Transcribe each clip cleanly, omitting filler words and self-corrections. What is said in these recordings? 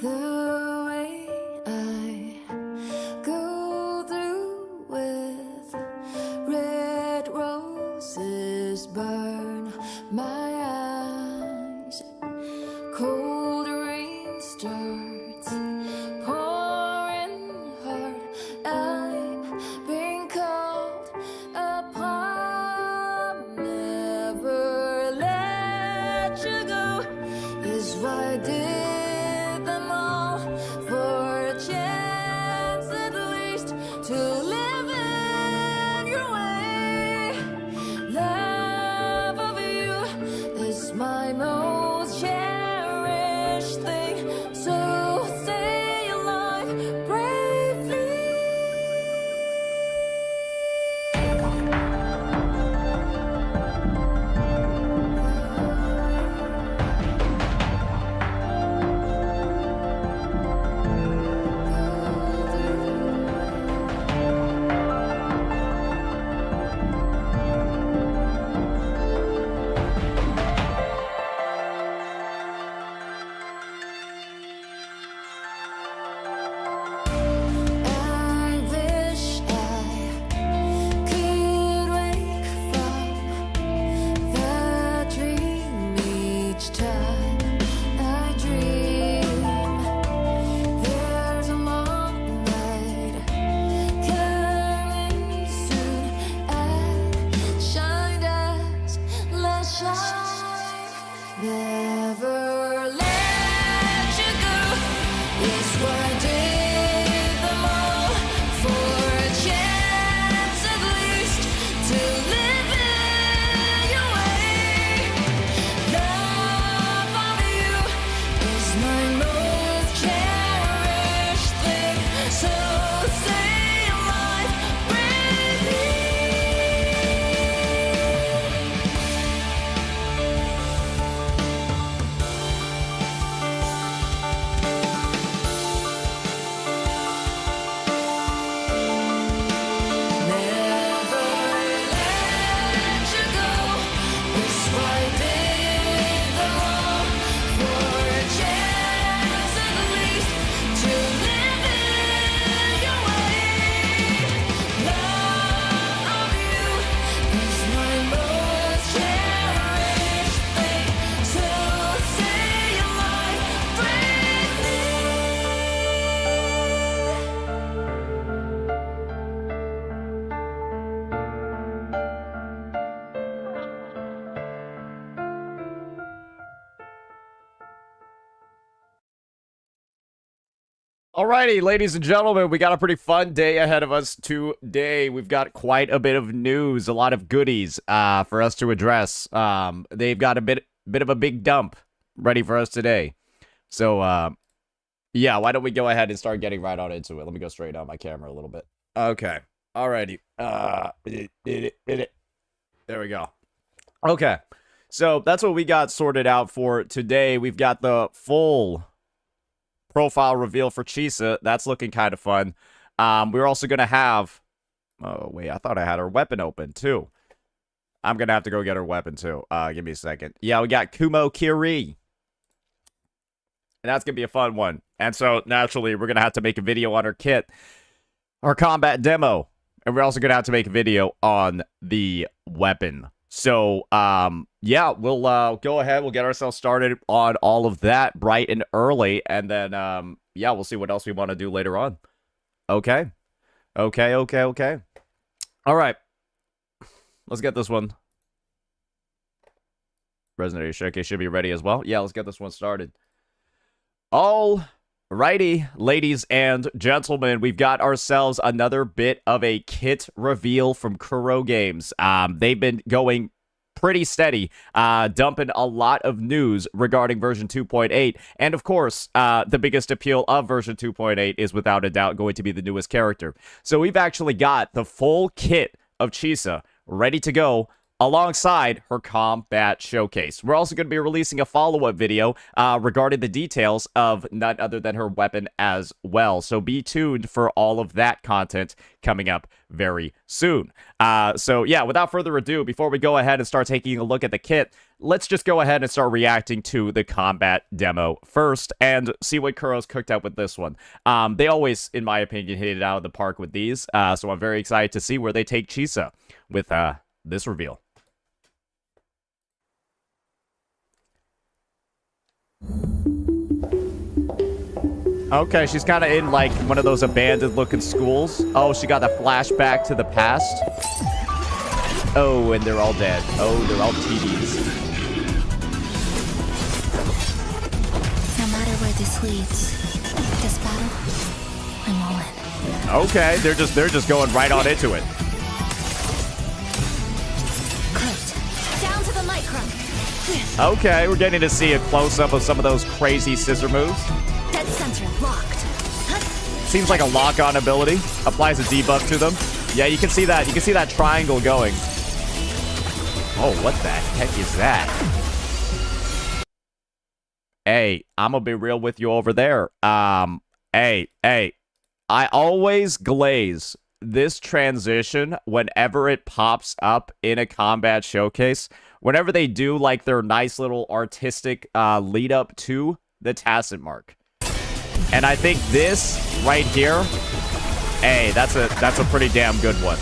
The way I go through with red roses burn my eyes. Cold rain starts pouring hard. I'm being called upon. Never let you go is why I did them all for a chance at least to live in your way. Love of you is my most cherished thing, so stay alive bravely. I wish I could wake from the dream each time I dream. There's a long night coming soon. I shine as let's shine. Never let you go is what I did them all for a chance at least to live in your way. Love of you is my most cherished thing, so stay alive bravely. Never let you go is why I did them all for a chance at least to live in your way. Love of you is my most cherished thing, so stay alive bravely. Alrighty, ladies and gentlemen, we got a pretty fun day ahead of us today. We've got quite a bit of news, a lot of goodies for us to address. They've got a bit of a big dump ready for us today. So, yeah, why don't we go ahead and start getting right on into it? Let me go straight on my camera a little bit. Okay, alrighty. There we go. Okay, so that's what we got sorted out for today. We've got the full profile reveal for Chisa. That's looking kind of fun. We're also going to have... Oh, wait, I thought I had her weapon open, too. I'm going to have to go get her weapon, too. Give me a second. Yeah, we got Kumo Kiri. And that's going to be a fun one. And so, naturally, we're going to have to make a video on her kit. Our combat demo. And we're also going to have to make a video on the weapon. So, yeah, we'll go ahead. We'll get ourselves started on all of that bright and early. And then, yeah, we'll see what else we want to do later on. Okay. Okay. All right. Let's get this one. Resident Evil Showcase should be ready as well. Yeah, let's get this one started. Alrighty, ladies and gentlemen, we've got ourselves another bit of a kit reveal from Kuro Games. They've been going pretty steady, dumping a lot of news regarding version 2.8. And of course, the biggest appeal of version 2.8 is without a doubt going to be the newest character. So we've actually got the full kit of Chisa ready to go alongside her combat showcase. We're also going to be releasing a follow-up video regarding the details of none other than her weapon as well. So be tuned for all of that content coming up very soon. So yeah, without further ado, before we go ahead and start taking a look at the kit, let's just go ahead and start reacting to the combat demo first and see what Kuro's cooked up with this one. They always, in my opinion, hit it out of the park with these, so I'm very excited to see where they take Chisa with this reveal. Okay, she's kind of in, like, one of those abandoned-looking schools. Oh, she got a flashback to the past. Oh, and they're all dead. Oh, they're all TDs. No matter where this leads, this battle, I'm all in. Okay, they're just going right on into it. Cooked. Down to the micron. Okay, we're getting to see a close-up of some of those crazy scissor moves. Dead center locked. Seems like a lock-on ability. Applies a debuff to them. Yeah, you can see that. You can see that triangle going. Oh, what the heck is that? Hey, I'm gonna be real with you over there. Hey. I always glaze this transition whenever it pops up in a combat showcase. Whenever they do, like, their nice little artistic lead up to the tacit mark. And I think this right here, hey, that's a pretty damn good one.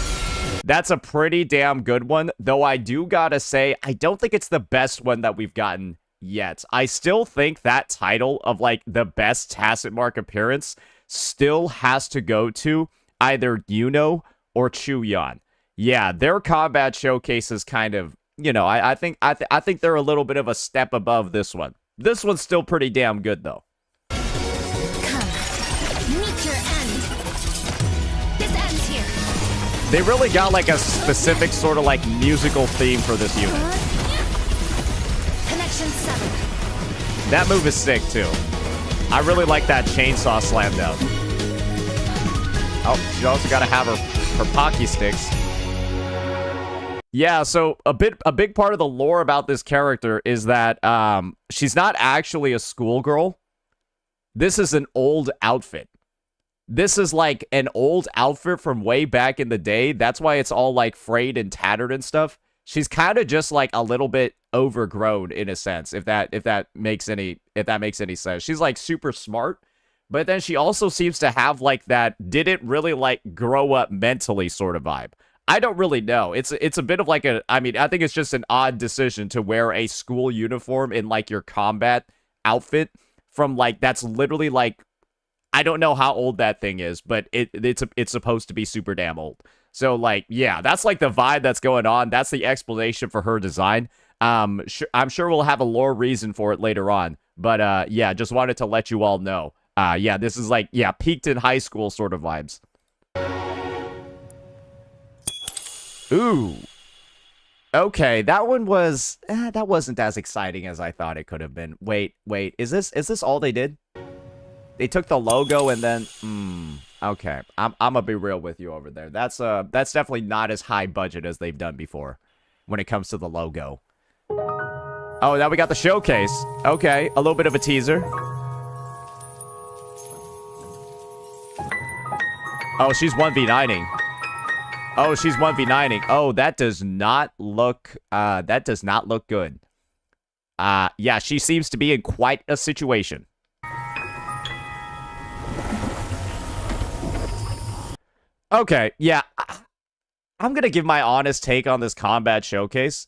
That's a pretty damn good one, though I do gotta say, I don't think it's the best one that we've gotten yet. I still think that title of, like, the best tacit mark appearance still has to go to either Yuno or Chuyon. Yeah, their combat showcase is kind of, you know, I think they're a little bit of a step above this one. This one's still pretty damn good, though. Meet your end. This ends here. They really got, like, a specific sort of, like, musical theme for this unit. Connection 7. That move is sick, too. I really like that chainsaw slam down. Oh, she also got to have her Pocky sticks. Yeah, so a big part of the lore about this character is that she's not actually a schoolgirl. This is an old outfit. This is like an old outfit from way back in the day. That's why it's all like frayed and tattered and stuff. She's kind of just like a little bit overgrown in a sense, if that makes any sense. She's like super smart, but then she also seems to have like that didn't really like grow up mentally sort of vibe. I don't really know. It's a bit of like I think it's just an odd decision to wear a school uniform in like your combat outfit from like that's literally like I don't know how old that thing is, but it's supposed to be super damn old. So like yeah, that's like the vibe that's going on. That's the explanation for her design. I'm sure we'll have a lore reason for it later on, but yeah, just wanted to let you all know. Yeah, this is like yeah, peaked in high school sort of vibes. Ooh. Okay, that one was that wasn't as exciting as I thought it could have been. Wait, is this all they did? They took the logo and then okay. I'm gonna be real with you over there. That's definitely not as high budget as they've done before when it comes to the logo. Oh, now we got the showcase. Okay, a little bit of a teaser. Oh, she's 1v9ing. Oh, she's 1v9ing. Oh, that does not look good. Yeah, she seems to be in quite a situation. Okay, yeah. I'm gonna give my honest take on this combat showcase.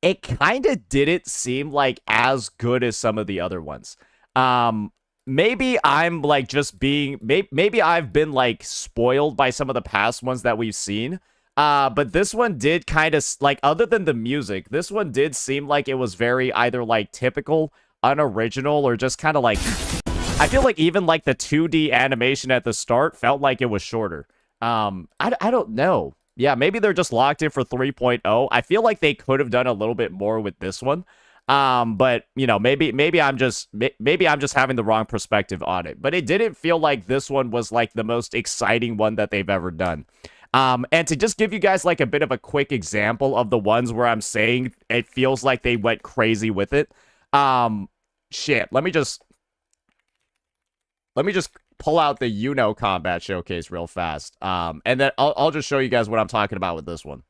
It kind of didn't seem like as good as some of the other ones. Maybe I'm like just being maybe I've been like spoiled by some of the past ones that we've seen. But this one did kind of like other than the music, this one did seem like it was very either like typical, unoriginal, or just kind of like I feel like even like the 2D animation at the start felt like it was shorter. I don't know. Yeah, maybe they're just locked in for 3.0. I feel like they could have done a little bit more with this one. But you know, maybe I'm just having the wrong perspective on it. But it didn't feel like this one was like the most exciting one that they've ever done. And to just give you guys like a bit of a quick example of the ones where I'm saying it feels like they went crazy with it. Shit, let me just pull out the Yuno combat showcase real fast. And then I'll just show you guys what I'm talking about with this one.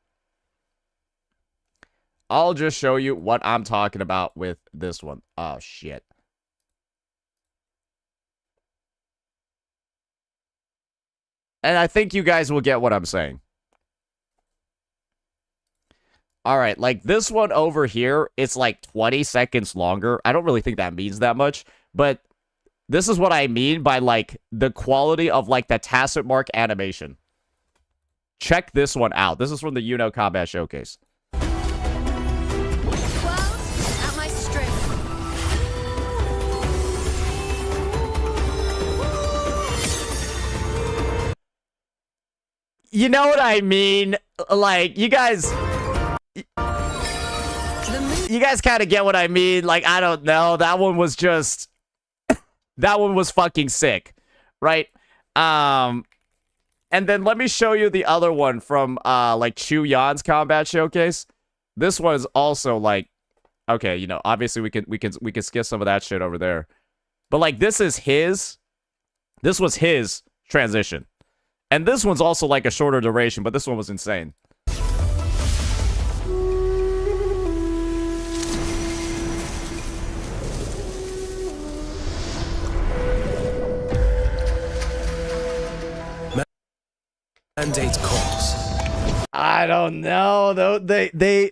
I'll just show you what I'm talking about with this one. Oh, shit. And I think you guys will get what I'm saying. All right, like this one over here, it's like 20 seconds longer. I don't really think that means that much, but this is what I mean by like the quality of like the tacit mark animation. Check this one out. This is from the Combat Showcase. 12 at my strength. You know what I mean? Like, you guys kind of get what I mean. Like, I don't know. That one was just... that one was fucking sick. Right? And then let me show you the other one from, like, Chu Yan's Combat Showcase. This one is also, like... Okay, you know, obviously we can skip some of that shit over there. But, like, this is his... This was his transition. And this one's also, like, a shorter duration, but this one was insane. Mandate calls. I don't know, though. They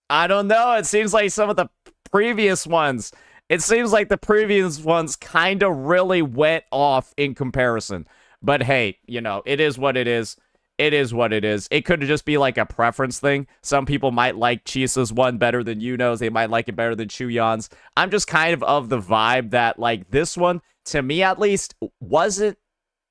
I don't know. It seems like some of the previous ones, kind of really went off in comparison. But hey, you know, it is what it is. It is what it is. It could just be like a preference thing. Some people might like Chisa's one better than Yuno's. They might like it better than Chu Yan's. I'm just kind of the vibe that, like, this one, to me at least, wasn't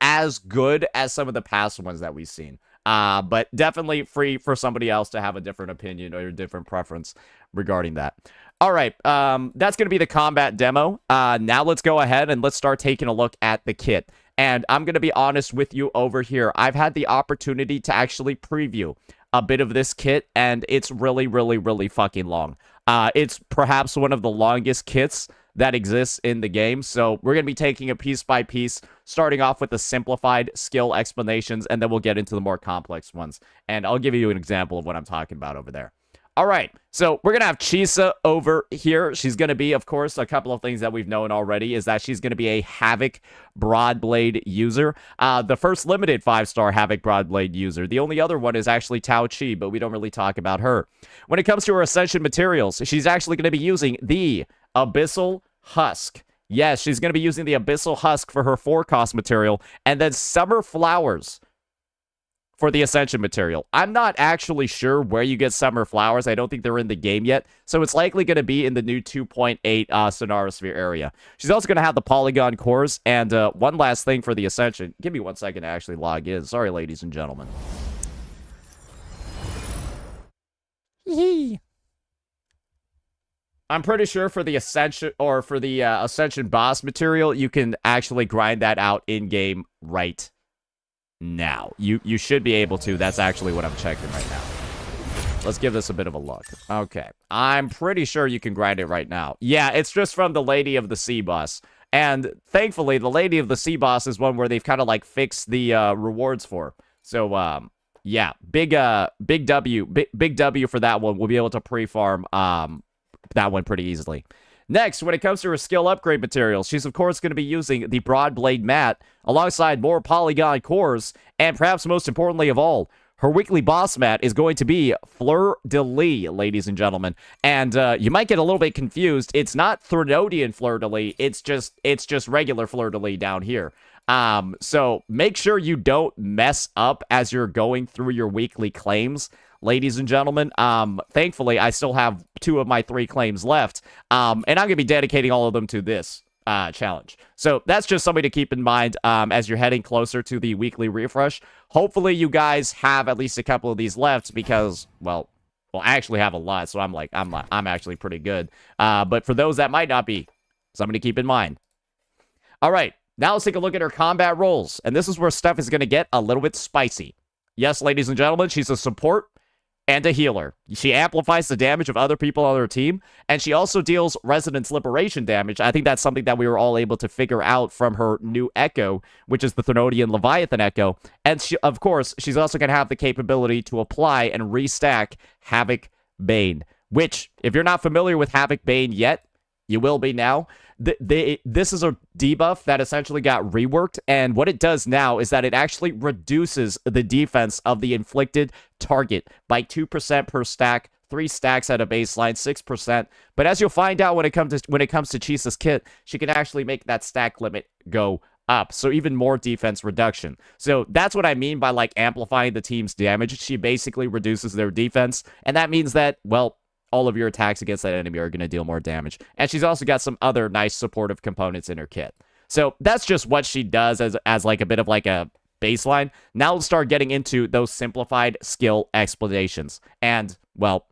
as good as some of the past ones that we've seen. But definitely free for somebody else to have a different opinion or a different preference regarding that. All right, that's going to be the combat demo. Now let's go ahead and let's start taking a look at the kit. And I'm going to be honest with you over here. I've had the opportunity to actually preview a bit of this kit, and it's really, really, really fucking long. It's perhaps one of the longest kits that exists in the game. So we're going to be taking it piece by piece, starting off with the simplified skill explanations, and then we'll get into the more complex ones. And I'll give you an example of what I'm talking about over there. All right, so we're going to have Chisa over here. She's going to be, of course, a couple of things that we've known already is that she's going to be a Havoc Broadblade user. The first limited 5-star Havoc Broadblade user. The only other one is actually Tao Chi, but we don't really talk about her. When it comes to her Ascension materials, she's actually going to be using the Abyssal Husk. Yes, she's going to be using the Abyssal Husk for her 4-cost material, and then Summer Flowers for the Ascension material. I'm not actually sure where you get Summer Flowers. I don't think they're in the game yet, so it's likely going to be in the new 2.8 Sonarosphere area. She's also going to have the Polygon cores, and one last thing for the Ascension. Give me 1 second to actually log in. Sorry, ladies and gentlemen. Yee. I'm pretty sure for the Ascension, or for the Ascension boss material, you can actually grind that out in-game right now. You should be able to. That's actually what I'm checking right now. Let's give this a bit of a look. Okay. I'm pretty sure you can grind it right now. Yeah, it's just from the Lady of the Sea boss. And thankfully, the Lady of the Sea boss is one where they've kind of like fixed the rewards for. So, yeah, big W for that one. We'll be able to pre-farm that one pretty easily. Next, when it comes to her skill upgrade materials, she's of course going to be using the Broadblade mat alongside more Polygon cores, and perhaps most importantly of all, her weekly boss mat is going to be Fleur de Lis, ladies and gentlemen. And you might get a little bit confused. It's not Threnodian Fleur de Lis. It's just regular Fleur de Lis down here. So make sure you don't mess up as you're going through your weekly claims, ladies and gentlemen. Thankfully, I still have 2 of my 3 claims left, and I'm going to be dedicating all of them to this challenge. So that's just something to keep in mind as you're heading closer to the weekly refresh. Hopefully, you guys have at least a couple of these left because, well, I actually have a lot, so I'm actually pretty good. But for those that might not be, something to keep in mind. All right, now let's take a look at her combat roles, and this is where stuff is going to get a little bit spicy. Yes, ladies and gentlemen, she's a support and a healer. She amplifies the damage of other people on her team, and she also deals Resonance Liberation damage. I think that's something that we were all able to figure out from her new Echo, which is the Threnodian Leviathan Echo. And she, of course, she's also going to have the capability to apply and restack Havoc Bane, which, if you're not familiar with Havoc Bane yet, you will be now. This is a debuff that essentially got reworked, and what it does now is that it actually reduces the defense of the inflicted target by 2% per stack, 3 stacks at a baseline, 6%. But as you'll find out when it comes to Chisa's kit, she can actually make that stack limit go up, so even more defense reduction. So that's what I mean by like amplifying the team's damage. She basically reduces their defense, and that means that, well, all of your attacks against that enemy are going to deal more damage. And she's also got some other nice supportive components in her kit. So that's just what she does as like a bit of like a baseline. Now let's start getting into those simplified skill explanations. And, well,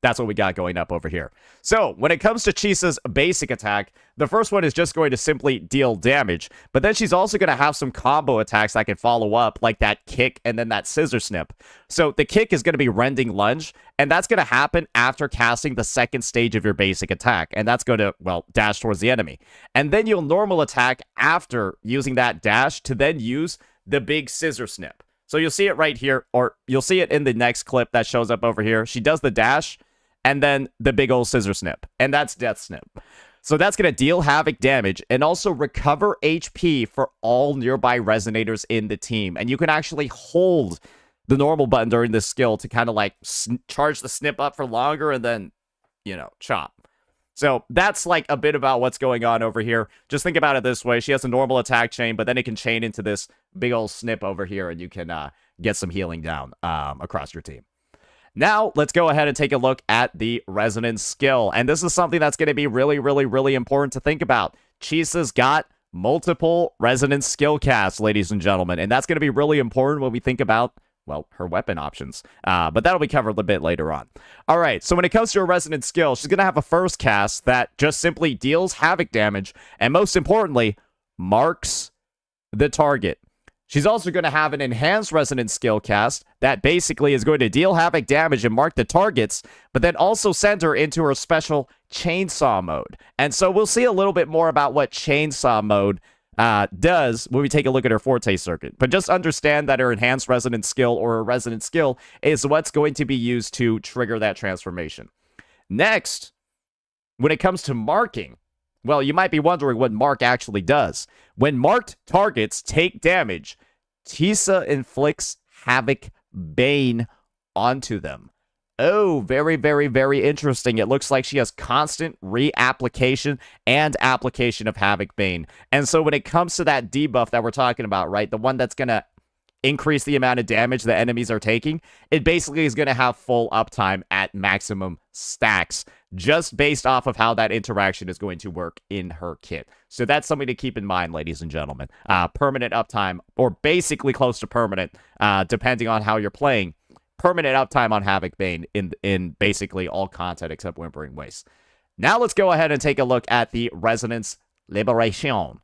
that's what we got going up over here. So, when it comes to Chisa's basic attack, the first one is just going to simply deal damage, but then she's also going to have some combo attacks that can follow up, like that kick and then that scissor snip. So, the kick is going to be Rending Lunge, and that's going to happen after casting the second stage of your basic attack, and that's going to, well, dash towards the enemy. And then you'll normal attack after using that dash to then use the big scissor snip. So, you'll see it right here, or you'll see it in the next clip that shows up over here. She does the dash, and then the big old scissor snip, and that's Death Snip. So that's going to deal havoc damage and also recover HP for all nearby resonators in the team. And you can actually hold the normal button during this skill to kind of like charge the snip up for longer and then, you know, chop. So that's like a bit about what's going on over here. Just think about it this way. She has a normal attack chain, but then it can chain into this big old snip over here, and you can get some healing down across your team. Now, let's go ahead and take a look at the resonance skill. And this is something that's going to be really, really, really important to think about. Chisa's got multiple resonance skill casts, ladies and gentlemen. And that's going to be really important when we think about, well, her weapon options. But that'll be covered a bit later on. All right, so when it comes to her resonance skill, she's going to have a first cast that just simply deals havoc damage. And most importantly, marks the target. She's also going to have an enhanced resonance skill cast that basically is going to deal havoc damage and mark the targets, but then also send her into her special chainsaw mode. And so we'll see a little bit more about what chainsaw mode does when we take a look at her forte circuit. But just understand that her enhanced resonance skill or her resonance skill is what's going to be used to trigger that transformation. Next, when it comes to marking, well, you might be wondering what mark actually does. When marked targets take damage, Chisa inflicts Havoc Bane onto them. Oh, very, very, very interesting. It looks like she has constant reapplication and application of Havoc Bane. And so when it comes to that debuff that we're talking about, right, the one that's going to increase the amount of damage the enemies are taking, it basically is going to have full uptime at maximum stacks, just based off of how that interaction is going to work in her kit. So that's something to keep in mind, ladies and gentlemen. Permanent uptime, or basically close to permanent, depending on how you're playing. Permanent uptime on Havoc Bane in basically all content except Whimpering Waste. Now let's go ahead and take a look at the Resonance Liberation.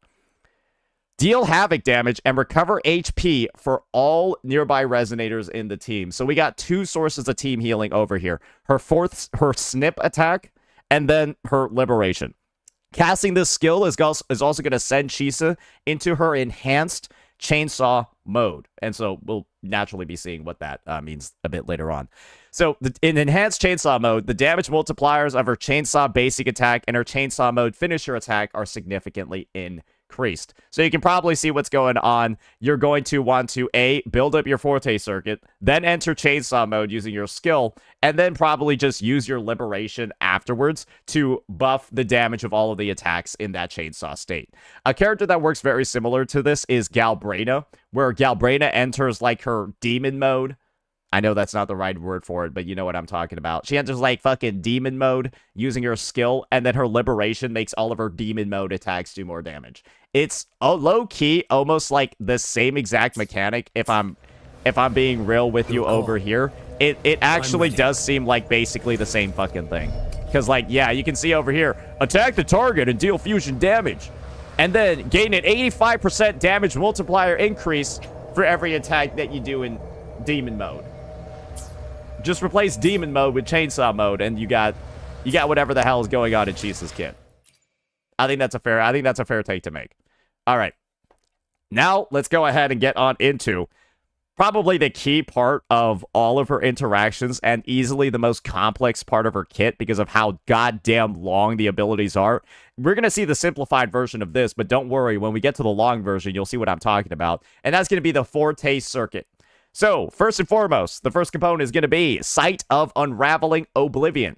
Deal havoc damage and recover HP for all nearby resonators in the team. So we got two sources of team healing over here. Her snip attack, and then her liberation. Casting this skill is also going to send Chisa into her enhanced chainsaw mode. And so we'll naturally be seeing what that means a bit later on. So in enhanced chainsaw mode, the damage multipliers of her chainsaw basic attack and her chainsaw mode finisher attack are significantly increased. So you can probably see what's going on. You're going to want to build up your forte circuit, then enter chainsaw mode using your skill, and then probably just use your liberation afterwards to buff the damage of all of the attacks in that chainsaw state. A character that works very similar to this is Galbrena, where Galbrena enters like her demon mode. I know that's not the right word for it, but you know what I'm talking about. She enters like fucking demon mode using her skill, and then her liberation makes all of her demon mode attacks do more damage. It's low-key almost like the same exact mechanic, if I'm being real with you over here. It actually does seem like basically the same fucking thing. Because, like, yeah, you can see over here, attack the target and deal fusion damage. And then gain an 85% damage multiplier increase for every attack that you do in demon mode. Just replace demon mode with chainsaw mode, and you got whatever the hell is going on in Chisa's kit. I think that's a fair take to make. All right. Now, let's go ahead and get on into probably the key part of all of her interactions and easily the most complex part of her kit because of how goddamn long the abilities are. We're going to see the simplified version of this, but don't worry, when we get to the long version, you'll see what I'm talking about. And that's going to be the Forte circuit. So, first and foremost, the first component is going to be Sight of Unraveling Oblivion.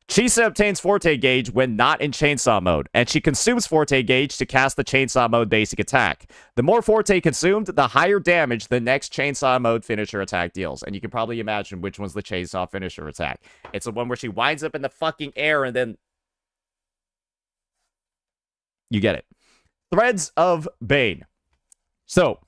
Chisa obtains Forte Gauge when not in Chainsaw mode, and she consumes Forte Gauge to cast the Chainsaw mode basic attack. The more Forte consumed, the higher damage the next Chainsaw mode finisher attack deals. And you can probably imagine which one's the Chainsaw finisher attack. It's the one where she winds up in the fucking air and then... You get it. Threads of Bane. So,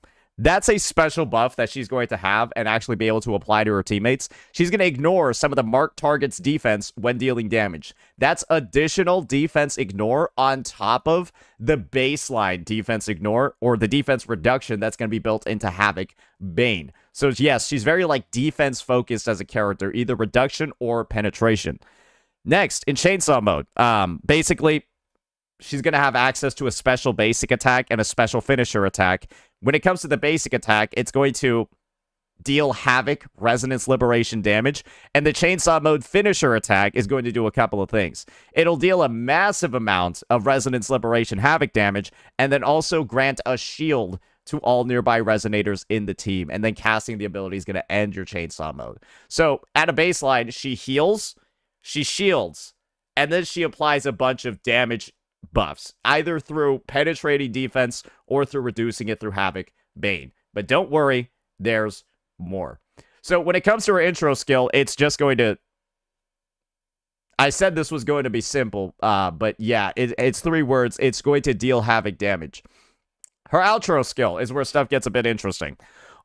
that's a special buff that she's going to have and actually be able to apply to her teammates. She's going to ignore some of the marked target's defense when dealing damage. That's additional defense ignore on top of the baseline defense ignore or the defense reduction that's going to be built into Havoc Bane. So yes, she's very like defense focused as a character, either reduction or penetration. Next, in Chainsaw mode, basically, she's going to have access to a special basic attack and a special finisher attack. When it comes to the basic attack, it's going to deal Havoc, Resonance Liberation damage, and the Chainsaw mode finisher attack is going to do a couple of things. It'll deal a massive amount of Resonance Liberation Havoc damage, and then also grant a shield to all nearby Resonators in the team, and then casting the ability is going to end your Chainsaw mode. So, at a baseline, she heals, she shields, and then she applies a bunch of damage buffs, either through penetrating defense or through reducing it through Havoc Bane. But don't worry, there's more. So when it comes to her intro skill, it's just going to... I said this was going to be simple, but yeah, it's 3 words. It's going to deal Havoc damage. Her outro skill is where stuff gets a bit interesting.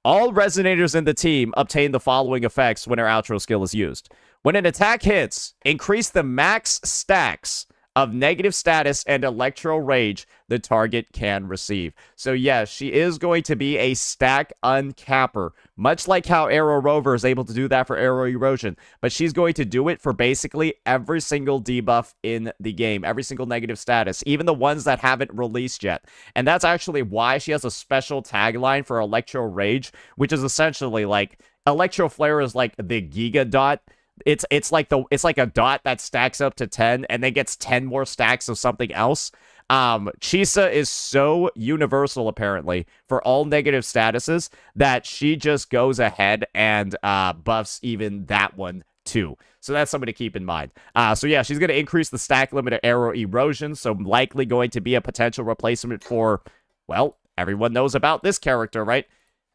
All Resonators in the team obtain the following effects when her outro skill is used. When an attack hits, increase the max stacks of negative status and electro rage the target can receive. So yes, she is going to be a stack uncapper, much like how Arrow Rover is able to do that for Arrow Erosion, but she's going to do it for basically every single debuff in the game, every single negative status, even the ones that haven't released yet. And that's actually why she has a special tagline for Electro Rage, which is essentially like, Electro Flare is like the Giga Dot. It's like a dot that stacks up to 10 and then gets 10 more stacks of something else. Chisa is so universal apparently for all negative statuses that she just goes ahead and buffs even that one too. So that's something to keep in mind. So yeah, she's going to increase the stack limit of Arrow Erosion, so likely going to be a potential replacement for, well, everyone knows about this character, right?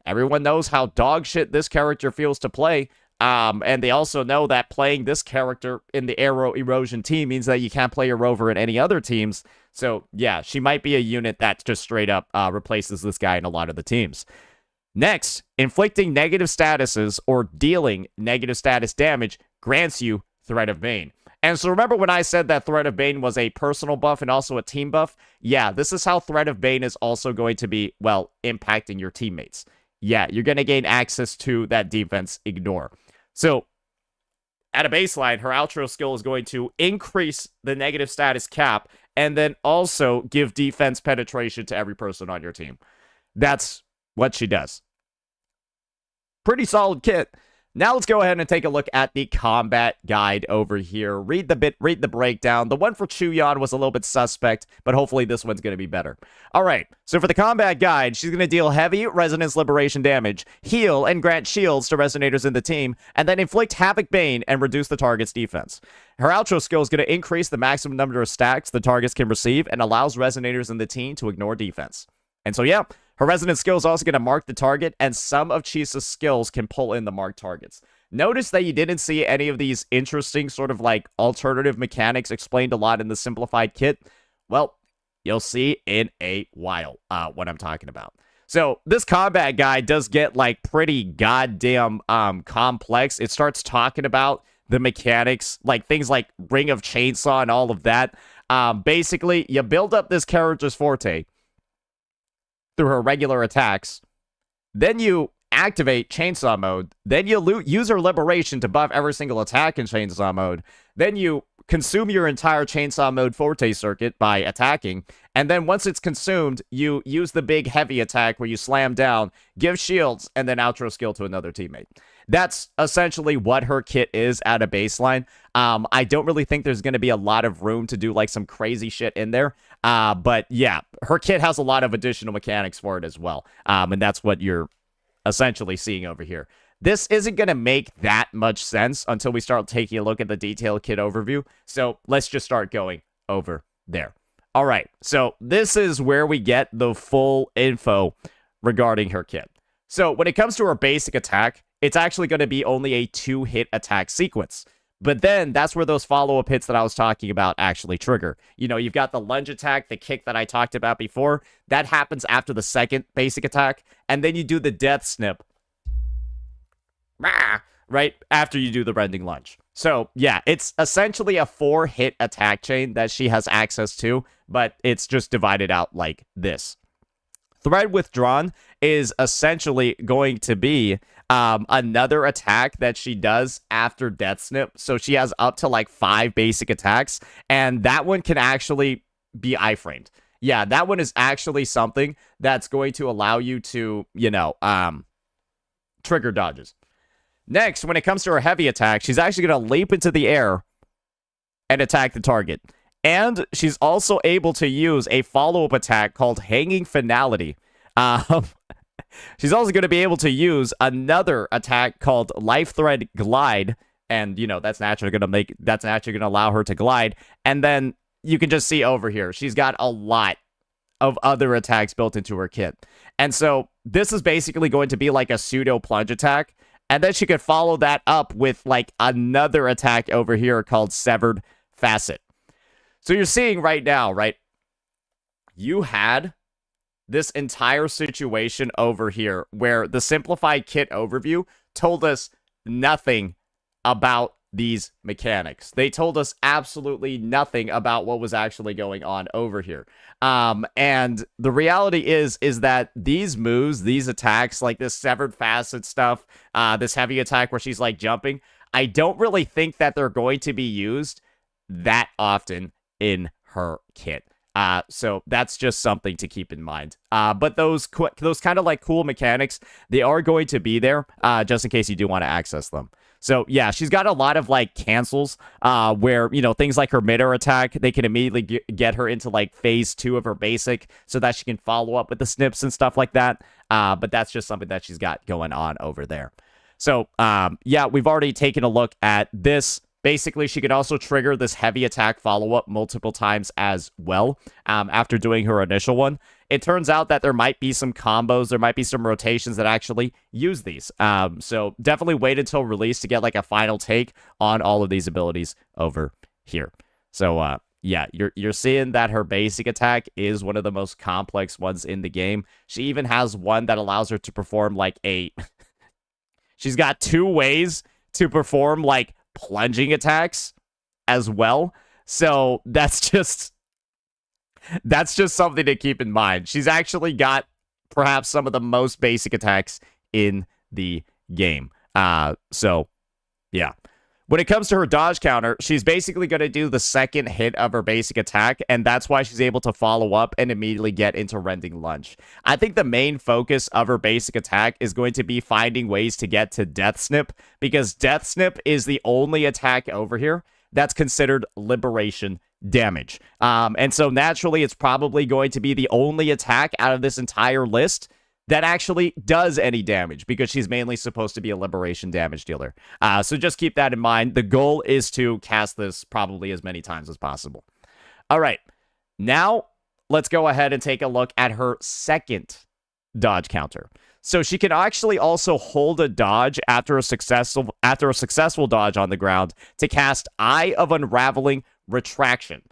Everyone knows how dog shit this character feels to play. And they also know that playing this character in the Arrow Erosion team means that you can't play a Rover in any other teams. So, yeah, she might be a unit that just straight up replaces this guy in a lot of the teams. Next, inflicting negative statuses or dealing negative status damage grants you Threat of Bane. And so remember when I said that Threat of Bane was a personal buff and also a team buff? Yeah, this is how Threat of Bane is also going to be, well, impacting your teammates. Yeah, you're going to gain access to that defense ignore. So, at a baseline, her outro skill is going to increase the negative status cap and then also give defense penetration to every person on your team. That's what she does. Pretty solid kit. Now let's go ahead and take a look at the combat guide over here. Read the breakdown. The one for Chuyon was a little bit suspect, but hopefully this one's going to be better. All right, so for the combat guide, she's going to deal heavy Resonance Liberation damage, heal and grant shields to Resonators in the team, and then inflict Havoc Bane and reduce the target's defense. Her outro skill is going to increase the maximum number of stacks the targets can receive and allows Resonators in the team to ignore defense. And so yeah, her resonance skill is also going to mark the target, and some of Chisa's skills can pull in the marked targets. Notice that you didn't see any of these interesting sort of like alternative mechanics explained a lot in the simplified kit. Well, you'll see in a while what I'm talking about. So this combat guide does get like pretty goddamn complex. It starts talking about the mechanics, like things like Ring of Chainsaw and all of that. Basically, you build up this character's forte through her regular attacks. Then you activate Chainsaw Mode. Then you use her Liberation to buff every single attack in Chainsaw Mode. Then you consume your entire Chainsaw Mode Forte circuit by attacking. And then once it's consumed, you use the big heavy attack where you slam down, give shields, and then outro skill to another teammate. That's essentially what her kit is at a baseline. I don't really think there's going to be a lot of room to do like some crazy shit in there. But yeah, her kit has a lot of additional mechanics for it as well. And that's what you're essentially seeing over here. This isn't going to make that much sense until we start taking a look at the detailed kit overview. So let's just start going over there. All right, so this is where we get the full info regarding her kit. So when it comes to her basic attack, it's actually going to be only a 2-hit attack sequence. But then that's where those follow-up hits that I was talking about actually trigger. You know, you've got the lunge attack, the kick that I talked about before. That happens after the second basic attack. And then you do the death snip right after you do the rending lunge. So yeah, it's essentially a 4-hit attack chain that she has access to, but it's just divided out like this. Thread Withdrawn is essentially going to be another attack that she does after Death Snip. So she has up to like 5 basic attacks, and that one can actually be iframed. Yeah, that one is actually something that's going to allow you to, you know, trigger dodges. Next, when it comes to her heavy attack, she's actually going to leap into the air and attack the target. And she's also able to use a follow-up attack called Hanging Finality. She's also going to be able to use another attack called Life Thread Glide. And, you know, that's naturally going to allow her to glide. And then you can just see over here, she's got a lot of other attacks built into her kit. And so this is basically going to be like a pseudo plunge attack. And then she could follow that up with like another attack over here called Severed Facet. So you're seeing right now, right? You had this entire situation over here where the simplified kit overview told us nothing about these mechanics. They told us absolutely nothing about what was actually going on over here. And the reality is that these moves, these attacks, like this Severed Facet stuff, this heavy attack where she's like jumping, I don't really think that they're going to be used that often in her kit. So that's just something to keep in mind. But those kind of like cool mechanics, they are going to be there, just in case you do want to access them. So yeah, she's got a lot of like cancels, where, you know, things like her mid-air attack, they can immediately get her into like phase 2 of her basic so that she can follow up with the snips and stuff like that. But that's just something that she's got going on over there. So yeah, we've already taken a look at this. Basically, she could also trigger this heavy attack follow-up multiple times as well, after doing her initial one. It turns out that there might be some combos, there might be some rotations that actually use these. So definitely wait until release to get like a final take on all of these abilities over here. So yeah, you're seeing that her basic attack is one of the most complex ones in the game. She even has one that allows her to perform like a... She's got 2 ways to perform like plunging attacks as well. So that's just something to keep in mind. She's actually got perhaps some of the most basic attacks in the game. So yeah. When it comes to her dodge counter, she's basically going to do the second hit of her basic attack, and that's why she's able to follow up and immediately get into Rending Lunge. I think the main focus of her basic attack is going to be finding ways to get to Death Snip, because Death Snip is the only attack over here that's considered liberation damage. And so naturally, it's probably going to be the only attack out of this entire list that actually does any damage, because she's mainly supposed to be a liberation damage dealer. So just keep that in mind. The goal is to cast this probably as many times as possible. All right, now let's go ahead and take a look at her second dodge counter. So she can actually also hold a dodge after a successful dodge on the ground to cast Eye of Unraveling Retraction.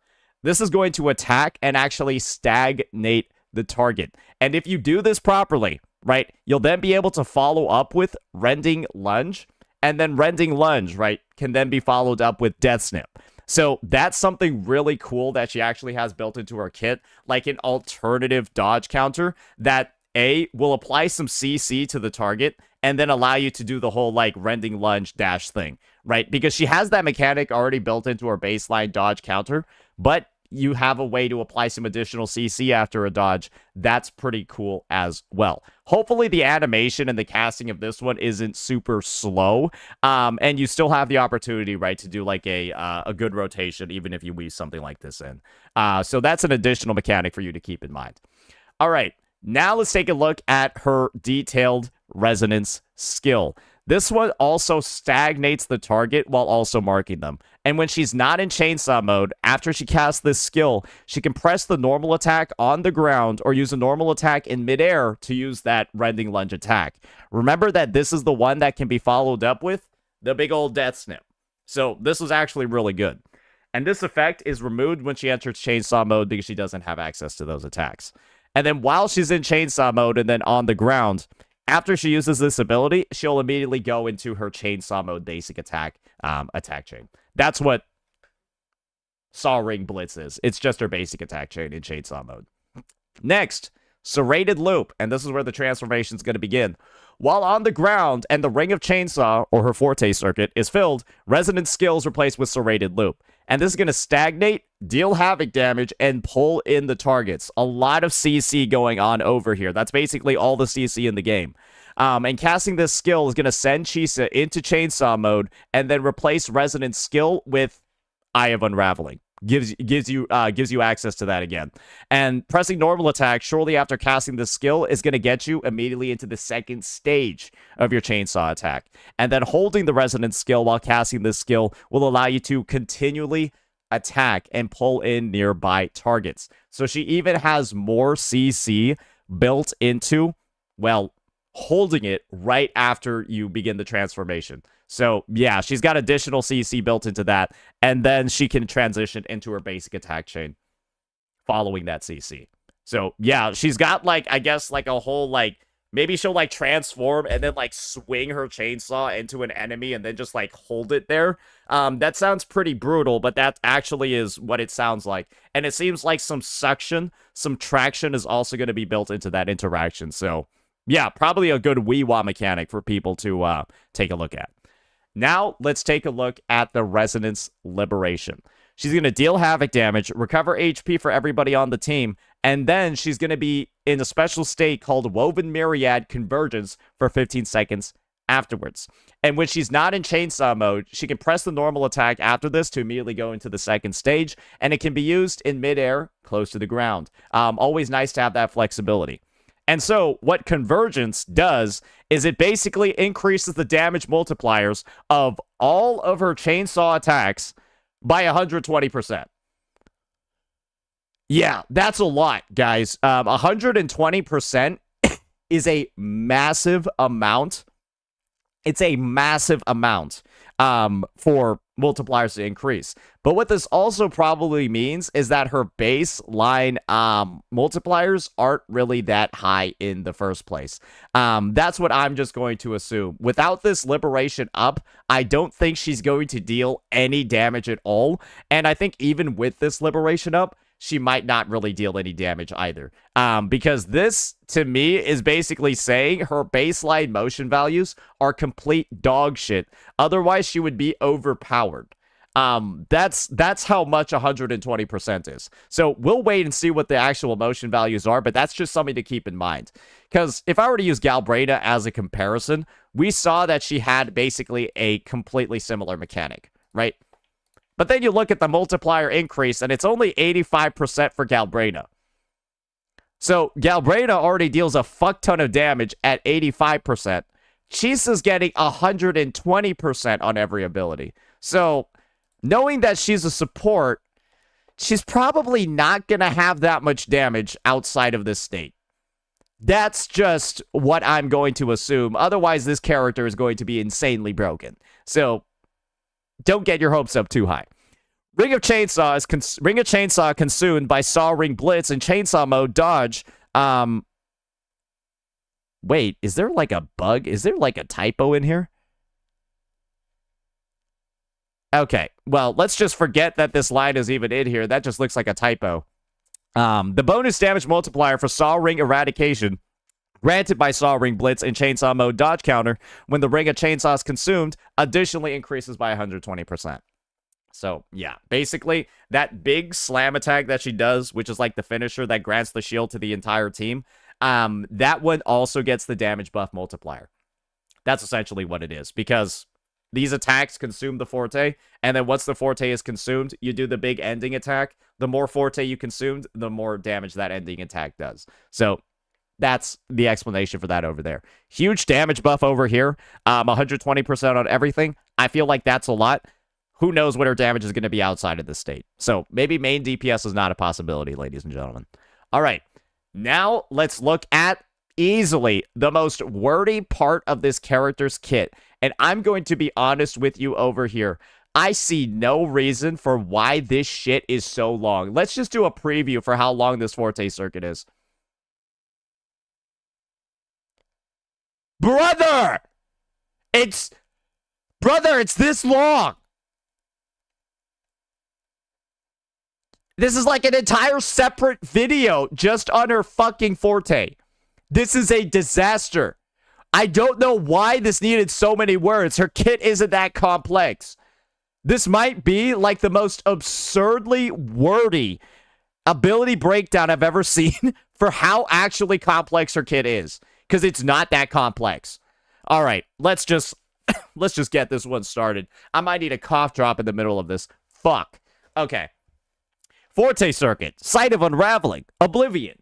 This is going to attack and actually stagnate the target. And if you do this properly, right, you'll then be able to follow up with Rending Lunge, and then Rending Lunge, right, can then be followed up with Death Snip. So that's something really cool that she actually has built into her kit, like an alternative dodge counter that A, will apply some CC to the target, and then allow you to do the whole like rending lunge dash thing, right? Because she has that mechanic already built into her baseline dodge counter, but you have a way to apply some additional CC after a dodge. That's pretty cool as well. Hopefully the animation and the casting of this one isn't super slow, and you still have the opportunity, right, to do like a good rotation, even if you weave something like this in. So that's an additional mechanic for you to keep in mind. All right, now let's take a look at her detailed resonance skill. This one also stagnates the target while also marking them. And when she's not in chainsaw mode, after she casts this skill, she can press the normal attack on the ground or use a normal attack in midair to use that rending lunge attack. Remember that this is the one that can be followed up with the big old death snip. So this was actually really good. And this effect is removed when she enters chainsaw mode because she doesn't have access to those attacks. And then while she's in chainsaw mode and then on the ground, after she uses this ability, she'll immediately go into her chainsaw mode basic attack chain. That's what Saw Ring Blitz is. It's just her basic attack chain in chainsaw mode. Next, Serrated Loop, and this is where the transformation is going to begin. While on the ground and the Ring of Chainsaw, or her Forte circuit, is filled, Resonance skills replaced with Serrated Loop. And this is going to stagnate, deal havoc damage, and pull in the targets. A lot of CC going on over here. That's basically all the CC in the game. And casting this skill is going to send Chisa into Chainsaw mode and then replace Resonance skill with Eye of Unraveling. Gives you access to that again. And pressing normal attack shortly after casting this skill is going to get you immediately into the second stage of your chainsaw attack. And then holding the resonance skill while casting this skill will allow you to continually attack and pull in nearby targets. So she even has more CC built into, well, holding it right after you begin the transformation. So, yeah, she's got additional CC built into that, and then she can transition into her basic attack chain following that CC. So, yeah, she's got, like, I guess, like, a whole, like, maybe she'll, like, transform and then, like, swing her chainsaw into an enemy and then just, like, hold it there. That sounds pretty brutal, but that actually is what it sounds like. And it seems like some suction, some traction is also going to be built into that interaction. So, yeah, probably a good Wee-Wah mechanic for people to take a look at. Now, let's take a look at the Resonance Liberation. She's going to deal havoc damage, recover HP for everybody on the team, and then she's going to be in a special state called Woven Myriad Convergence for 15 seconds afterwards. And when she's not in chainsaw mode, she can press the normal attack after this to immediately go into the second stage, and it can be used in midair, close to the ground. Always nice to have that flexibility. And so what Convergence does is it basically increases the damage multipliers of all of her chainsaw attacks by 120%. Yeah, that's a lot, guys. 120% is a massive amount. It's a massive amount for multipliers to increase. But what this also probably means is that her baseline multipliers aren't really that high in the first place. That's what I'm just going to assume. Without this liberation up, I don't think she's going to deal any damage at all. And I think even with this liberation up, she might not really deal any damage either. Because this, to me, is basically saying her baseline motion values are complete dog shit. Otherwise, she would be overpowered. That's how much 120% is. So we'll wait and see what the actual motion values are, but that's just something to keep in mind. Because if I were to use Galbraina as a comparison, we saw that she had basically a completely similar mechanic, right? But then you look at the multiplier increase, and it's only 85% for Galbraina. So Galbraina already deals a fuck ton of damage at 85%. Chisa's getting 120% on every ability. So knowing that she's a support, she's probably not going to have that much damage outside of this state. That's just what I'm going to assume. Otherwise, this character is going to be insanely broken. So don't get your hopes up too high. Ring of Chainsaw consumed by Saw Ring Blitz and Chainsaw Mode Dodge. Wait, is there like a bug? Is there like a typo in here? Okay, well, let's just forget that this line is even in here. That just looks like a typo. The bonus damage multiplier for Saw Ring Eradication granted by Saw Ring Blitz and Chainsaw Mode dodge counter when the Ring of Chainsaw is consumed additionally increases by 120%. So, yeah, basically, that big slam attack that she does, which is like the finisher that grants the shield to the entire team, that one also gets the damage buff multiplier. That's essentially what it is, because these attacks consume the Forte, and then once the Forte is consumed, you do the big ending attack. The more Forte you consumed, the more damage that ending attack does. So, that's the explanation for that over there. Huge damage buff over here, 120% on everything. I feel like that's a lot. Who knows what her damage is going to be outside of this state. So maybe main DPS is not a possibility, ladies and gentlemen. All right, now let's look at easily the most wordy part of this character's kit. And I'm going to be honest with you over here. I see no reason for why this shit is so long. Let's just do a preview for how long this Forte circuit is. Brother! It's this long! This is like an entire separate video just on her fucking Forte. This is a disaster. I don't know why this needed so many words. Her kit isn't that complex. This might be like the most absurdly wordy ability breakdown I've ever seen for how actually complex her kit is. Because it's not that complex. All right, let's just get this one started. I might need a cough drop in the middle of this. Fuck. Okay. Forte Circuit, Sight of Unraveling, Oblivion.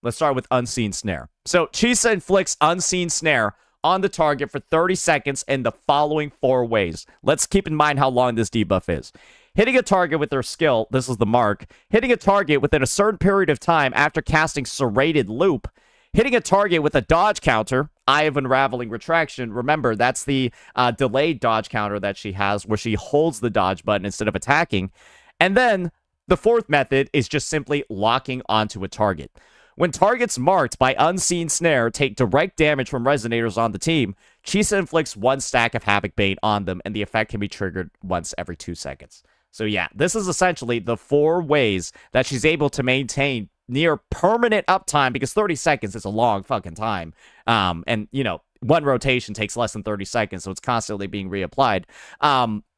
Let's start with Unseen Snare. So, Chisa inflicts Unseen Snare on the target for 30 seconds in the following 4 ways. Let's keep in mind how long this debuff is. Hitting a target with her skill, this is the mark. Hitting a target within a certain period of time after casting Serrated Loop. Hitting a target with a dodge counter, Eye of Unraveling Retraction. Remember, that's the delayed dodge counter that she has, where she holds the dodge button instead of attacking. And then, the 4th method is just simply locking onto a target. When targets marked by Unseen Snare take direct damage from resonators on the team, Chisa inflicts 1 stack of Havoc Bane on them, and the effect can be triggered once every 2 seconds. So yeah, this is essentially the 4 ways that she's able to maintain near permanent uptime, because 30 seconds is a long fucking time. And, you know, 1 rotation takes less than 30 seconds, so it's constantly being reapplied.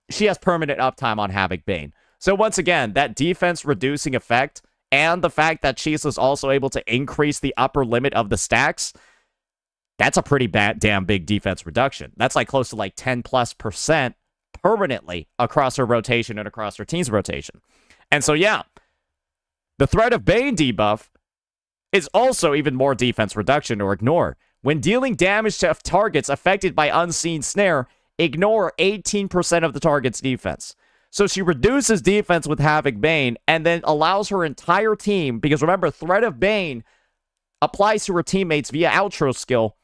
She has permanent uptime on Havoc Bane. So once again, that defense reducing effect and the fact that Chisa is also able to increase the upper limit of the stacks, that's a pretty damn big defense reduction. That's like close to like 10+% permanently across her rotation and across her team's rotation. And so yeah, the Threat of Bane debuff is also even more defense reduction or ignore. When dealing damage to targets affected by Unseen Snare, ignore 18% of the target's defense. So she reduces defense with Havoc Bane and then allows her entire team, because remember, Threat of Bane applies to her teammates via outro skill.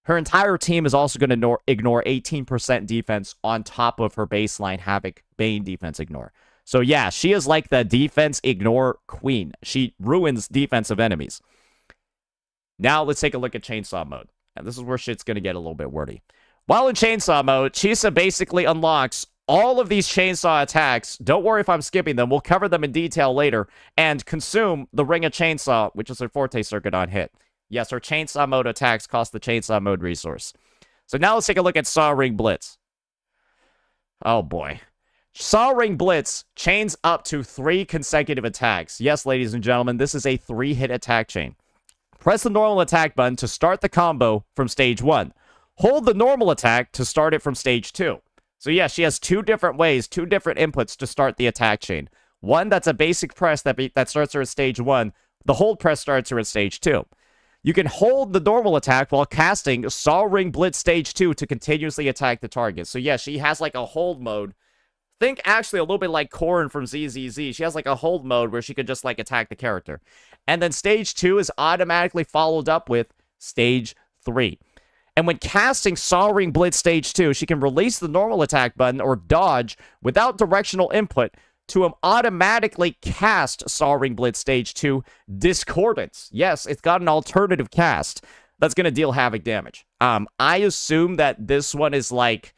Her entire team is also going to ignore 18% defense on top of her baseline Havoc Bane defense ignore. So yeah, she is like the defense ignore queen. She ruins defensive enemies. Now let's take a look at Chainsaw Mode. And this is where shit's going to get a little bit wordy. While in Chainsaw Mode, Chisa basically unlocks all of these chainsaw attacks. Don't worry if I'm skipping them. We'll cover them in detail later. And consume the Ring of Chainsaw, which is her Forte circuit on hit. Yes, her Chainsaw Mode attacks cost the Chainsaw Mode resource. So now let's take a look at Saw Ring Blitz. Oh boy. Saw Ring Blitz chains up to 3 consecutive attacks. Yes, ladies and gentlemen, this is a 3-hit attack chain. Press the normal attack button to start the combo from stage 1. Hold the normal attack to start it from stage 2. So yeah, she has 2 different ways, 2 different inputs to start the attack chain. One that's a basic press that starts her at stage 1. The hold press starts her at stage 2. You can hold the normal attack while casting Saw Ring Blitz stage 2 to continuously attack the target. So yeah, she has like a hold mode. Think actually a little bit like Corrin from ZZZ. She has like a hold mode where she could just like attack the character. And then stage 2 is automatically followed up with stage 3. And when casting Saw Ring Blitz stage 2, she can release the normal attack button or dodge without directional input to automatically cast Saw Ring Blitz stage 2 Discordance. Yes, it's got an alternative cast that's going to deal havoc damage. I assume that this one is like,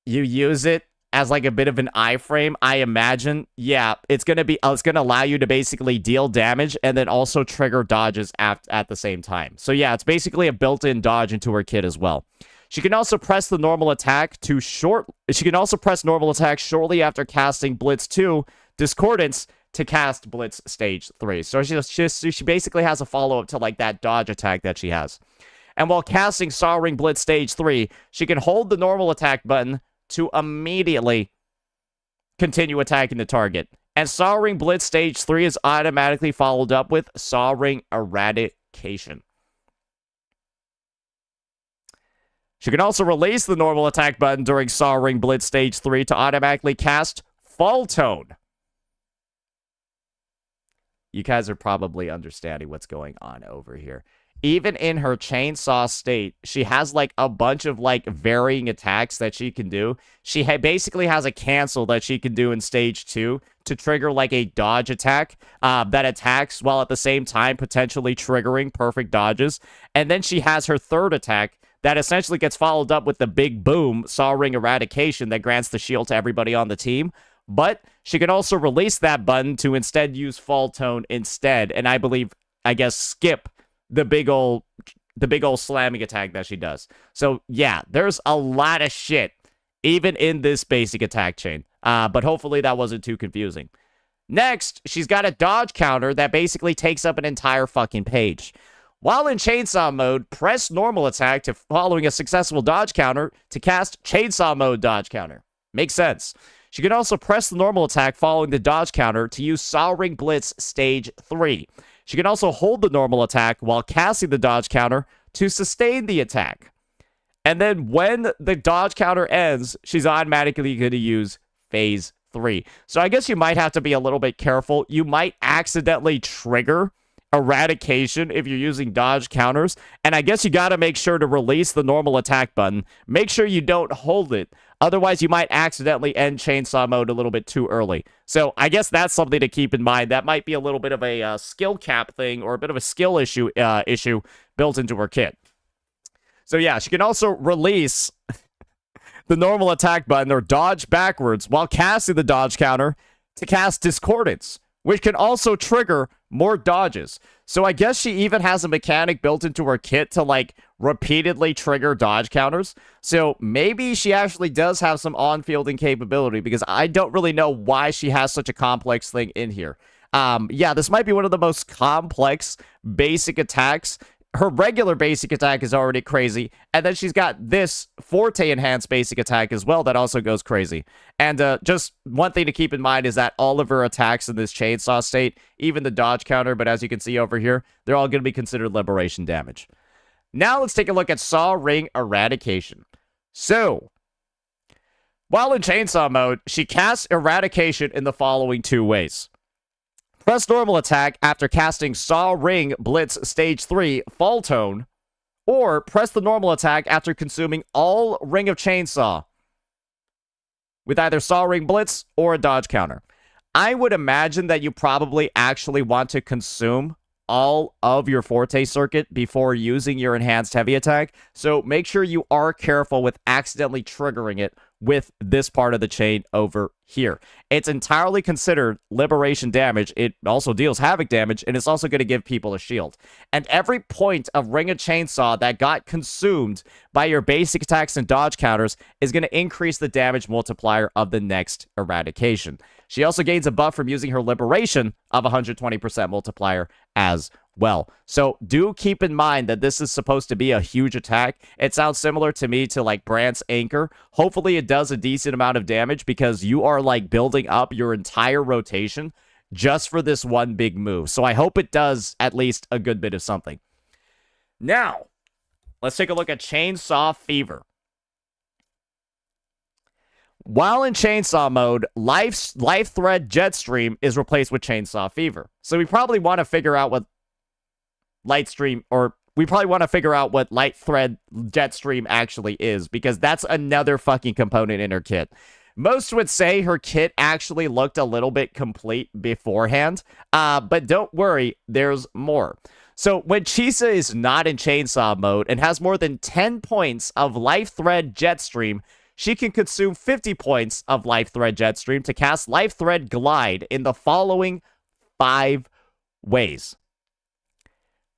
you use it as like a bit of an iframe, I imagine, yeah, it's gonna allow you to basically deal damage and then also trigger dodges at the same time. So yeah, it's basically a built-in dodge into her kit as well. She can also press the normal attack shortly after casting Blitz 2 Discordance to cast Blitz Stage 3. So she basically has a follow-up to like that dodge attack that she has. And while casting Saw Ring Blitz Stage 3, she can hold the normal attack button to immediately continue attacking the target. And Saw Ring Blitz Stage 3 is automatically followed up with Saw Ring Eradication. She can also release the normal attack button during Saw Ring Blitz Stage 3 to automatically cast Fall Tone. You guys are probably understanding what's going on over here. Even in her chainsaw state, she has like a bunch of like varying attacks that she can do. She basically has a cancel that she can do in stage 2 to trigger like a dodge attack that attacks while at the same time potentially triggering perfect dodges. And then she has her third attack that essentially gets followed up with the big boom Saw Ring Eradication that grants the shield to everybody on the team. But she can also release that button to instead use Fall Tone instead, and I guess skip the big ol' slamming attack that she does. So yeah, there's a lot of shit even in this basic attack chain. But hopefully that wasn't too confusing. Next, she's got a dodge counter that basically takes up an entire fucking page. While in Chainsaw mode, press normal attack to following a successful dodge counter to cast Chainsaw mode dodge counter. Makes sense. She can also press the normal attack following the dodge counter to use Saw Ring Blitz Stage 3. She can also hold the normal attack while casting the dodge counter to sustain the attack. And then when the dodge counter ends, she's automatically going to use Phase 3. So I guess you might have to be a little bit careful. You might accidentally trigger Eradication if you're using dodge counters. And I guess you got to make sure to release the normal attack button. Make sure you don't hold it. Otherwise, you might accidentally end Chainsaw mode a little bit too early. So I guess that's something to keep in mind. That might be a little bit of a skill cap thing or a bit of a skill issue built into her kit. So yeah, she can also release the normal attack button or dodge backwards while casting the dodge counter to cast Discordance, which can also trigger more dodges. So I guess she even has a mechanic built into her kit to like repeatedly trigger dodge counters. So maybe she actually does have some on-fielding capability, because I don't really know why she has such a complex thing in here. Yeah, this might be one of the most complex basic attacks. Her regular basic attack is already crazy, and then she's got this Forte enhanced basic attack as well that also goes crazy. And just one thing to keep in mind is that all of her attacks in this chainsaw state, even the dodge counter, but as you can see over here, they're all going to be considered liberation damage. Now let's take a look at Saw Ring Eradication. So, while in chainsaw mode, she casts Eradication in the following two ways. Press normal attack after casting Saw Ring Blitz Stage 3 Fall Tone, or press the normal attack after consuming all Ring of Chainsaw with either Saw Ring Blitz or a dodge counter. I would imagine that you probably actually want to consume all of your Forte circuit before using your enhanced heavy attack, so make sure you are careful with accidentally triggering it with this part of the chain over here. It's entirely considered liberation damage. It also deals havoc damage, and it's also going to give people a shield. And every point of Ring of Chainsaw that got consumed by your basic attacks and dodge counters is going to increase the damage multiplier of the next eradication. She also gains a buff from using her liberation of 120% multiplier as well. So do keep in mind that this is supposed to be a huge attack. It sounds similar to me to like Brandt's Anchor. Hopefully it does a decent amount of damage, because you are like building up your entire rotation just for this one big move. So I hope it does at least a good bit of something. Now, let's take a look at Chainsaw Fever. While in Chainsaw mode, Life Thread Jetstream is replaced with Chainsaw Fever. So we probably want to figure out what Light Thread Jetstream actually is, because that's another fucking component in her kit. Most would say her kit actually looked a little bit complete beforehand, but don't worry, there's more. So when Chisa is not in Chainsaw mode and has more than 10 points of Life Thread Jetstream, she can consume 50 points of Life Thread Jetstream to cast Life Thread Glide in the following 5 ways.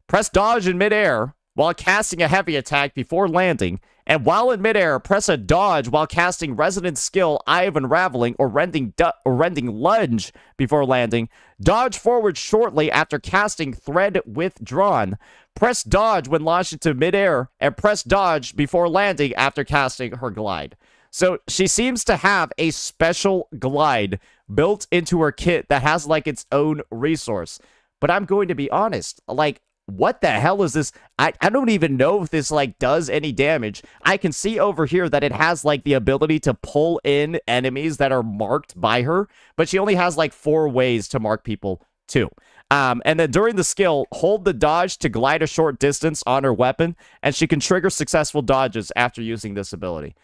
Press dodge in midair while casting a heavy attack before landing, and while in midair, press a dodge while casting Resonant Skill, Eye of Unraveling, or Rending Lunge before landing. Dodge forward shortly after casting Thread Withdrawn. Press dodge when launched into midair, and press dodge before landing after casting her glide. So she seems to have a special glide built into her kit that has like its own resource. But I'm going to be honest, like, what the hell is this? I don't even know if this, like, does any damage. I can see over here that it has, like, the ability to pull in enemies that are marked by her, but she only has, like, 4 ways to mark people, too. And then during the skill, hold the dodge to glide a short distance on her weapon, and she can trigger successful dodges after using this ability.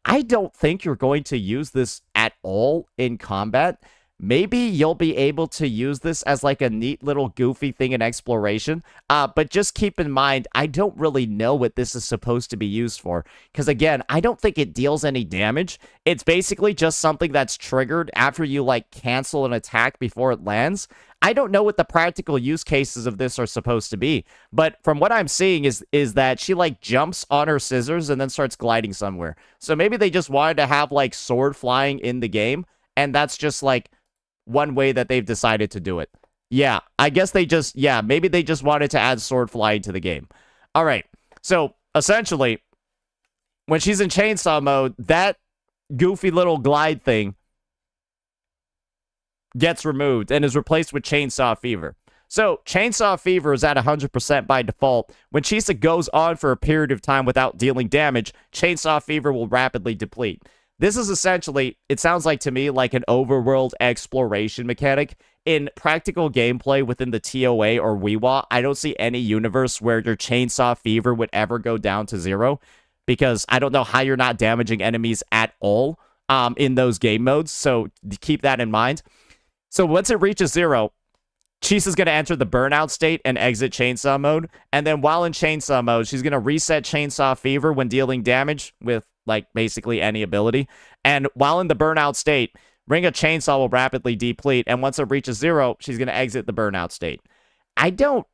I don't think you're going to use this at all in combat. Maybe you'll be able to use this as like a neat little goofy thing in exploration, but just keep in mind, I don't really know what this is supposed to be used for, because again, I don't think it deals any damage. It's basically just something that's triggered after you like cancel an attack before it lands. I don't know what the practical use cases of this are supposed to be, but from what I'm seeing is that she like jumps on her scissors and then starts gliding somewhere. So maybe they just wanted to have like sword flying in the game, and that's just like one way that they've decided to do it. Yeah, I guess they just, maybe they just wanted to add sword flying to the game. All right, so essentially, when she's in chainsaw mode, that goofy little glide thing gets removed and is replaced with Chainsaw Fever. So, Chainsaw Fever is at 100% by default. When Chisa goes on for a period of time without dealing damage, Chainsaw Fever will rapidly deplete. This is essentially, it sounds like to me, like an overworld exploration mechanic. In practical gameplay within the TOA or WeWa, I don't see any universe where your Chainsaw Fever would ever go down to 0, because I don't know how you're not damaging enemies at all in those game modes, so keep that in mind. So once it reaches 0, Chisa's going to enter the burnout state and exit Chainsaw mode, and then while in Chainsaw mode, she's going to reset Chainsaw Fever when dealing damage with like basically any ability. And while in the burnout state, Ring of Chainsaw will rapidly deplete, and once it reaches 0, she's going to exit the burnout state. I don't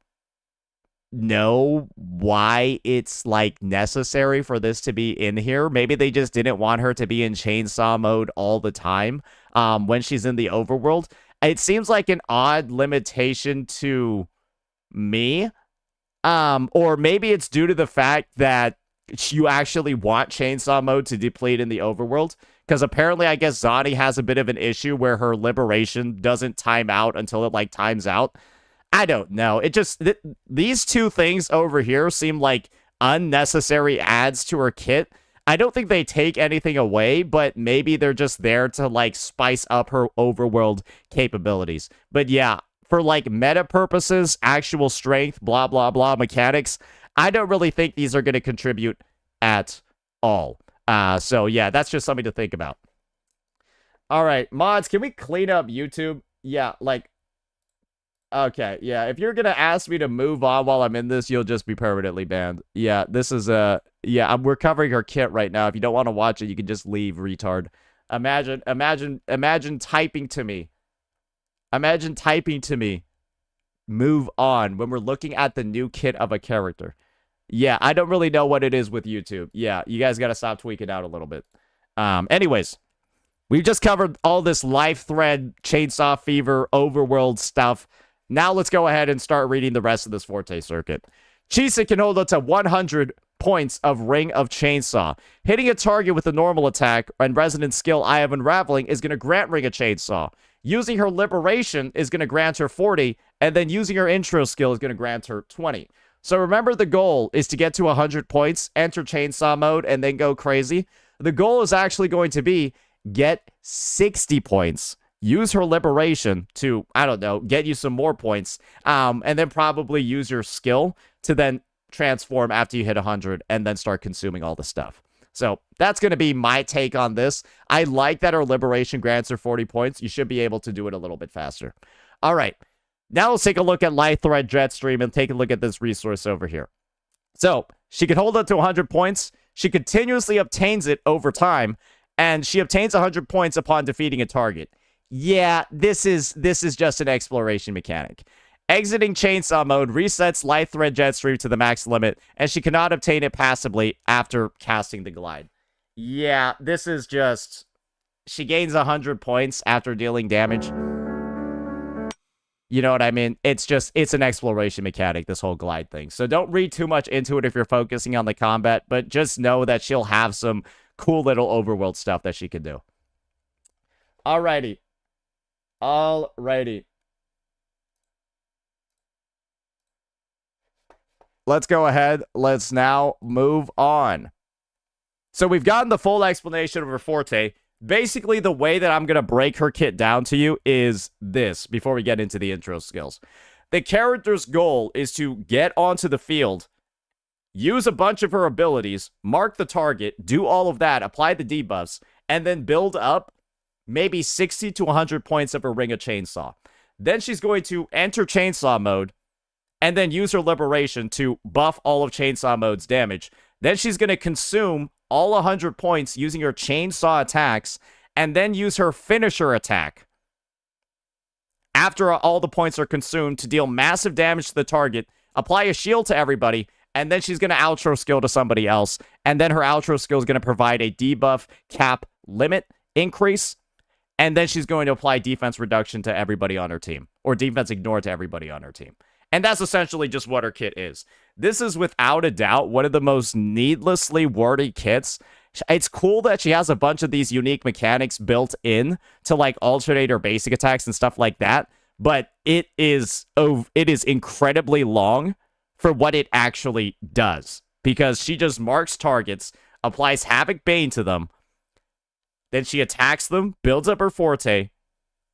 know why it's like necessary for this to be in here. Maybe they just didn't want her to be in Chainsaw mode all the time when she's in the overworld. It seems like an odd limitation to me. Or maybe it's due to the fact that you actually want Chainsaw mode to deplete in the overworld, because apparently I guess Zani has a bit of an issue where her liberation doesn't time out until it like times out. I don't know. It just these two things over here seem like unnecessary adds to her kit. I don't think they take anything away, but maybe they're just there to like spice up her overworld capabilities. But yeah, for like meta purposes, actual strength, blah blah blah mechanics, I don't really think these are going to contribute at all. So yeah, that's just something to think about. All right, mods, can we clean up YouTube? Yeah, like, okay, yeah, if you're going to ask me to move on while I'm in this, you'll just be permanently banned. Yeah, this is, we're covering her kit right now. If you don't want to watch it, you can just leave, retard. Imagine typing to me. Imagine typing to me, move on, when we're looking at the new kit of a character. Yeah, I don't really know what it is with YouTube. Yeah, you guys got to stop tweaking out a little bit. Anyways, we've just covered all this Life Thread, Chainsaw Fever, overworld stuff. Now let's go ahead and start reading the rest of this Forte circuit. Chisa can hold up to 100 points of Ring of Chainsaw. Hitting a target with a normal attack and Resonant Skill Eye of Unraveling is going to grant Ring of Chainsaw. Using her Liberation is going to grant her 40, and then using her Intro skill is going to grant her 20. So remember, the goal is to get to 100 points, enter Chainsaw mode, and then go crazy. The goal is actually going to be get 60 points. Use her Liberation to, I don't know, get you some more points, and then probably use your skill to then transform after you hit 100 and then start consuming all the stuff. So that's going to be my take on this. I like that our Liberation grants her 40 points. You should be able to do it a little bit faster. All right. Now let's take a look at Life Thread Jetstream and take a look at this resource over here. So she can hold up to 100 points. She continuously obtains it over time. and she obtains 100 points upon defeating a target. Yeah, this is just an exploration mechanic. Exiting chainsaw mode resets light thread jet stream to the max limit, and she cannot obtain it passively after casting the glide. Yeah, this is just... She gains 100 points after dealing damage. You know what I mean? It's an exploration mechanic, this whole glide thing. So don't read too much into it if you're focusing on the combat, but just know that she'll have some cool little overworld stuff that she can do. Alrighty. Let's go ahead. Let's now move on. So we've gotten the full explanation of her forte. Basically, the way that I'm going to break her kit down to you is this, before we get into the intro skills. The character's goal is to get onto the field, use a bunch of her abilities, mark the target, do all of that, apply the debuffs, and then build up maybe 60 to 100 points of her Ring of Chainsaw. Then she's going to enter Chainsaw mode, and then use her Liberation to buff all of Chainsaw mode's damage. Then she's going to consume all 100 points using her chainsaw attacks, and then use her finisher attack after all the points are consumed to deal massive damage to the target, apply a shield to everybody, and then she's going to outro skill to somebody else, and then her outro skill is going to provide a debuff cap limit increase, and then she's going to apply defense reduction to everybody on her team, or defense ignore to everybody on her team. And that's essentially just what her kit is. This is without a doubt one of the most needlessly wordy kits. It's cool that she has a bunch of these unique mechanics built in to like alternate her basic attacks and stuff like that. But it is incredibly long for what it actually does. Because she just marks targets, applies Havoc Bane to them, then she attacks them, builds up her forte,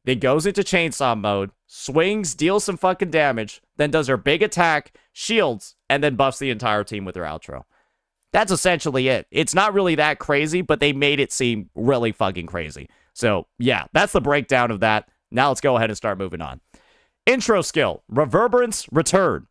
then goes into chainsaw mode, swings, deals some fucking damage, then does her big attack, shields, and then buffs the entire team with her outro. That's essentially it. It's not really that crazy, but they made it seem really fucking crazy. So, yeah, that's the breakdown of that. Now let's go ahead and start moving on. Intro skill, Reverberance Return.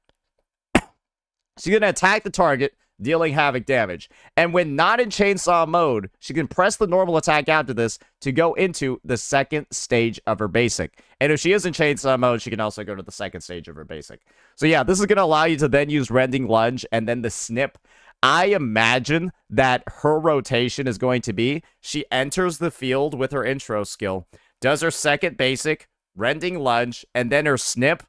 She's going to attack the target, dealing havoc damage. And when not in chainsaw mode, she can press the normal attack after this to go into the second stage of her basic. And if she is in chainsaw mode, she can also go to the second stage of her basic. So yeah, this is going to allow you to then use Rending Lunge and then the snip. I imagine that her rotation is going to be, she enters the field with her intro skill, does her second basic, Rending Lunge, and then her snip.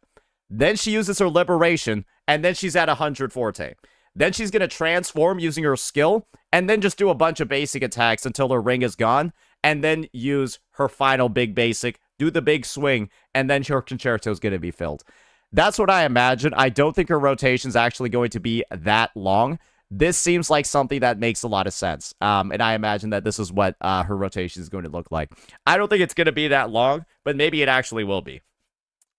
Then she uses her Liberation, and then she's at 100 forte. Then she's going to transform using her skill, and then just do a bunch of basic attacks until her ring is gone, and then use her final big basic, do the big swing, and then her concerto is going to be filled. That's what I imagine. I don't think her rotation is actually going to be that long. This seems like something that makes a lot of sense, and I imagine that this is what her rotation is going to look like. I don't think it's going to be that long, but maybe it actually will be.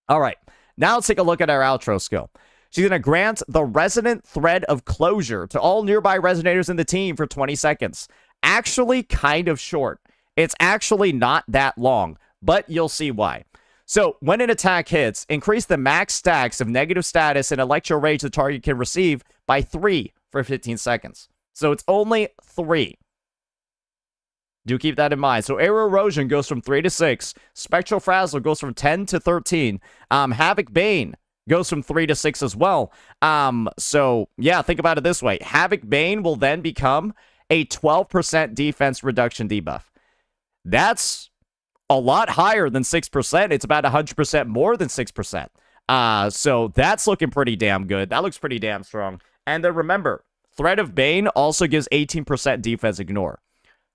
All right, now let's take a look at our outro skill. She's going to grant the Resonant Thread of Closure to all nearby resonators in the team for 20 seconds. Actually kind of short. It's actually not that long, but you'll see why. So, when an attack hits, increase the max stacks of negative status and Electro Rage the target can receive by 3 for 15 seconds. So, it's only 3. Do keep that in mind. So, Aero Erosion goes from 3 to 6. Spectral Frazzle goes from 10 to 13. Havoc Bane goes from 3 to 6 as well. So, yeah, think about it this way. Havoc Bane will then become a 12% defense reduction debuff. That's a lot higher than 6%. It's about 100% more than 6%. So, that's looking pretty damn good. That looks pretty damn strong. And then remember, Thread of Bane also gives 18% defense ignore.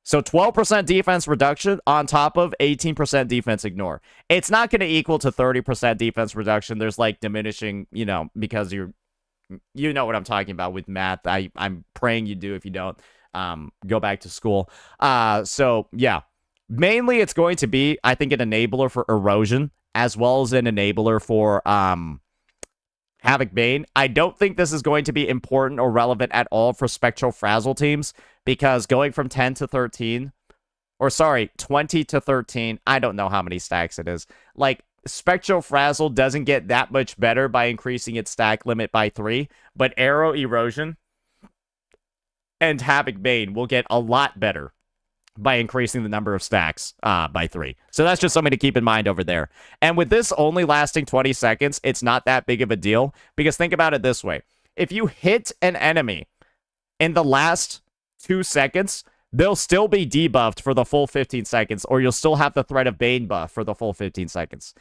So 12% defense reduction on top of 18% defense ignore. It's not going to equal to 30% defense reduction. There's like diminishing, because you know what I'm talking about with math. I'm praying you do. If you don't, go back to school. So yeah, mainly it's going to be, I think, an enabler for erosion as well as an enabler for Havoc Bane. I don't think this is going to be important or relevant at all for Spectral Frazzle teams, because going from 10 to 13, or sorry, 20 to 13, I don't know how many stacks it is. Like, Spectral Frazzle doesn't get that much better by increasing its stack limit by 3, but Aero Erosion and Havoc Bane will get a lot better by increasing the number of stacks by 3. So that's just something to keep in mind over there. And with this only lasting 20 seconds, it's not that big of a deal, because think about it this way. If you hit an enemy in the last 2 seconds, they'll still be debuffed for the full 15 seconds, or you'll still have the Threat of Bane buff for the full 15 seconds.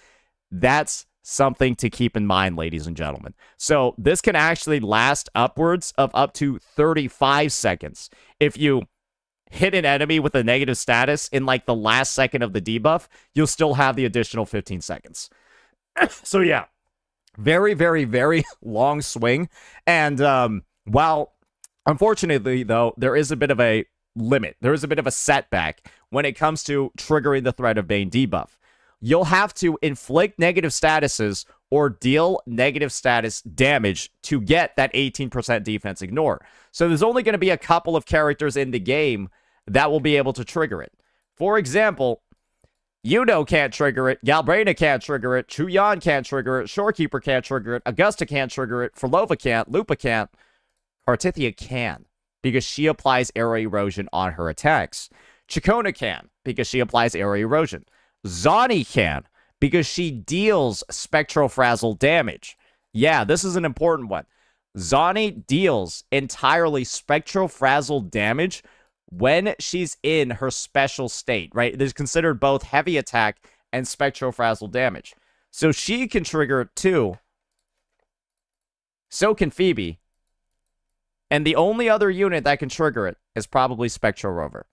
That's something to keep in mind, ladies and gentlemen. So this can actually last upwards of up to 35 seconds. If you hit an enemy with a negative status in like the last second of the debuff, you'll still have the additional 15 seconds. So yeah, very, very, very long swing. And while unfortunately, though, there is a bit of a limit, there is a bit of a setback when it comes to triggering the Threat of Bane debuff. You'll have to inflict negative statuses or deal negative status damage to get that 18% defense ignore. So there's only going to be a couple of characters in the game that will be able to trigger it. For example, Yuno can't trigger it, Galbrina can't trigger it, Chuyan can't trigger it, Shorekeeper can't trigger it, Augusta can't trigger it, Frolova can't, Lupa can't, Cartithia can, because she applies arrow erosion on her attacks. Chikona can, because she applies arrow erosion. Zani can, because she deals Spectral Frazzle damage. Yeah, this is an important one. Zani deals entirely Spectral Frazzle damage when she's in her special state, right? It is considered both heavy attack and Spectral Frazzle damage. So she can trigger it too. So can Phoebe. And the only other unit that can trigger it is probably Spectral Rover.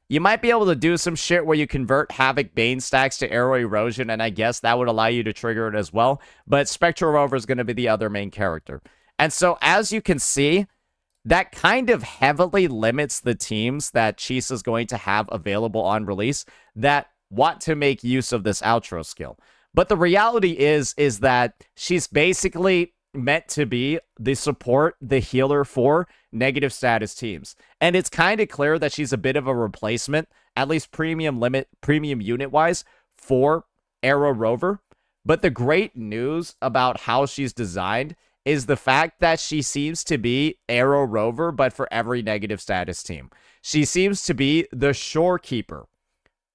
You might be able to do some shit where you convert Havoc Bane stacks to arrow erosion, and I guess that would allow you to trigger it as well. But Spectral Rover is going to be the other main character. And so, as you can see, that kind of heavily limits the teams that Chisa is going to have available on release that want to make use of this outro skill. But the reality is that she's basically meant to be the support, the healer for negative status teams. And it's kind of clear that she's a bit of a replacement, at least premium unit wise, for Arrow Rover. But the great news about how she's designed is the fact that she seems to be Arrow Rover, but for every negative status team. She seems to be the Shorekeeper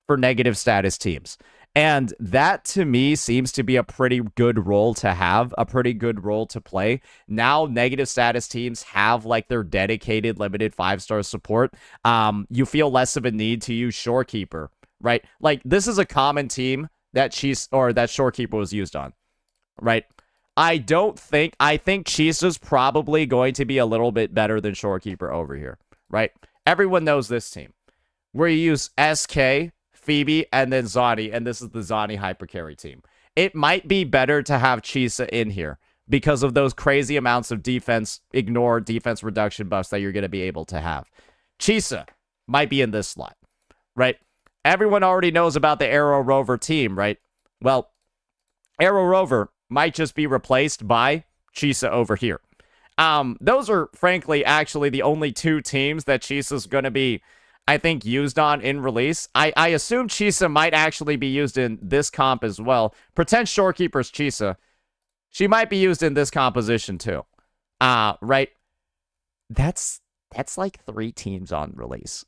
for negative status teams. And that, to me, seems to be a pretty good role to have, a pretty good role to play. Now, negative status teams have, like, their dedicated limited 5-star support. You feel less of a need to use Shorekeeper, right? Like, this is a common team that that Shorekeeper was used on, right? I think Chisa's probably going to be a little bit better than Shorekeeper over here, right? Everyone knows this team, where you use SK, Phoebe, and then Zani, and this is the Zani hypercarry team. It might be better to have Chisa in here because of those crazy amounts of defense reduction buffs that you're going to be able to have. Chisa might be in this slot, right? Everyone already knows about the Arrow Rover team, right? Well, Arrow Rover might just be replaced by Chisa over here. Those are, frankly, actually the only two teams that Chisa's going to be, I think, used on in release. I assume Chisa might actually be used in this comp as well. Pretend Shorekeeper's Chisa. She might be used in this composition too. Right? That's like 3 teams on release.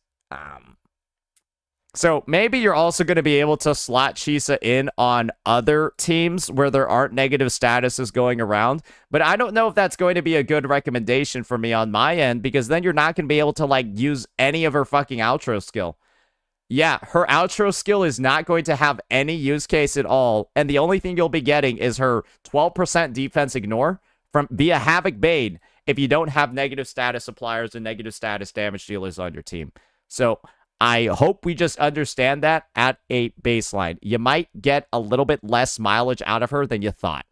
So maybe you're also going to be able to slot Chisa in on other teams where there aren't negative statuses going around. But I don't know if that's going to be a good recommendation for me on my end, because then you're not going to be able to, like, use any of her fucking outro skill. Yeah, her outro skill is not going to have any use case at all. And the only thing you'll be getting is her 12% defense ignore via Havoc Bane if you don't have negative status suppliers and negative status damage dealers on your team. So I hope we just understand that at a baseline. You might get a little bit less mileage out of her than you thought,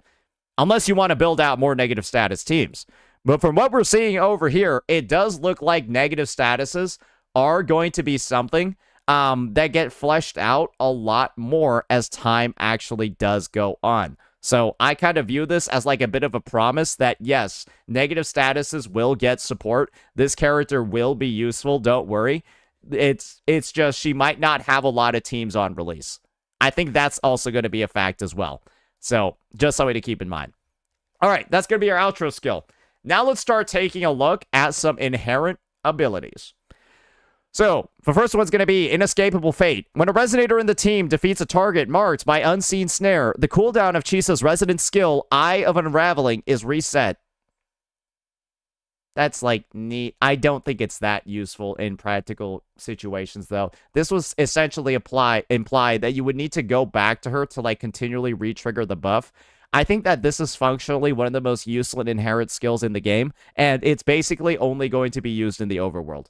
unless you want to build out more negative status teams. But from what we're seeing over here, it does look like negative statuses are going to be something that get fleshed out a lot more as time actually does go on. So I kind of view this as like a bit of a promise that, yes, negative statuses will get support. This character will be useful, don't worry. It's just she might not have a lot of teams on release. I think that's also going to be a fact as well. So just something to keep in mind. All right, that's going to be our outro skill. Now let's start taking a look at some inherent abilities. So, the first one's going to be Inescapable Fate. When a Resonator in the team defeats a target marked by Unseen Snare, the cooldown of Chisa's Resonant skill, Eye of Unraveling, is reset. That's, like, neat. I don't think it's that useful in practical situations, though. This was essentially implied that you would need to go back to her to, like, continually re-trigger the buff. I think that this is functionally one of the most useful and inherent skills in the game, and it's basically only going to be used in the overworld.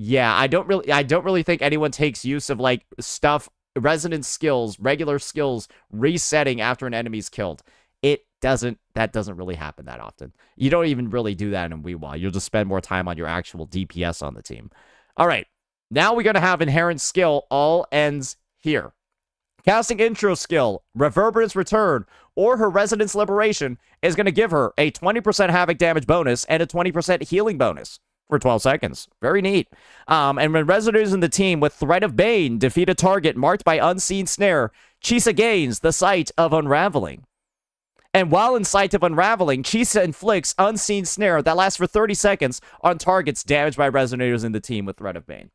Yeah, I don't really think anyone takes use of, like, resonant skills, regular skills resetting after an enemy's killed. That doesn't really happen that often. You don't even really do that in WeWa. You'll just spend more time on your actual DPS on the team. All right, now we're going to have inherent skill all ends here. Casting intro skill, Reverberance Return, or her Resonance Liberation is going to give her a 20% havoc damage bonus and a 20% healing bonus for 12 seconds. Very neat. And when Resonators in the team with Threat of Bane defeat a target marked by Unseen Snare, Chisa gains the Sight of Unraveling. And while in Sight of Unraveling, Chisa inflicts Unseen Snare that lasts for 30 seconds on targets damaged by Resonators in the team with Threat of Bane.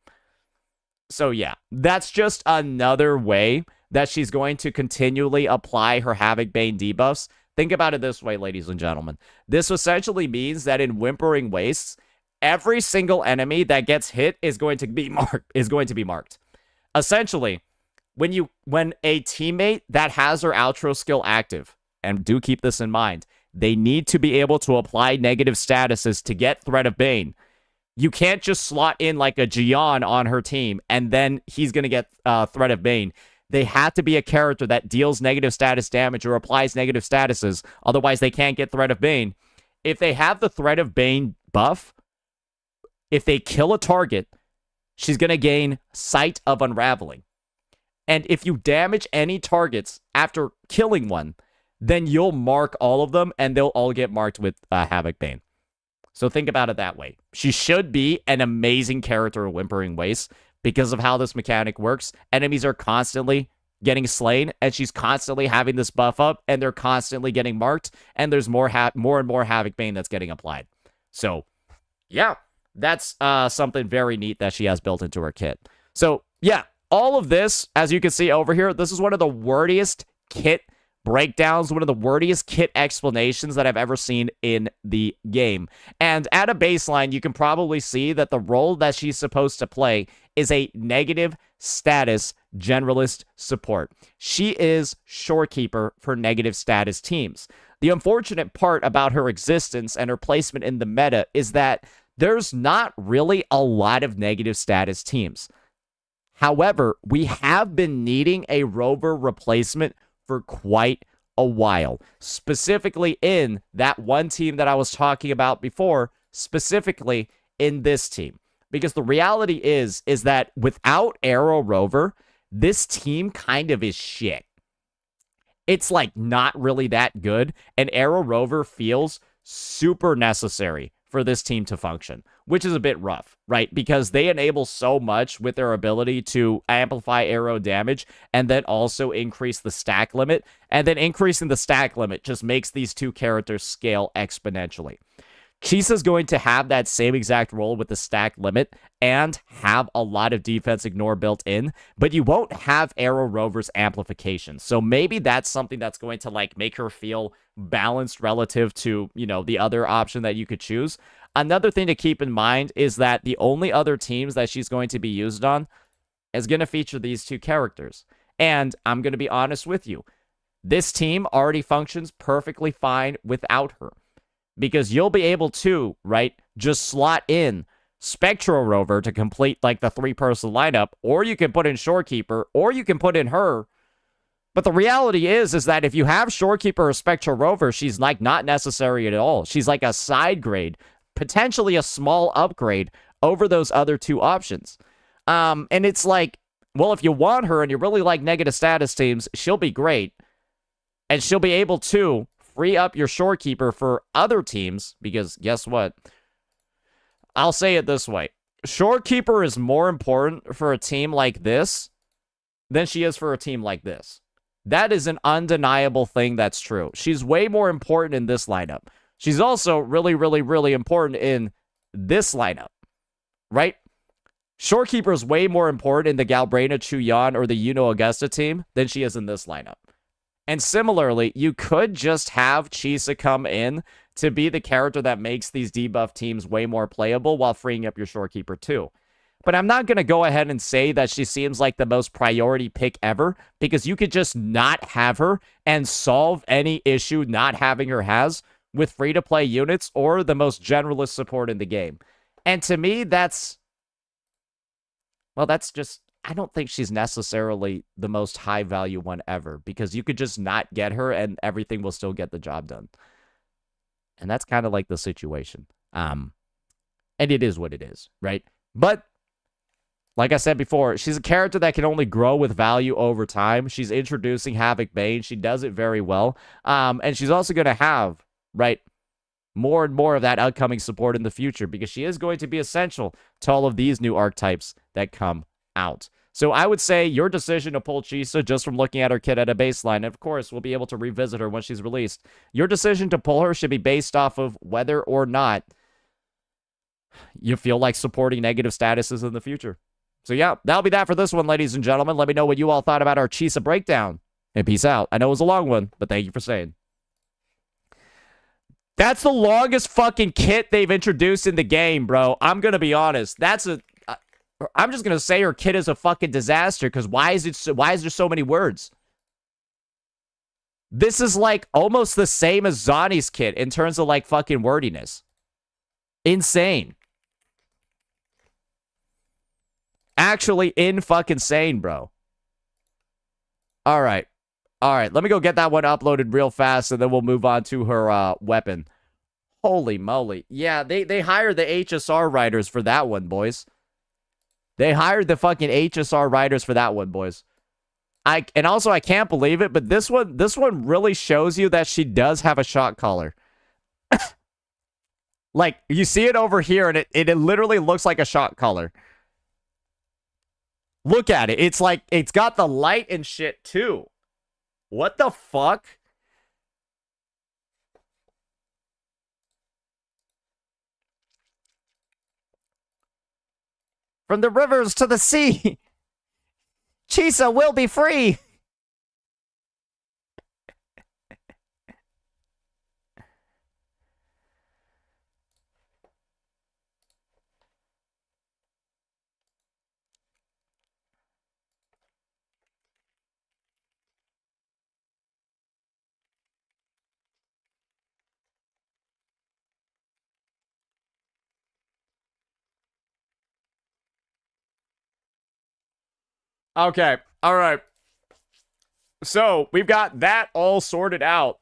So yeah, that's just another way that she's going to continually apply her Havoc Bane debuffs. Think about it this way, ladies and gentlemen. This essentially means that in Whimpering Wastes, every single enemy that gets hit is going to be marked. Essentially, when a teammate that has her outro skill active, and do keep this in mind, they need to be able to apply negative statuses to get Threat of Bane. You can't just slot in like a Gion on her team, and then he's going to get Threat of Bane. They have to be a character that deals negative status damage or applies negative statuses, otherwise they can't get Threat of Bane. If they have the Threat of Bane buff, if they kill a target, she's going to gain Sight of Unraveling. And if you damage any targets after killing one, then you'll mark all of them, and they'll all get marked with Havoc Bane. So think about it that way. She should be an amazing character of Whimpering Wastes because of how this mechanic works. Enemies are constantly getting slain, and she's constantly having this buff up, and they're constantly getting marked, and there's more and more Havoc Bane that's getting applied. So, yeah, that's something very neat that she has built into her kit. So, yeah, all of this, as you can see over here, this is one of the wordiest kit breakdowns, one of the wordiest kit explanations that I've ever seen in the game. And at a baseline, you can probably see that the role that she's supposed to play is a negative status generalist support. She is shorekeeper for negative status teams. The unfortunate part about her existence and her placement in the meta is that there's not really a lot of negative status teams. However, we have been needing a rover replacement for quite a while, specifically in that one team that I was talking about before, specifically in this team. Because the reality is that without Arrow Rover, this team kind of is shit. It's like not really that good, and Arrow Rover feels super necessary for this team to function, which is a bit rough, right? Because they enable so much with their ability to amplify arrow damage and then also increase the stack limit. And then increasing the stack limit just makes these two characters scale exponentially. Chisa's going to have that same exact role with the stack limit and have a lot of defense ignore built in, but you won't have Arrow Rover's amplification. So maybe that's something that's going to like make her feel balanced relative to, you know, the other option that you could choose. Another thing to keep in mind is that the only other teams that she's going to be used on is going to feature these two characters. And I'm going to be honest with you, this team already functions perfectly fine without her. Because you'll be able to, right, just slot in Spectral Rover to complete, like, the 3-person lineup, or you can put in Shorekeeper, or you can put in her. But the reality is that if you have Shorekeeper or Spectral Rover, she's, like, not necessary at all. She's, like, a side grade, potentially a small upgrade over those other two options. And it's like, well, if you want her and you really like negative status teams, she'll be great. And she'll be able to free up your Shorekeeper for other teams, because guess what? I'll say it this way. Shorekeeper is more important for a team like this than she is for a team like this. That is an undeniable thing that's true. She's way more important in this lineup. She's also really, really, really important in this lineup, right? Shorekeeper is way more important in the Galbraina, Chuyan, or the Yuno Augusta team than she is in this lineup. And similarly, you could just have Chisa come in to be the character that makes these debuff teams way more playable while freeing up your Shorekeeper too. But I'm not going to go ahead and say that she seems like the most priority pick ever, because you could just not have her and solve any issue not having her has with free-to-play units or the most generalist support in the game. And to me, that's just, I don't think she's necessarily the most high-value one ever, because you could just not get her and everything will still get the job done. And that's kind of like the situation. And it is what it is, right? But like I said before, she's a character that can only grow with value over time. She's introducing Havoc Bane. She does it very well. And she's also going to have, right, more and more of that upcoming support in the future, because she is going to be essential to all of these new archetypes that come out. So I would say your decision to pull Chisa just from looking at her kit at a baseline, and of course, we'll be able to revisit her when she's released. Your decision to pull her should be based off of whether or not you feel like supporting negative statuses in the future. So yeah, that'll be that for this one, ladies and gentlemen. Let me know what you all thought about our Chisa breakdown. And peace out. I know it was a long one, but thank you for saying. That's the longest fucking kit they've introduced in the game, bro. I'm gonna be honest. I'm just gonna say her kit is a fucking disaster, because why is there so many words? This is like almost the same as Zani's kit in terms of like fucking wordiness. Insane. Actually fucking sane, bro. All right. Let me go get that one uploaded real fast, and then we'll move on to her weapon. Holy moly. Yeah, they hired the HSR writers for that one, boys. They hired the fucking HSR writers for that one, boys. And also, I can't believe it, but this one really shows you that she does have a shock collar. Like, you see it over here, and it literally looks like a shock collar. Look at it. It's like, it's got the light and shit, too. What the fuck? From the rivers to the sea, Chisa will be free. Okay, all right. So, we've got that all sorted out.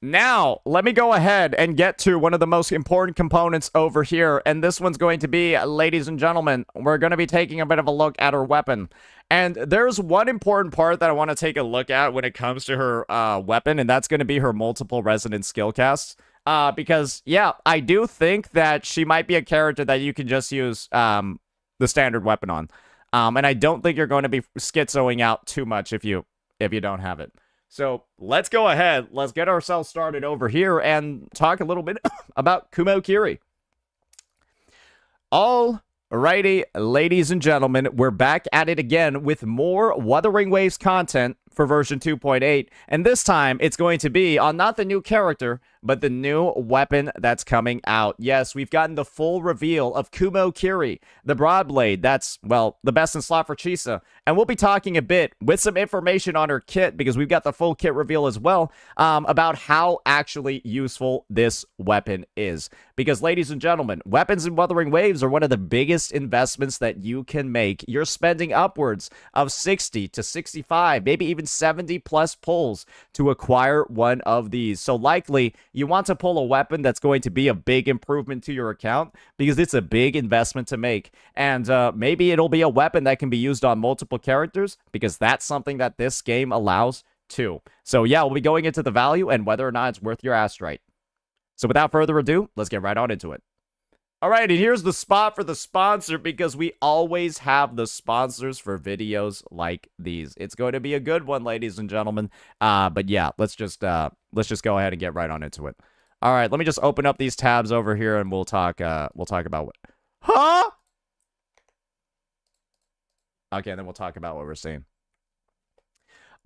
Now, let me go ahead and get to one of the most important components over here, and this one's going to be, ladies and gentlemen, we're going to be taking a bit of a look at her weapon. And there's one important part that I want to take a look at when it comes to her weapon, and that's going to be her multiple resonance skill casts. Because, yeah, I do think that she might be a character that you can just use the standard weapon on. And I don't think you're going to be schizoing out too much if you don't have it. So let's go ahead. Let's get ourselves started over here and talk a little bit about Kumo Kiri. Alrighty, ladies and gentlemen, we're back at it again with more Wuthering Waves content for version 2.8, and this time it's going to be on not the new character, but the new weapon that's coming out. Yes, we've gotten the full reveal of Kumo Kiri, the Broadblade. That's, well, the best in slot for Chisa, and we'll be talking a bit with some information on her kit, because we've got the full kit reveal as well, about how actually useful this weapon is. Because, ladies and gentlemen, weapons in Wuthering Waves are one of the biggest investments that you can make. You're spending upwards of 60 to 65, maybe even 70 plus pulls to acquire one of these. So likely you want to pull a weapon that's going to be a big improvement to your account, because it's a big investment to make. And maybe it'll be a weapon that can be used on multiple characters, because that's something that this game allows too. So yeah, we'll be going into the value and whether or not it's worth your astrite. So without further ado, let's get right on into it. All right, and here's the spot for the sponsor, because we always have the sponsors for videos like these. It's going to be a good one, ladies and gentlemen. But yeah, let's just go ahead and get right on into it. All right, let me just open up these tabs over here, and we'll talk about what. Huh? Okay, and then we'll talk about what we're seeing.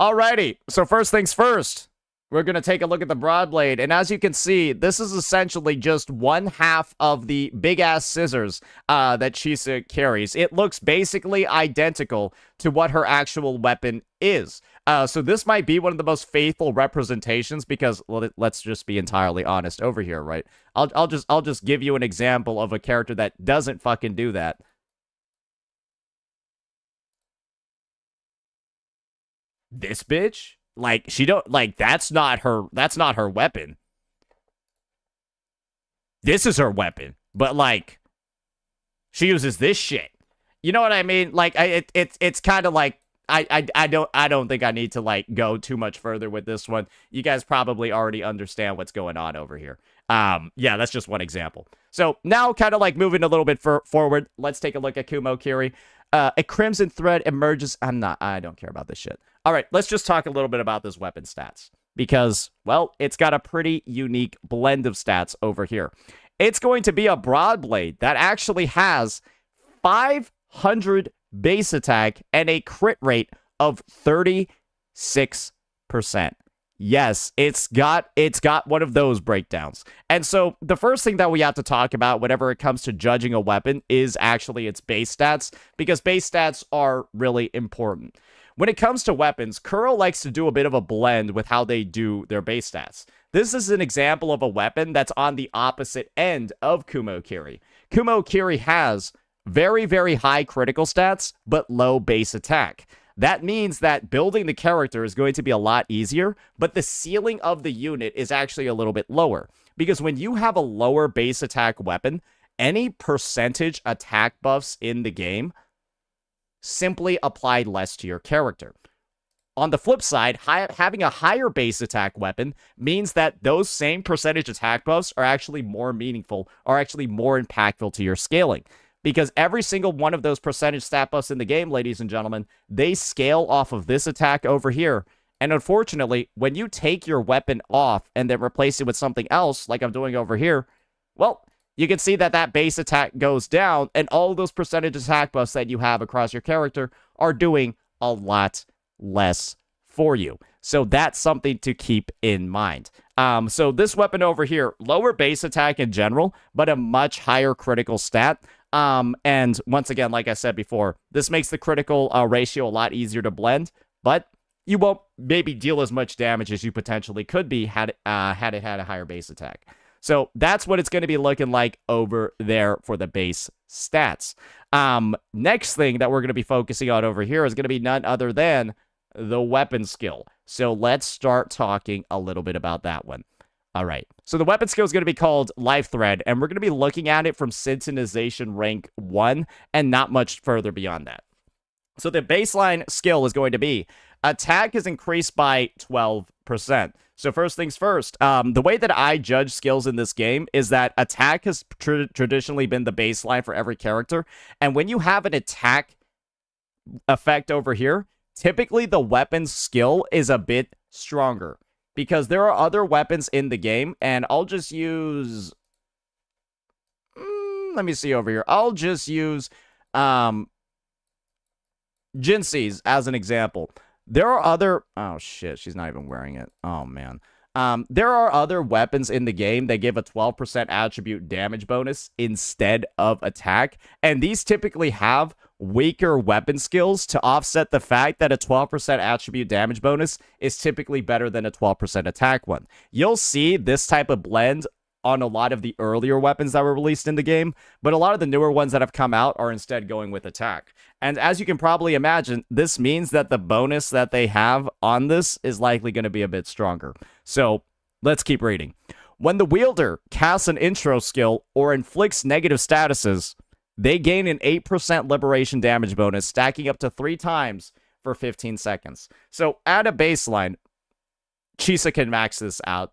Alrighty, so first things first, we're going to take a look at the Broadblade, and as you can see, this is essentially just one half of the big-ass scissors that Chisa carries. It looks basically identical to what her actual weapon is. So this might be one of the most faithful representations because, well, let's just be entirely honest over here, right? I'll just give you an example of a character that doesn't fucking do that. This bitch? Like, she don't, like, that's not her weapon. This is her weapon. But, like, she uses this shit. You know what I mean? Like, it's kind of like, I don't think I need to, like, go too much further with this one. You guys probably already understand what's going on over here. Yeah, that's just one example. So, now, kind of, like, moving a little bit forward, let's take a look at Kumo Kiri. A crimson thread emerges. I don't care about this shit. All right, let's just talk a little bit about this weapon stats. Because, well, it's got a pretty unique blend of stats over here. It's going to be a Broadblade that actually has 500 base attack and a crit rate of 36%. Yes, it's got one of those breakdowns. And so the first thing that we have to talk about whenever it comes to judging a weapon is actually its base stats, because base stats are really important. When it comes to weapons, Kuro likes to do a bit of a blend with how they do their base stats. This is an example of a weapon that's on the opposite end of Kumo Kiri. Kumo Kiri has very, very high critical stats, but low base attack. That means that building the character is going to be a lot easier, but the ceiling of the unit is actually a little bit lower. Because when you have a lower base attack weapon, any percentage attack buffs in the game simply apply less to your character. On the flip side, having a higher base attack weapon means that those same percentage attack buffs are actually more meaningful, are actually more impactful to your scaling. Because every single one of those percentage stat buffs in the game, ladies and gentlemen, they scale off of this attack over here. And unfortunately, when you take your weapon off and then replace it with something else, like I'm doing over here, well, you can see that that base attack goes down, and all those percentage attack buffs that you have across your character are doing a lot less for you. So that's something to keep in mind. So this weapon over here, lower base attack in general, but a much higher critical stat. And once again, like I said before, this makes the critical ratio a lot easier to blend, but you won't maybe deal as much damage as you potentially could be had it had a higher base attack. So that's what it's going to be looking like over there for the base stats. Next thing that we're going to be focusing on over here is going to be none other than the weapon skill. So let's start talking a little bit about that one. All right, so the weapon skill is going to be called Life Thread, and we're going to be looking at it from Synchronization rank 1 and not much further beyond that. So the baseline skill is going to be attack is increased by 12%. So first things first, the way that I judge skills in this game is that attack has traditionally been the baseline for every character, and when you have an attack effect over here, typically the weapon skill is a bit stronger. Because there are other weapons in the game, and I'll just use... let me see over here. I'll just use Jinxi's as an example. There are other... Oh, shit. She's not even wearing it. Oh, man. There are other weapons in the game that give a 12% attribute damage bonus instead of attack, and these typically have weaker weapon skills to offset the fact that a 12% attribute damage bonus is typically better than a 12% attack one. You'll see this type of blend on a lot of the earlier weapons that were released in the game, but a lot of the newer ones that have come out are instead going with attack. And as you can probably imagine, this means that the bonus that they have on this is likely going to be a bit stronger. So let's keep reading. When the wielder casts an intro skill or inflicts negative statuses, they gain an 8% liberation damage bonus, stacking up to 3 times for 15 seconds. So at a baseline, Chisa can max this out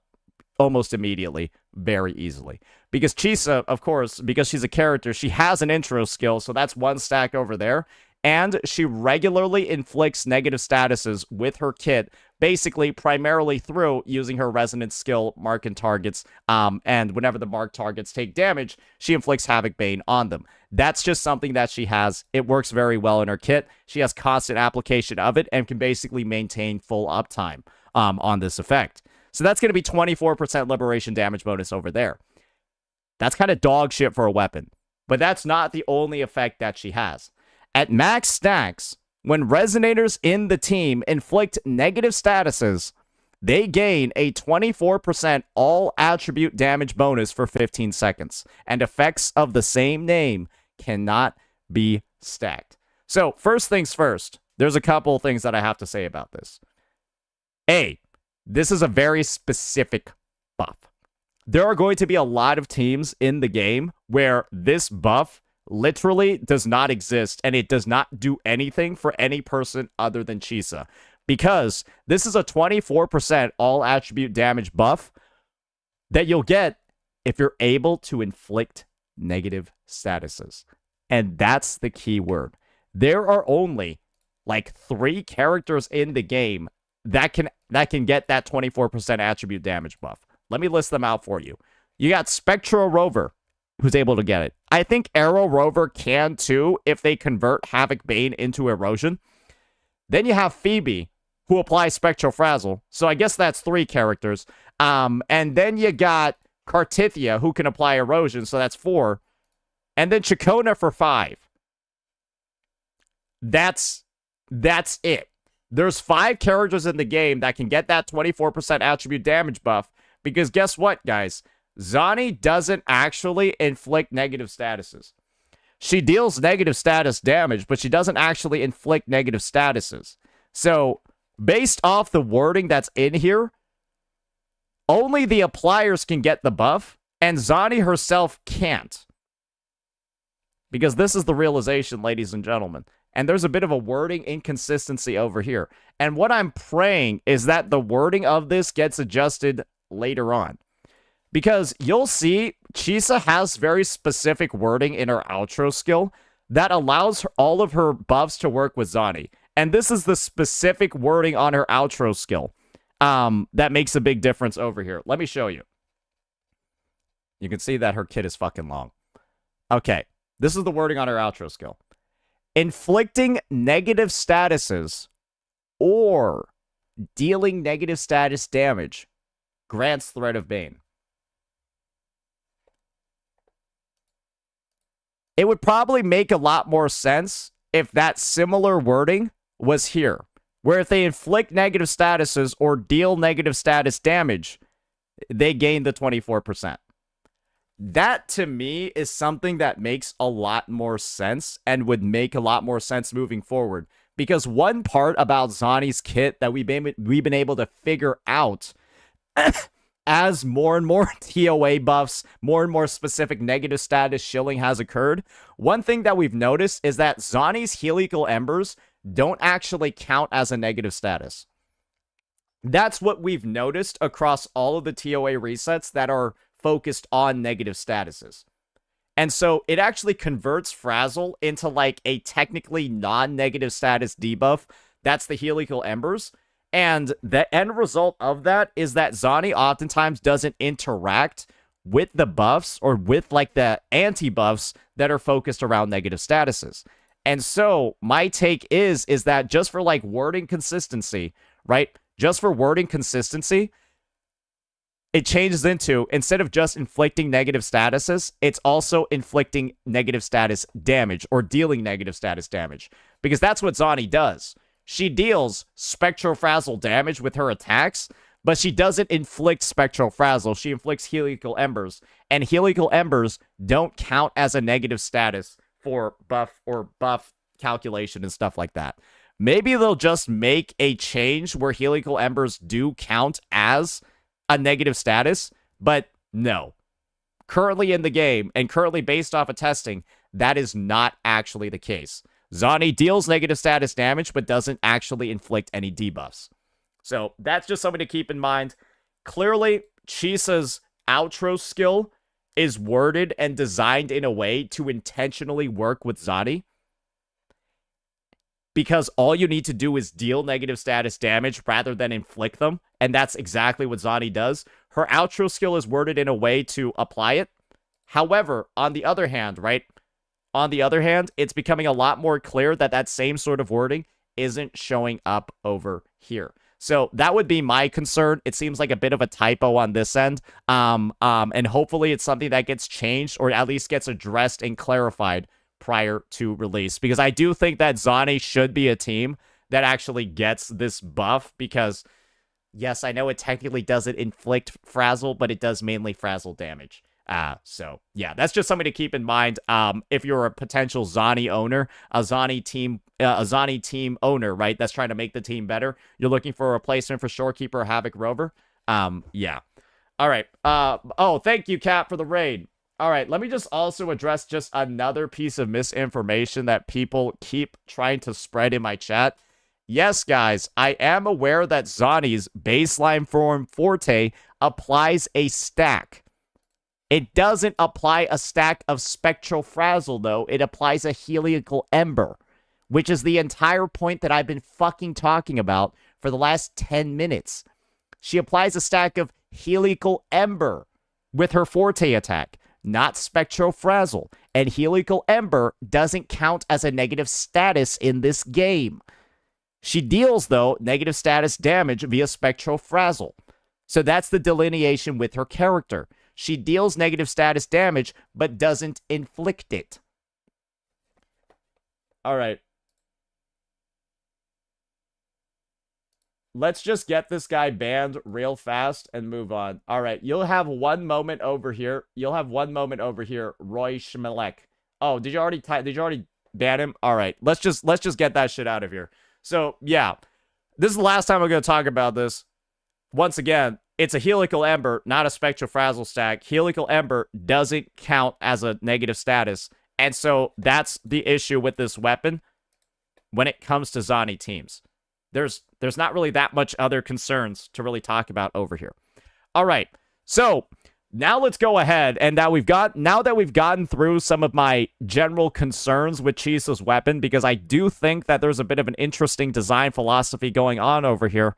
almost immediately, very easily. Because Chisa, of course, because she's a character, she has an intro skill, so that's 1 stack over there. and she regularly inflicts negative statuses with her kit, basically primarily through using her resonance skill marking targets, and whenever the marked targets take damage, she inflicts Havoc Bane on them. That's just something that she has. It works very well in her kit. She has constant application of it and can basically maintain full uptime on this effect. So that's going to be 24% liberation damage bonus over there. That's kind of dog shit for a weapon, but that's not the only effect that she has. At max stacks, when resonators in the team inflict negative statuses, they gain a 24% all attribute damage bonus for 15 seconds, and effects of the same name cannot be stacked. So, first things first, there's a couple of things that I have to say about this. A, this is a very specific buff. There are going to be a lot of teams in the game where this buff literally does not exist, and it does not do anything for any person other than Chisa. Because this is a 24% all attribute damage buff that you'll get if you're able to inflict negative statuses. And that's the key word. There are only like 3 characters in the game that can get that 24% attribute damage buff. Let me list them out for you. You got Spectro Rover, who's able to get it. I think Arrow Rover can too if they convert Havoc Bane into Erosion. Then you have Phoebe, who applies Spectral Frazzle. So I guess that's 3 characters. And then you got Cartithia, who can apply Erosion, so that's 4. And then Chacona for 5. That's it. There's 5 characters in the game that can get that 24% attribute damage buff, because guess what, guys? Zani doesn't actually inflict negative statuses. She deals negative status damage, but she doesn't actually inflict negative statuses. So, based off the wording that's in here, only the appliers can get the buff, and Zani herself can't. Because this is the realization, ladies and gentlemen. And there's a bit of a wording inconsistency over here. And what I'm praying is that the wording of this gets adjusted later on. Because you'll see Chisa has very specific wording in her outro skill that allows all of her buffs to work with Zani. And this is the specific wording on her outro skill that makes a big difference over here. Let me show you. You can see that her kit is fucking long. Okay, this is the wording on her outro skill. Inflicting negative statuses or dealing negative status damage grants Threat of Bane. It would probably make a lot more sense if that similar wording was here, where if they inflict negative statuses or deal negative status damage, they gain the 24%. That, to me, is something that makes a lot more sense and would make a lot more sense moving forward. Because one part about Zani's kit that we've been able to figure out as more and more TOA buffs, more and more specific negative status shilling has occurred, one thing that we've noticed is that Zani's Helical Embers don't actually count as a negative status. That's what we've noticed across all of the TOA resets that are focused on negative statuses. And so it actually converts Frazzle into like a technically non-negative status debuff. That's the Helical Embers. And the end result of that is that Zani oftentimes doesn't interact with the buffs or with like the anti-buffs that are focused around negative statuses. And so my take is that just for like wording consistency, right? Just for wording consistency, it changes into, instead of just inflicting negative statuses, it's also inflicting negative status damage or dealing negative status damage. Because that's what Zani does. She deals Spectral Frazzle damage with her attacks, but she doesn't inflict Spectral Frazzle. She inflicts Helical Embers. And Helical Embers don't count as a negative status for buff or buff calculation and stuff like that. Maybe they'll just make a change where Helical Embers do count as a negative status, but no. Currently in the game, and currently based off of testing, that is not actually the case. Zani deals negative status damage, but doesn't actually inflict any debuffs. So that's just something to keep in mind. Clearly, Chisa's outro skill is worded and designed in a way to intentionally work with Zani. because all you need to do is deal negative status damage rather than inflict them, and that's exactly what Zani does. Her outro skill is worded in a way to apply it. However, on the other hand, right? On the other hand, it's becoming a lot more clear that that same sort of wording isn't showing up over here. So that would be my concern. It seems like a bit of a typo on this end. And hopefully it's something that gets changed or at least gets addressed and clarified prior to release. Because I do think that Zani should be a team that actually gets this buff because, yes, I know it technically doesn't inflict frazzle, but it does mainly frazzle damage. So yeah, that's just something to keep in mind. If you're a potential Zani owner, a Zani team owner, right? That's trying to make the team better. You're looking for a replacement for Shorekeeper or Havoc Rover. Yeah. All right. Oh, thank you, Cap, for the raid. All right. Let me just also address just another piece of misinformation that people keep trying to spread in my chat. Yes, guys, I am aware that Zani's baseline form Forte applies a stack. It doesn't apply a stack of Spectral Frazzle, though. It applies a Helical Ember, which is the entire point that I've been fucking talking about for the last 10 minutes. She applies a stack of Helical Ember with her Forte attack, not Spectral Frazzle. And Helical Ember doesn't count as a negative status in this game. She deals, though, negative status damage via Spectral Frazzle. So that's the delineation with her character. She deals negative status damage, but doesn't inflict it. All right. Let's just get this guy banned real fast and move on. All right, you'll have one moment over here. Roy Schmelek. Oh, did you already ban him? All right, let's just get that shit out of here. So, yeah. This is the last time I'm going to talk about this. Once again, it's a Helical Ember, not a Spectral Frazzle stack. Helical Ember doesn't count as a negative status. And so that's the issue with this weapon when it comes to Zani teams. There's not really that much other concerns to really talk about over here. All right. So now let's go ahead. And now that we've gotten through some of my general concerns with Chisa's weapon, because I do think that there's a bit of an interesting design philosophy going on over here.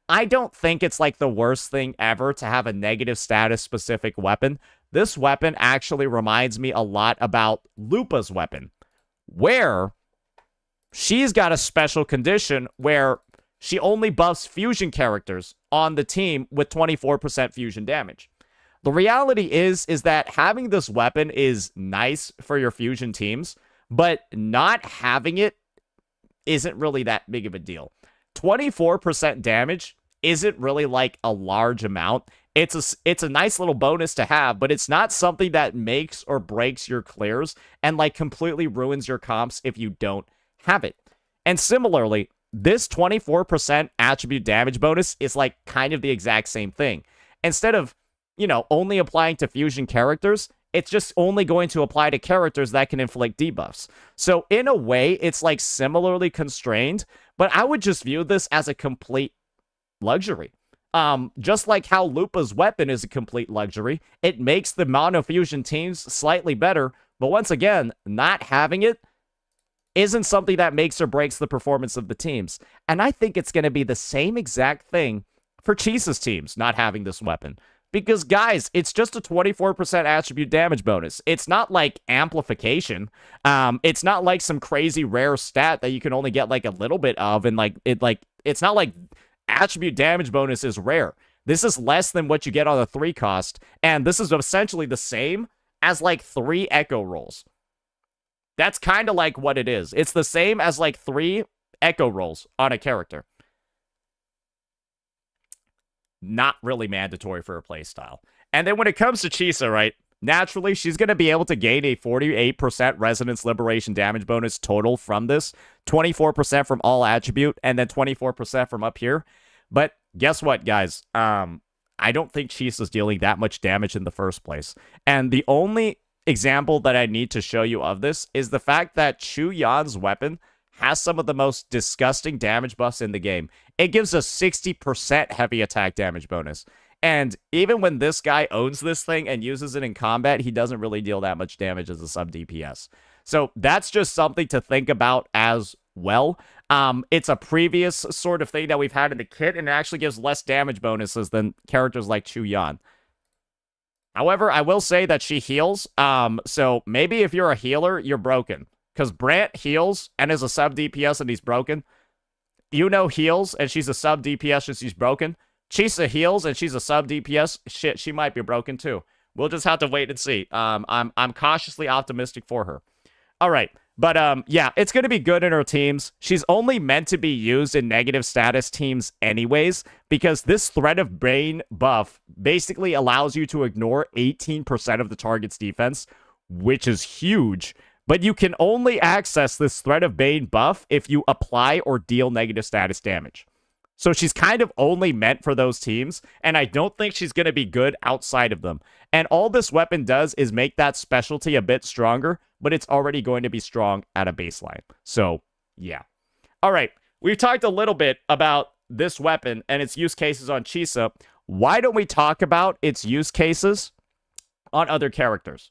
I don't think it's like the worst thing ever to have a negative status specific weapon. This weapon actually reminds me a lot about Lupa's weapon, where she's got a special condition where she only buffs fusion characters on the team with 24% fusion damage. The reality is that having this weapon is nice for your fusion teams, but not having it isn't really that big of a deal. 24% damage isn't really like a large amount. It's a nice little bonus to have, but it's not something that makes or breaks your clears and like completely ruins your comps if you don't have it. And similarly, this 24% attribute damage bonus is like kind of the exact same thing. Instead of, only applying to fusion characters, it's just only going to apply to characters that can inflict debuffs. So in a way, it's like similarly constrained, but I would just view this as a complete luxury. Just like how Lupa's weapon is a complete luxury, it makes the monofusion teams slightly better, but once again, not having it isn't something that makes or breaks the performance of the teams. And I think it's going to be the same exact thing for Chisa's teams not having this weapon. Because, guys, it's just a 24% attribute damage bonus. It's not like amplification. It's not like some crazy rare stat that you can only get like a little bit of, and it's not like attribute damage bonus is rare. This is less than what you get on a 3 cost, and this is essentially the same as like 3 echo rolls. That's kind of like what it is. It's the same as like 3 echo rolls on a character. Not really mandatory for a playstyle. And then when it comes to Chisa, right, naturally, she's going to be able to gain a 48% Resonance Liberation damage bonus total from this, 24% from all attribute, and then 24% from up here. But guess what, guys? I don't think Chisa's dealing that much damage in the first place. And the only example that I need to show you of this is the fact that Chu Yan's weapon has some of the most disgusting damage buffs in the game. It gives a 60% heavy attack damage bonus. And even when this guy owns this thing and uses it in combat, he doesn't really deal that much damage as a sub DPS. So that's just something to think about as well. It's a previous sort of thing that we've had in the kit, and it actually gives less damage bonuses than characters like Chuyan. However, I will say that she heals, so maybe if you're a healer, you're broken. Because Brant heals and is a sub DPS and he's broken. Heals and she's a sub DPS and she's broken. Chisa heals and she's a sub DPS. Shit, she might be broken too. We'll just have to wait and see. I'm cautiously optimistic for her. All right. But yeah, it's going to be good in her teams. She's only meant to be used in negative status teams anyways, because this Threat of Bane buff basically allows you to ignore 18% of the target's defense, which is huge. But you can only access this Threat of Bane buff if you apply or deal negative status damage. So she's kind of only meant for those teams, and I don't think she's going to be good outside of them. And all this weapon does is make that specialty a bit stronger, but it's already going to be strong at a baseline. So, yeah. All right, we've talked a little bit about this weapon and its use cases on Chisa. Why don't we talk about its use cases on other characters?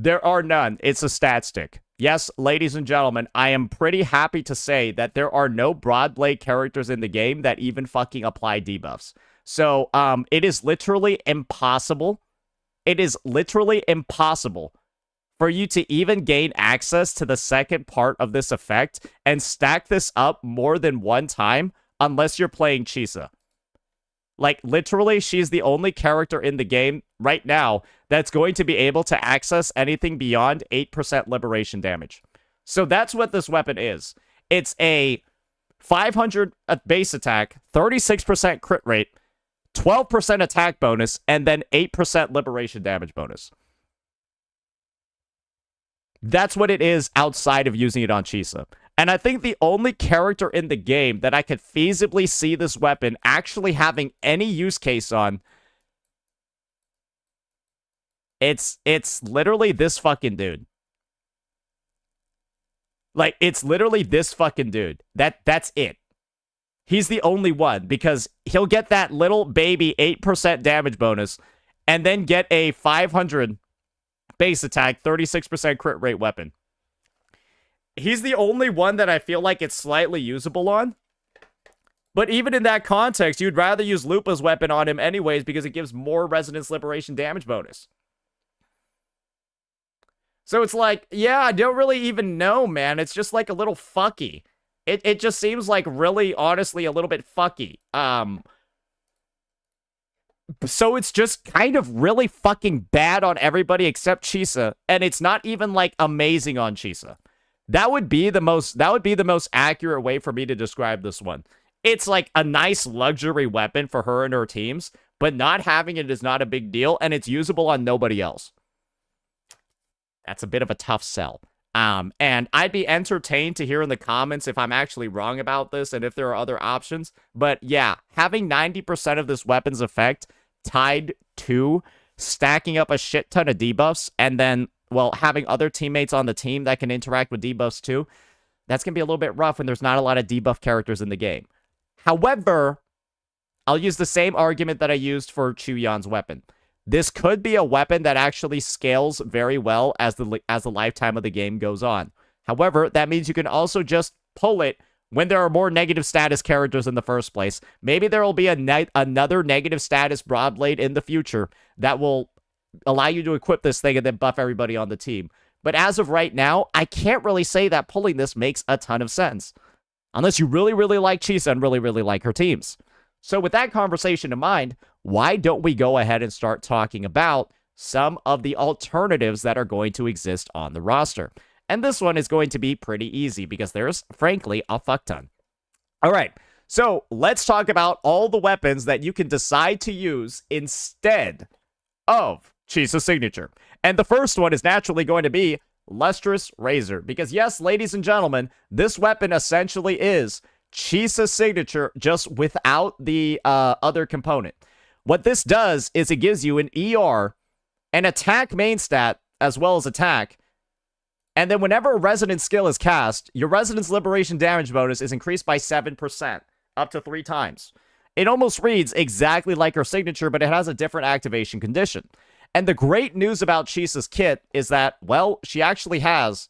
There are none. It's a stat stick. Yes, ladies and gentlemen, I am pretty happy to say that there are no Broadblade characters in the game that even fucking apply debuffs. So, it is literally impossible. It is literally impossible for you to even gain access to the second part of this effect and stack this up more than one time unless you're playing Chisa. Like, literally, she's the only character in the game right now that's going to be able to access anything beyond 8% liberation damage. So that's what this weapon is. It's a 500 base attack, 36% crit rate, 12% attack bonus, and then 8% liberation damage bonus. That's what it is outside of using it on Chisa. And I think the only character in the game that I could feasibly see this weapon actually having any use case on, it's literally this fucking dude. Like, it's literally this fucking dude. That's it. He's the only one, because he'll get that little baby 8% damage bonus and then get a 500 base attack, 36% crit rate weapon. He's the only one that I feel like it's slightly usable on. But even in that context, you'd rather use Lupa's weapon on him anyways because it gives more Resonance Liberation damage bonus. So it's like, yeah, I don't really even know, man. It's just like a little fucky. It just seems like really, honestly, a little bit fucky. So it's just kind of really fucking bad on everybody except Chisa, and it's not even like amazing on Chisa. That would be the most accurate way for me to describe this one. It's like a nice luxury weapon for her and her teams, but not having it is not a big deal, and it's usable on nobody else. That's a bit of a tough sell. And I'd be entertained to hear in the comments if I'm actually wrong about this and if there are other options. But yeah, having 90% of this weapon's effect tied to stacking up a shit ton of debuffs and then, well, having other teammates on the team that can interact with debuffs too, that's going to be a little bit rough when there's not a lot of debuff characters in the game. However, I'll use the same argument that I used for Chuyan's weapon. This could be a weapon that actually scales very well as the lifetime of the game goes on. However, that means you can also just pull it when there are more negative status characters in the first place. Maybe there will be another negative status Broadblade in the future that will allow you to equip this thing and then buff everybody on the team. But as of right now, I can't really say that pulling this makes a ton of sense. Unless you really, really like Chisa and really, really like her teams. So with that conversation in mind, why don't we go ahead and start talking about some of the alternatives that are going to exist on the roster? And this one is going to be pretty easy because there's, frankly, a fuck ton. All right, so let's talk about all the weapons that you can decide to use instead of Chisa's signature. And the first one is naturally going to be Lustrous Razor. Because yes, ladies and gentlemen, this weapon essentially is Chisa's signature just without the other component. What this does is it gives you an ER, an attack main stat, as well as attack. And then whenever a resonance skill is cast, your resonance liberation damage bonus is increased by 7%, up to 3 times. It almost reads exactly like her signature, but it has a different activation condition. And the great news about Chisa's kit is that, well, she actually has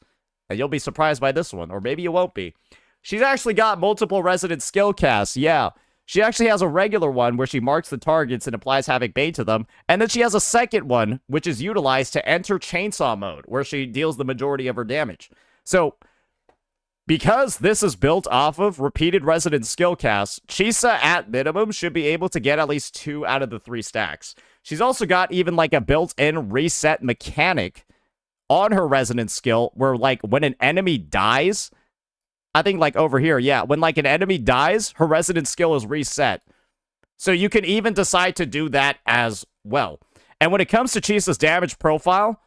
And you'll be surprised by this one, or maybe you won't be. She's actually got multiple resident skill casts, yeah. She actually has a regular one where she marks the targets and applies Havoc Bane to them. And then she has a second one, which is utilized to enter Chainsaw mode, where she deals the majority of her damage. So, because this is built off of repeated resident skill casts, Chisa at minimum should be able to get at least 2 out of the 3 stacks. She's also got even like a built-in reset mechanic on her resonance skill where like when an enemy dies, I think like over here, yeah, when like an enemy dies, her resonance skill is reset. So you can even decide to do that as well. And when it comes to Chisa's damage profile,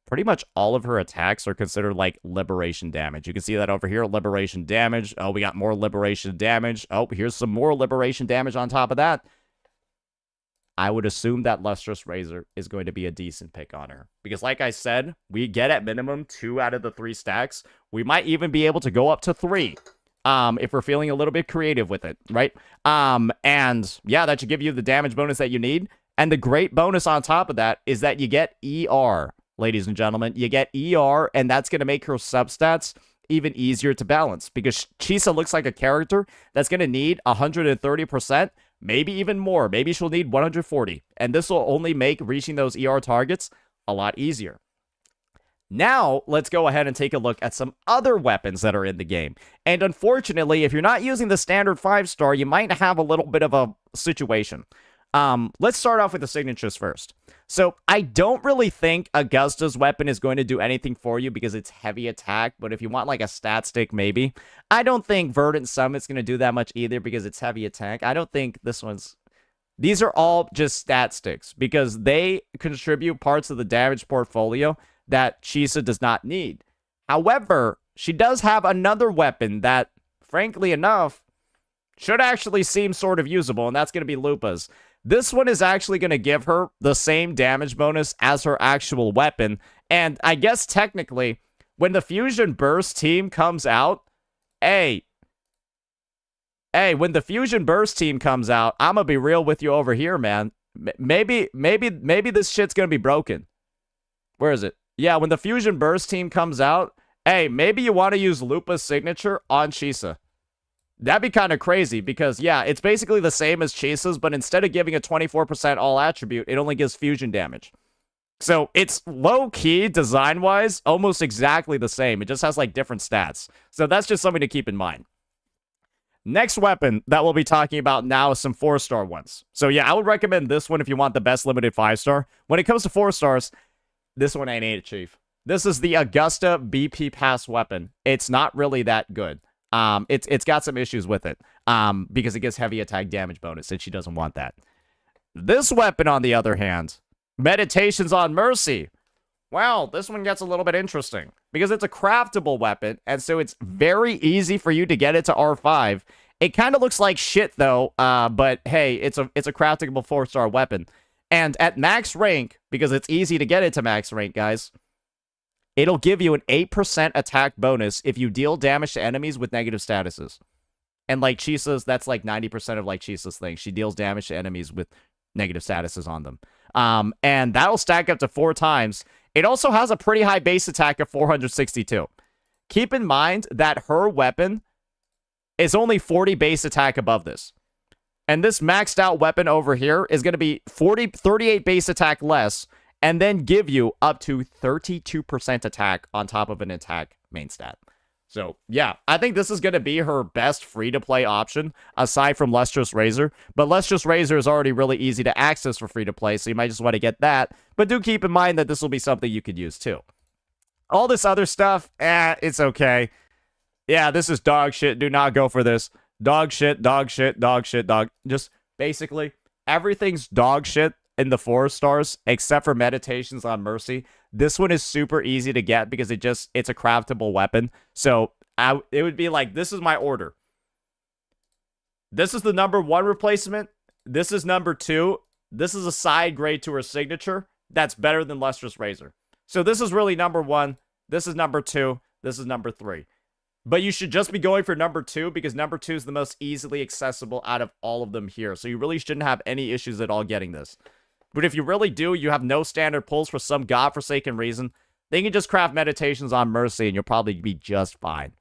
pretty much all of her attacks are considered like liberation damage. You can see that over here, liberation damage. Oh, we got more liberation damage. Oh, here's some more liberation damage on top of that. I would assume that Lustrous Razor is going to be a decent pick on her. Because like I said, we get at minimum 2 out of the 3 stacks. We might even be able to go up to 3. If we're feeling a little bit creative with it, right? And yeah, that should give you the damage bonus that you need. And the great bonus on top of that is that you get ER, ladies and gentlemen. You get ER, and that's going to make her substats even easier to balance. Because Chisa looks like a character that's going to need 130%. Maybe even more. Maybe she'll need 140. And this will only make reaching those ER targets a lot easier. Now, let's go ahead and take a look at some other weapons that are in the game. And unfortunately, if you're not using the standard 5-star, you might have a little bit of a situation. Let's start off with the signatures first. So, I don't really think Augusta's weapon is going to do anything for you because it's heavy attack, but if you want like a stat stick, maybe. I don't think Verdant Summit's going to do that much either because it's heavy attack. I don't think this one's... These are all just stat sticks because they contribute parts of the damage portfolio that Chisa does not need. However, she does have another weapon that, frankly enough, should actually seem sort of usable, and that's going to be Lupa's. This one is actually going to give her the same damage bonus as her actual weapon. And I guess technically, when the Fusion Burst team comes out, when the Fusion Burst team comes out, I'm going to be real with you over here, man. Maybe this shit's going to be broken. Where is it? Yeah, when the Fusion Burst team comes out, maybe you want to use Lupa's signature on Chisa. That'd be kind of crazy because, yeah, it's basically the same as Chisa's, but instead of giving a 24% all attribute, it only gives fusion damage. So it's low-key, design-wise, almost exactly the same. It just has, like, different stats. So that's just something to keep in mind. Next weapon that we'll be talking about now is some 4-star ones. So, yeah, I would recommend this one if you want the best limited 5-star. When it comes to 4 stars, this one ain't it, Chief. This is the Augusta BP Pass weapon. It's not really that good. It's got some issues with it, because it gives heavy attack damage bonus, and she doesn't want that. This weapon, on the other hand, Meditations on Mercy. Well, this one gets a little bit interesting, because it's a craftable weapon, and so it's very easy for you to get it to R5. It kind of looks like shit, though, but hey, it's a craftable 4-star weapon. And at max rank, because it's easy to get it to max rank, guys, it'll give you an 8% attack bonus if you deal damage to enemies with negative statuses. And like Chisa's, that's like 90% of like Chisa's thing. She deals damage to enemies with negative statuses on them. And that'll stack up to 4 times. It also has a pretty high base attack of 462. Keep in mind that her weapon is only 40 base attack above this. And this maxed out weapon over here is going to be 38 base attack less, and then give you up to 32% attack on top of an attack main stat. So, yeah, I think this is going to be her best free-to-play option, aside from Lustrous Razor. But Lustrous Razor is already really easy to access for free-to-play, so you might just want to get that. But do keep in mind that this will be something you could use, too. All this other stuff, it's okay. Yeah, this is dog shit. Do not go for this. Dog shit, dog shit, dog shit, dog. Just, basically, everything's dog shit in the 4 stars, except for Meditations on Mercy. This one is super easy to get because it's a craftable weapon. So it would be like, this is my order. This is the number 1 replacement. This is number 2. This is a side grade to her signature. That's better than Lustrous Razor. So this is really number 1. This is number 2. This is number 3. But you should just be going for number 2 because number 2 is the most easily accessible out of all of them here. So you really shouldn't have any issues at all getting this. But if you really do, you have no standard pulls for some godforsaken reason, Then you can just craft meditations on Mercy and you'll probably be just fine.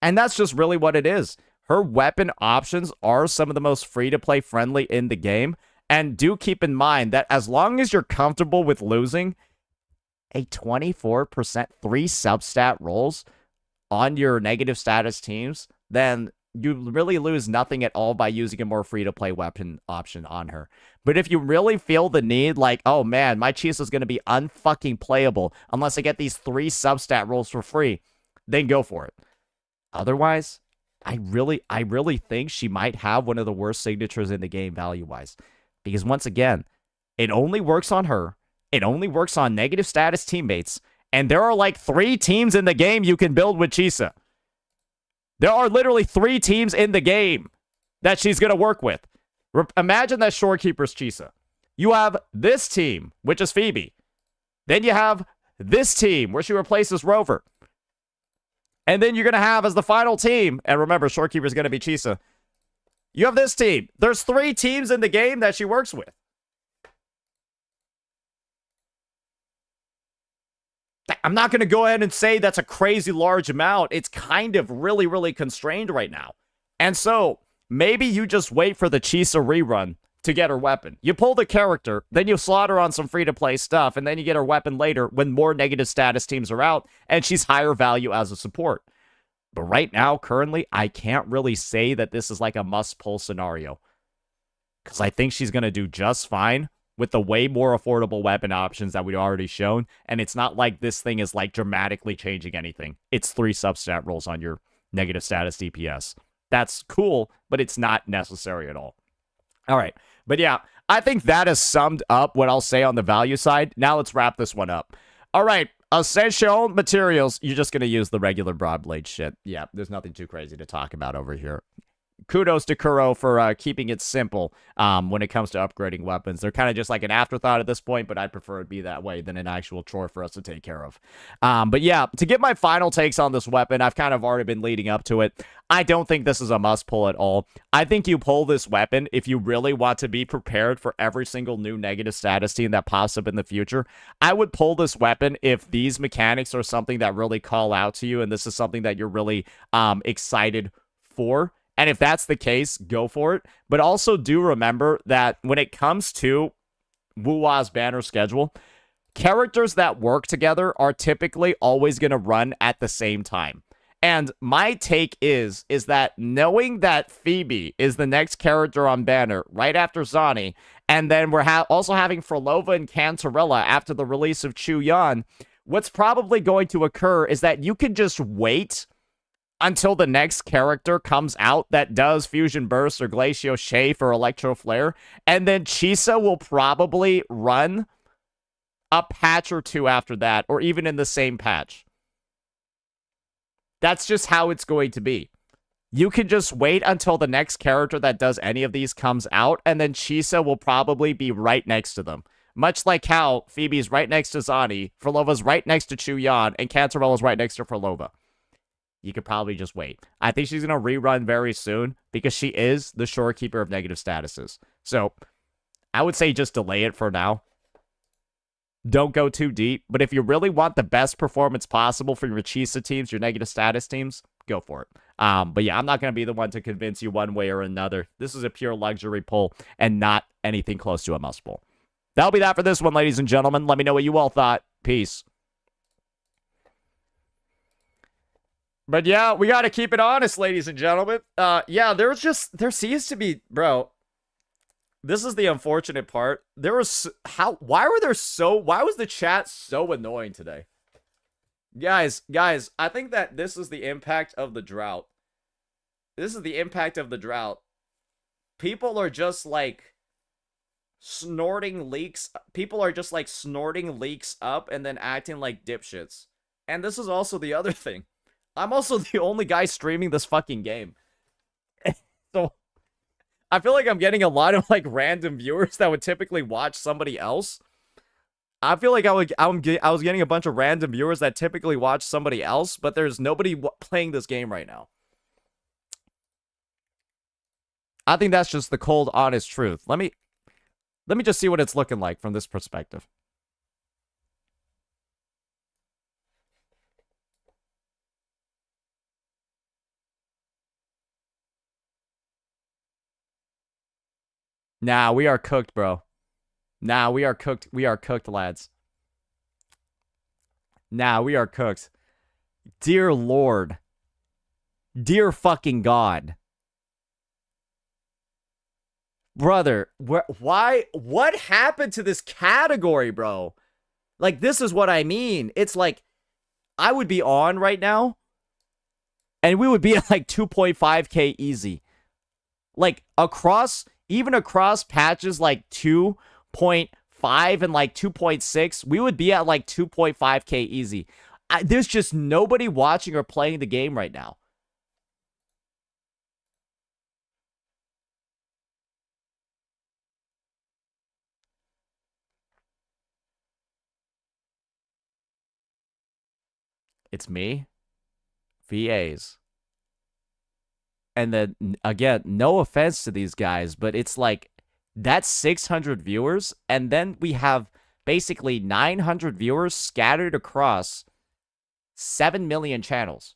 And that's just really what it is. Her weapon options are some of the most free-to-play friendly in the game. And do keep in mind that as long as you're comfortable with losing a 24% 3 substat rolls on your negative status teams, then you really lose nothing at all by using a more free-to-play weapon option on her. But if you really feel the need, like, oh man, my Chisa is going to be unfucking playable unless I get these 3 substat rolls for free, then go for it. Otherwise, I really think she might have one of the worst signatures in the game value-wise. Because once again, it only works on her. It only works on negative status teammates. And there are like 3 teams in the game you can build with Chisa. There are literally 3 teams in the game that she's going to work with. Imagine that Shorekeeper's Chisa. You have this team, which is Phoebe. Then you have this team, where she replaces Rover. And then you're going to have as the final team, and remember, Shorekeeper's going to be Chisa. You have this team. There's 3 teams in the game that she works with. I'm not going to go ahead and say that's a crazy large amount. It's kind of really, really constrained right now. And so, maybe you just wait for the Chisa rerun to get her weapon. You pull the character, then you slot her on some free-to-play stuff, and then you get her weapon later when more negative status teams are out, and she's higher value as a support. But right now, currently, I can't really say that this is like a must-pull scenario. Because I think she's going to do just fine with the way more affordable weapon options that we've already shown. And it's not like this thing is like dramatically changing anything. It's 3 substat rolls on your negative status DPS. That's cool, but it's not necessary at all. All right. But yeah, I think that has summed up what I'll say on the value side. Now let's wrap this one up. All right. Essential materials. You're just going to use the regular Broadblade shit. Yeah, there's nothing too crazy to talk about over here. Kudos to Kuro for keeping it simple when it comes to upgrading weapons. They're kind of just like an afterthought at this point, but I'd prefer it be that way than an actual chore for us to take care of. But yeah, to get my final takes on this weapon, I've kind of already been leading up to it. I don't think this is a must-pull at all. I think you pull this weapon if you really want to be prepared for every single new negative status team that pops up in the future. I would pull this weapon if these mechanics are something that really call out to you, and this is something that you're really excited for. And if that's the case, go for it. But also do remember that when it comes to Wuwa's banner schedule, characters that work together are typically always going to run at the same time. And my take is that knowing that Phoebe is the next character on banner right after Zani, and then we're also having Frolova and Cantarella after the release of Chu Yan, what's probably going to occur is that you can just wait until the next character comes out that does Fusion Burst or Glacio Chafe or Electro Flare, and then Chisa will probably run a patch or 2 after that, or even in the same patch. That's just how it's going to be. You can just wait until the next character that does any of these comes out, and then Chisa will probably be right next to them. Much like how Phoebe's right next to Zani, Frolova's right next to Chu Yan, and Cantarella's right next to Frolova. You could probably just wait. I think she's going to rerun very soon because she is the Shorekeeper of negative statuses. So, I would say just delay it for now. Don't go too deep. But if you really want the best performance possible for your Chisa teams, your negative status teams, go for it. But yeah, I'm not going to be the one to convince you one way or another. This is a pure luxury pull and not anything close to a must pull. That'll be that for this one, ladies and gentlemen. Let me know what you all thought. Peace. But yeah, we got to keep it honest, ladies and gentlemen. Yeah, there seems to be, bro, this is the unfortunate part. Why was the chat so annoying today? Guys, I think that this is the impact of the drought. This is the impact of the drought. People are just like snorting leaks. People are just like snorting leaks up and then acting like dipshits. And this is also the other thing. I'm also the only guy streaming this fucking game. So, I feel like I'm getting a lot of, like, random viewers that would typically watch somebody else. I feel like I was getting a bunch of random viewers that typically watch somebody else, but there's nobody playing this game right now. I think that's just the cold, honest truth. Let me just see what it's looking like from this perspective. Nah, we are cooked, bro. Nah, we are cooked. We are cooked, lads. Nah, we are cooked. Dear Lord. Dear fucking God. Brother, why? What happened to this category, bro? Like, this is what I mean. It's like, I would be on right now, and we would be at like 2.5K easy. Like, even across patches like 2.5 and like 2.6, we would be at like 2.5K easy. There's just nobody watching or playing the game right now. It's me, VAs. And then, again, no offense to these guys, but it's like, that's 600 viewers, and then we have basically 900 viewers scattered across 7 million channels.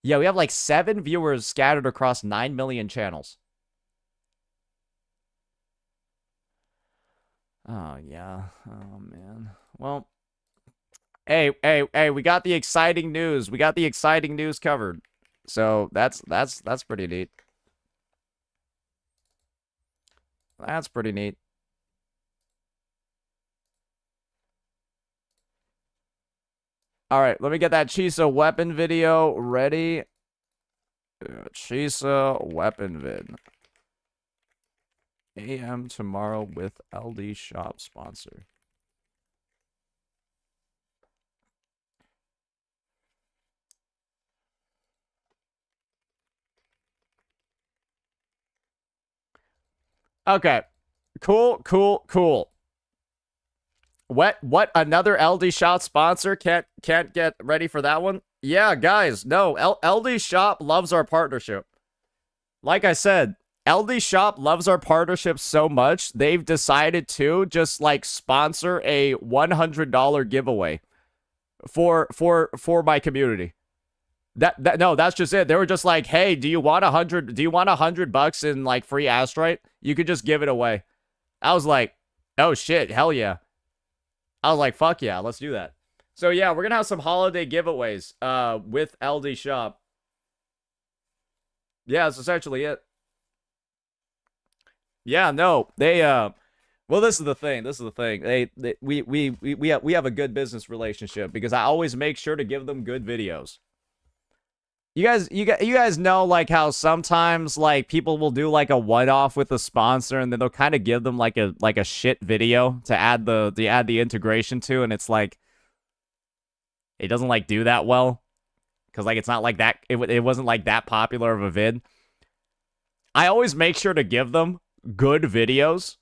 Yeah, we have like 7 viewers scattered across 9 million channels. Oh, yeah. Oh, man. Well, hey, we got the exciting news. We got the exciting news covered. So that's pretty neat. That's pretty neat. All right, let me get that Chisa weapon video ready. Chisa weapon vid. AM tomorrow with LD Shop sponsor. Okay. Cool. What another LD Shop sponsor can't get ready for that one? Yeah, guys, no. LD Shop loves our partnership. Like I said, LD Shop loves our partnership so much, they've decided to just like sponsor a $100 giveaway for my community. No, that's just it. They were just like, "Hey, do you want $100 in like free Astrite? You could just give it away." I was like, "Oh shit, hell yeah." I was like, "Fuck yeah, let's do that." So yeah, we're going to have some holiday giveaways with LD Shop. Yeah, that's essentially it. Yeah, no. They well, this is the thing. We have a good business relationship because I always make sure to give them good videos. You guys know like how sometimes like people will do like a one-off with a sponsor and then they'll kind of give them like a shit video to add the integration to, and it's like it doesn't like do that well because like it's not like that it wasn't like that popular of a vid. I always make sure to give them good videos.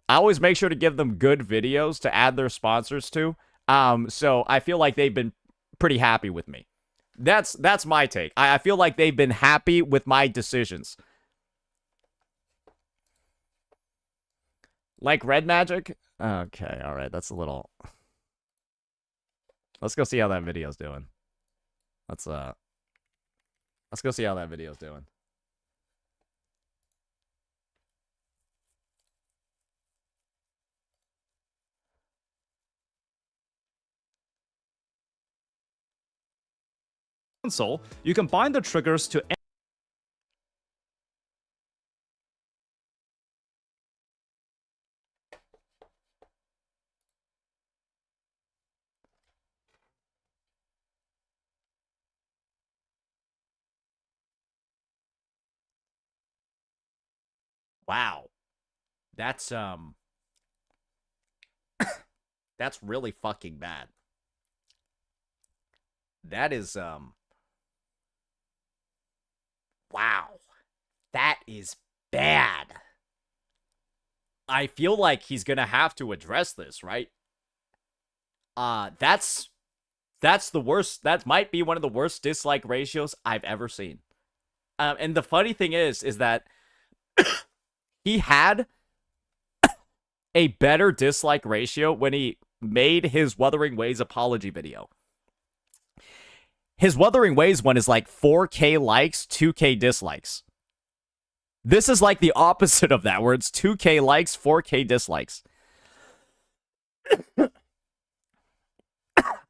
I always make sure to give them good videos to add their sponsors to. So I feel like they've been pretty happy with me. That's my take. I feel like they've been happy with my decisions. Like Red Magic? Okay, alright, that's a little... Let's go see how that video's doing. Let's go see how that video's doing. Console, you can bind the triggers to Wow. That's that's really fucking bad. That is wow. That is bad. I feel like he's going to have to address this, right? That's the worst. That might be one of the worst dislike ratios I've ever seen. And the funny thing is that he had a better dislike ratio when he made his Wuthering Ways apology video. His Wuthering Ways one is like 4K likes, 2K dislikes. This is like the opposite of that, where it's 2K likes, 4K dislikes.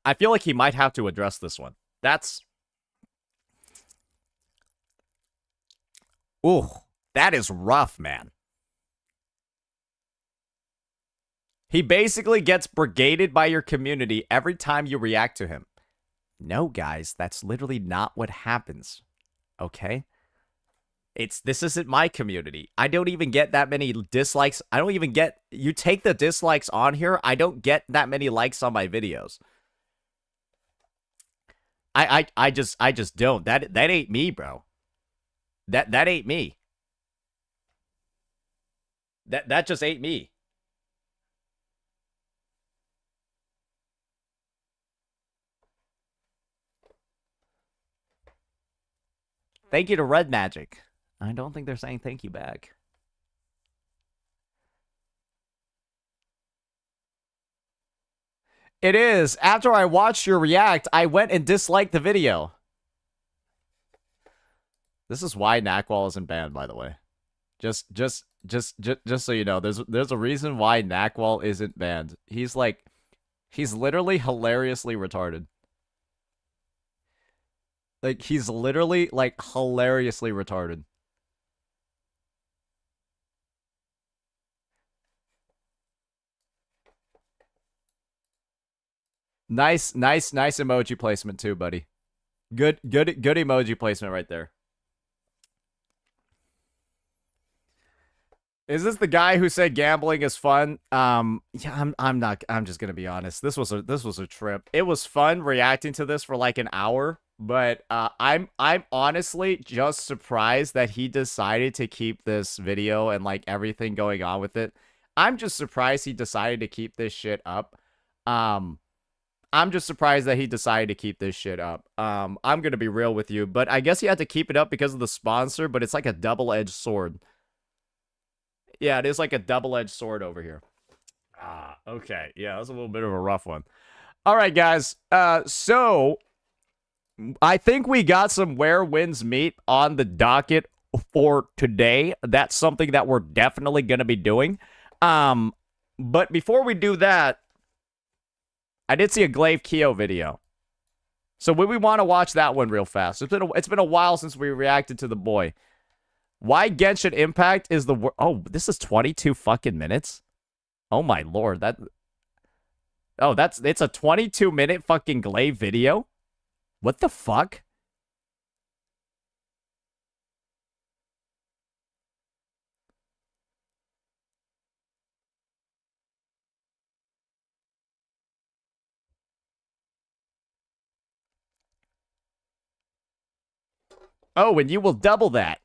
I feel like he might have to address this one. That's... Ooh, that is rough, man. He basically gets brigaded by your community every time you react to him. No, guys, that's literally not what happens. Okay? This isn't my community. I don't even get that many dislikes. I don't even get... You take the dislikes on here, I don't get that many likes on my videos. I just don't. That ain't me, bro. That ain't me. That just ain't me. Thank you to Red Magic. I don't think they're saying thank you back. It is. After I watched your react, I went and disliked the video. This is why Knackwall isn't banned, by the way. Just so you know, there's a reason why Knackwall isn't banned. He's literally hilariously retarded. Like, he's literally, like, hilariously retarded. Nice emoji placement too, buddy. Good emoji placement right there. Is this the guy who said gambling is fun? Yeah, I'm just gonna be honest. This was a trip. It was fun reacting to this for like an hour, but I'm honestly just surprised that he decided to keep this video and like everything going on with it. I'm just surprised he decided to keep this shit up. I'm just surprised that he decided to keep this shit up. I'm gonna be real with you, but I guess he had to keep it up because of the sponsor, but it's like a double-edged sword. Yeah, it is like a double-edged sword over here. Okay. Yeah, that's a little bit of a rough one. All right, guys. So I think we got some Where Winds Meet on the docket for today. That's something that we're definitely going to be doing. But before we do that, I did see a Glaive Keo video. So we want to watch that one real fast. It's been a while since we reacted to the boy. Why Genshin Impact is the... Oh, this is 22 fucking minutes? Oh my lord, it's a 22-minute fucking Glaive video? What the fuck? Oh, and you will double that.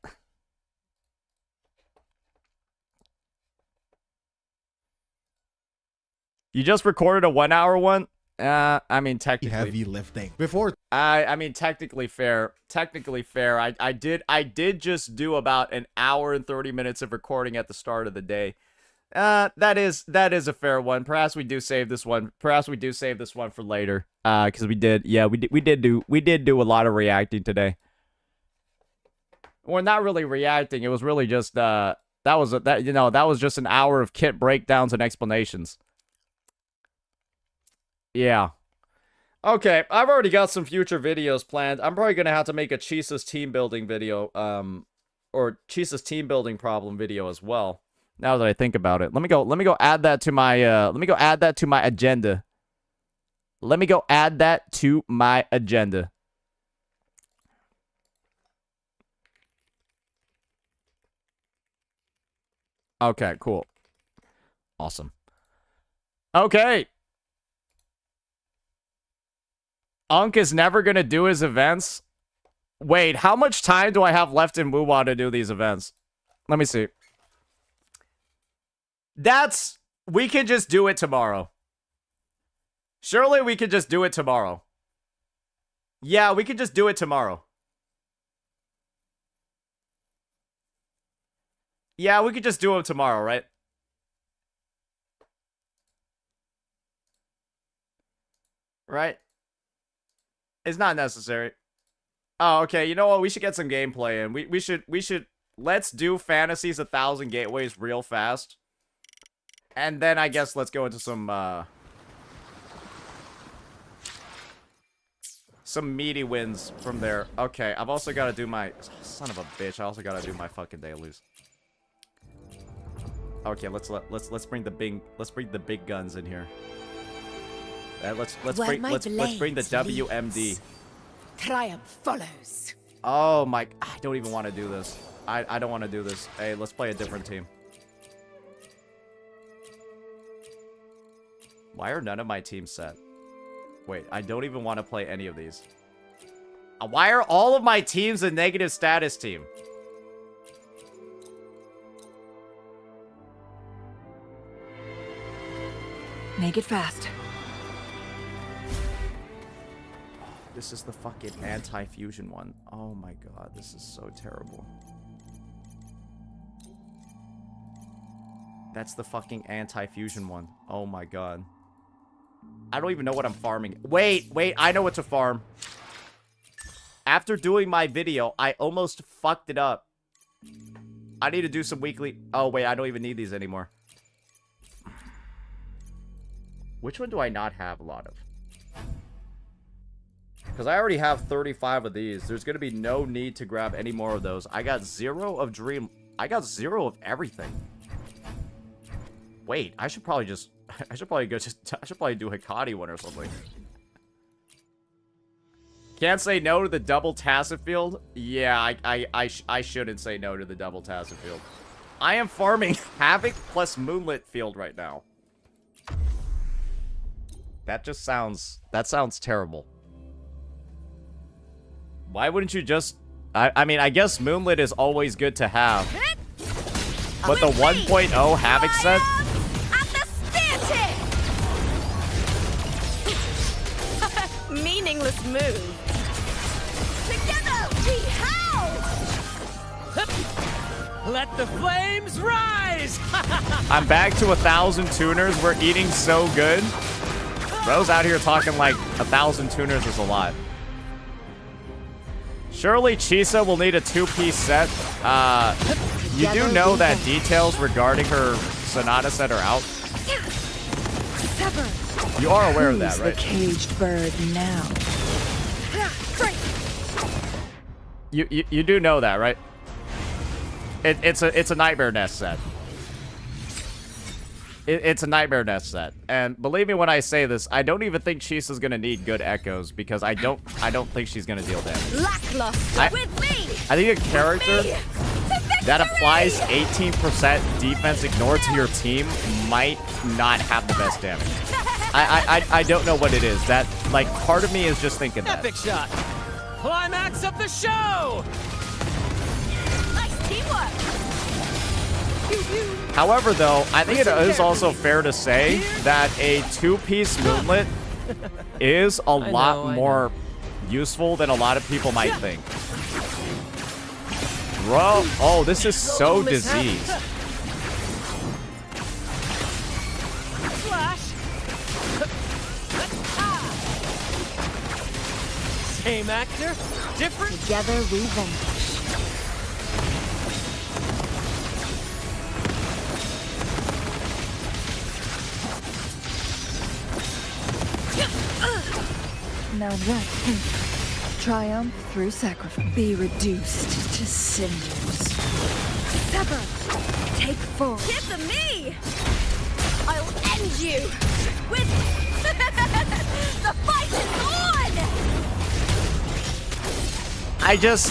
You just recorded a 1 hour one? I mean, technically heavy lifting before. I mean, technically fair. Technically fair. I did just do about an hour and 30 minutes of recording at the start of the day. That is a fair one. Perhaps we do save this one. Perhaps we do save this one for later. Because we did do a lot of reacting today. Well, not really reacting. It was really just that was just an hour of kit breakdowns and explanations. Yeah. Okay, I've already got some future videos planned. I'm probably gonna have to make a Chisa's team building video, or Chisa's team building problem video as well. Now that I think about it, let me go add that to my agenda. Let me go add that to my agenda. Okay, cool. Awesome. Okay. Unk is never going to do his events. Wait, how much time do I have left in Wuwa to do these events? Let me see. We can just do it tomorrow. Surely we can just do it tomorrow. Yeah, we can just do it tomorrow. Yeah, we could just do them tomorrow, right? Right? It's not necessary. Oh, okay. You know what? We should get some gameplay in. We should let's do Fantasies 1,000 Gateways real fast. And then I guess let's go into some meaty wins from there. Okay, I've also got to do my... Son of a bitch, I also got to do my fucking dailies. Okay, let's bring the big guns in here. Let's bring the WMD. Triumph follows. Oh my, I don't even want to do this. I don't want to do this. Hey, let's play a different team. Why are none of my teams set? Wait, I don't even want to play any of these. Why are all of my teams a negative status team? Make it fast. This is the fucking anti-fusion one. Oh my god, this is so terrible. That's the fucking anti-fusion one. Oh my god. I don't even know what I'm farming. Wait, I know what to farm. After doing my video, I almost fucked it up. I need to do some weekly... Oh wait, I don't even need these anymore. Which one do I not have a lot of? Because I already have 35 of these. There's going to be no need to grab any more of those. I got 0 of Dream. I got 0 of everything. Wait, I should probably just... I should probably do a Hikari one or something. Can't say no to the double tacit field? Yeah, I shouldn't say no to the double tacit field. I am farming Havoc plus Moonlit field right now. That just sounds... That sounds terrible. Why wouldn't you just... I mean, I guess Moonlit is always good to have. But the 1.0 Havoc set... Meaningless move. Together we howl! Let the flames rise! I'm back to 1,000 tuners. We're eating so good. Bro's out here talking like 1,000 tuners is a lot. Surely Chisa will need a 2-piece set. You do know that details regarding her Sonata set are out? You are aware of that, right? The caged bird now. You do know that, right? It's a Nightmare Nest set. It's a Nightmare Nest set. And believe me when I say this, I don't even think Chisa's gonna need good echoes because I don't think she's gonna deal damage. Lackluster with me. I think a character that applies 18% defense ignore to your team might not have the best damage. I don't know what it is. That, like, part of me is just thinking that. Epic shot! Climax of the show! Nice teamwork. However, though, I think it is also fair to say that a 2-piece Moonlit is a lot more useful than a lot of people might think. Bro, oh, this is so diseased. Flash! Same actor, different... Together we vanquish. Now that triumph through sacrifice. Be reduced to cinders. Sever. Take full. Give them me. I'll end you with the fight is on.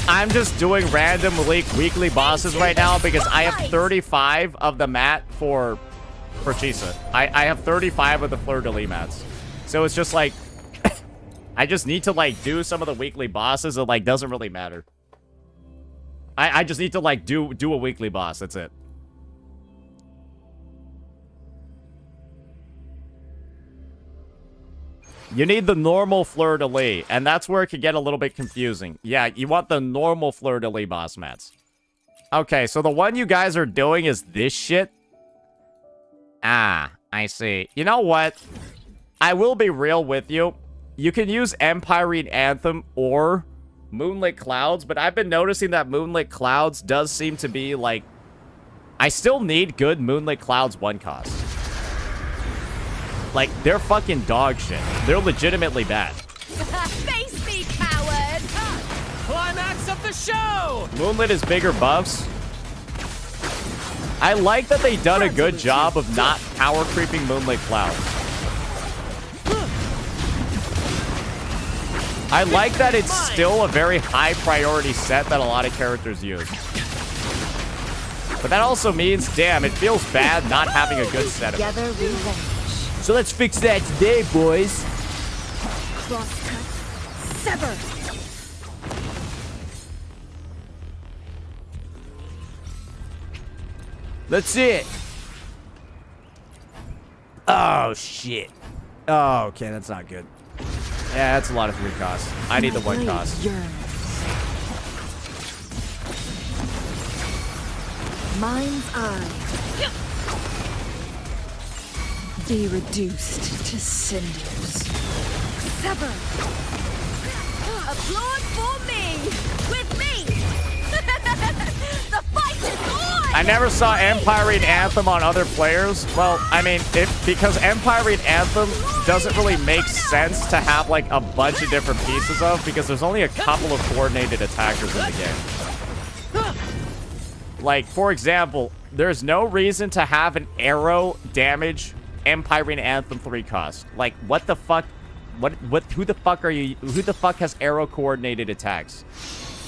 I'm just doing random weekly bosses right now because I have 35 of the mat for Chisa. I have 35 of the fleur-de-lis mats. So it's just like I just need to like do some of the weekly bosses. It like doesn't really matter. I just need to like do a weekly boss. That's it. You need the normal fleur-de-lis, and that's where it could get a little bit confusing. Yeah, you want the normal fleur-de-lis boss mats. Okay, so the one you guys are doing is this shit? Ah, I see. You know what? I will be real with you. You can use Empyrine Anthem or Moonlit Clouds, but I've been noticing that Moonlit Clouds does seem to be, like... I still need good Moonlit Clouds 1 cost. Like, they're fucking dog shit. They're legitimately bad. Face me, coward! Climax of the show! Moonlit is bigger buffs. I like that they done a good job of not power creeping Moonlit Clouds. I like that it's still a very high priority set that a lot of characters use. But that also means, damn, it feels bad not having a good set of it. Together we vanish. So let's fix that today, boys. Crosscut. Sever. Let's see it. Oh, shit. Oh, okay, that's not good. Yeah, that's a lot of 3 costs. I need the 1 cost. Mind's eye. Be reduced to cinders. Sever. Applaud for me. With me. The fight is on. I never saw Empire Anthem on other players. Well, I mean, because Empire Anthem doesn't really make sense to have like a bunch of different pieces of, because there's only a couple of coordinated attackers in the game. Like, for example, there's no reason to have an arrow damage Empire Anthem 3 cost. Like, what the fuck? Who the fuck are you? Who the fuck has arrow coordinated attacks?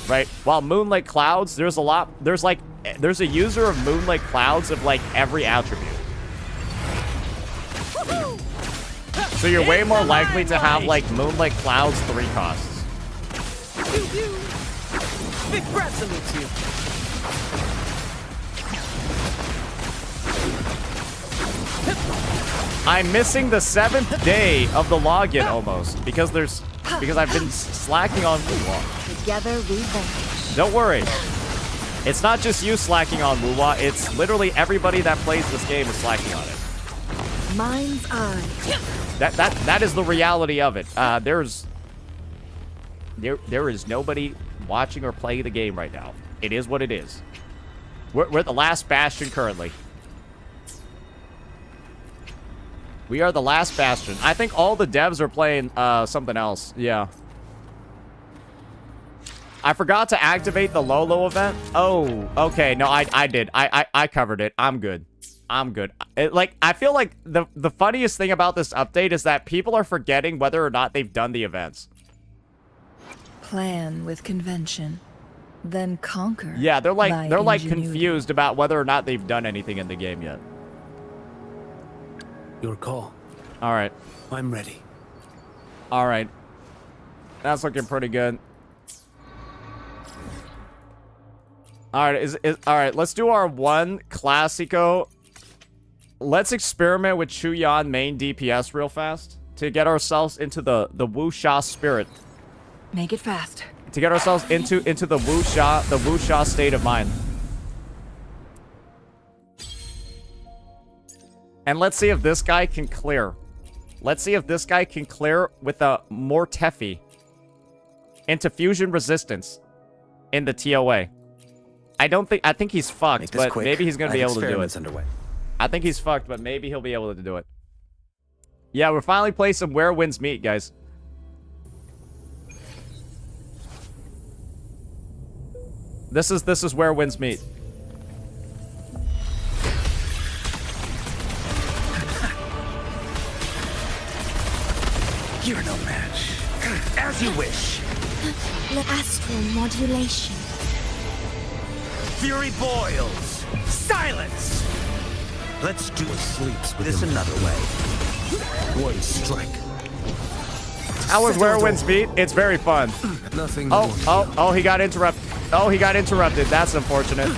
Right? While Moonlit Clouds, there's a user of Moonlit Clouds of like every attribute. So you're way more likely to have like Moonlit Clouds 3 costs. Big breath salutes you. I'm missing the 7th day of the login almost because I've been slacking on Wuwa. Together we vanish. Don't worry. It's not just you slacking on Wuwa, it's literally everybody that plays this game is slacking on it. Mind's eye. That is the reality of it. There is nobody watching or playing the game right now. It is what it is. We're at the last bastion currently. We are the last bastion. I think all the devs are playing something else. Yeah. I forgot to activate the Lolo event. Oh, okay. No, I did. I covered it. I'm good. I'm good. I feel like the funniest thing about this update is that people are forgetting whether or not they've done the events. Plan with convention, then conquer. Yeah, they're by like ingenuity. confused about whether or not they've done anything in the game yet. Your call. All right. I'm ready. All right. That's looking pretty good. All right, all right, let's do our one Classico. Let's experiment with Chuyan main DPS real fast to get ourselves into the wuxia spirit. Make it fast. To get ourselves into the wuxia state of mind. And let's see if this guy can clear. Let's see if this guy can clear with a more Tefi into fusion resistance in the TOA. I think he's fucked, but maybe he's gonna be able to do it. Underway. I think he's fucked, but maybe he'll be able to do it. Yeah, we're finally playing some Where Winds Meet, guys. This is Where Winds Meet. You're no match. As you wish. Astral modulation. Fury boils. Silence. Let's do sleeps this another way. One strike. How was Where Winds Meet? It's very fun. Nothing. Oh, he got interrupted. Oh, he got interrupted. That's unfortunate.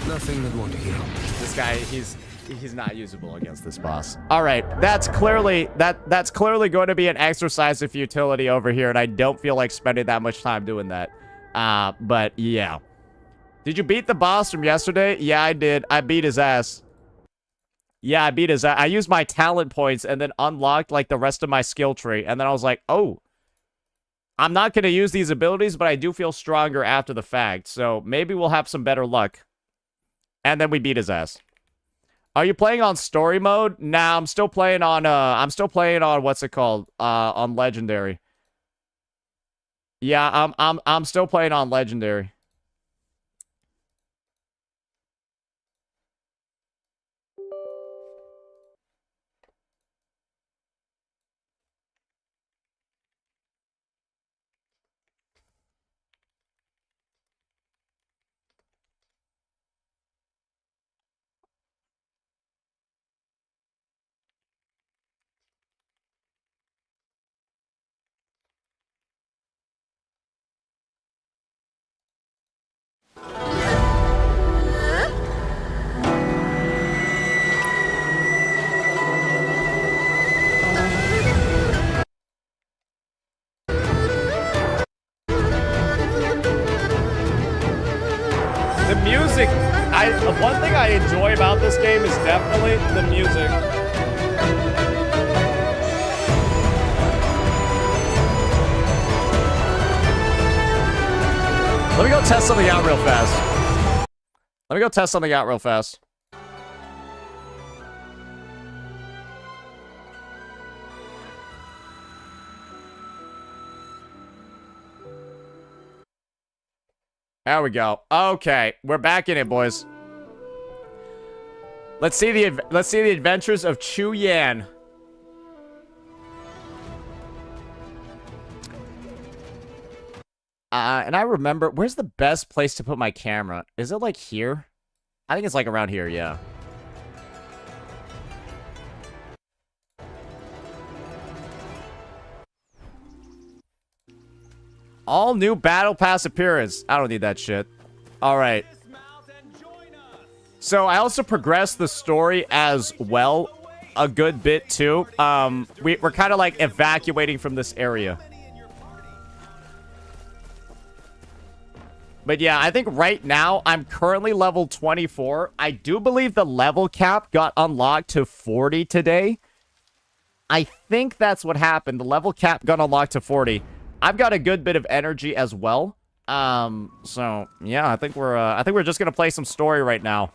Nothing that won't heal. This guy, he's not usable against this boss. All right, that's clearly going to be an exercise of futility over here, and I don't feel like spending that much time doing that. But yeah. Did you beat the boss from yesterday? Yeah, I did. I beat his ass. Yeah, I beat his. I used my talent points and then unlocked like the rest of my skill tree. And then I was like, oh, I'm not going to use these abilities, but I do feel stronger after the fact. So maybe we'll have some better luck. And then we beat his ass. Are you playing on story mode? Nah, I'm still playing on what's it called? On legendary. Yeah, I'm still playing on legendary. The music, one thing I enjoy about this game is definitely the music. Let me go test something out real fast. There we go. Okay, we're back in it, boys. Let's see the adventures of Chu Yan. And I remember, where's the best place to put my camera? Is it like here? I think it's like around here, yeah. All new battle pass appearance. I don't need that shit. All right. So I also progressed the story as well a good bit too. We're kind of like evacuating from this area. But yeah, I think right now I'm currently level 24. I do believe the level cap got unlocked to 40 today. I think that's what happened. The level cap got unlocked to 40. I've got a good bit of energy as well. So yeah, I think we're just gonna play some story right now.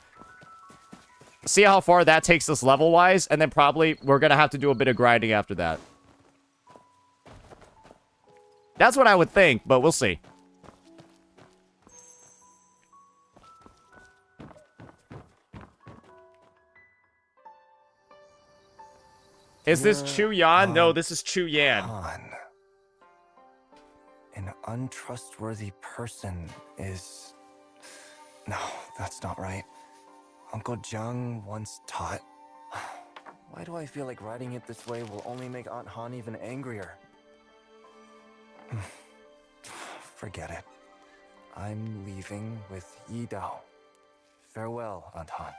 See how far that takes us level-wise, and then probably we're gonna have to do a bit of grinding after that. That's what I would think, but we'll see. Is this Chu Yan? No, this is Chu Yan. An untrustworthy person is... No, that's not right. Uncle Jiang once taught... Why do I feel like writing it this way will only make Aunt Han even angrier? Forget it. I'm leaving with Yi Dao. Farewell, Aunt Han.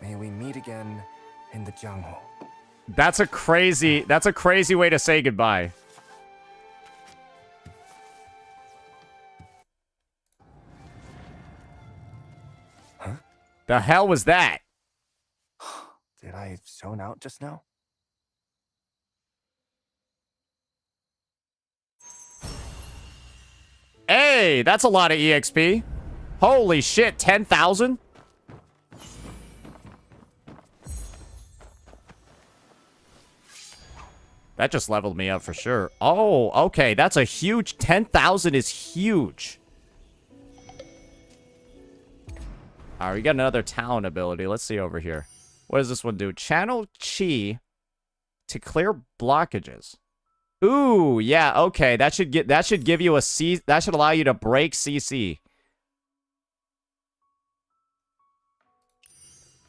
May we meet again in the Jianghu. That's a crazy way to say goodbye. Huh? The hell was that? Did I zone out just now? Hey, that's a lot of EXP. Holy shit, 10,000? That just leveled me up for sure. Oh, okay. That's a huge... 10,000 is huge. All right, we got another talent ability. Let's see over here. What does this one do? Channel Chi to clear blockages. Ooh, yeah, okay. That should give you a C... That should allow you to break CC.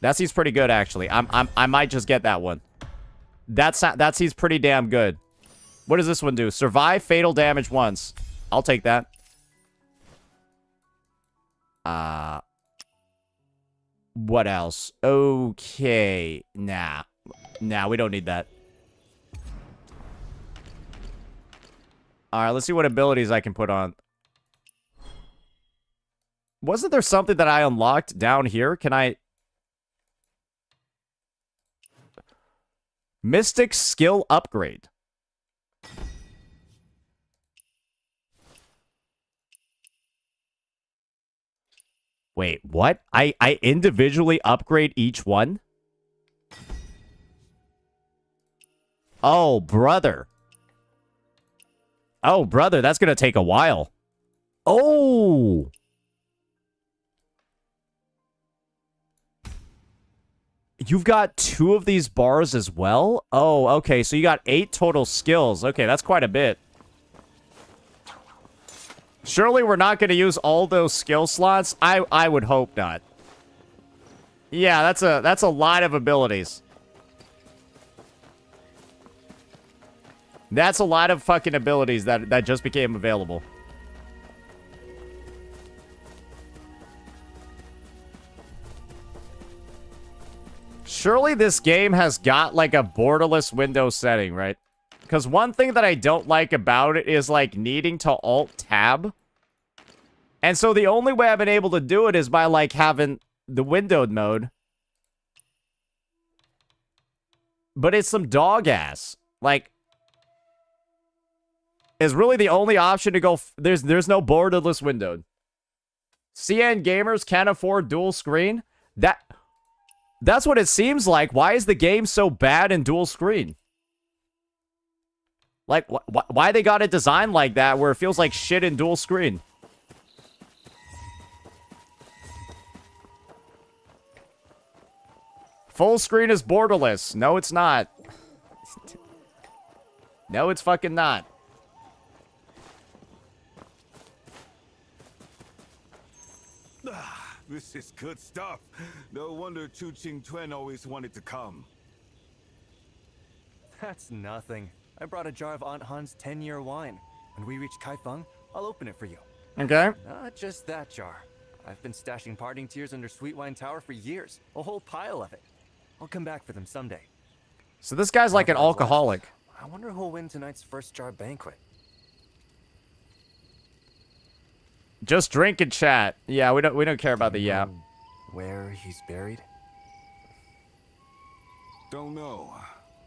That seems pretty good, actually. I might just get that one. That seems pretty damn good. What does this one do? Survive fatal damage once. I'll take that. What else? Okay. Nah, we don't need that. Alright, let's see what abilities I can put on. Wasn't there something that I unlocked down here? Can I... Mystic skill upgrade. Wait, what? I individually upgrade each one? Oh, brother. Oh, brother, that's going to take a while. Oh! You've got 2 of these bars as well? Oh, okay, so you got 8 total skills. Okay, that's quite a bit. Surely we're not going to use all those skill slots? I would hope not. Yeah, that's a lot of abilities. That's a lot of fucking abilities that just became available. Surely this game has got like a borderless window setting, right? Because one thing that I don't like about it is like needing to alt-tab. And so the only way I've been able to do it is by like having the windowed mode. But it's some dog ass. Like, is really the only option to go... There's no borderless windowed. CN gamers can't afford dual screen? That's what it seems like. Why is the game so bad in dual screen? Like, why they got it designed like that where it feels like shit in dual screen? Full screen is borderless. No, it's not. No, it's fucking not. This is good stuff. No wonder Chu Ching Tuen always wanted to come. That's nothing. I brought a jar of Aunt Han's 10-year wine. When we reach Kaifeng, I'll open it for you. Okay. Not just that jar. I've been stashing parting tears under Sweet Wine Tower for years. A whole pile of it. I'll come back for them someday. So this guy's like an alcoholic. I wonder who'll win tonight's first jar banquet. Just drink and chat. Yeah, we don't care about the yap. Where he's buried? Don't know.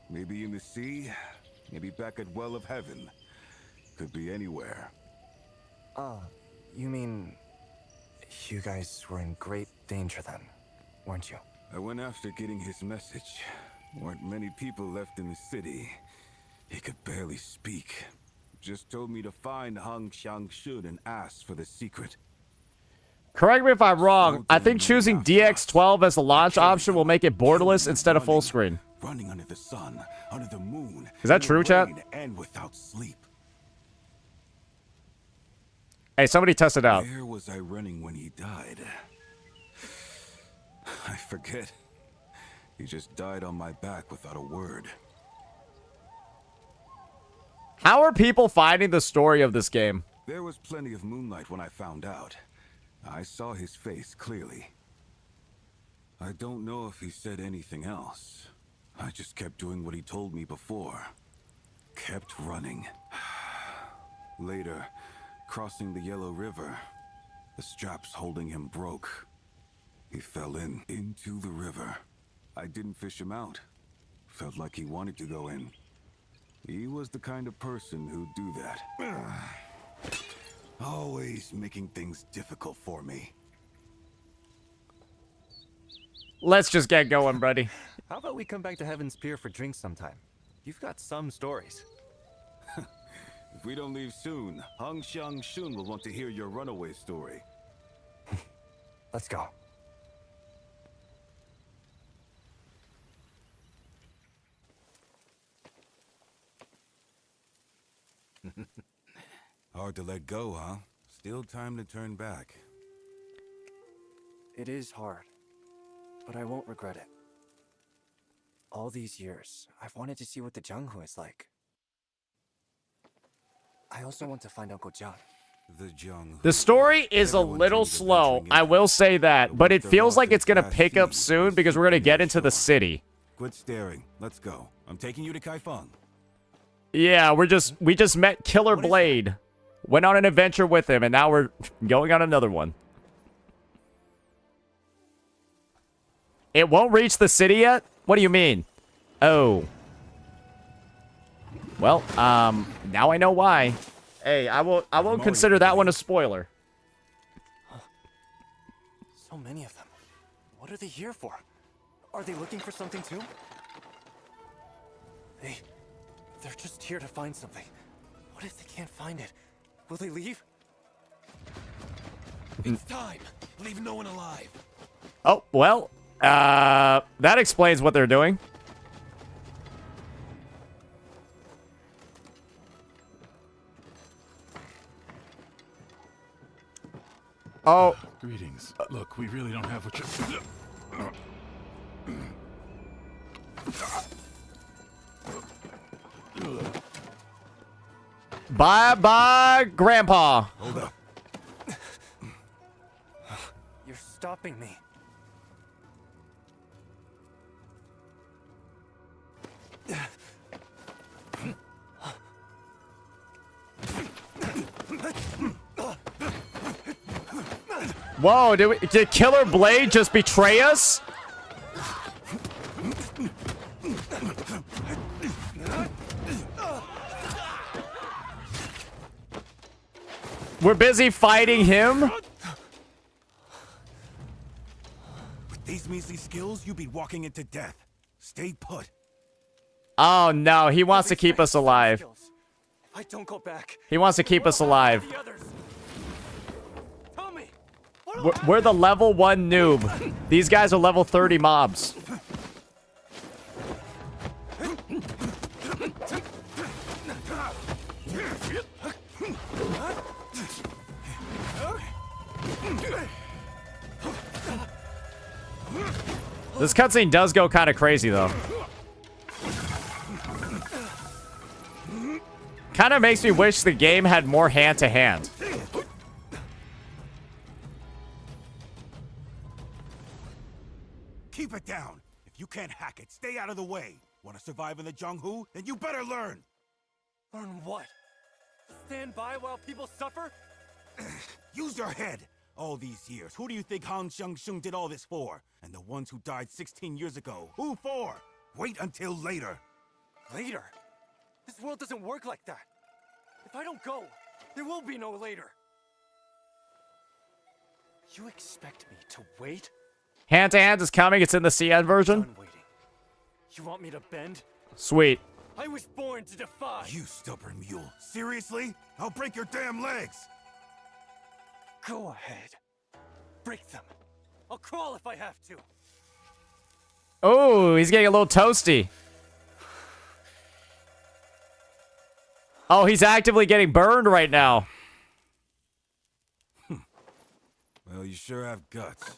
Maybe in the sea, maybe back at Well of Heaven. Could be anywhere. You mean... You guys were in great danger then, weren't you? I went after getting his message. Weren't many people left in the city. He could barely speak. Just told me to find Hang Xiangshun and ask for the secret. Correct me if I'm wrong. I think choosing DX12 as the launch option will make it borderless instead of full screen. Running under the sun, under the moon. Is that true, chat? And without sleep. Hey, somebody test it out. Where was I running when he died? I forget. He just died on my back without a word. How are people finding the story of this game? There was plenty of moonlight when I found out. I saw his face clearly. I don't know if he said anything else. I just kept doing what he told me before. Kept running. Later, crossing the Yellow River, the straps holding him broke. He fell into the river. I didn't fish him out. Felt like he wanted to go in. He was the kind of person who'd do that. Always making things difficult for me. Let's just get going, buddy. How about we come back to Heaven's Pier for drinks sometime? You've got some stories. If we don't leave soon, Hang Xiangshun will want to hear your runaway story. Let's go. Hard to let go, huh? Still time to turn back. It is hard, but I won't regret it. All these years, I've wanted to see what the Jianghu is like. I also want to find Uncle John. The story is a little slow, I will say that, but it feels like it's gonna pick up soon because we're gonna get into the city. Quit staring. Let's go. I'm taking you to Kaifeng. Yeah, we just met Killer Blade. Went on an adventure with him, and now we're going on another one. It won't reach the city yet? What do you mean? Oh. Well, now I know why. Hey, I won't consider that one a spoiler. So many of them. What are they here for? Are they looking for something too? They're just here to find something. What if they can't find it? Will they leave? It's time. Leave no one alive. Oh, well, that explains what they're doing. Oh. Greetings. Look, we really don't have what you're... Bye-bye, Grandpa. Hold up. You're stopping me. Whoa, did Killer Blade just betray us? We're busy fighting him? With these measly skills, you'd be walking into death. Stay put. Oh no, he wants to keep us alive. I don't go back. He wants to keep us alive. The others. Tell me. We're the level 1 noob. These guys are level 30 mobs. This cutscene does go kind of crazy, though. Kind of makes me wish the game had more hand-to-hand. Keep it down. If you can't hack it, stay out of the way. Want to survive in the Zhonghu? Then you better learn. Learn what? Stand by while people suffer? Use your head. All these years, who do you think Han Xiangsheng did all this for? And the ones who died 16 years ago, who for? Wait until later. Later? This world doesn't work like that. If I don't go, there will be no later. You expect me to wait? Hand-to-hand is coming. It's in the CN version. Done waiting. You want me to bend? Sweet. I was born to defy. You stubborn mule. Seriously? I'll break your damn legs. Go ahead. Break them. I'll crawl if I have to. Oh, he's getting a little toasty. Oh, he's actively getting burned right now. Well, you sure have guts.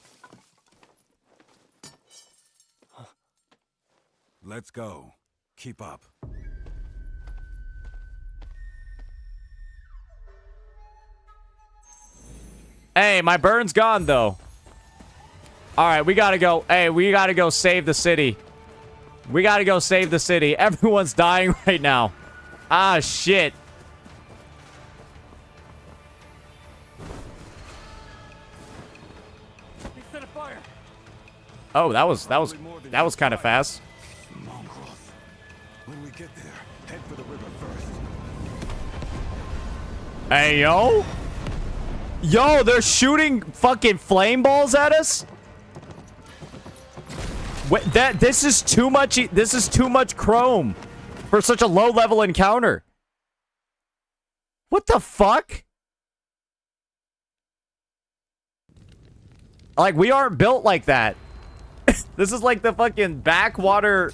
Let's go. Keep up. Hey, my burn's gone, though. Alright, we gotta go. Hey, we gotta go save the city. We gotta go save the city. Everyone's dying right now. Ah, shit. They set a fire. Oh, that was kind of fast. Mongrels. When we get there, head for the river first. Hey, yo. Yo, they're shooting fucking flame balls at us? Wait, this is too much. This is too much chrome for such a low-level encounter. What the fuck? Like, we aren't built like that. This is like the fucking backwater.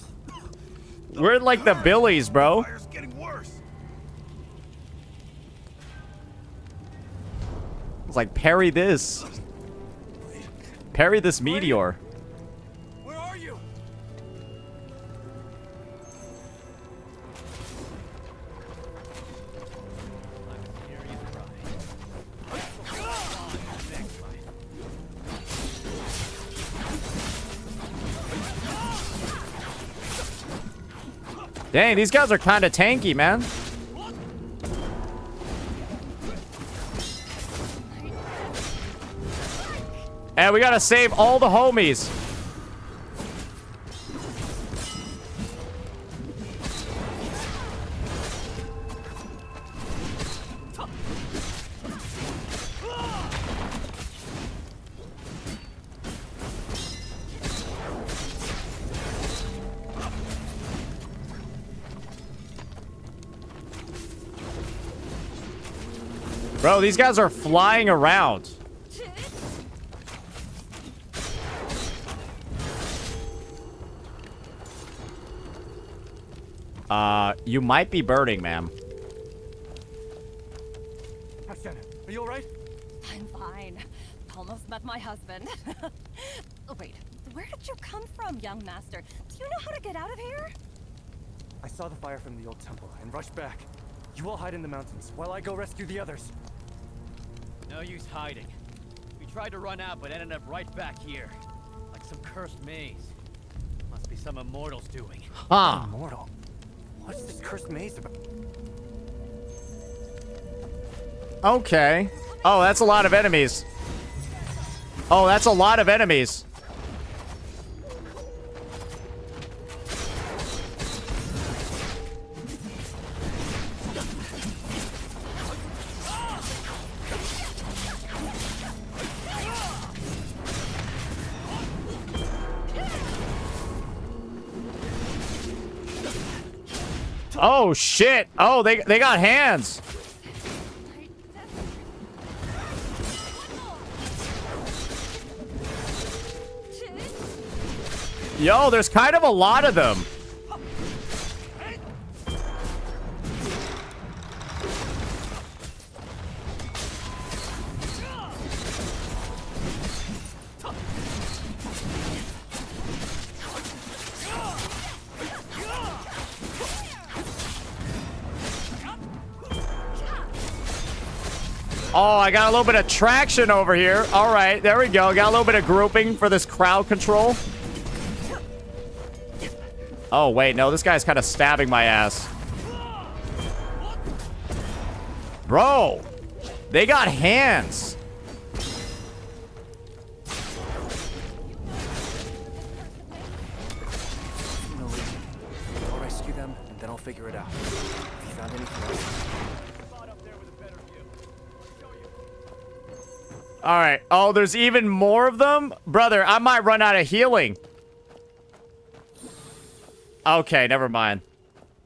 We're in like the billies, bro. Fire's getting worse. It's like, parry this. Parry this meteor. Where are you? Dang, these guys are kind of tanky, man. And we gotta save all the homies. Bro, these guys are flying around. You might be burning, ma'am. Are you alright? I'm fine. Almost met my husband. Oh, wait, where did you come from, young master? Do you know how to get out of here? I saw the fire from the old temple and rushed back. You all hide in the mountains while I go rescue the others. No use hiding. We tried to run out, but ended up right back here. Like some cursed maze. Must be some immortal's doing. Huh. Immortal? What's this cursed maze about? Okay. Oh, that's a lot of enemies. Oh, that's a lot of enemies. Oh, shit. Oh, they got hands. Yo, there's kind of a lot of them. Oh, I got a little bit of traction over here. All right, there we go. Got a little bit of grouping for this crowd control. Oh, wait, no, this guy's kind of stabbing my ass. Bro, they got hands. I'll rescue them, and then I'll figure it out. If you found anything else... All right. Oh, there's even more of them? Brother, I might run out of healing. Okay, never mind.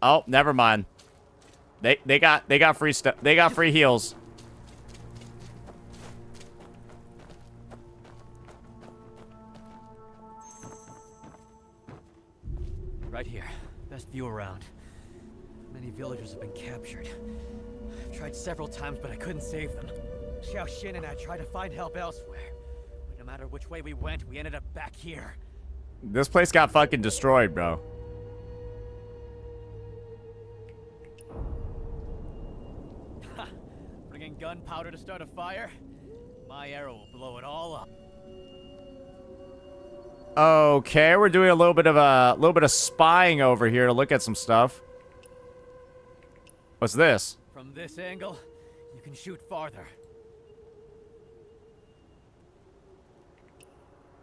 Oh, never mind. They got free stuff. They got free heals. Right here. Best view around. Many villagers have been captured. I've tried several times, but I couldn't save them. Xiao Xin and I tried to find help elsewhere. But no matter which way we went, we ended up back here. This place got fucking destroyed, bro. Bringing gunpowder to start a fire? My arrow will blow it all up. Okay, we're doing a little bit of spying over here to look at some stuff. What's this? From this angle, you can shoot farther.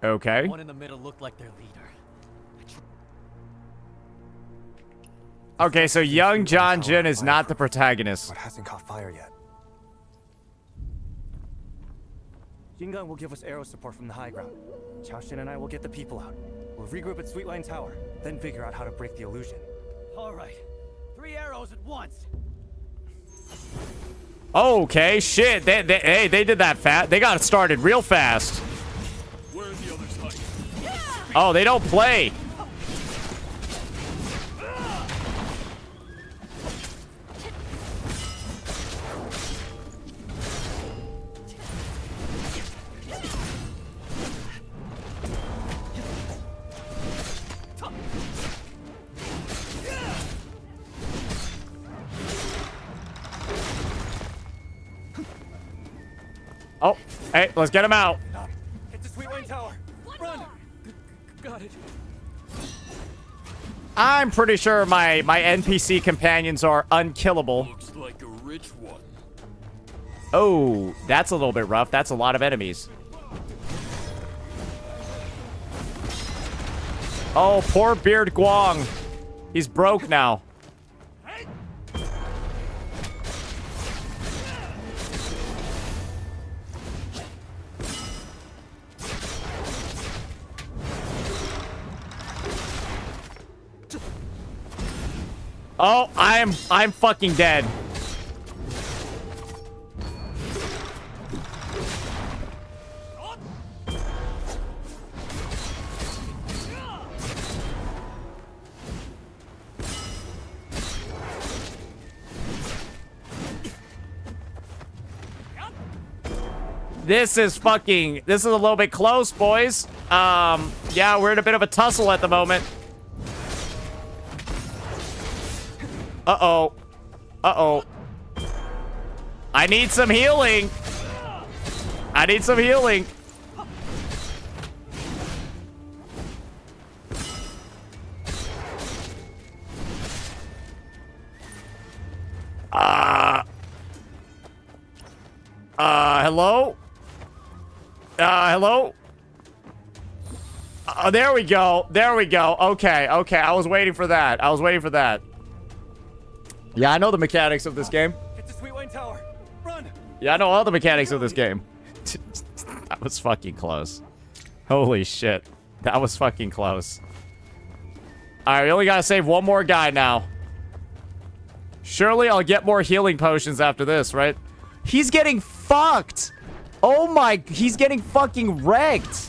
Okay. One in the middle looked like their leader. Okay, so young John Jin is not the protagonist. But hasn't caught fire yet. Jingang will give us arrow support from the high ground. Xiaoxin and I will get the people out. We'll regroup at Sweetline Tower, then figure out how to break the illusion. All right. 3 arrows at once. Okay, shit. Hey, they did that fast. They got it started real fast. Where are the others hiding? Oh, they don't play. Oh, hey, let's get him out. Get to Sweetline Tower. Run! Got it. I'm pretty sure my NPC companions are unkillable. Looks like a rich one. Oh, that's a little bit rough. That's a lot of enemies. Oh, poor Beard Guang. He's broke now. Oh, I'm fucking dead. This is a little bit close, boys. Yeah, we're in a bit of a tussle at the moment. Uh-oh. Uh-oh. I need some healing. I need some healing. Hello? Hello? There we go. There we go. Okay, okay. I was waiting for that. I was waiting for that. Yeah, I know the mechanics of this game. Get to Sweet Wayne Tower. Run. Yeah, I know all the mechanics of this game. That was fucking close. Holy shit. That was fucking close. Alright, we only gotta save one more guy now. Surely I'll get more healing potions after this, right? He's getting fucked! Oh my... He's getting fucking wrecked!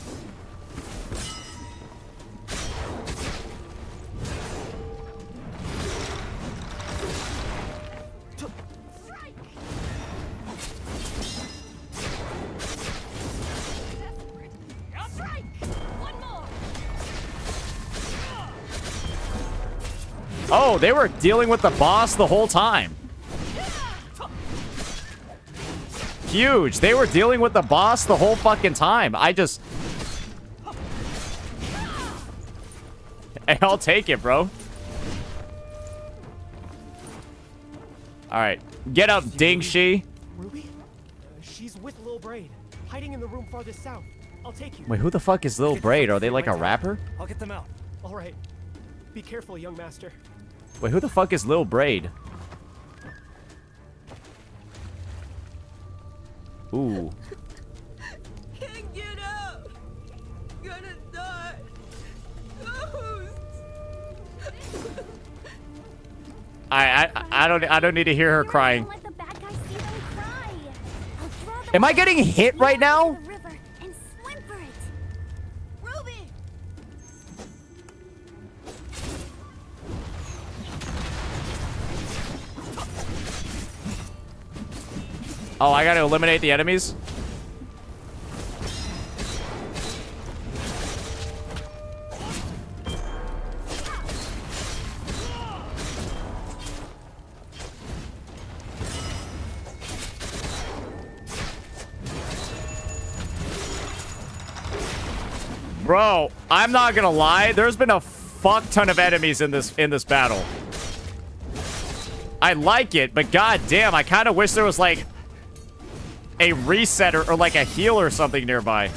Oh, they were dealing with the boss the whole time. Huge. They were dealing with the boss the whole fucking time. I just... Hey, I'll take it, bro. Alright. Get up, Ding-Shi. Ruby? She's with Lil Braid, hiding in the room farthest south. I'll take you. Wait, who the fuck is Lil Braid? Are they like a rapper? I'll get them out. All right. Be careful, young master. Wait, who the fuck is Lil Braid? Ooh. Can't get up. Gonna die. Ghost. I don't need to hear her crying. Let the bad guys see them cry. I'll throw them Am I getting hit right now? in the river and swim for it. Ruby. Oh, I gotta eliminate the enemies? Bro, I'm not gonna lie. There's been a fuck ton of enemies in this battle. I like it, but goddamn, I kind of wish there was like a reset or like a heal or something nearby.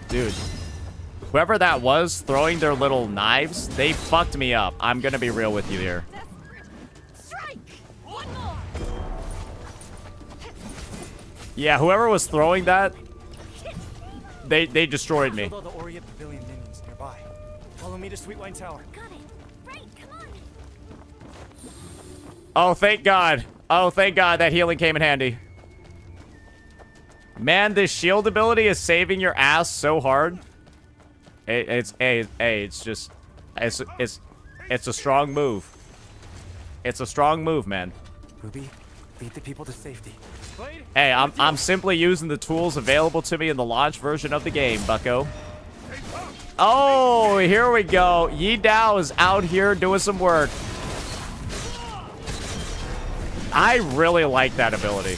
Dude, whoever that was throwing their little knives, they fucked me up. I'm gonna be real with you here. Strike. One more. Yeah, whoever was throwing that, they destroyed me. Killed all the Orient Pavilion minions nearby. Follow me to Sweet Wine Tower. Got it. Right, come on. Oh, thank God. Oh, thank God that healing came in handy. Man, this shield ability is saving your ass so hard. It's just it's a strong move. It's a strong move, man. Ruby, lead the people to safety. Hey, I'm simply using the tools available to me in the launch version of the game, bucko. Oh, here we go. Yi Dao is out here doing some work. I really like that ability.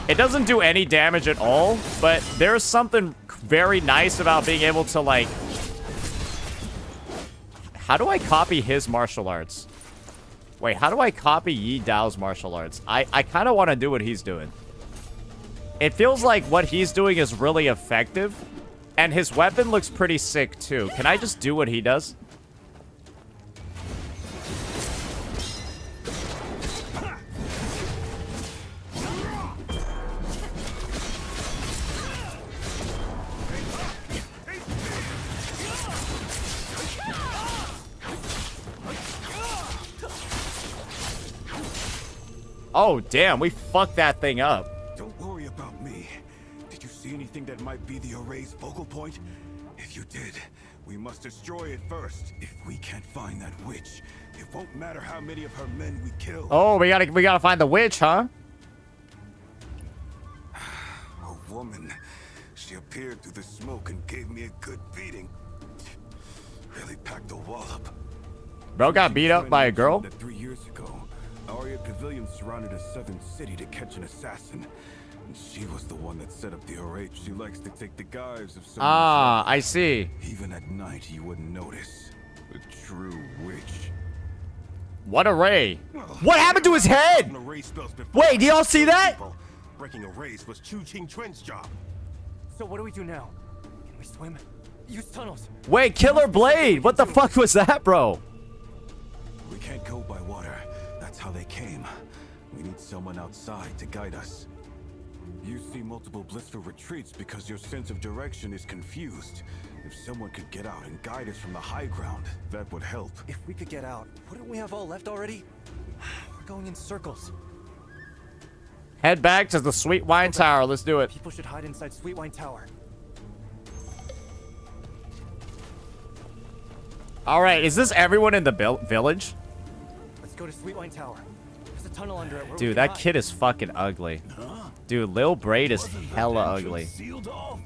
It doesn't do any damage at all, but there's something very nice about being able to, like... How do I copy his martial arts? Wait, how do I copy Yi Dao's martial arts? I kind of want to do what he's doing. It feels like what he's doing is really effective, and his weapon looks pretty sick, too. Can I just do what he does? Oh, damn, we fucked that thing up. Don't worry about me. Did you see anything that might be the array's focal point? If you did, we must destroy it first. If we can't find that witch, it won't matter how many of her men we kill. Oh, we gotta find the witch, huh? A woman. She appeared through the smoke and gave me a good beating. Really packed a wallop. Bro got beat up by a girl? That 3 years ago, Aria Pavilion surrounded a southern city to catch an assassin. And she was the one that set up the rape. She likes to take the guise of someone. Ah, I see. Even at night, you wouldn't notice. A true witch. What a ray. What happened to his head? Wait, do y'all see that? Breaking arrays was Chu Ching Tren's job. So what do we do now? Can we swim? Use tunnels. Wait, Killer Blade. What the fuck was that, bro? We can't go by water. That's how they came. We need someone outside to guide us. You see multiple blissful retreats because your sense of direction is confused. If someone could get out and guide us from the high ground, that would help. If we could get out, wouldn't we have all left already? We're going in circles. Head back to the Sweet Wine Tower. Let's do it. People should hide inside Sweet Wine Tower. All right, is this everyone in the village? Let's go to Sweet Wine Tower. There's a tunnel under it. Dude, that kid is fucking ugly. Dude, Lil Braid is hella ugly. Sealed off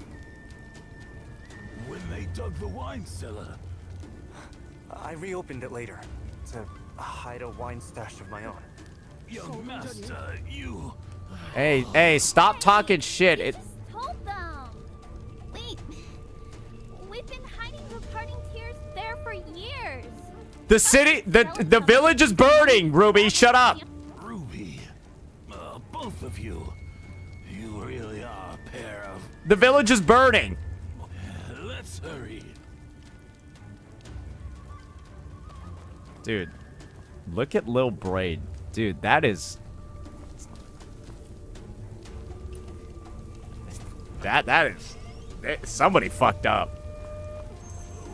when they dug the wine cellar. I reopened it later to hide a wine stash of my own. Young master, you. Hey, stop talking shit. It. Just told them. Wait, we've been hiding the parting tears there for years. The city, the village is burning. Ruby, shut up. Ruby, both of you. You really are a pair of. The village is burning. Let's hurry. Dude, look at Lil Braid. Dude, that is... That is... Somebody fucked up.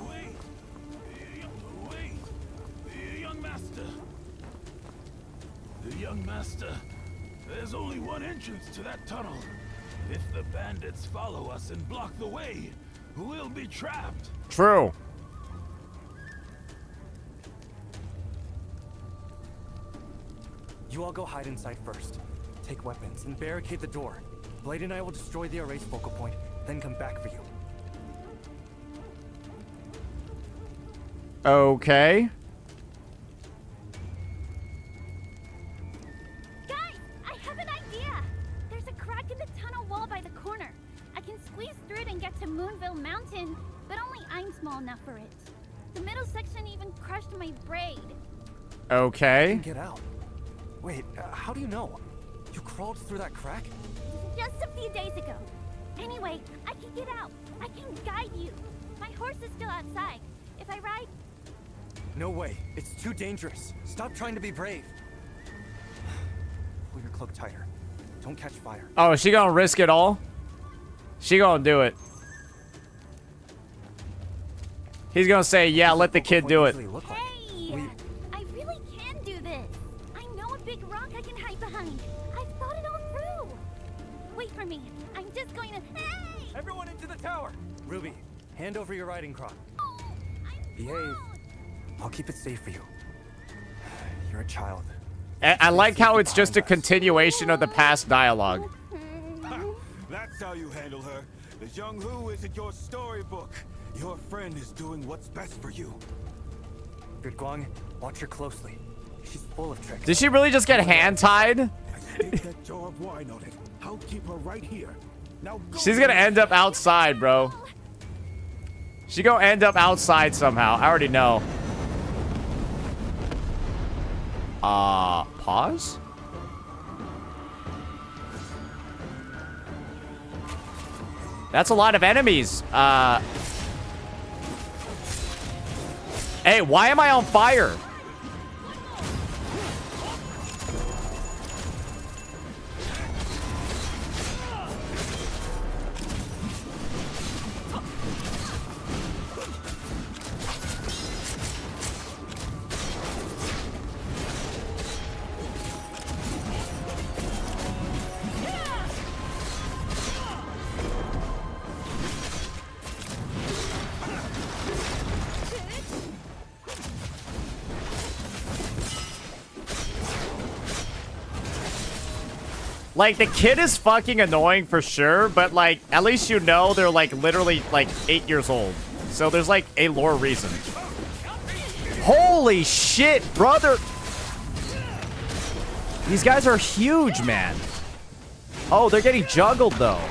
Wait, young master. The young master. There's only one entrance to that tunnel. If the bandits follow us and block the way, we'll be trapped. True. You all go hide inside first. Take weapons and barricade the door. Blade and I will destroy the erase focal point, then come back for you. Okay. Guys, I have an idea. There's a crack in the tunnel wall by the corner. I can squeeze through it and get to Moonville Mountain, but only I'm small enough for it. The middle section even crushed my braid. Okay. Get out. Wait, how do you know? You crawled through that crack? Just a few days ago. Anyway, I can get out. I can guide you. My horse is still outside. If I ride... No way. It's too dangerous. Stop trying to be brave. Pull your cloak tighter. Don't catch fire. Oh, is she gonna risk it all? She gonna do it. He's gonna say, yeah, let the kid do it. Hey! I really can do this. I know a big rock I can hide behind. I've thought it all through. Wait for me. I'm just going to... Hey! Everyone into the tower! Ruby, hand over your riding crop. Oh, I'm Behave. wrong. I'll keep it safe for you. You're a child. I like how it's just a continuation of the past dialogue. That's how you handle her. The Zhonghu isn't your storybook. Your friend is doing what's best for you. Good Guang, watch her closely. She's full of tricks. Did she really just get hand-tied? Stick that jar of wine on it. I'll keep her right here. Now go. She's gonna end up outside, bro. She gonna end up outside somehow. I already know. Pause? That's a lot of enemies. Hey, why am I on fire? Like, the kid is fucking annoying for sure, but, like, at least you know they're, like, literally, like, 8 years old. So there's, like, a lore reason. Holy shit, brother! These guys are huge, man. Oh, they're getting juggled, though.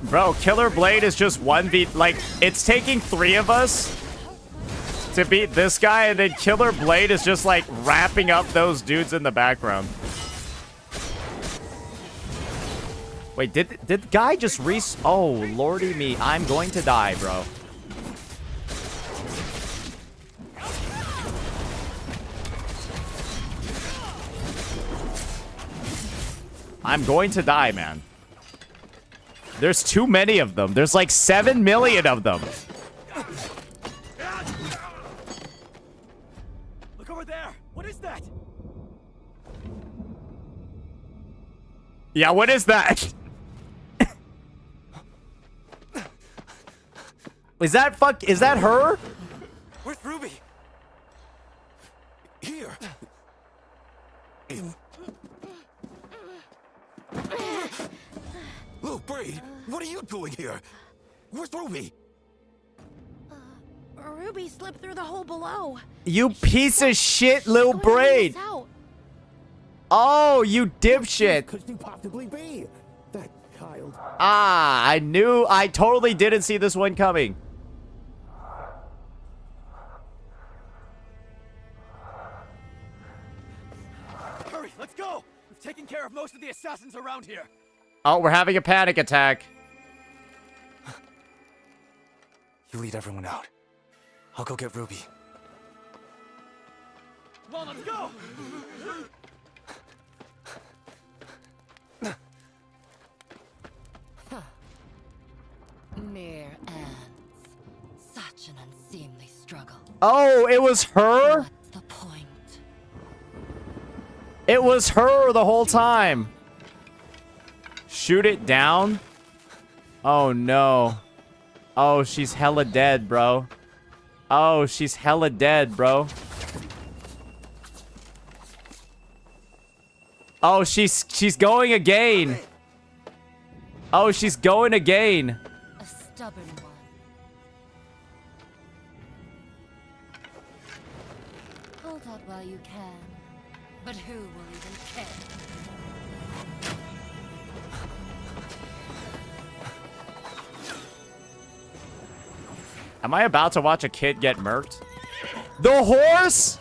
Bro, Killer Blade is just 1v... Like, it's taking 3 of us to beat this guy, and then Killer Blade is just, like, wrapping up those dudes in the background. Wait, did the guy just Oh, lordy me. I'm going to die, bro. I'm going to die, man. There's too many of them. There's like 7 million of them. Look over there. What is that? Yeah, what is that? Is that her? Where's Ruby? Here. Look, Braid, what are you doing here? Where's Ruby? Ruby slipped through the hole below. You piece of shit, little Going to lead Braid. us out. Oh, you dipshit. Could you possibly be? That child. Ah, I totally didn't see this one coming. Hurry, let's go. We've taken care of most of the assassins around here. Oh, we're having a panic attack. You lead everyone out. I'll go get Ruby. Come on, let's go. Mere ants. Such an unseemly struggle. Oh, it was her? What's the point? It was her the whole time. Shoot it down? Oh, no. Oh, she's hella dead, bro. Oh, she's hella dead, bro. Oh, she's going again. Oh, she's going again. A stubborn one. Hold out while you can. But who will even care? Am I about to watch a kid get murked? The horse?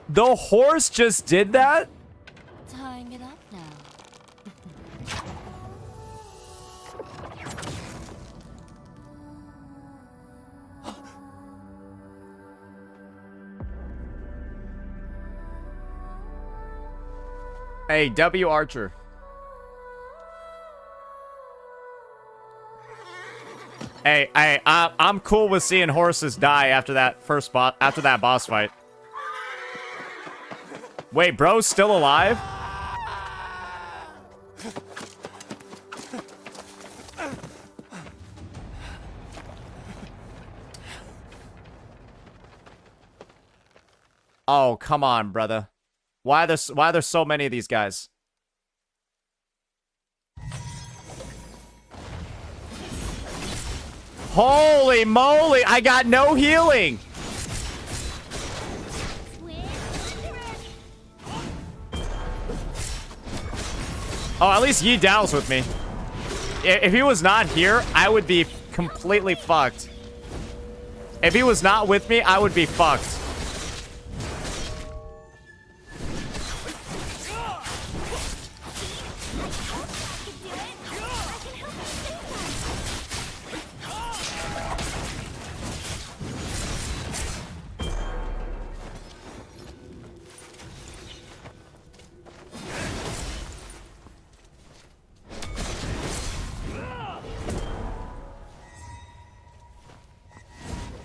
The horse just did that? Tying it up now. Hey, W. Archer. Hey, I'm cool with seeing horses die after that boss fight. Wait, bro's still alive? Oh, come on, brother. Why there's so many of these guys? Holy moly, I got no healing. Oh, at least Yi Dao's with me. If he was not here, I would be completely fucked. If he was not with me, I would be fucked.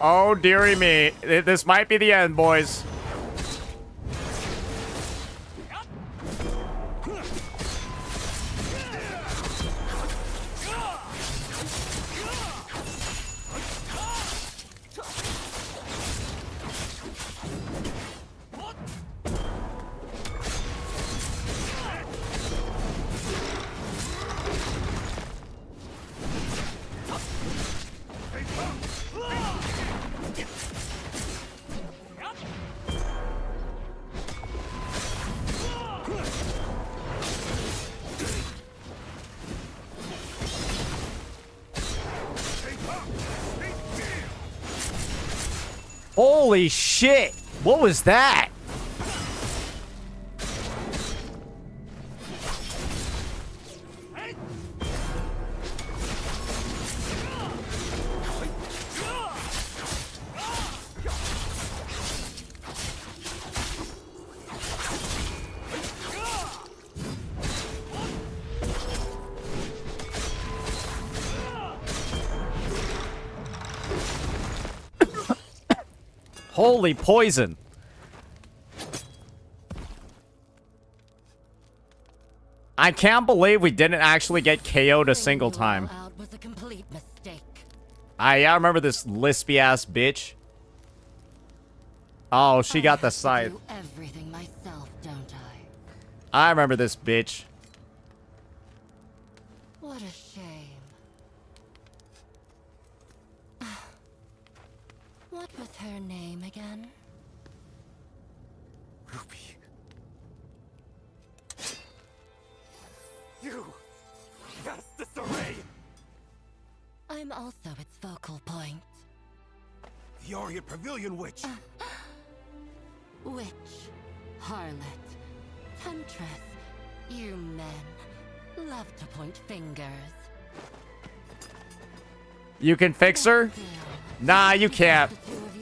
Oh, dearie me. This might be the end, boys. Holy shit! What was that? Holy poison. I can't believe we didn't actually get KO'd a single time. Was a complete mistake. I remember this lispy ass bitch. Oh, she got the scythe. Do everything myself, don't I? I remember this bitch. What a shame. What was her name again? Ruby. You! Yes, disarray! I'm also its focal point. The Orient Pavilion Witch! Witch, harlot, temptress, you men love to point fingers. You can fix her? Nah, you can't.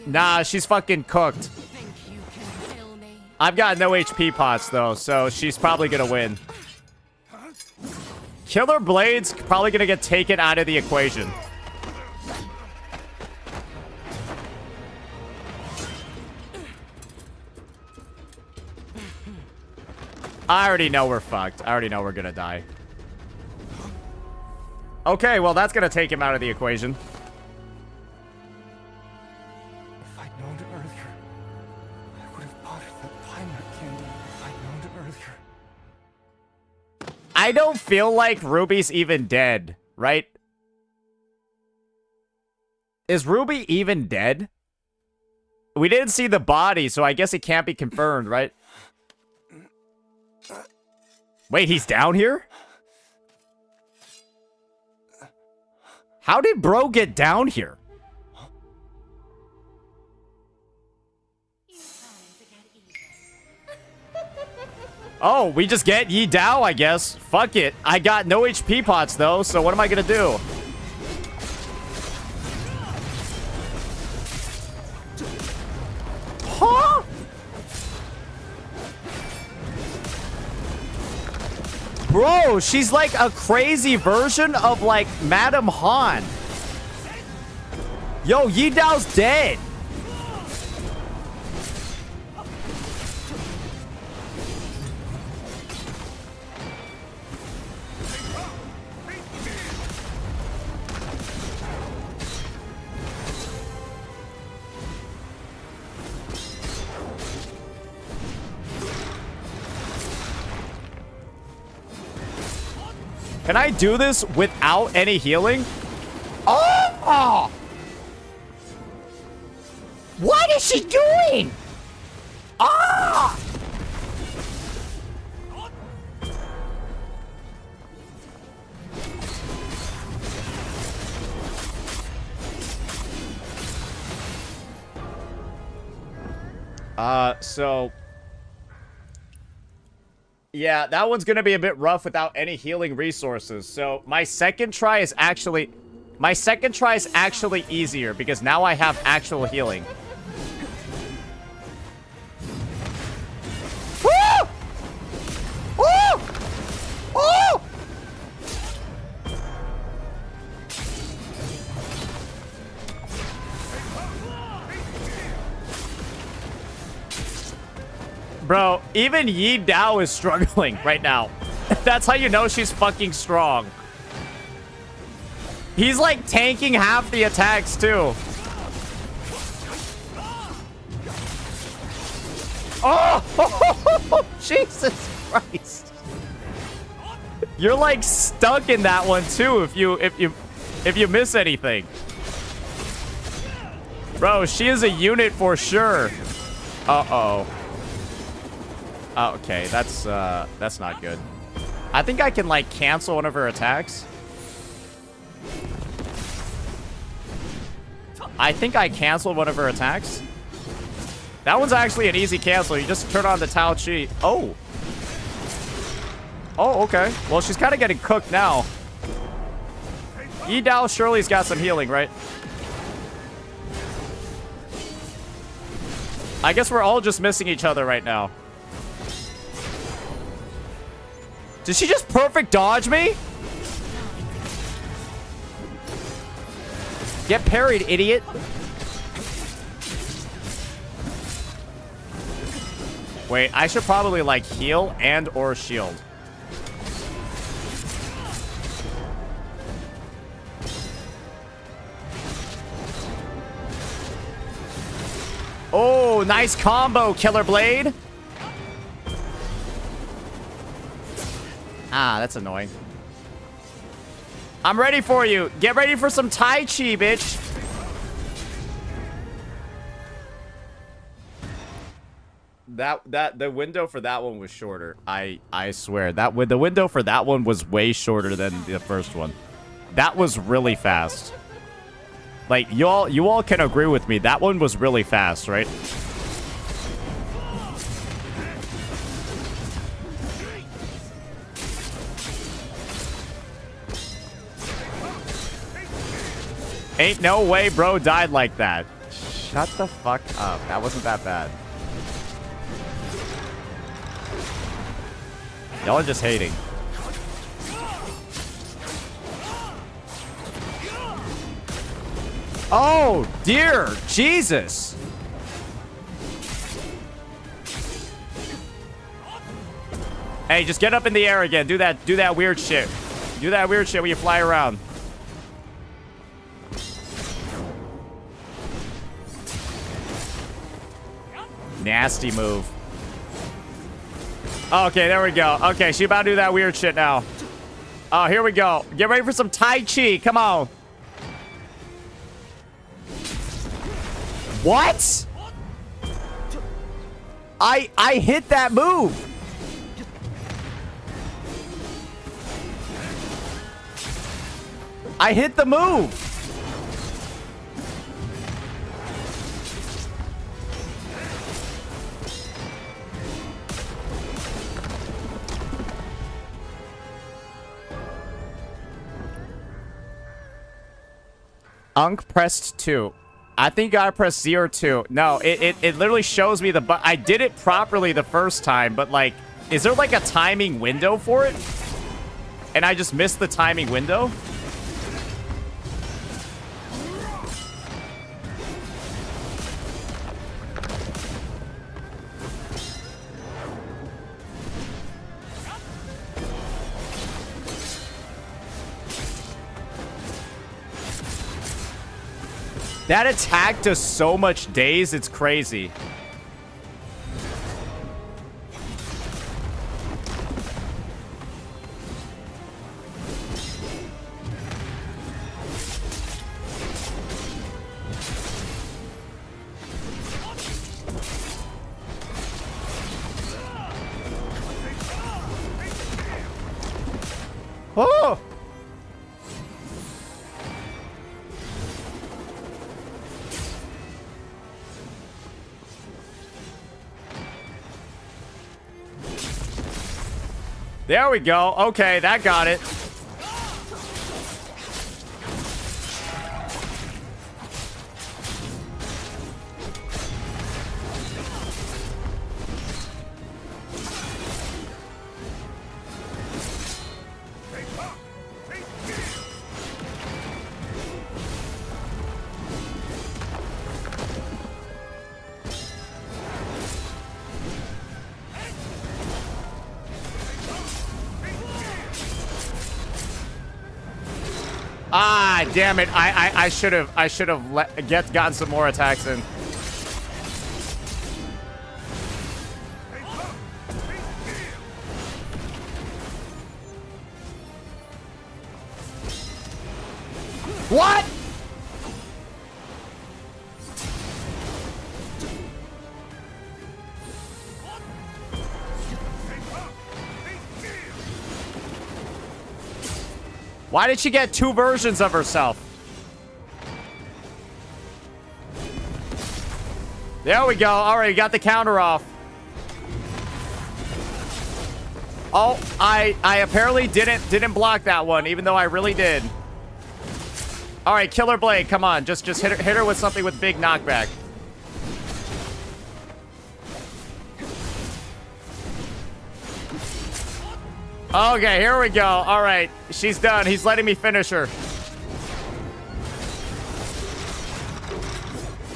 Nah, she's fucking cooked. Think you can kill me? I've got no HP pots, though, so she's probably gonna win. Killer Blade's probably gonna get taken out of the equation. I already know we're fucked. I already know we're gonna die. Okay, well, that's gonna take him out of the equation. If I'd known earlier, I would have bought her that pine nut candy. If I'd known earlier. I don't feel like Ruby's even dead, right? Is Ruby even dead? We didn't see the body, so I guess it can't be confirmed, right? Wait, he's down here? How did bro get down here? Oh, we just get Yi Dao, I guess. Fuck it. I got no HP pots, though, so what am I gonna do? Huh? Bro, she's like a crazy version of, like, Madame Han. Yo, Yi Dao's dead. Can I do this without any healing? Oh! What is she doing? Ah! So... yeah, that one's gonna be a bit rough without any healing resources. So my second try is actually easier because now I have actual healing. Woo! Woo! Woo! Bro, even Yi Dao is struggling right now. That's how you know she's fucking strong. He's like tanking half the attacks too. Oh, Jesus Christ. You're like stuck in that one too if you miss anything. Bro, she is a unit for sure. Uh-oh. Okay, that's not good. I think I can, like, cancel one of her attacks. I think I canceled one of her attacks. That one's actually an easy cancel. You just turn on the Tao Chi. Oh. Oh, okay. Well, she's kind of getting cooked now. Yi Dao surely's got some healing, right? I guess we're all just missing each other right now. Did she just perfect dodge me? Get parried, idiot. Wait, I should probably, like, heal and or shield. Oh, nice combo, Killer Blade. Ah, that's annoying. I'm ready for you. Get ready for some Tai Chi, bitch. The window for that one was shorter. I swear the window for that one was way shorter than the first one. That was really fast. Like you all can agree with me. That one was really fast, right? Ain't no way bro died like that. Shut the fuck up. That wasn't that bad. Y'all are just hating. Oh, dear Jesus. Hey, just get up in the air again. Do that weird shit. Do that weird shit where you fly around. Nasty move. Okay, there we go. Okay, she about to do that weird shit now. Oh, here we go. Get ready for some Tai Chi. Come on. What? I hit that move. I hit the move. Unk pressed 2. I think I pressed 0 or 2. No, it literally shows me the button. I did it properly the first time, but like, is there like a timing window for it? And I just missed the timing window? That attack does so much daze, it's crazy. Oh! There we go. Okay, that got it. Ah, damn it. I should have gotten some more attacks in. What? Why did she get 2 versions of herself? There we go. All right, got the counter off. Oh, I apparently didn't block that one, even though I really did. All right, Killer Blade, come on. Just hit her with something with big knockback. Okay, here we go. All right, she's done. He's letting me finish her.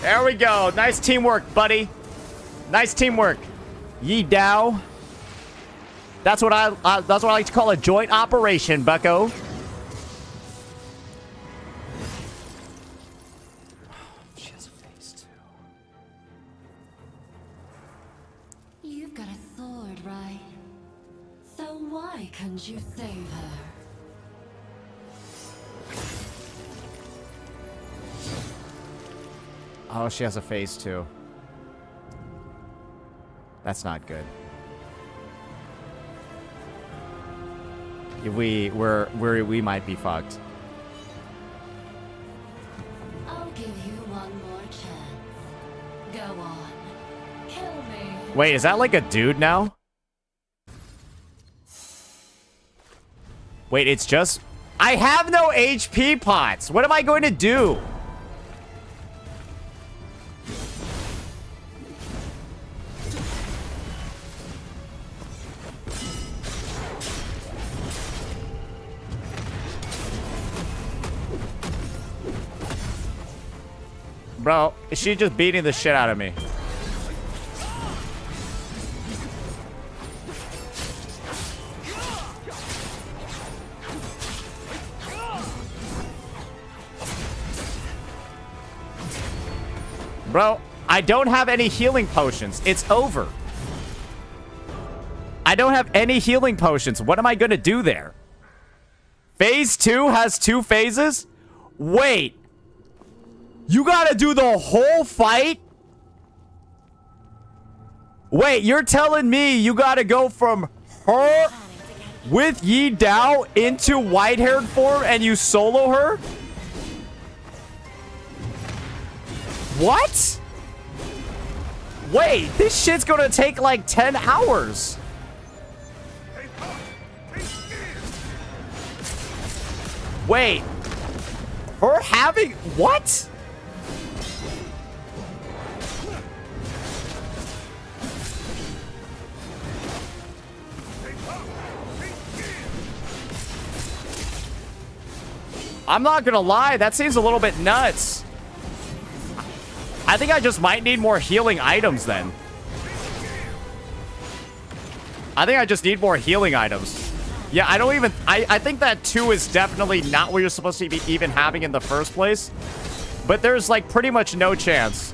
There we go. Nice teamwork, buddy. Nice teamwork. Yi Dao. That's what I like to call a joint operation, bucko. She has a face too. You've got a sword, right? So why can't you save her? Oh, she has a face too. That's not good. We might be fucked. I'll give you one more chance. Go on. Kill me. Wait, is that like a dude now? Wait, it's just... I have no HP pots. What am I going to do? Bro, she's just beating the shit out of me. Bro, I don't have any healing potions. It's over. I don't have any healing potions. What am I gonna do there? Phase 2 has 2 phases? Wait. You gotta do the whole fight? Wait, you're telling me you gotta go from her with Yi Dao into white-haired form and you solo her? What? Wait, this shit's gonna take like 10 hours. Wait. Her having... What? I'm not gonna lie, that seems a little bit nuts. I think I just might need more healing items then. I think I just need more healing items. Yeah, I don't even... I think that 2 is definitely not what you're supposed to be even having in the first place. But there's, like, pretty much no chance.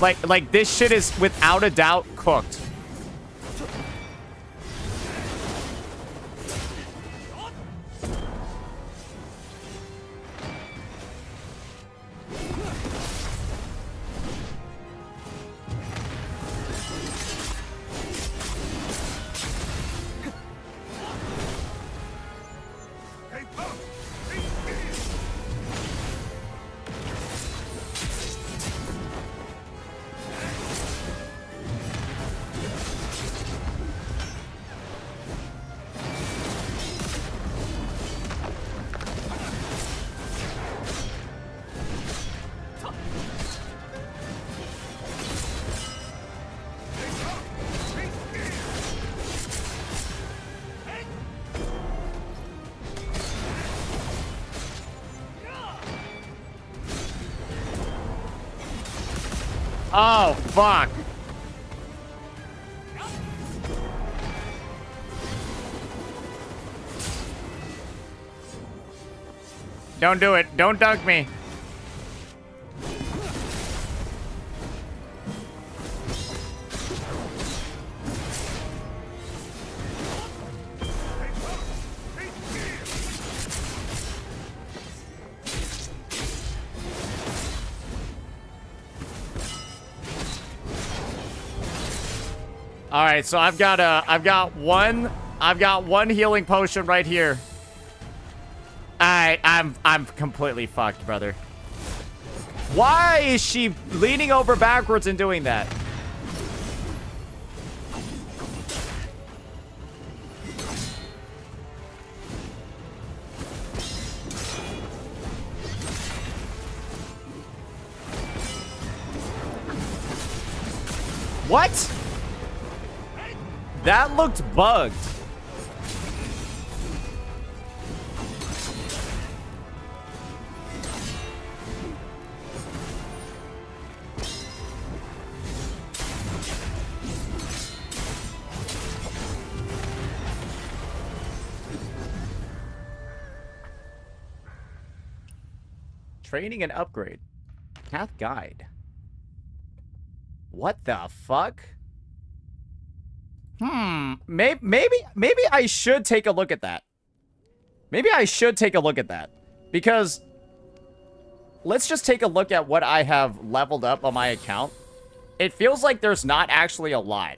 Like this shit is, without a doubt, cooked. Oh, fuck. Don't do it. Don't dunk me. All right, so I've got one healing potion right here. I'm completely fucked, brother. Why is she leaning over backwards and doing that? What? That looked bugged. Training and upgrade. Path guide. What the fuck? Maybe I should take a look at that. Maybe I should take a look at that. Because let's just take a look at what I have leveled up on my account. It feels like there's not actually a lot.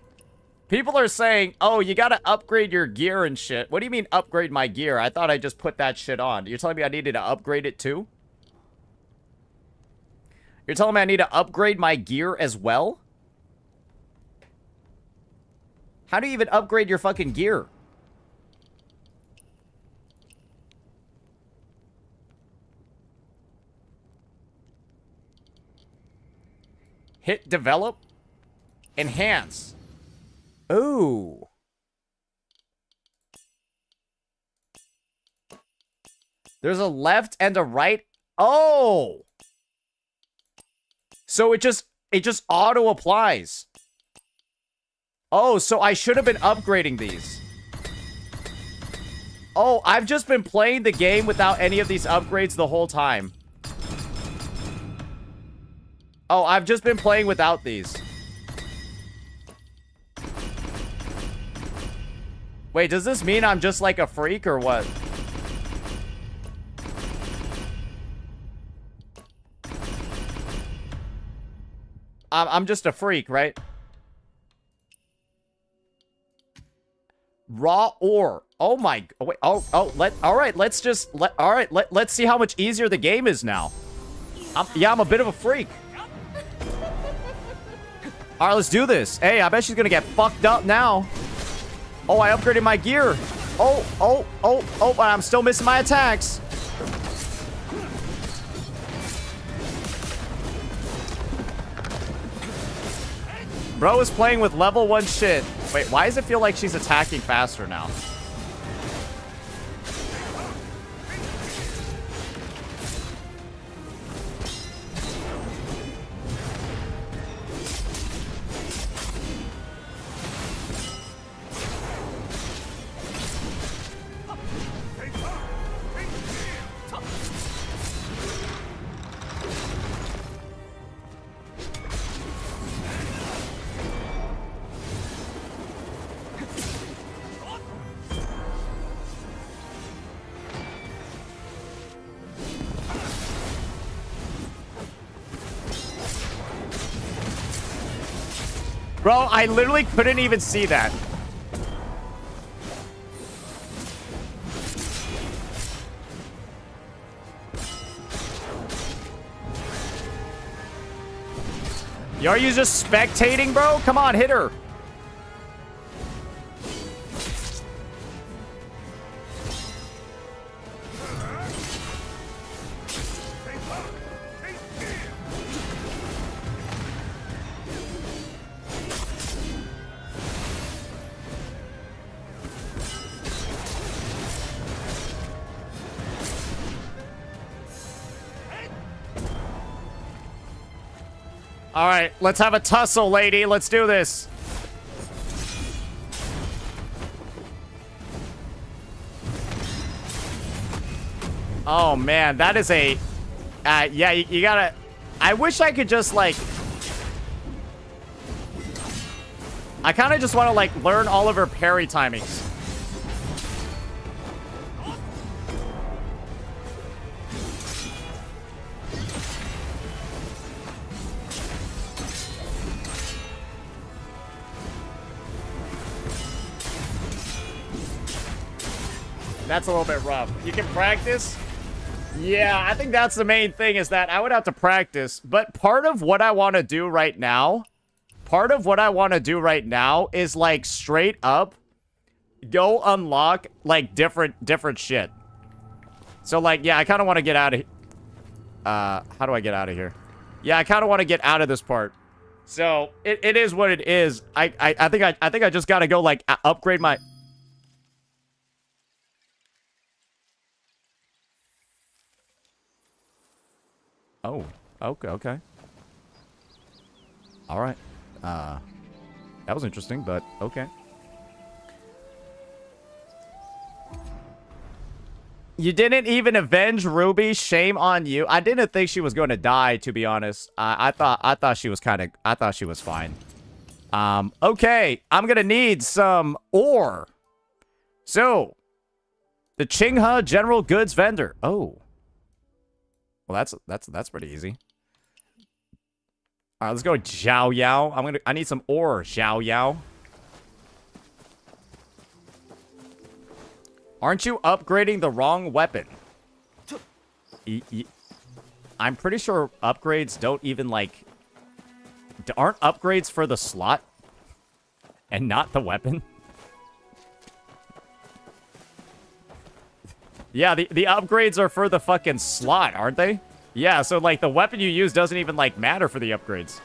People are saying, oh, you gotta upgrade your gear and shit. What do you mean upgrade my gear? I thought I just put that shit on. You're telling me I needed to upgrade it too? You're telling me I need to upgrade my gear as well? How do you even upgrade your fucking gear? Hit develop. Enhance. Ooh. There's a left and a right. Oh. So it just auto applies. Oh, so I should have been upgrading these. Oh, I've just been playing the game without any of these upgrades the whole time. Oh, I've just been playing without these. Wait, does this mean I'm just like a freak or what? I'm just a freak, right? Raw ore. Oh my. Oh, wait. All right. Let's see how much easier the game is now. I'm a bit of a freak. All right, let's do this. Hey, I bet she's gonna get fucked up now. Oh, I upgraded my gear. Oh, but I'm still missing my attacks. Bro is playing with level 1 shit. Wait, why does it feel like she's attacking faster now? Bro, I literally couldn't even see that. Yo, are you just spectating, bro? Come on, hit her. All right, let's have a tussle, lady. Let's do this. Oh, man, that is a... yeah, you gotta... I wish I could just, like... I kind of just want to, like, learn all of her parry timings. That's a little bit rough. You can practice. Yeah, I think that's the main thing, is that I would have to practice. But part of what I want to do right now, is like straight up go unlock like different shit. So like, yeah, I kind of want to get out of here. How do I get out of here? Yeah, I kind of want to get out of this part. So it is what it is. I think I just got to go like upgrade my. Oh, okay. All right. That was interesting, but okay. You didn't even avenge Ruby. Shame on you. I didn't think she was going to die, to be honest. I thought she was fine. Okay. I'm gonna need some ore. So, the Qinghe General Goods Vendor. Oh. Well, that's pretty easy. All right, let's go Xiao Yao. I need some ore, Xiao Yao. Aren't you upgrading the wrong weapon? I'm pretty sure upgrades don't even like... Aren't upgrades for the slot? And not the weapon? Yeah, the upgrades are for the fucking slot, aren't they? Yeah, so, like, the weapon you use doesn't even, like, matter for the upgrades.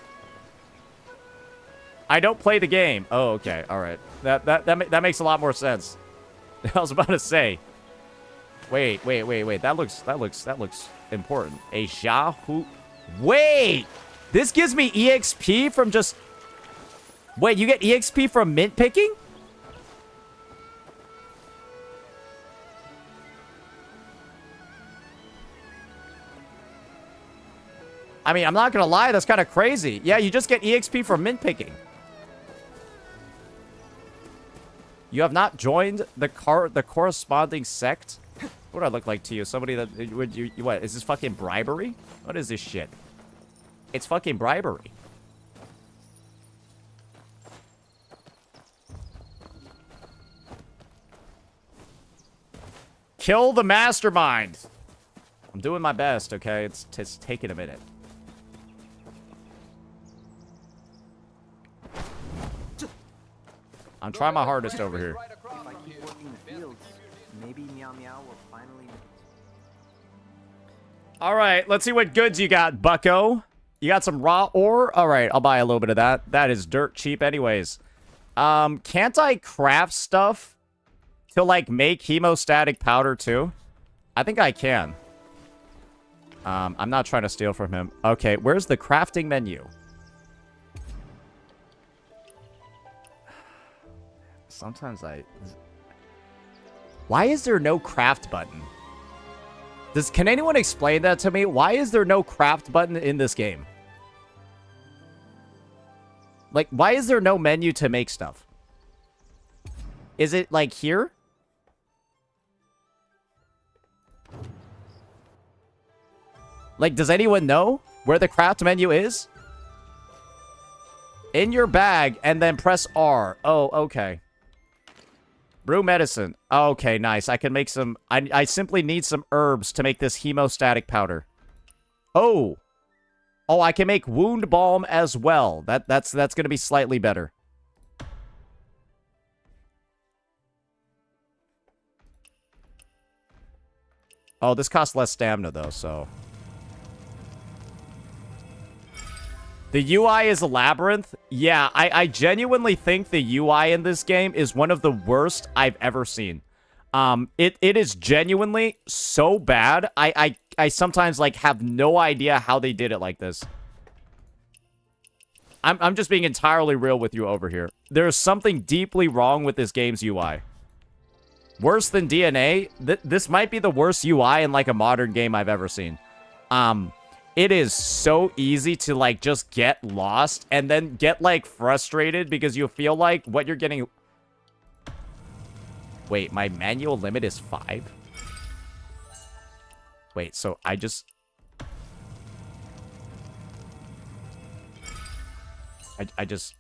I don't play the game. Oh, okay. All right. That makes a lot more sense. I was about to say. Wait. That looks important. A Xiaohu. Wait! This gives me EXP from just... Wait, you get EXP from mint picking? I mean, I'm not gonna lie, that's kind of crazy. Yeah, you just get EXP from mint picking. You have not joined the corresponding sect? What do I look like to you? Somebody that would you what? Is this fucking bribery? What is this shit? It's fucking bribery. Kill the mastermind. I'm doing my best, okay? It's taking a minute. I'm trying my hardest over here. If I keep working the fields, maybe Meow Meow will finally... All right, let's see what goods you got, bucko. You got some raw ore? All right, I'll buy a little bit of that. That is dirt cheap anyways. Can't I craft stuff to, like, make hemostatic powder too? I think I can. I'm not trying to steal from him. Okay, where's the crafting menu? Sometimes Why is there no craft button? Can anyone explain that to me? Why is there no craft button in this game? Like, why is there no menu to make stuff? Is it, like, here? Like, does anyone know where the craft menu is? In your bag, and then press R. Oh, okay. Brew medicine. Okay, nice. I can make some... I simply need some herbs to make this hemostatic powder. Oh. Oh, I can make wound balm as well. That's going to be slightly better. Oh, this costs less stamina, though, so... The UI is a labyrinth? Yeah, I genuinely think the UI in this game is one of the worst I've ever seen. It is genuinely so bad. I sometimes, like, have no idea how they did it like this. I'm just being entirely real with you over here. There's something deeply wrong with this game's UI. Worse than DNA? This might be the worst UI in, like, a modern game I've ever seen. It is so easy to, like, just get lost and then get, like, frustrated because you feel like what you're getting... Wait, my manual limit is 5? Wait, so I just... I just...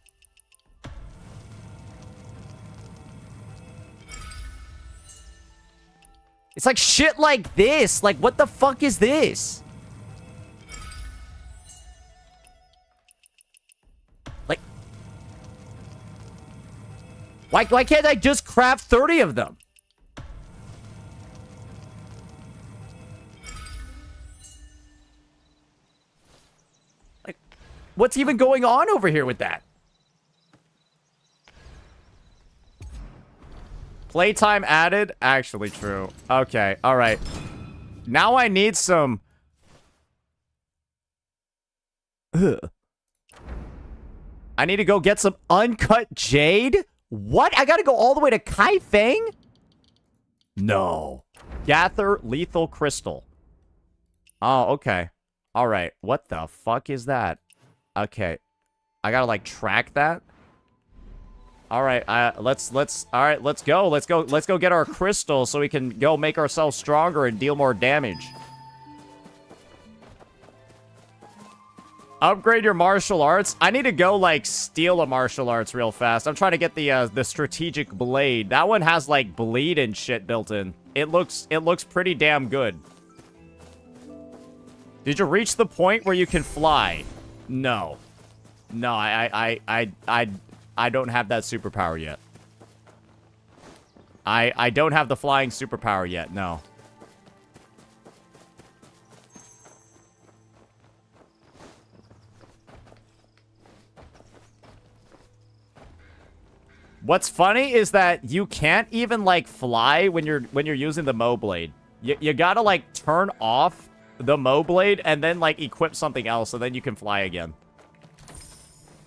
It's like shit like this. Like, what the fuck is this? Like, why can't I just craft 30 of them? Like, what's even going on over here with that? Playtime added? Actually true. Okay, alright. Now I need some... Ugh. I need to go get some uncut jade? What? I gotta go all the way to Kaifeng? No. Gather lethal crystal. Oh, okay. Alright. What the fuck is that? Okay. I gotta, like, track that? All right, let's go. Let's go get our crystal so we can go make ourselves stronger and deal more damage. Upgrade your martial arts. I need to go like steal a martial arts real fast. I'm trying to get the strategic blade. That one has like bleed and shit built in. It looks pretty damn good. Did you reach the point where you can fly? No. No, I don't have that superpower yet. I don't have the flying superpower yet, no. What's funny is that you can't even like fly when you're using the Mo Blade. You gotta like turn off the Mo Blade and then like equip something else, and then you can fly again.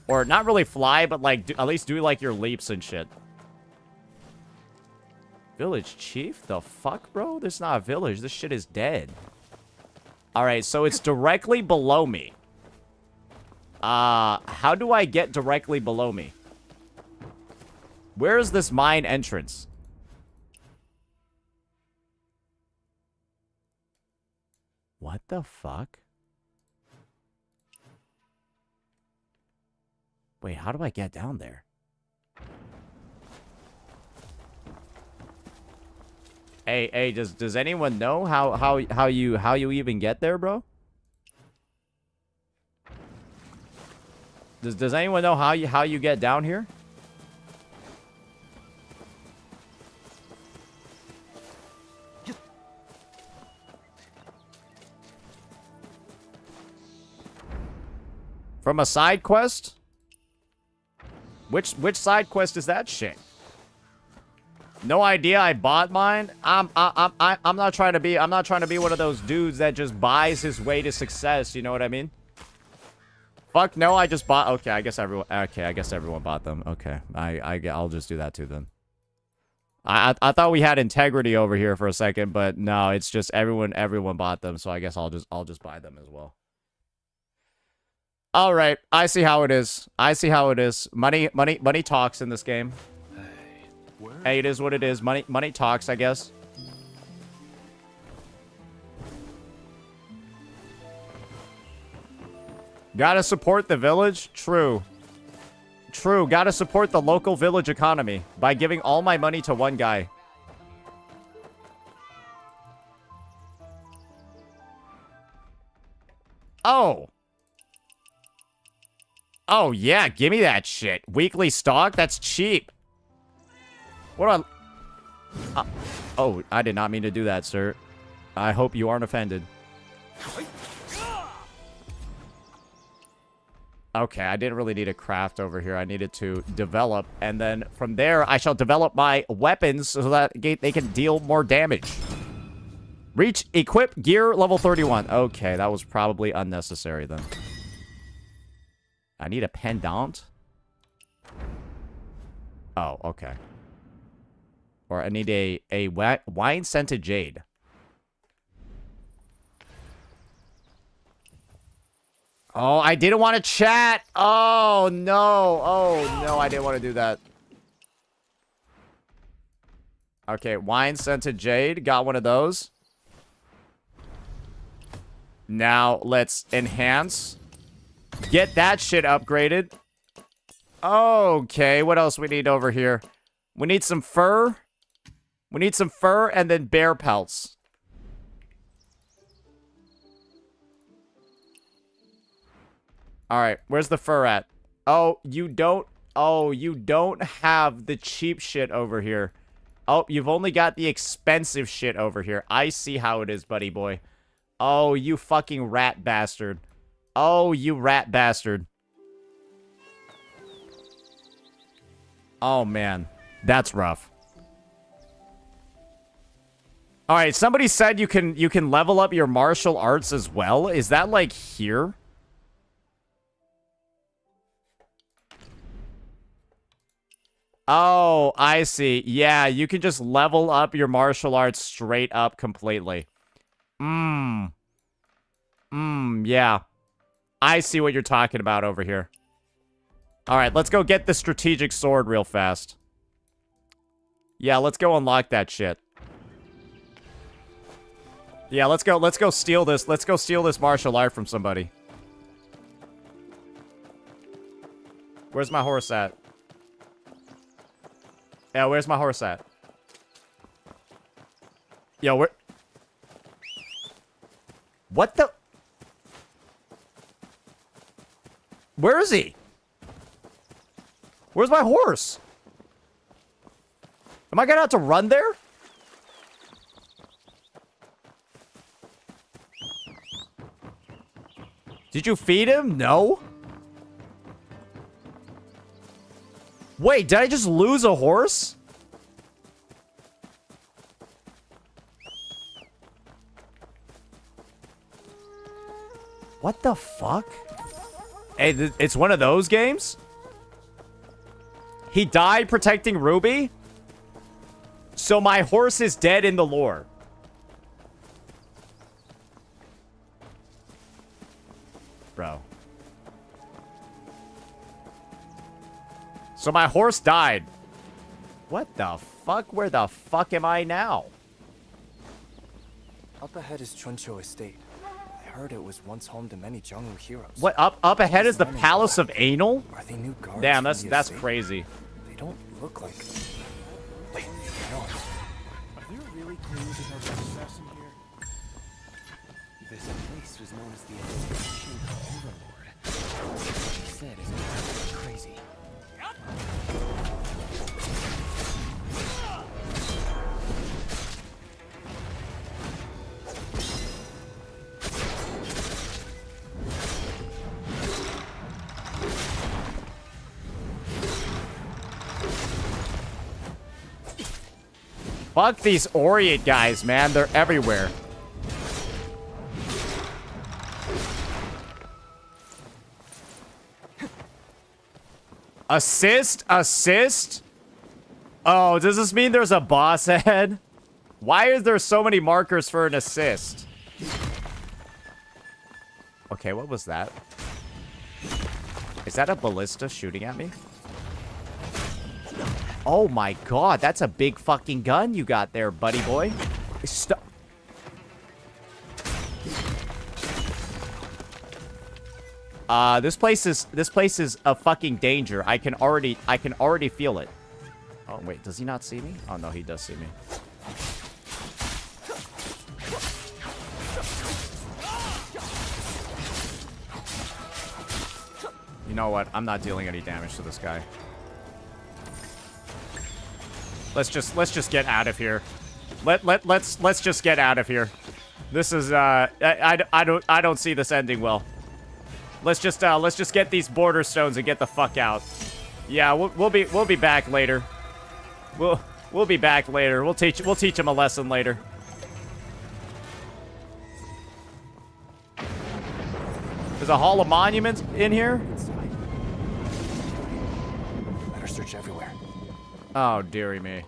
Or not really fly, but like at least do like your leaps and shit. Village chief? The fuck, bro? This is not a village. This shit is dead. Alright, so it's directly below me. How do I get directly below me? Where is this mine entrance? What the fuck? Wait, how do I get down there? Hey, does anyone know how you even get there, bro? Does anyone know how you get down here? From a side quest? Which side quest is that shit? No idea. I bought mine. I'm not trying to be one of those dudes that just buys his way to success. You know what I mean? Fuck no. I just bought. Okay, I guess everyone. Okay, I guess everyone bought them. Okay, I'll just do that too then. I thought we had integrity over here for a second, but no, it's just everyone bought them. So I guess I'll just buy them as well. All right, I see how it is. Money talks in this game. Hey, it is what it is. Money talks, I guess. Gotta support the village? True. Gotta support the local village economy by giving all my money to one guy. Oh. Oh, yeah, give me that shit. Weekly stock? That's cheap. What on... oh, I did not mean to do that, sir. I hope you aren't offended. Okay, I didn't really need a craft over here. I needed to develop, and then from there, I shall develop my weapons so that they can deal more damage. Reach equip gear level 31. Okay, that was probably unnecessary then. I need a pendant. Oh, okay. Or I need a wine-scented jade. Oh, I didn't want to chat. Oh, no. Oh, no, I didn't want to do that. Okay, wine-scented jade. Got one of those. Now, let's enhance. Get that shit upgraded. Okay, what else we need over here? We need some fur. We need some fur and then bear pelts. Alright, where's the fur at? Oh, you don't... Oh, you don't have the cheap shit over here. Oh, you've only got the expensive shit over here. I see how it is, buddy boy. Oh, you fucking rat bastard. Oh, you rat bastard. Oh, man. That's rough. Alright, somebody said you can level up your martial arts as well. Is that, like, here? Oh, I see. Yeah, you can just level up your martial arts straight up completely. Yeah. I see what you're talking about over here. Alright, let's go get the strategic sword real fast. Yeah, let's go unlock that shit. Yeah, let's go steal this. Let's go steal this martial art from somebody. Where's my horse at? Yeah, where's my horse at? Yo, where... What the... Where is he? Where's my horse? Am I gonna have to run there? Did you feed him? No. Wait, did I just lose a horse? What the fuck? Hey, it's one of those games? He died protecting Ruby? So my horse is dead in the lore. Bro. So my horse died. What the fuck? Where the fuck am I now? Up ahead is Chuncho Estate. I heard it was once home to many Jianghu heroes. What? Up ahead is the Palace of Anal? Are they new guards? Damn, from the that's estate? crazy. They don't look like... Wait, no. Are there really clues about the assassin here? This place was known as the Shinra Overlord. What she said is entirely crazy. Fuck these Orient guys, man. They're everywhere. Assist? Assist? Oh, does this mean there's a boss ahead? Why is there so many markers for an assist? Okay, what was that? Is that a ballista shooting at me? Oh my god, that's a big fucking gun you got there, buddy boy. Stop. This place is a fucking danger. I can already feel it. Oh wait, does he not see me? Oh no, he does see me. You know what? I'm not dealing any damage to this guy. Let's just get out of here. Let's just get out of here. This is I don't see this ending well. Let's just get these border stones and get the fuck out. Yeah, we'll be back later. We'll be back later. We'll teach him a lesson later. There's a hall of monuments in here. Better search everywhere. Oh, dearie me.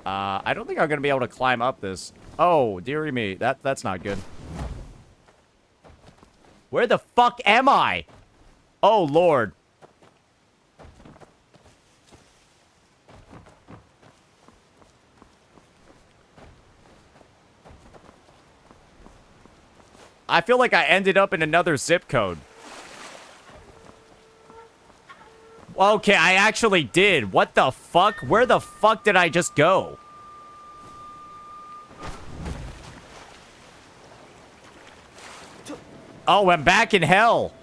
I don't think I'm gonna be able to climb up this. Oh, dearie me. That's not good. Where the fuck am I? Oh, Lord. I feel like I ended up in another zip code. Okay, I actually did. What the fuck? Where the fuck did I just go? Oh, I'm back in hell.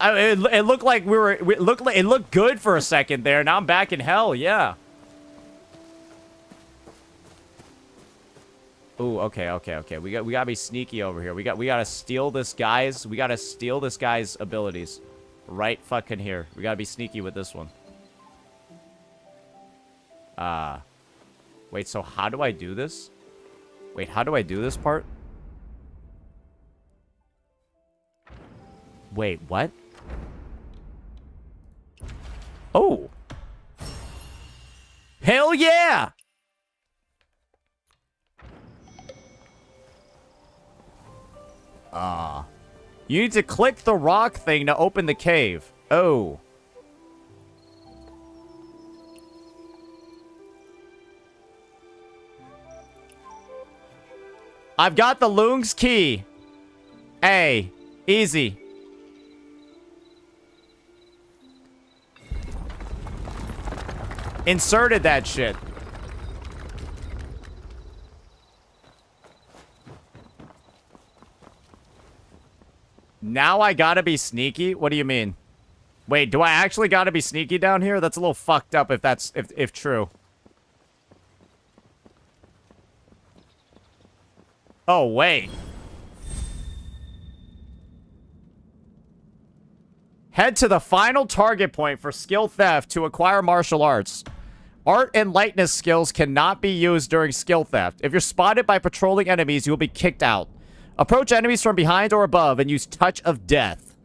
It looked like it looked good for a second there. Now I'm back in hell. Yeah. Ooh, okay. We gotta be sneaky over here. We gotta steal this guy's. We gotta steal this guy's abilities. Right fucking here. We gotta be sneaky with this one. Wait. So how do I do this? Wait, how do I do this part? Wait, what? Oh. Hell yeah! You need to click the rock thing to open the cave. Oh. I've got the Loong's key. Hey, easy. Inserted that shit. Now I gotta be sneaky? What do you mean? Wait, do I actually gotta be sneaky down here? That's a little fucked up if true. Oh, wait. Head to the final target point for skill theft to acquire martial arts. Art and lightness skills cannot be used during skill theft. If you're spotted by patrolling enemies, you will be kicked out. Approach enemies from behind or above and use Touch of Death.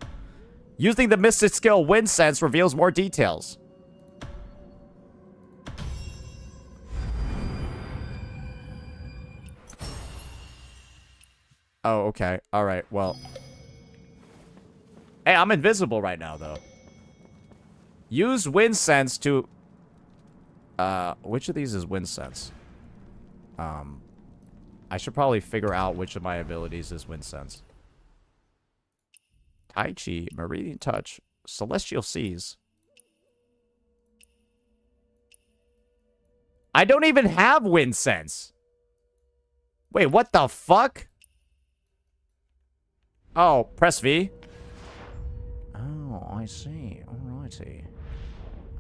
Using the mystic skill Wind Sense reveals more details. Oh, okay. Alright, well. Hey, I'm invisible right now, though. Use Wind Sense to... which of these is Wind Sense? I should probably figure out which of my abilities is Wind Sense. Tai Chi, Meridian Touch, Celestial Seas. I don't even have Wind Sense. Wait, what the fuck? Oh, press V. Oh, I see. Alrighty.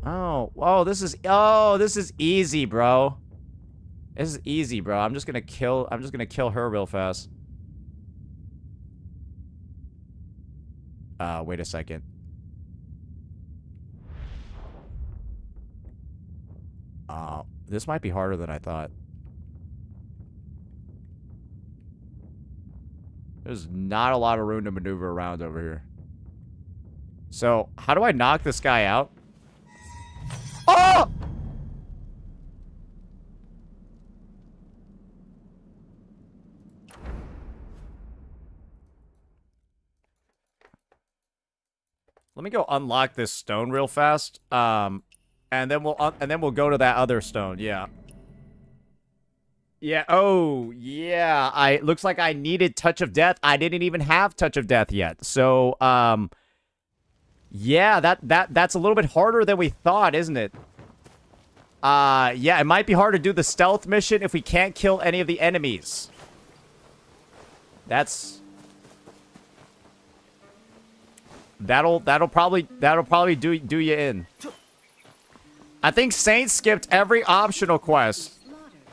Oh, this is easy, bro. This is easy, bro. I'm just gonna kill her real fast. Wait a second. This might be harder than I thought. There's not a lot of room to maneuver around over here. So, how do I knock this guy out? Oh! Let me go unlock this stone real fast. And then we'll go to that other stone. Yeah. Yeah. Oh, yeah. Looks like I needed Touch of Death. I didn't even have Touch of Death yet. So, yeah, that's a little bit harder than we thought, isn't it? Yeah, it might be hard to do the stealth mission if we can't kill any of the enemies. That'll probably do you in. I think Saint skipped every optional quest.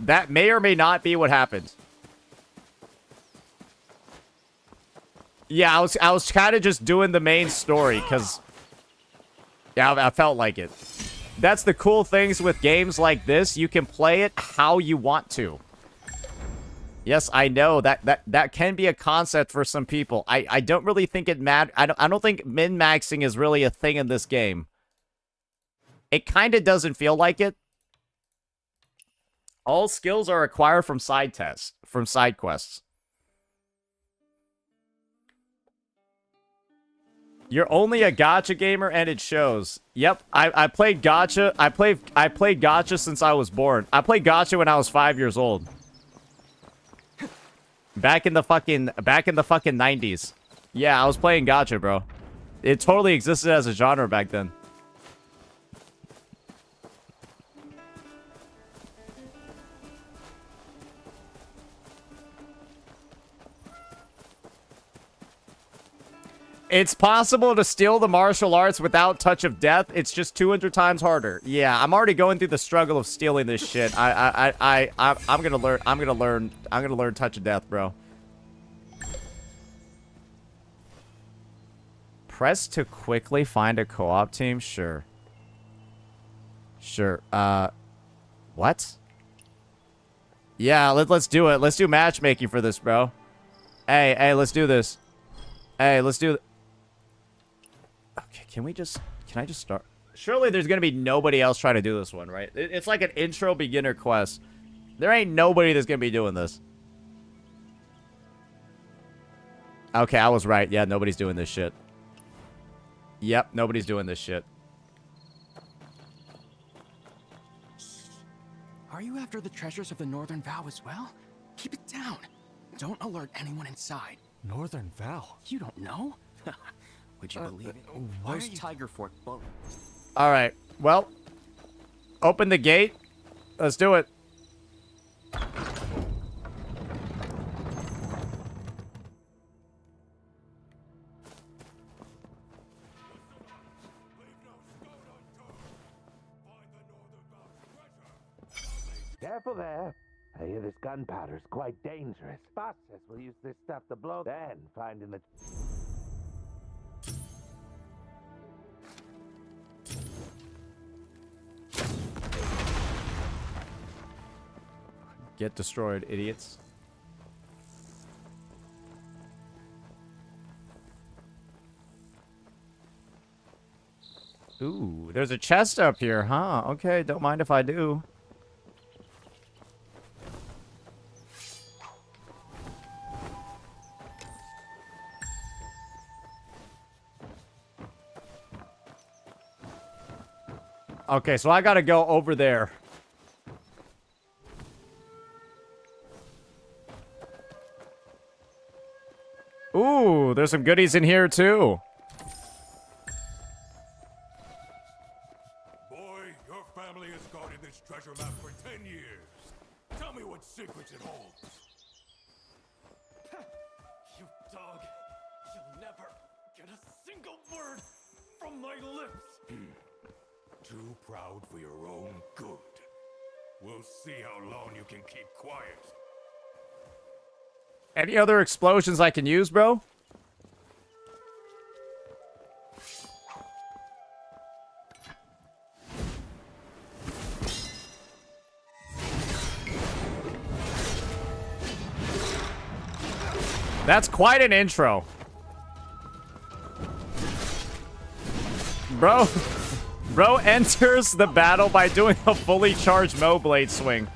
That may or may not be what happened. Yeah, I was kind of just doing the main story because yeah, I felt like it. That's the cool things with games like this. You can play it how you want to. Yes, I know that can be a concept for some people. I don't really think it matters. I don't think min-maxing is really a thing in this game. It kind of doesn't feel like it. All skills are acquired from side quests. You're only a gacha gamer and it shows. Yep, I played gacha. I played gacha since I was born. I played gacha when I was 5 years old. Back in the fucking 90s. Yeah, I was playing Gacha, bro. It totally existed as a genre back then. It's possible to steal the martial arts without touch of death. It's just 200 times harder. Yeah, I'm already going through the struggle of stealing this shit. I'm gonna learn touch of death, bro. Press to quickly find a co-op team? Sure. Sure. What? Yeah, let's do it. Let's do matchmaking for this, bro. Hey, let's do this. Hey, let's do... Okay, can I just start? Surely there's gonna be nobody else trying to do this one, right? It's like an intro beginner quest. There ain't nobody that's gonna be doing this. Okay, I was right. Yeah, nobody's doing this shit. Yep, nobody's doing this shit. Are you after the treasures of the Northern Vow as well? Keep it down. Don't alert anyone inside. Northern Vow? You don't know? Would you believe it? Where's Tiger Fork Boat? Alright, well. Open the gate. Let's do it. Careful there. I hear this gunpowder is quite dangerous. Boss says we'll use this stuff to blow, then finding the... Get destroyed, idiots. Ooh, there's a chest up here, huh? Okay, don't mind if I do. Okay, so I gotta go over there. Ooh, there's some goodies in here, too. Boy, your family has guarded this treasure map for 10 years. Tell me what secrets it holds. You dog. You'll never get a single word from my lips. Too proud for your own good. We'll see how long you can keep quiet. Any other explosions I can use, bro? That's quite an intro. Bro enters the battle by doing a fully charged Mo Blade swing.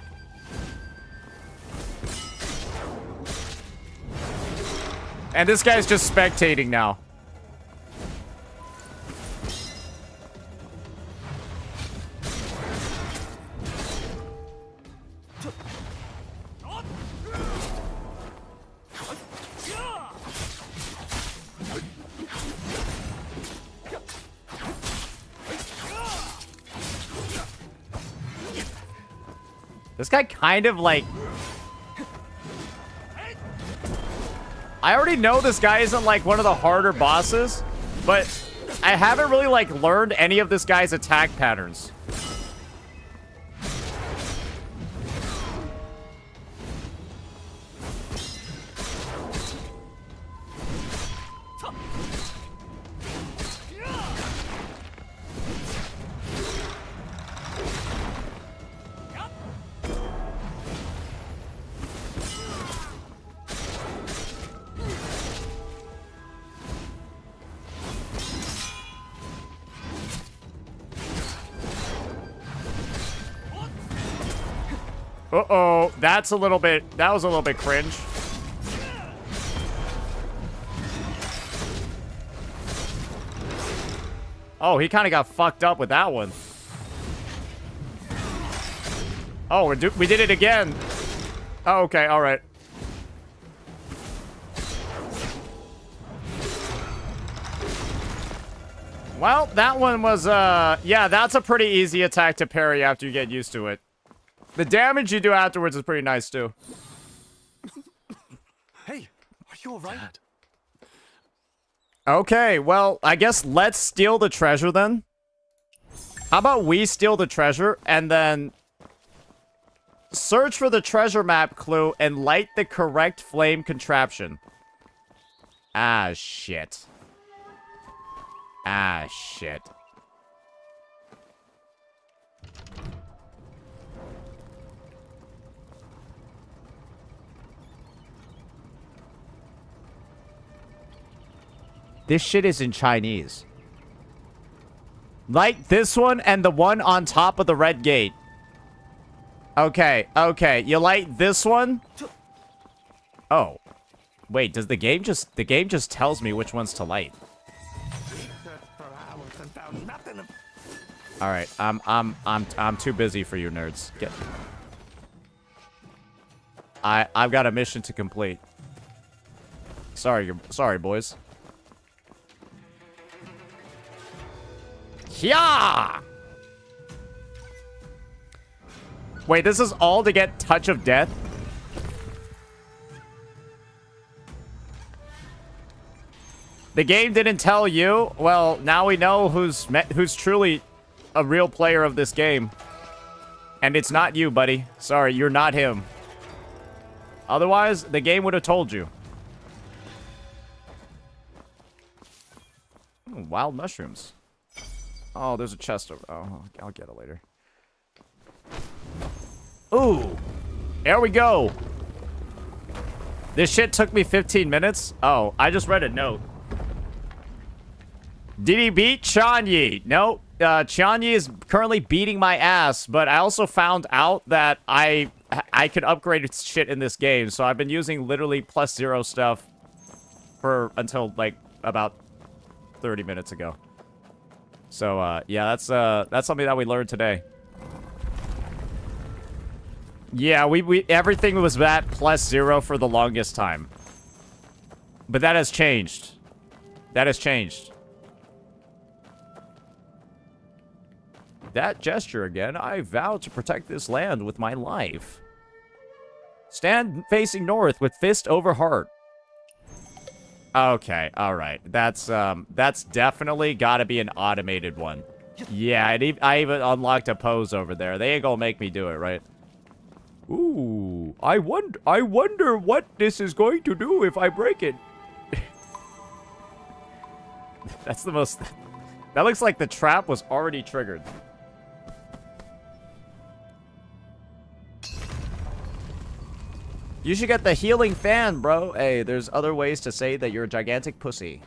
And this guy's just spectating now. This guy kind of like... I already know this guy isn't like one of the harder bosses, but I haven't really like learned any of this guy's attack patterns. Uh-oh, that was a little bit cringe. Oh, he kind of got fucked up with that one. Oh, we did it again. Oh, okay, all right. Well, that one was, yeah, that's a pretty easy attack to parry after you get used to it. The damage you do afterwards is pretty nice, too. Hey, are you alright? Okay, well, I guess let's steal the treasure then. How about we steal the treasure and then search for the treasure map clue and light the correct flame contraption. Ah, shit. Ah, shit. This shit is in Chinese. Like this one and the one on top of the red gate. Okay, okay. You light this one? Oh. Wait, does the game just... The game just tells me which ones to light. Alright, I'm too busy for you nerds. Get... I've got a mission to complete. Sorry, boys. Yeah! Wait, this is all to get Touch of Death? The game didn't tell you? Well, now we know who's truly a real player of this game. And it's not you, buddy. Sorry, you're not him. Otherwise, the game would have told you. Ooh, wild mushrooms. Oh, there's a chest over... Oh, I'll get it later. Ooh. There we go. This shit took me 15 minutes. Oh, I just read a note. Did he beat Chanyi? No. Chanyi is currently beating my ass, but I also found out that I could upgrade shit in this game, so I've been using literally +0 stuff for until, like, about 30 minutes ago. So, yeah, that's something that we learned today. Yeah, everything was at +0 for the longest time. But that has changed. That has changed. That gesture again. I vow to protect this land with my life. Stand facing north with fist over heart. Okay, all right. That's definitely got to be an automated one. Yeah, I even unlocked a pose over there. They ain't gonna make me do it, right? Ooh, I wonder what this is going to do if I break it. That's the most... That looks like the trap was already triggered. You should get the healing fan, bro. Hey, there's other ways to say that you're a gigantic pussy.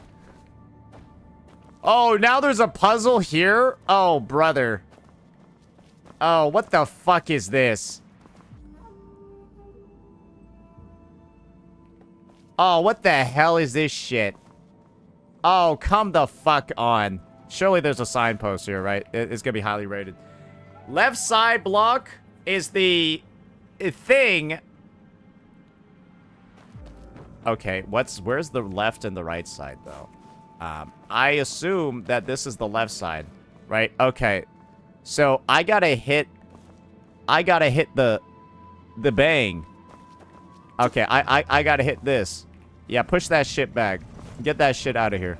Oh, now there's a puzzle here? Oh, brother. Oh, what the fuck is this? Oh, what the hell is this shit? Oh, come the fuck on. Surely there's a signpost here, right? It's gonna be highly rated. Left side block is the thing. Okay, where's the left and the right side, though? I assume that this is the left side, right? Okay, so I gotta hit the bang. Okay, I gotta hit this. Yeah, push that shit back. Get that shit out of here.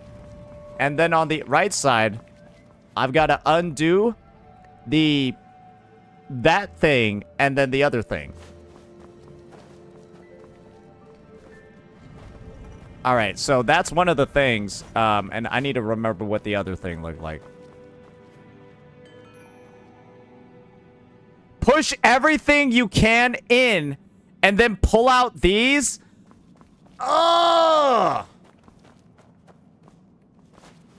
And then on the right side, I've got to undo that thing and then the other thing. All right, so that's one of the things, and I need to remember what the other thing looked like. Push everything you can in, and then pull out these. Oh!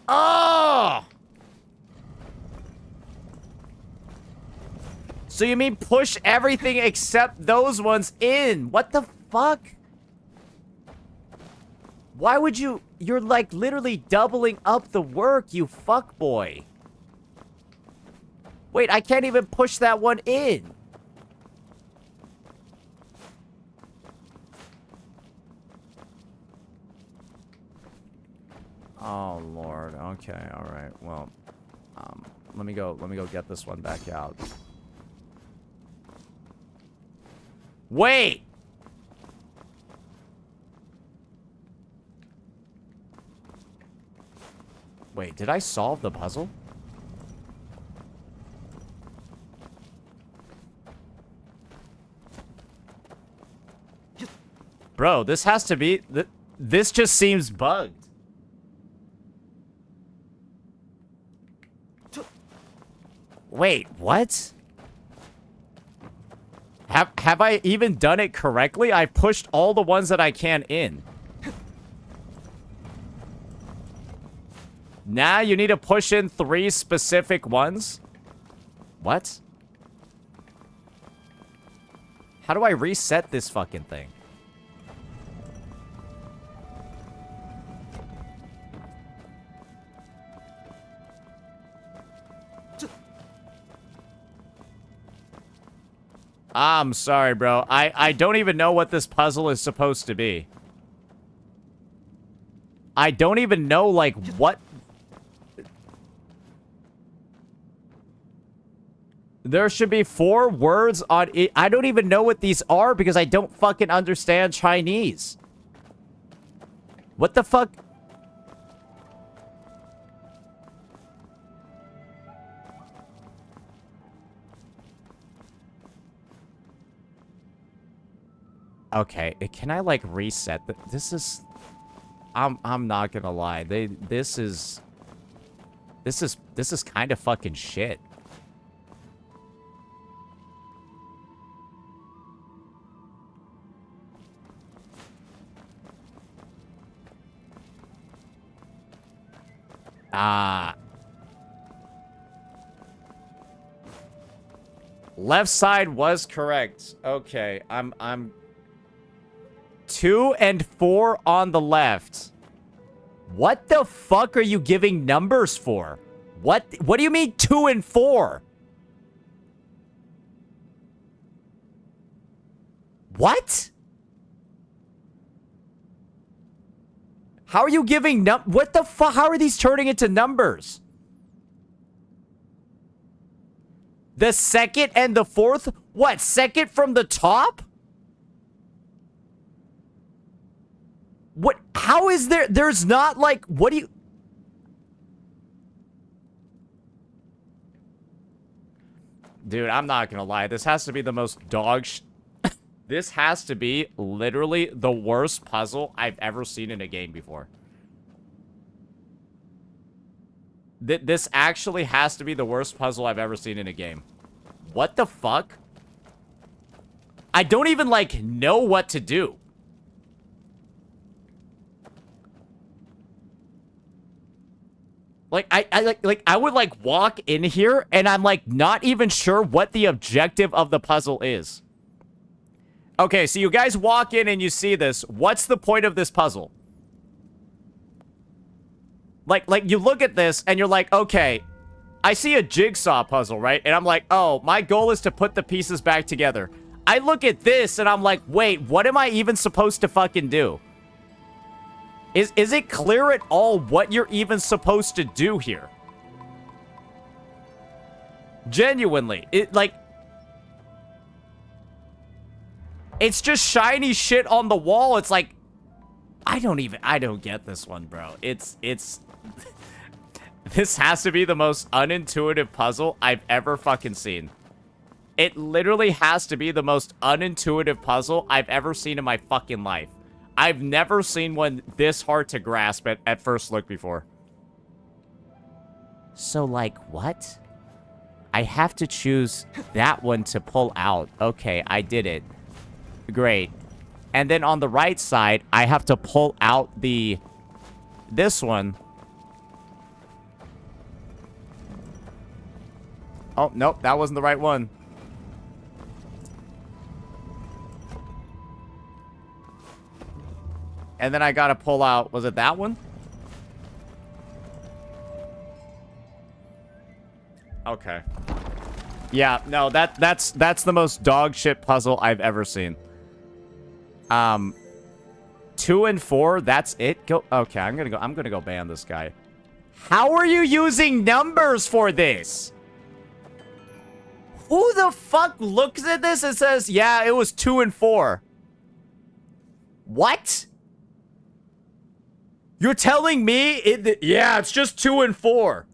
Oh! So you mean push everything except those ones in? What the fuck? Why would you... You're, like, literally doubling up the work, you fuckboy. Wait, I can't even push that one in. Oh Lord. Okay. All right. Well, let me go get this one back out. Wait. Wait, did I solve the puzzle? Bro, this has to be... This just seems bugged. Wait, what? Have I even done it correctly? I pushed all the ones that I can in. Now you need to push in 3 specific ones? What? How do I reset this fucking thing? I'm sorry, bro. I don't even know what this puzzle is supposed to be. I don't even know, like, what... There should be 4 words on it. I don't even know what these are because I don't fucking understand Chinese. What the fuck? Okay, can I like reset this is I'm not gonna lie. This is kind of fucking shit. Left side was correct. Okay, I'm 2 and 4 on the left. What the fuck are you giving numbers for? What do you mean 2 and 4? What? How are you giving what the fuck? How are these turning into numbers? The 2nd and the 4th? What? 2nd from the top? What? How is there's not like, what do you... Dude, I'm not gonna lie. This has to be the most this has to be literally the worst puzzle I've ever seen in a game before. This actually has to be the worst puzzle I've ever seen in a game. What the fuck? I don't even, like, know what to do. Like, I would, like, walk in here, and I'm, like, not even sure what the objective of the puzzle is. Okay, so you guys walk in and you see this. What's the point of this puzzle? Like, you look at this, and you're like, okay, I see a jigsaw puzzle, right? And I'm like, oh, my goal is to put the pieces back together. I look at this, and I'm like, wait, what am I even supposed to fucking do? Is it clear at all what you're even supposed to do here? Genuinely. It's just shiny shit on the wall. It's like, I don't get this one, bro. It's this has to be the most unintuitive puzzle I've ever fucking seen. It literally has to be the most unintuitive puzzle I've ever seen in my fucking life. I've never seen one this hard to grasp at first look before. So, like, what? I have to choose that one to pull out. Okay, I did it. Great. And then on the right side, I have to pull out this one. Oh, nope, that wasn't the right one. And then I gotta pull out, was it that one? Okay. Yeah, no, that's the most dog shit puzzle I've ever seen. 2 2 and 4, that's it? Go. Okay, I'm gonna go ban this guy. How are you using numbers for this? Who the fuck looks at this and says, yeah, it was 2 and 4? What? You're telling me yeah, it's just 2 and 4.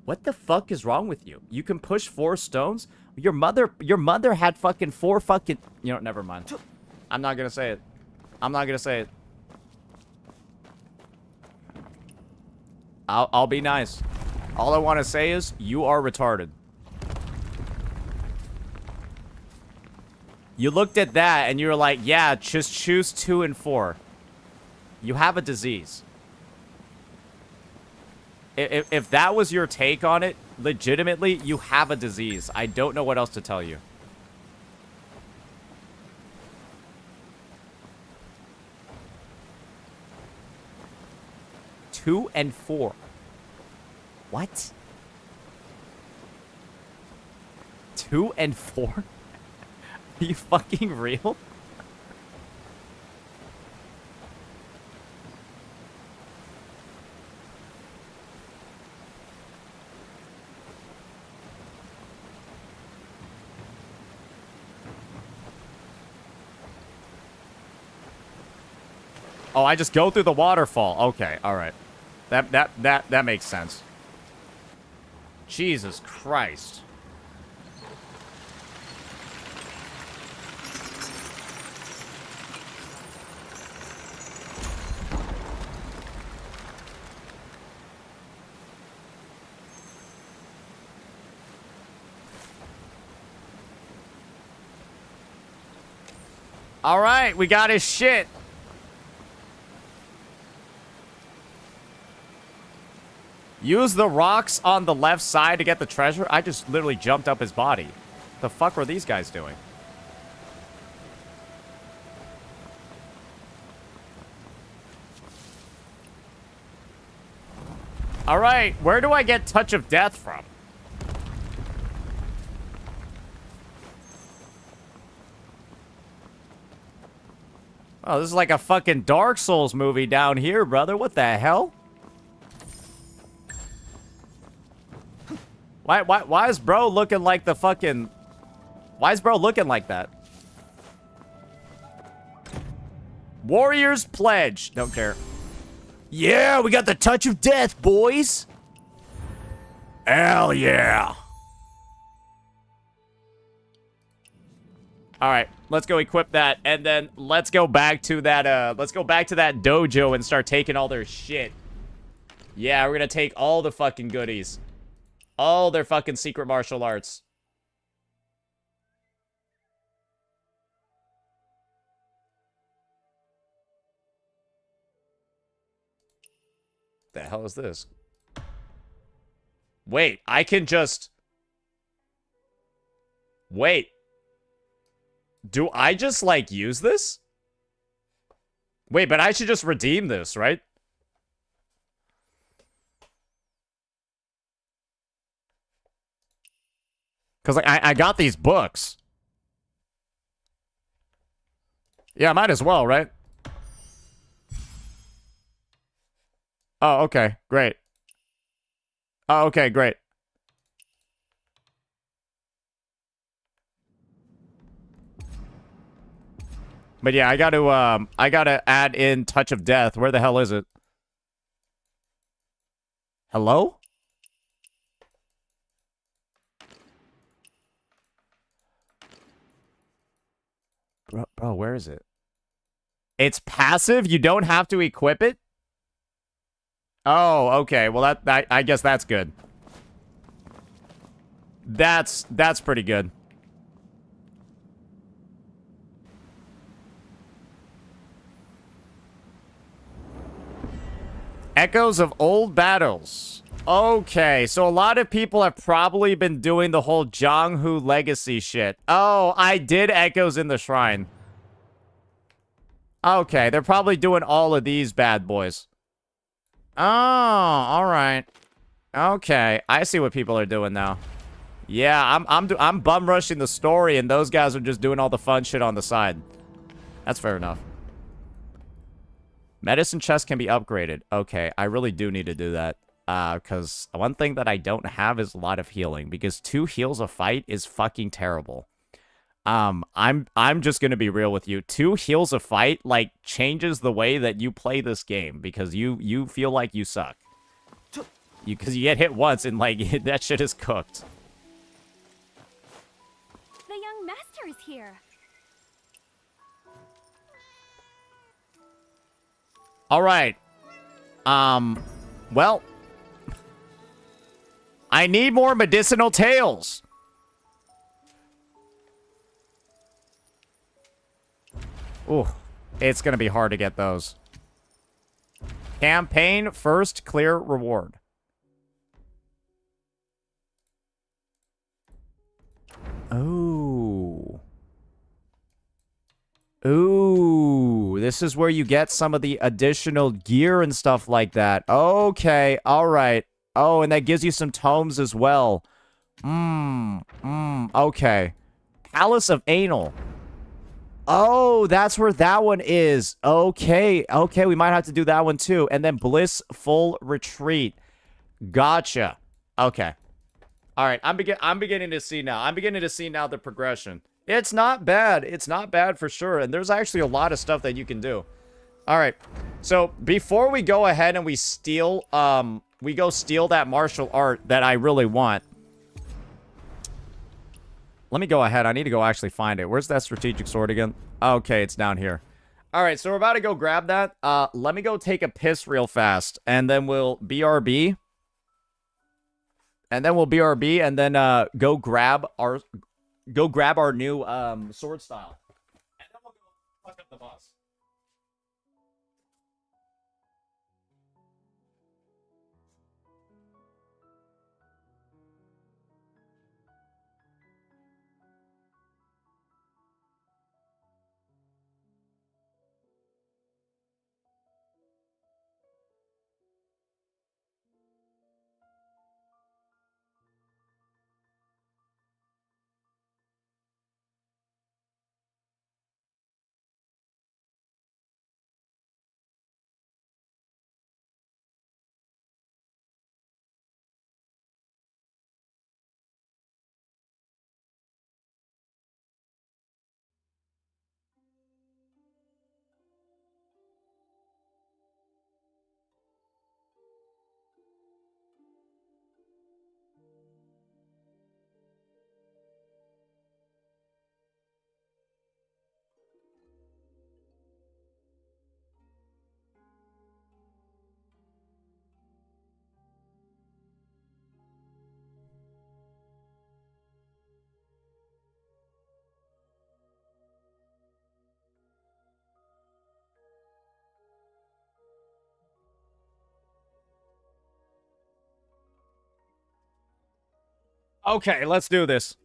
What the fuck is wrong with you? You can push 4 stones? Your mother had fucking 4 fucking... You know, never mind. I'm not gonna say it. I'm not gonna say it. I'll be nice. All I want to say is, you are retarded. You looked at that and you were like, yeah, just choose 2 and 4. You have a disease. If that was your take on it, legitimately, you have a disease. I don't know what else to tell you. Two and 4. What? 2 and 4? Are you fucking real? Oh, I just go through the waterfall. Okay, all right. That makes sense. Jesus Christ. All right, we got his shit. Use the rocks on the left side to get the treasure? I just literally jumped up his body. The fuck were these guys doing? All right, where do I get Touch of Death from? Oh, this is like a fucking Dark Souls movie down here, brother. What the hell? Why is bro looking like the fucking... Why is bro looking like that? Warriors Pledge. Don't care. Yeah, we got the Touch of Death, boys. Hell yeah. All right, let's go equip that, and then let's go back to that. Let's go back to that dojo and start taking all their shit. Yeah, we're gonna take all the fucking goodies, all their fucking secret martial arts. The hell is this? Wait, I can just... Wait. Do I just, like, use this? Wait, but I should just redeem this, right? Because, like, I got these books. Yeah, might as well, right? Oh, okay. Great. Oh, okay, great. But yeah, I gotta add in Touch of Death. Where the hell is it? Hello? Bro, where is it? It's passive? You don't have to equip it? Oh, okay. Well, I guess that's good. That's pretty good. Echoes of old battles. Okay, so a lot of people have probably been doing the whole Jonghu legacy shit. Oh, I did Echoes in the Shrine. Okay, they're probably doing all of these bad boys. Oh, alright. Okay, I see what people are doing now. Yeah, I'm bum rushing the story, and those guys are just doing all the fun shit on the side. That's fair enough. Medicine chest can be upgraded. Okay, I really do need to do that. Because one thing that I don't have is a lot of healing. Because 2 heals a fight is fucking terrible. I'm just gonna be real with you. 2 heals a fight, like, changes the way that you play this game. Because you feel like you suck. Because you get hit once and, like, that shit is cooked. The young master is here. Alright. Well. I need more medicinal tails. Ooh. It's gonna be hard to get those. Campaign first clear reward. Ooh. Ooh, this is where you get some of the additional gear and stuff like that. Okay, all right. Oh, and that gives you some tomes as well. Okay. Palace of Anal. Oh, that's where that one is. Okay, we might have to do that one too. And then Blissful Retreat. Gotcha. Okay. All right, I'm beginning to see now. I'm beginning to see now the progression. It's not bad. It's not bad for sure. And there's actually a lot of stuff that you can do. All right. So before we go ahead and we steal, steal that martial art that I really want. Let me go ahead. I need to go actually find it. Where's that strategic sword again? Okay, it's down here. All right, so we're about to go grab that. Let me go take a piss real fast. And then we'll BRB. And then we'll BRB and then go grab our new sword style. And then we'll go fuck up the boss. Okay, let's do this.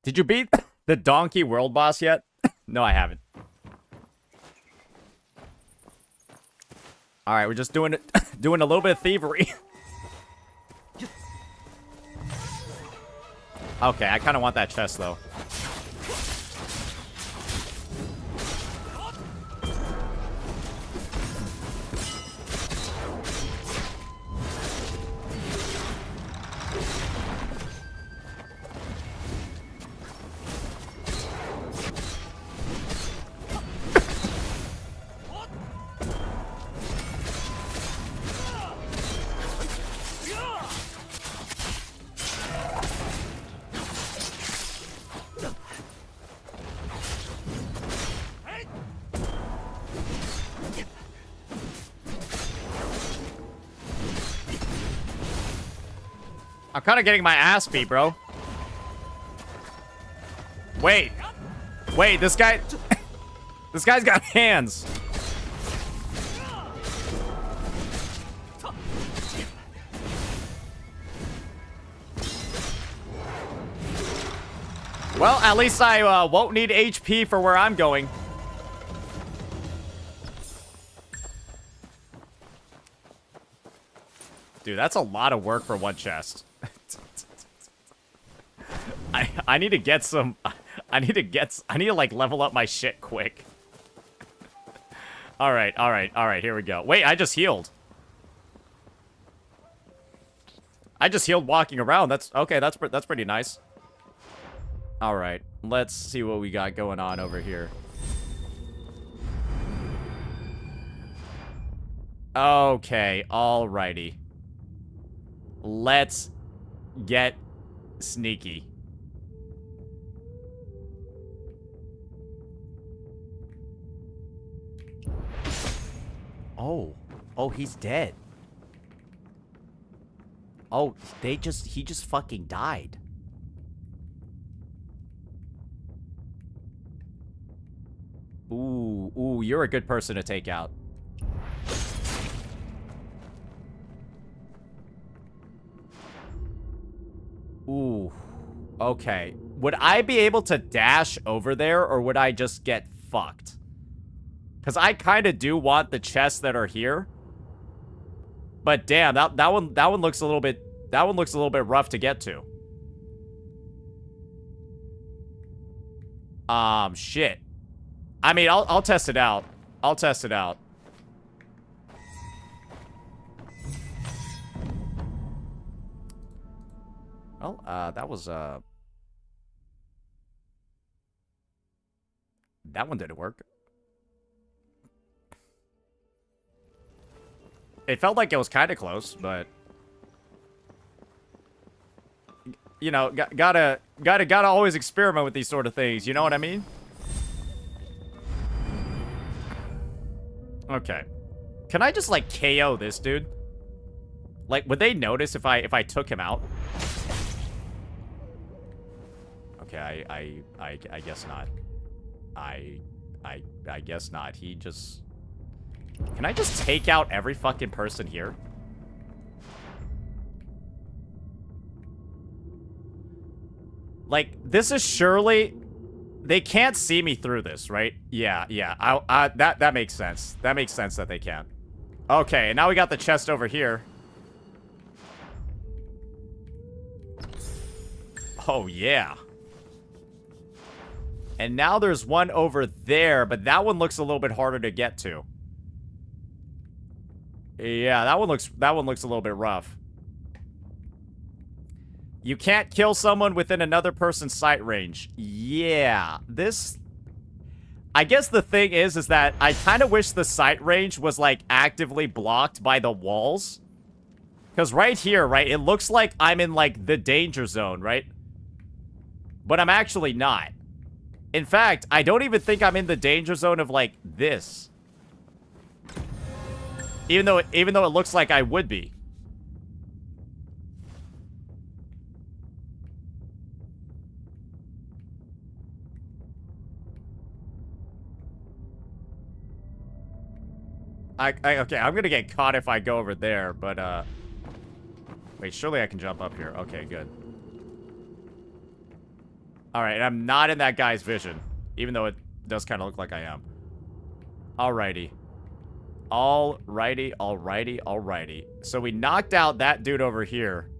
Did you beat the Donkey World boss yet? No, I haven't. All right, we're just doing it, doing a little bit of thievery. Okay, I kind of want that chest though. I'm kind of getting my ass beat, bro. Wait. Wait, this guy... this guy's got hands. Well, at least I won't need HP for where I'm going. Dude, that's a lot of work for one chest. I need to get some... I need to, like, level up my shit quick. Alright, here we go. Wait, I just healed. I just healed walking around. That's pretty nice. Alright, let's see what we got going on over here. Okay, alrighty. Let's get sneaky. Oh, he's dead. Oh, he just fucking died. Ooh, you're a good person to take out. Ooh, okay. Would I be able to dash over there, or would I just get fucked? Because I kind of do want the chests that are here. But damn, that one looks a little bit rough to get to. Shit. I mean, I'll test it out. I'll test it out. Well, that was that one didn't work. It felt like it was kind of close, but you know, gotta always experiment with these sort of things. You know what I mean? Okay. Can I just like KO this dude? Like, would they notice if I took him out? Okay, I guess not. I guess not. He just... Can I just take out every fucking person here? Like, this is surely... They can't see me through this, right? Yeah. That makes sense. That makes sense that they can. Okay, and now we got the chest over here. Oh, yeah. And now there's one over there, but that one looks a little bit harder to get to. Yeah, that one looks a little bit rough. You can't kill someone within another person's sight range. Yeah, this... I guess the thing is that I kind of wish the sight range was, like, actively blocked by the walls. Because right here, right, it looks like I'm in, like, the danger zone, right? But I'm actually not. In fact, I don't even think I'm in the danger zone of, like, this. Even though it looks like I would be. Okay, I'm gonna get caught if I go over there, but, wait, surely I can jump up here. Okay, good. Alright, I'm not in that guy's vision, even though it does kind of look like I am. Alrighty. Alrighty. So we knocked out that dude over here.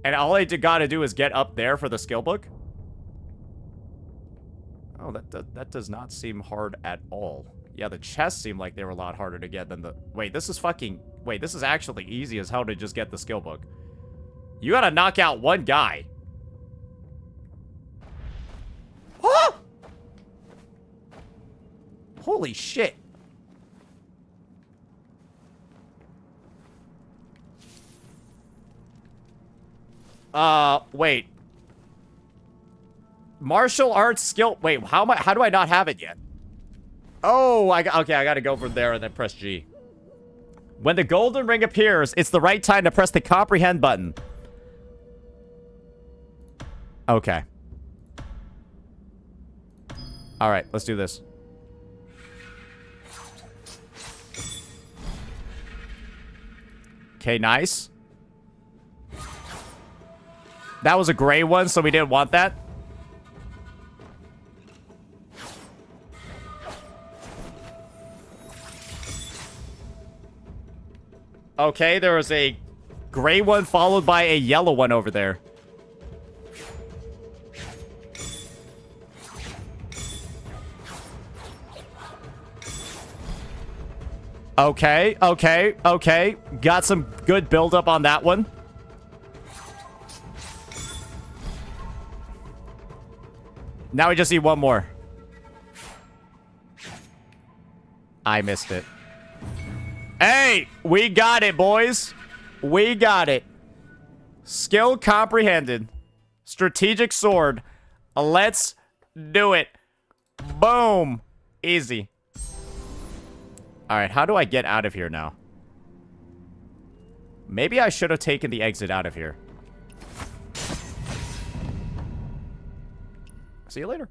And all I gotta do is get up there for the skill book? Oh, that does not seem hard at all. Yeah, the chests seem like they were a lot harder to get than the... Wait, this is actually easy as hell to just get the skill book. You gotta knock out one guy. Ah! Holy shit. Wait. Martial arts skill... Wait, how do I not have it yet? Oh, okay, I gotta go from there and then press G. When the golden ring appears, it's the right time to press the comprehend button. Okay. Alright, let's do this. Okay, nice. That was a gray one, so we didn't want that. Okay, there was a gray one followed by a yellow one over there. Okay, okay, okay. Got some good build-up on that one. Now we just need one more. I missed it. Hey, we got it, boys. We got it. Skill comprehended. Strategic sword. Let's do it. Boom. Easy. Alright, how do I get out of here now? Maybe I should have taken the exit out of here. See you later.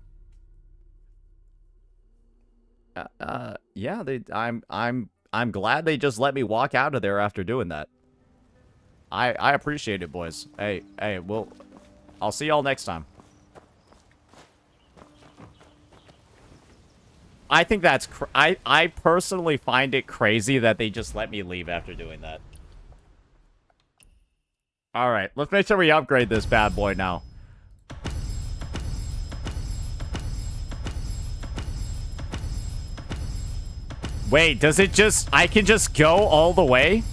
Yeah, I'm glad they just let me walk out of there after doing that. I appreciate it, boys. Hey, I'll see y'all next time. I think that's I personally find it crazy that they just let me leave after doing that. All right, let's make sure we upgrade this bad boy now. Wait, does it just... I can just go all the way?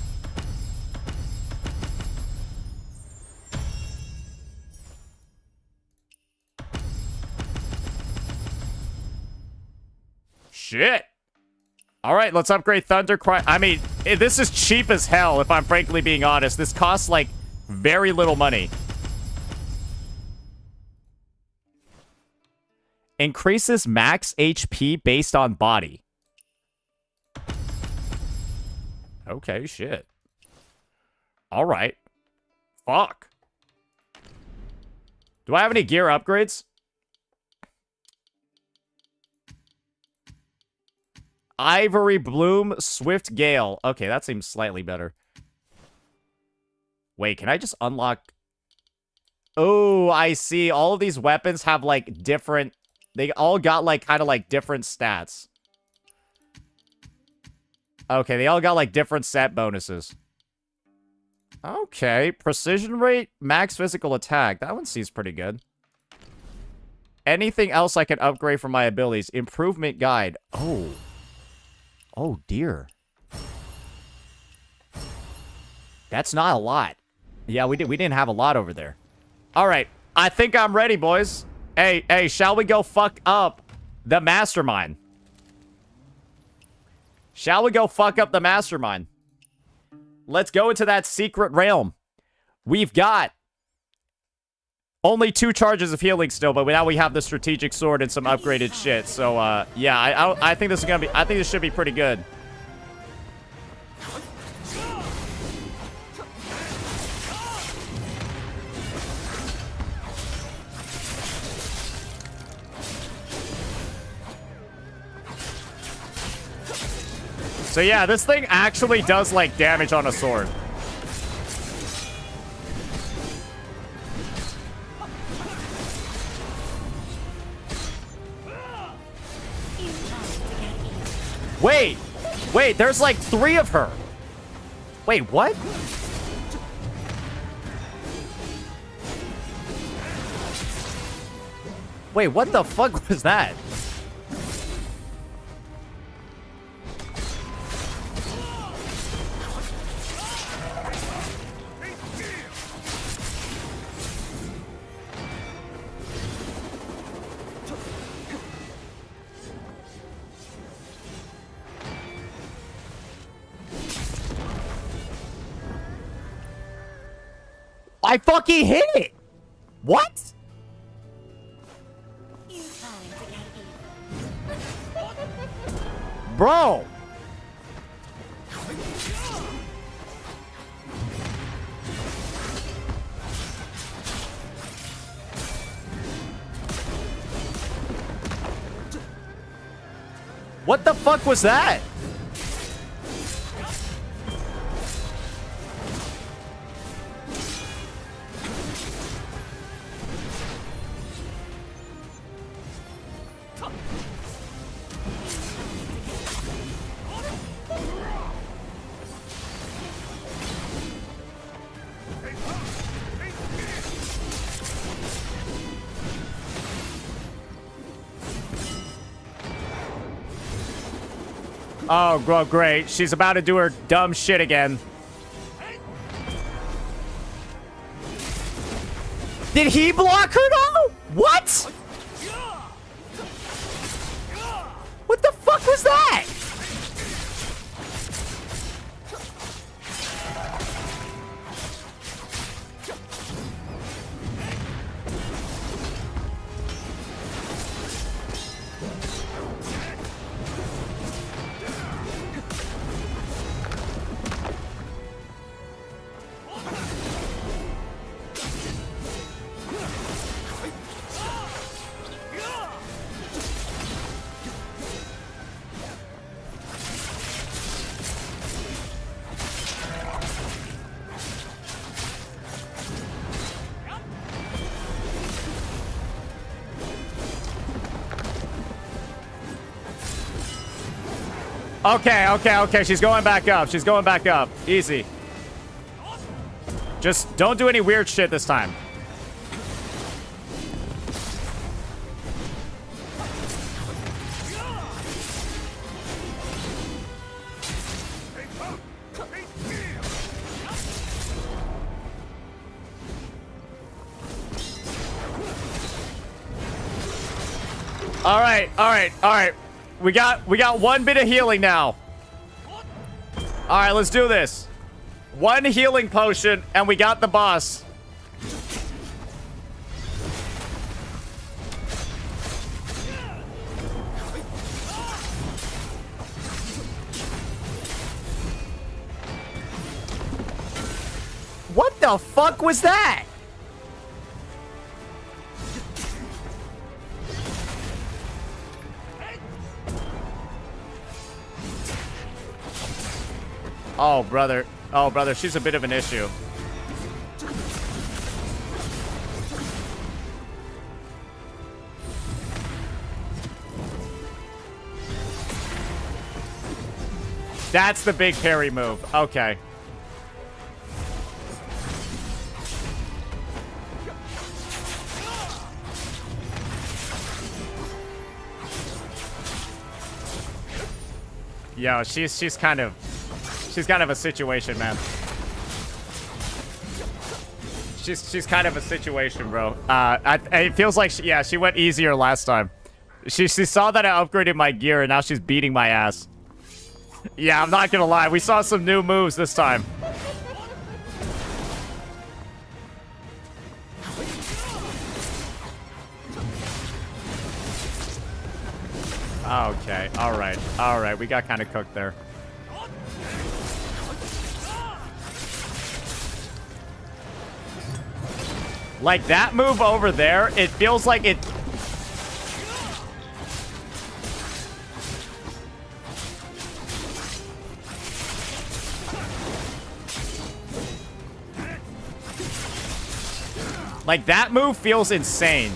Shit. All right, let's upgrade Thundercry. I mean, this is cheap as hell, if I'm frankly being honest. This costs, like, very little money. Increases max HP based on body. Okay, shit. All right. Fuck. Do I have any gear upgrades? Ivory Bloom, Swift Gale. Okay, that seems slightly better. Wait, can I just unlock... Oh, I see. All of these weapons have, like, different... They all got, like, kind of, like, different stats. Okay, they all got, like, different set bonuses. Okay, precision rate, max physical attack. That one seems pretty good. Anything else I can upgrade from my abilities? Improvement guide. Oh. Oh, dear. That's not a lot. Yeah, we didn't have a lot over there. All right, I think I'm ready, boys. Hey, shall we go fuck up the mastermind? Shall we go fuck up the mastermind? Let's go into that secret realm. We've got only 2 charges of healing still, but now we have the strategic sword and some upgraded shit. So, yeah, I think this is gonna be... I think this should be pretty good. So yeah, this thing actually does, like, damage on a sword. Wait, there's, like, 3 of her. Wait, what? Wait, what the fuck was that? I fucking hit it! What? Bro! What the fuck was that? Oh, bro, great. She's about to do her dumb shit again. Did he block her though? What? What the fuck was that? Okay. She's going back up. She's going back up. Easy. Just don't do any weird shit this time. All right. We got one bit of healing now. All right, let's do this. One healing potion, and we got the boss. What the fuck was that? Oh, brother. Oh, brother, she's a bit of an issue. That's the big parry move. Okay. Yo, she's kind of a situation, man. She's kind of a situation, bro. It feels like she went easier last time. She saw that I upgraded my gear and now she's beating my ass. Yeah, I'm not gonna lie. We saw some new moves this time. Okay, all right. We got kind of cooked there. Like that move over there, it feels like it... Like that move feels insane.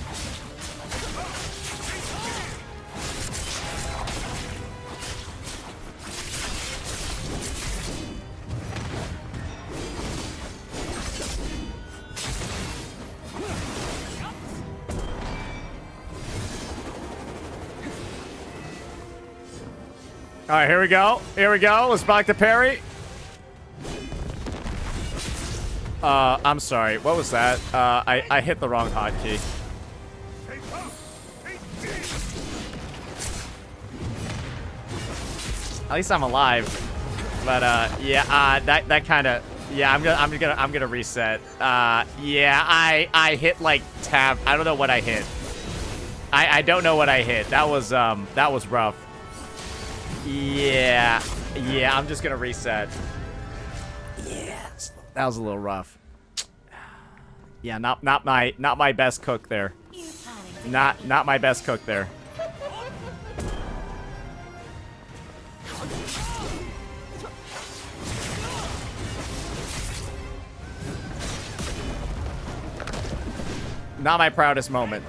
All right, here we go. Let's block the parry. I'm sorry. What was that? I hit the wrong hotkey. At least I'm alive. But yeah, that kind of, yeah. I'm gonna reset. Yeah, I hit like tab. I don't know what I hit. I don't know what I hit. That was rough. Yeah, I'm just gonna reset. Yeah, that was a little rough. Yeah, not my best cook there. Not my best cook there. Not my proudest moment.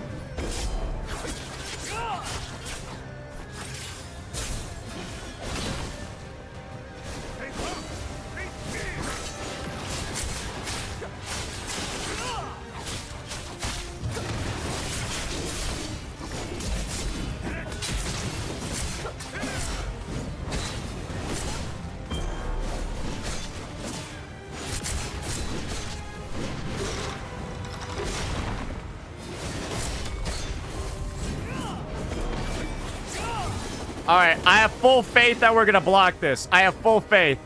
All right, I have full faith that we're gonna block this. I have full faith.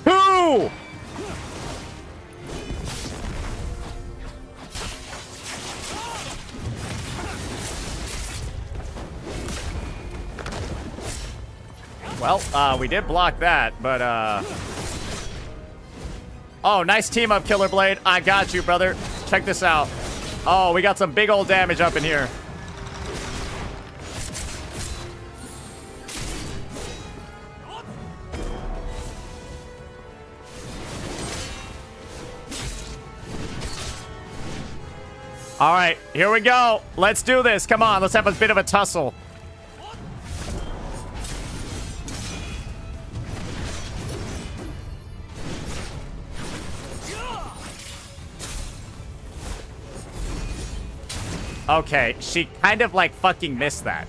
2! Well, we did block that, but, Oh, nice team up, Killer Blade. I got you, brother. Check this out. Oh, we got some big old damage up in here. All right, here we go. Let's do this. Come on, let's have a bit of a tussle. Okay, she kind of like fucking missed that.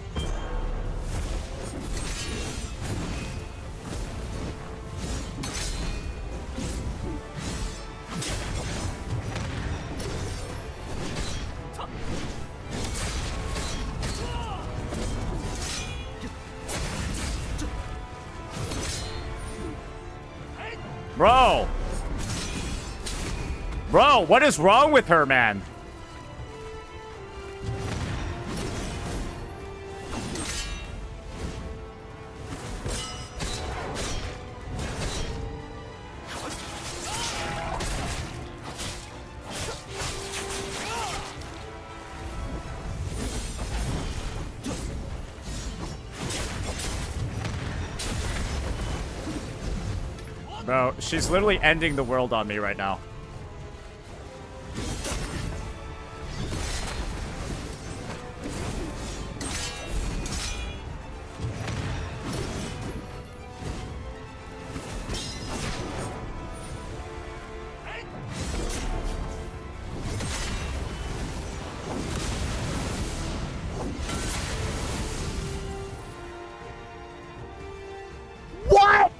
Bro. Bro, what is wrong with her, man? Bro, she's literally ending the world on me right now. What?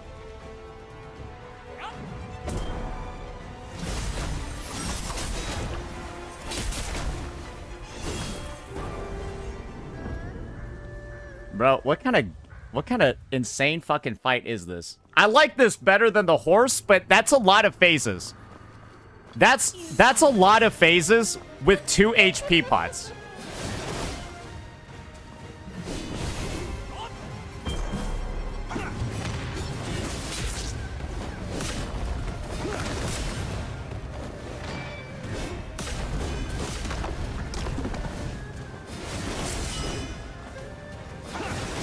Bro, what kind of insane fucking fight is this? I like this better than the horse, but that's a lot of phases. That's a lot of phases with 2 HP pots.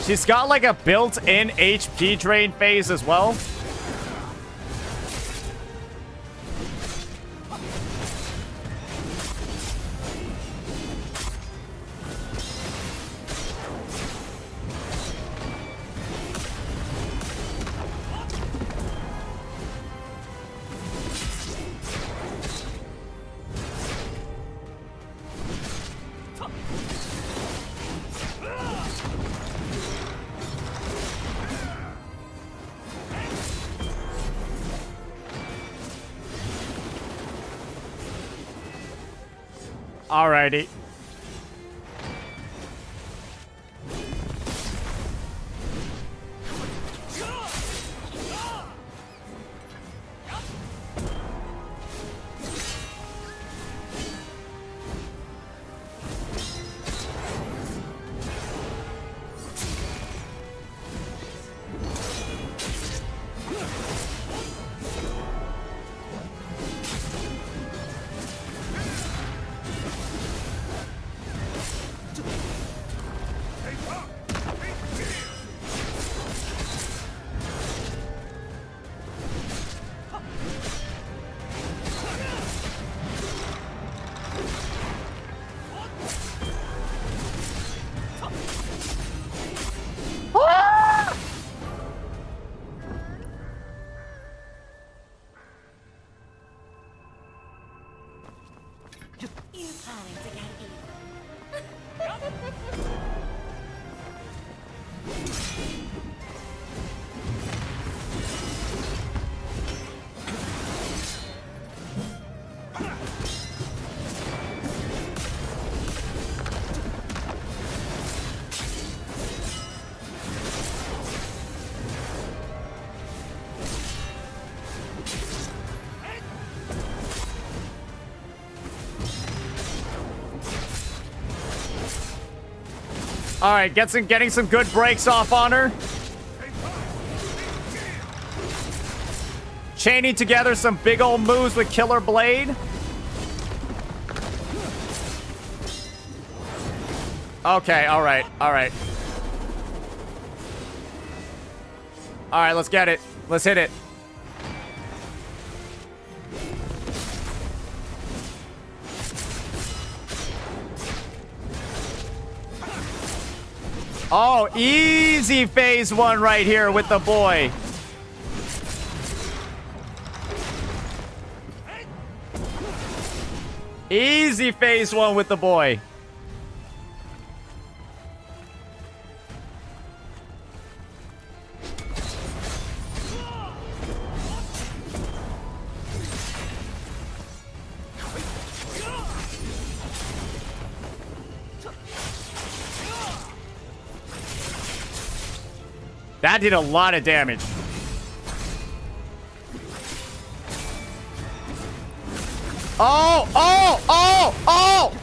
She's got like a built-in HP drain phase as well. Alrighty. All right, getting some good breaks off on her. Chaining together some big old moves with Killer Blade. Okay, all right, all right. All right, let's get it. Let's hit it. Oh, easy phase 1 right here with the boy. Easy phase 1 with the boy. That did a lot of damage. Oh, oh, oh, oh!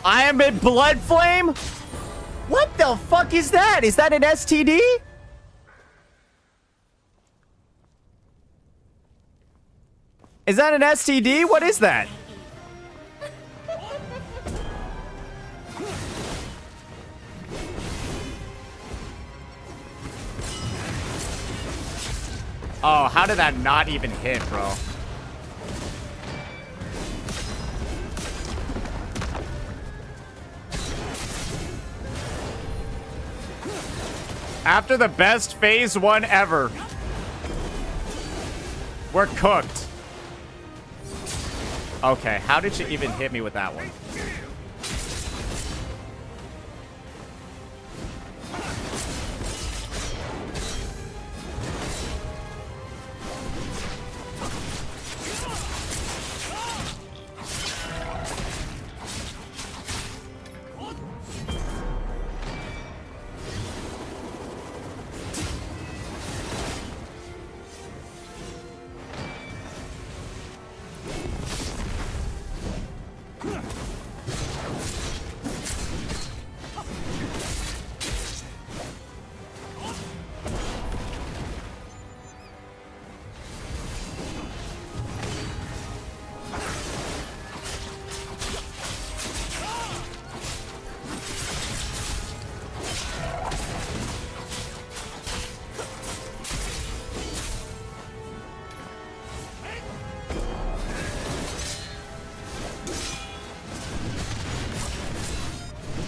I am in Blood Flame? What the fuck is that? Is that an STD? Is that an STD? What is that? Oh, how did that not even hit, bro? After the best phase 1 ever. We're cooked. Okay, how did she even hit me with that one?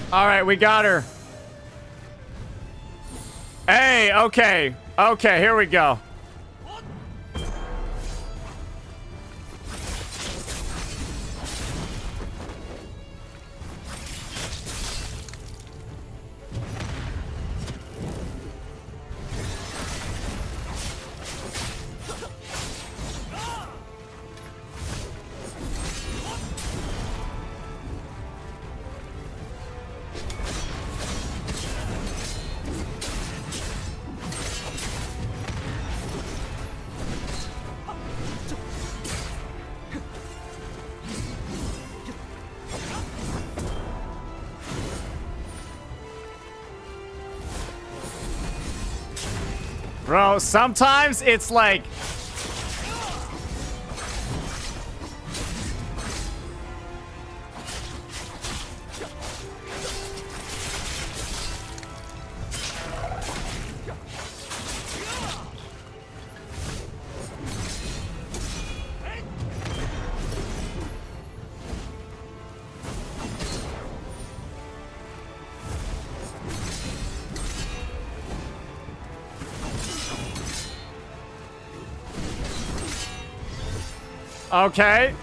All right, we got her. Hey, okay. Okay, here we go. Bro, sometimes it's like... Okay.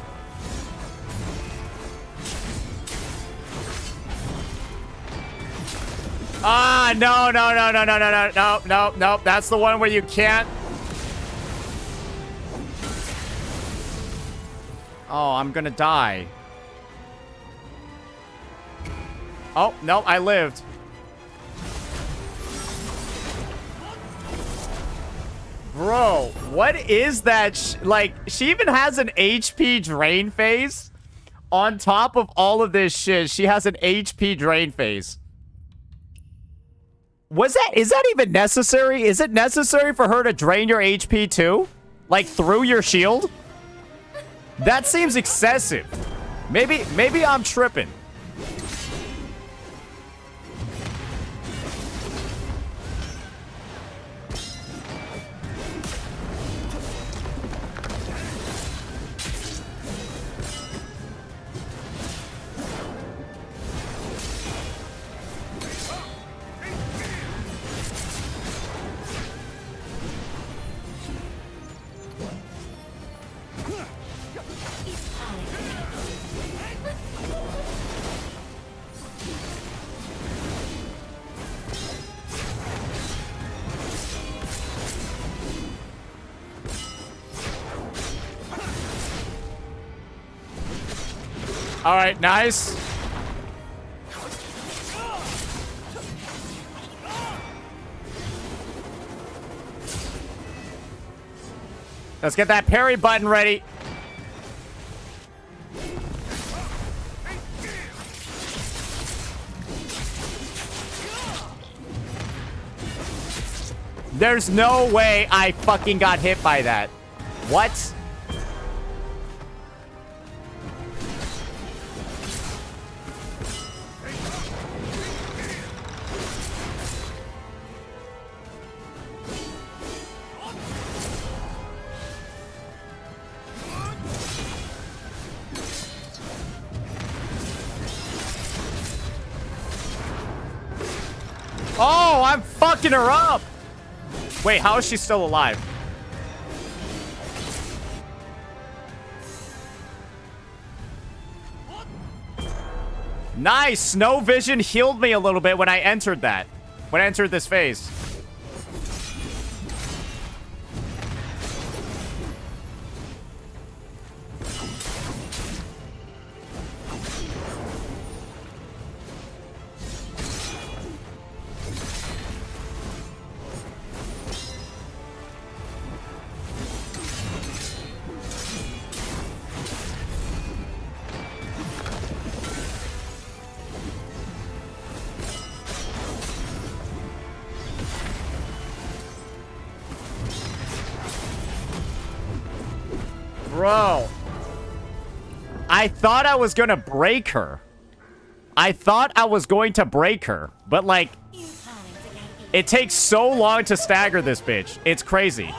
Ah, no, no, no, no, no, no, no, no, no, no. That's the one where you can't. Oh, I'm gonna die. Oh, no, I lived. Bro, what is that? Like, she even has an HP drain phase. On top of all of this shit, she has an HP drain phase. Is that even necessary? Is it necessary for her to drain your HP too? Like, through your shield? That seems excessive. Maybe I'm tripping. All right, nice. Let's get that parry button ready. There's no way I fucking got hit by that. What? Oh, I'm fucking her up. Wait, how is she still alive? Nice. Snow vision healed me a little bit when I entered that. When I entered this phase. Bro, I thought I was gonna break her. I thought I was going to break her, but like, it takes so long to stagger this bitch. It's crazy.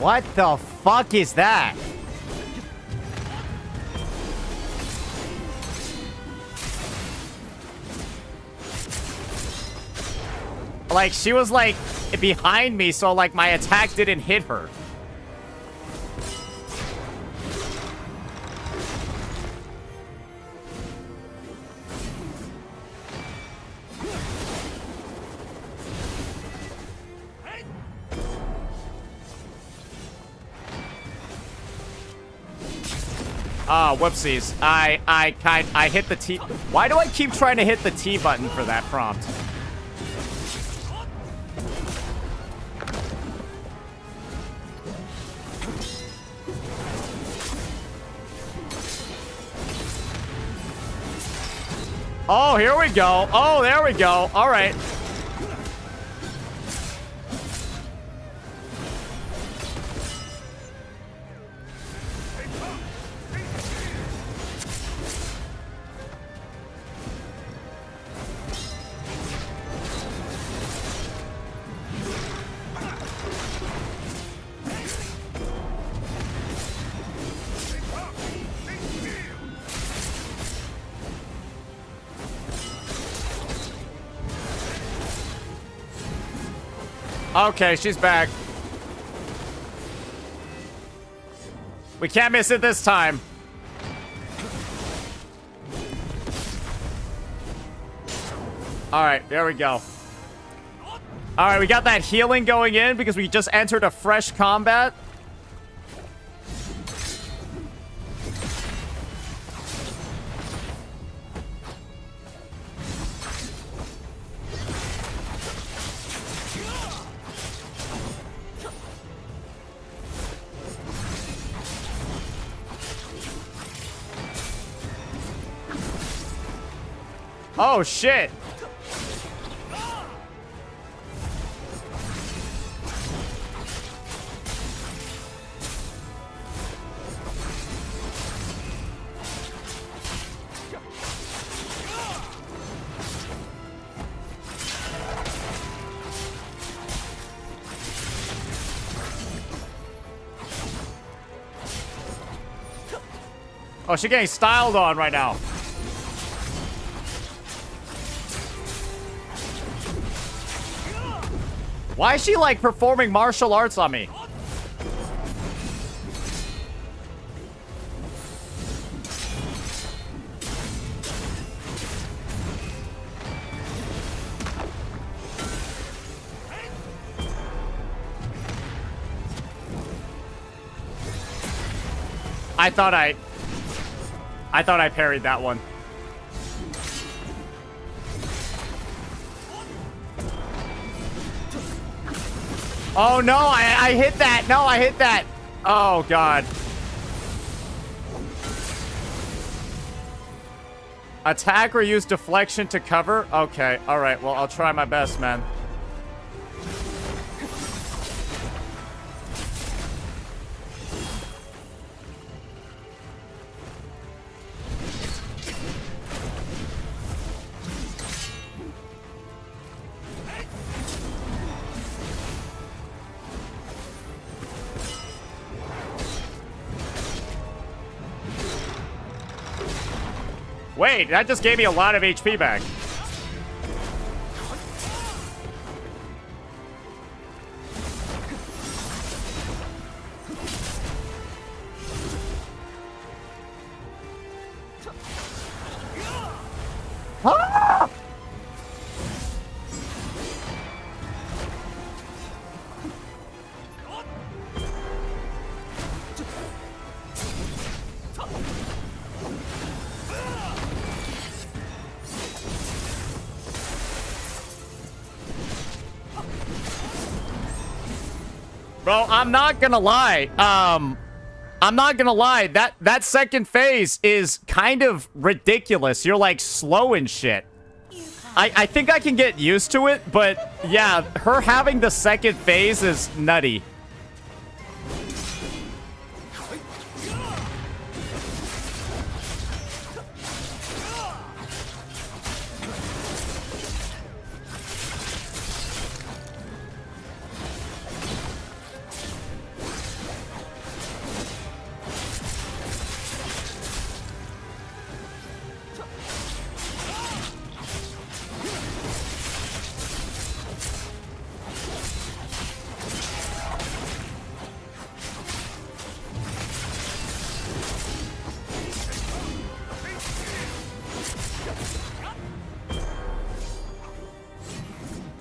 What the fuck is that? Like, she was like behind me, so like my attack didn't hit her. Ah, whoopsies. I hit the T. Why do I keep trying to hit the T button for that prompt? Oh, here we go. Oh, there we go. All right. Okay, she's back. We can't miss it this time. Alright, there we go. Alright, we got that healing going in because we just entered a fresh combat. Oh, shit. Oh, she's getting styled on right now. Why is she, like, performing martial arts on me? I thought I parried that one. Oh, no, I hit that. No, I hit that. Oh, God. Attack or use deflection to cover? Okay, all right. Well, I'll try my best, man. Wait, that just gave me a lot of HP back. Ah! Bro, I'm not gonna lie. I'm not gonna lie. That second phase is kind of ridiculous. You're like slow and shit. I think I can get used to it, but yeah, her having the second phase is nutty.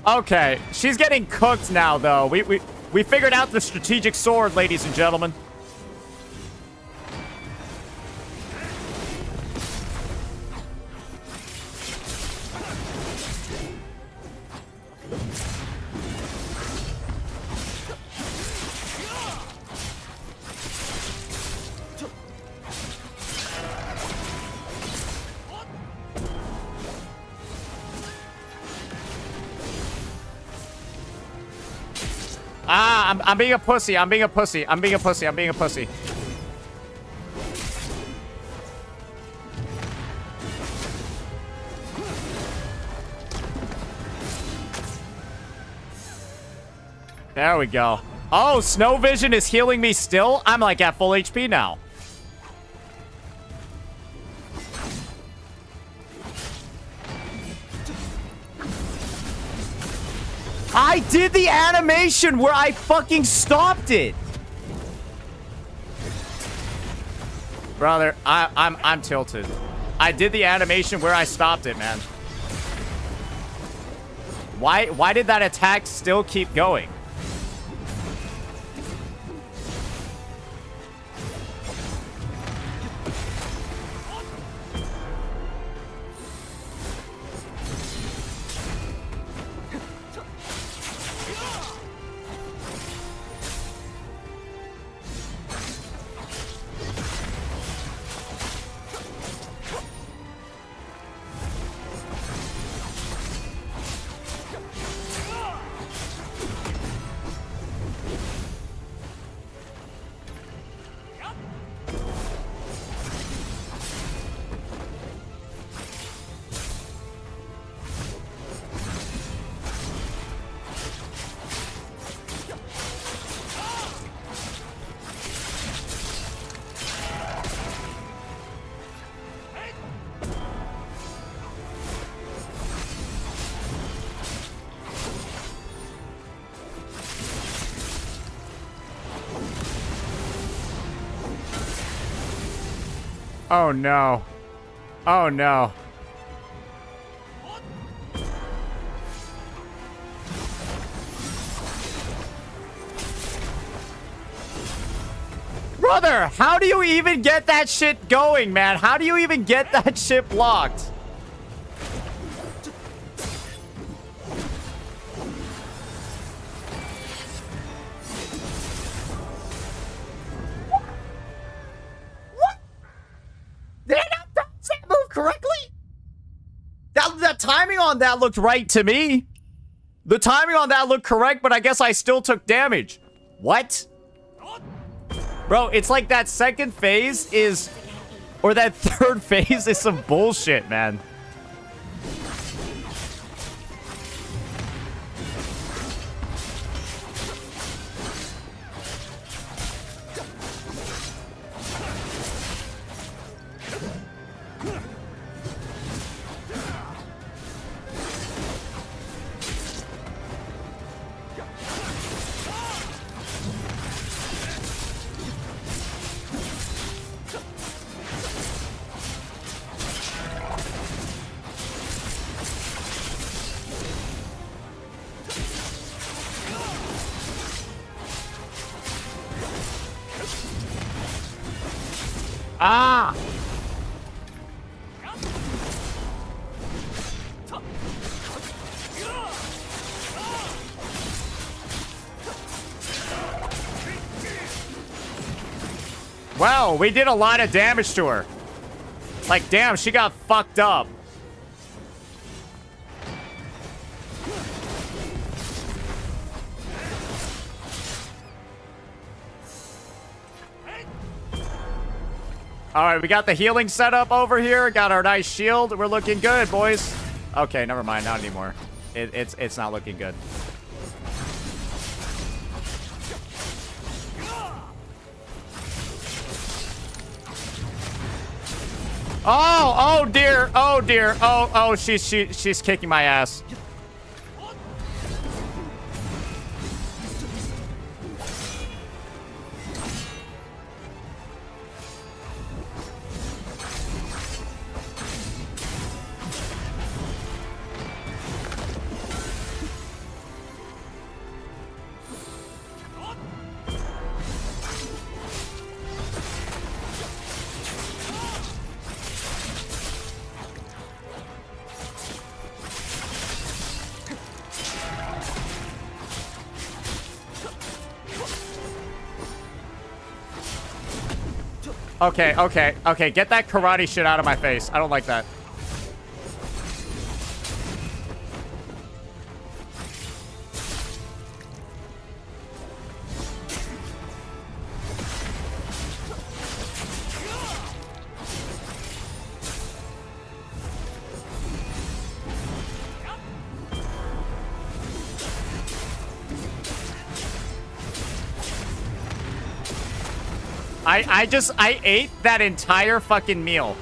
Okay, she's getting cooked now, though. We figured out the strategic sword, ladies and gentlemen. Ah, I'm being a pussy. I'm being a pussy. I'm being a pussy. I'm being a pussy. There we go. Oh, Snow Vision is healing me still? I'm like at full HP now. I did the animation where I fucking stopped it. Brother, I'm tilted. I did the animation where I stopped it, man. Why did that attack still keep going? Oh no. Oh no. Brother, how do you even get that shit going, man? How do you even get that shit blocked? Did I not bounce that move correctly? That timing on that looked right to me. The timing on that looked correct, but I guess I still took damage. What? Bro, it's like that second phase is... Or that third phase is some bullshit, man. Ah! Wow, we did a lot of damage to her. Like, damn, she got fucked up. All right, we got the healing setup over here. Got our nice shield. We're looking good, boys. Okay, never mind. Not anymore. It's not looking good. Oh dear. Oh dear. Oh, she's kicking my ass. Okay. Get that karate shit out of my face. I don't like that. I ate that entire fucking meal.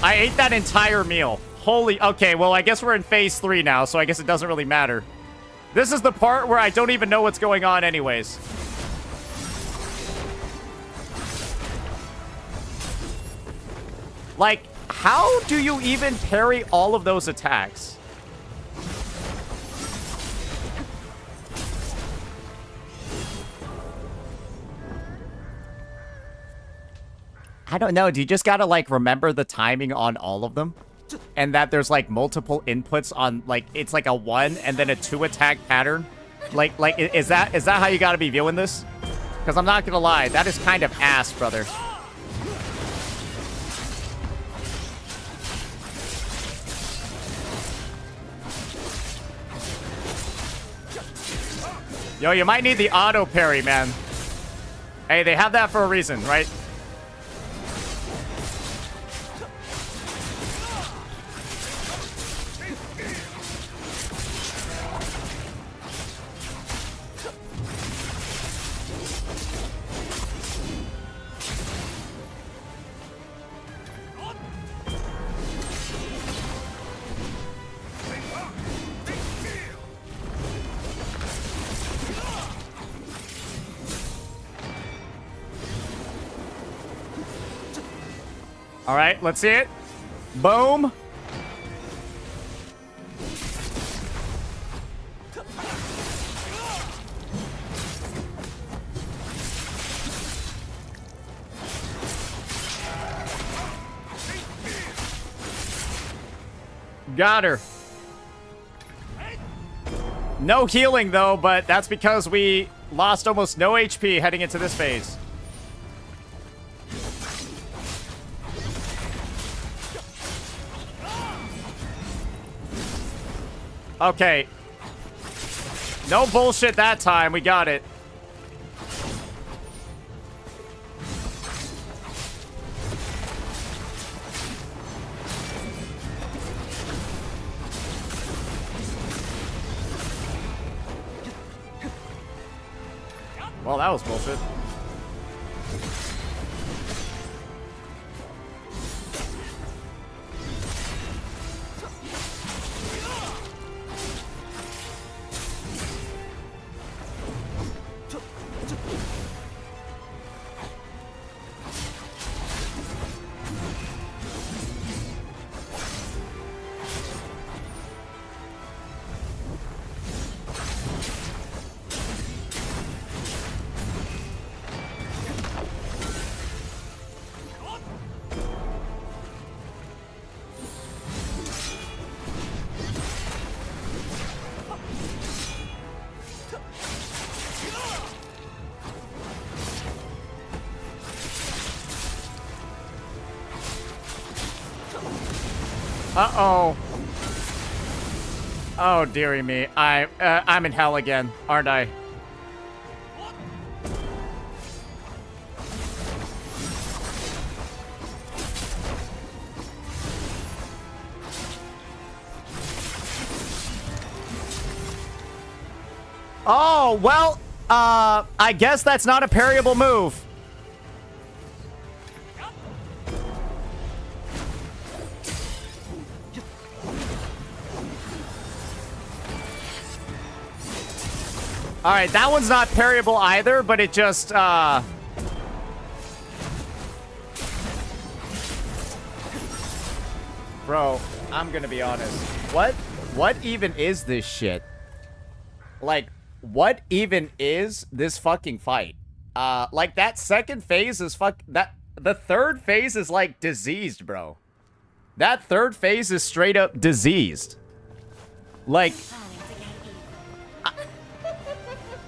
I ate that entire meal. Holy, okay, well, I guess we're in phase 3 now, so I guess it doesn't really matter. This is the part where I don't even know what's going on anyways. Like, how do you even parry all of those attacks? I don't know. Do you just gotta, like, remember the timing on all of them? And that there's, like, multiple inputs on, like, it's like a 1 and then a 2 attack pattern? Like, is that how you gotta be viewing this? Because I'm not gonna lie, that is kind of ass, brother. Yo, you might need the auto parry, man. Hey, they have that for a reason, right? All right, let's see it. Boom. Got her. No healing, though, but that's because we lost almost no HP heading into this phase. Okay. No bullshit that time. We got it. Well, that was bullshit. Uh-oh. Oh, dearie me. I'm in hell again, aren't I? Oh, well, I guess that's not a parryable move. All right, that one's not parryable either, but it just, Bro, I'm gonna be honest. What even is this shit? Like, what even is this fucking fight? Like, that second phase is the third phase is, like, diseased, bro. That third phase is straight up diseased. Like...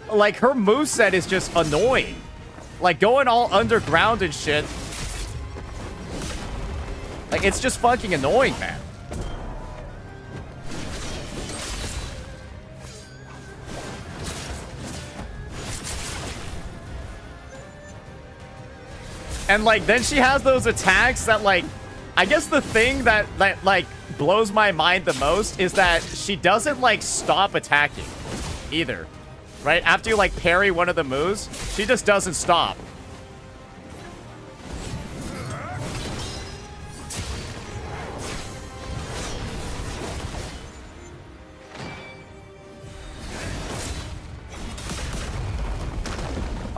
Like, her moveset is just annoying. Like, going all underground and shit. Like, it's just fucking annoying, man. And, like, then she has those attacks that, like... I guess the thing that like, blows my mind the most is that she doesn't, like, stop attacking either. Right? After you, like, parry one of the moves, she just doesn't stop.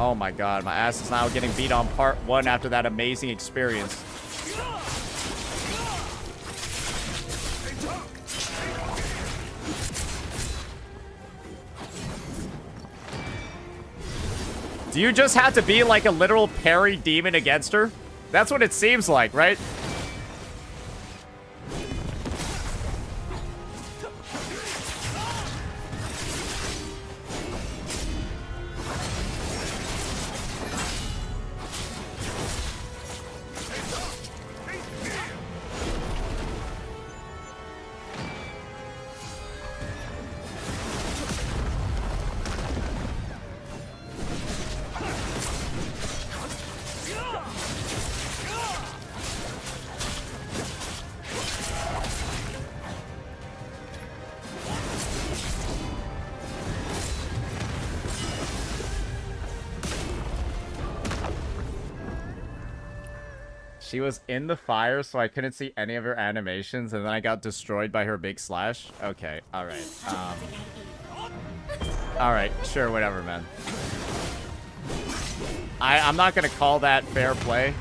Oh my god, my ass is now getting beat on part 1 after that amazing experience. Do you just have to be like a literal parry demon against her? That's what it seems like, right? She was in the fire, so I couldn't see any of her animations, and then I got destroyed by her big slash. Okay, alright. Alright, sure, whatever, man. I'm not gonna call that fair play.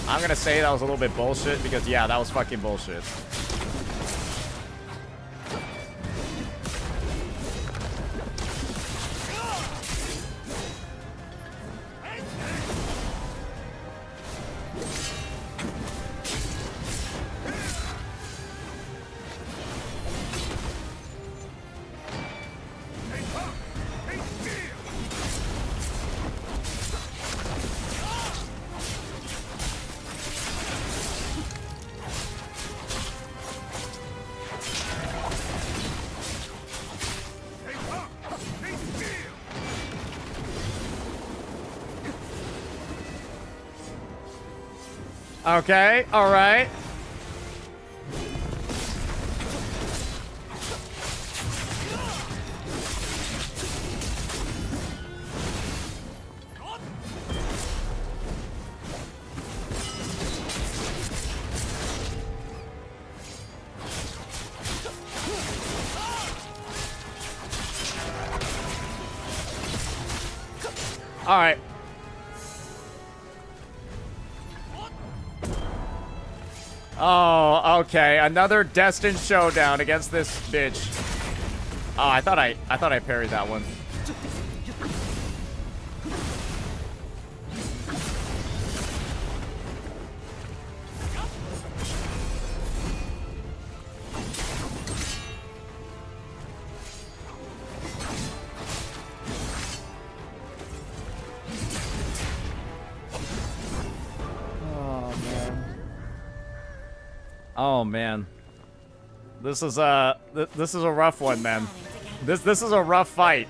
I'm gonna say that was a little bit bullshit, because, yeah, that was fucking bullshit. Okay, alright. Alright. Oh, okay. Another destined showdown against this bitch. Oh, I thought I parried that one. Oh man, this is a rough one, man. This is a rough fight.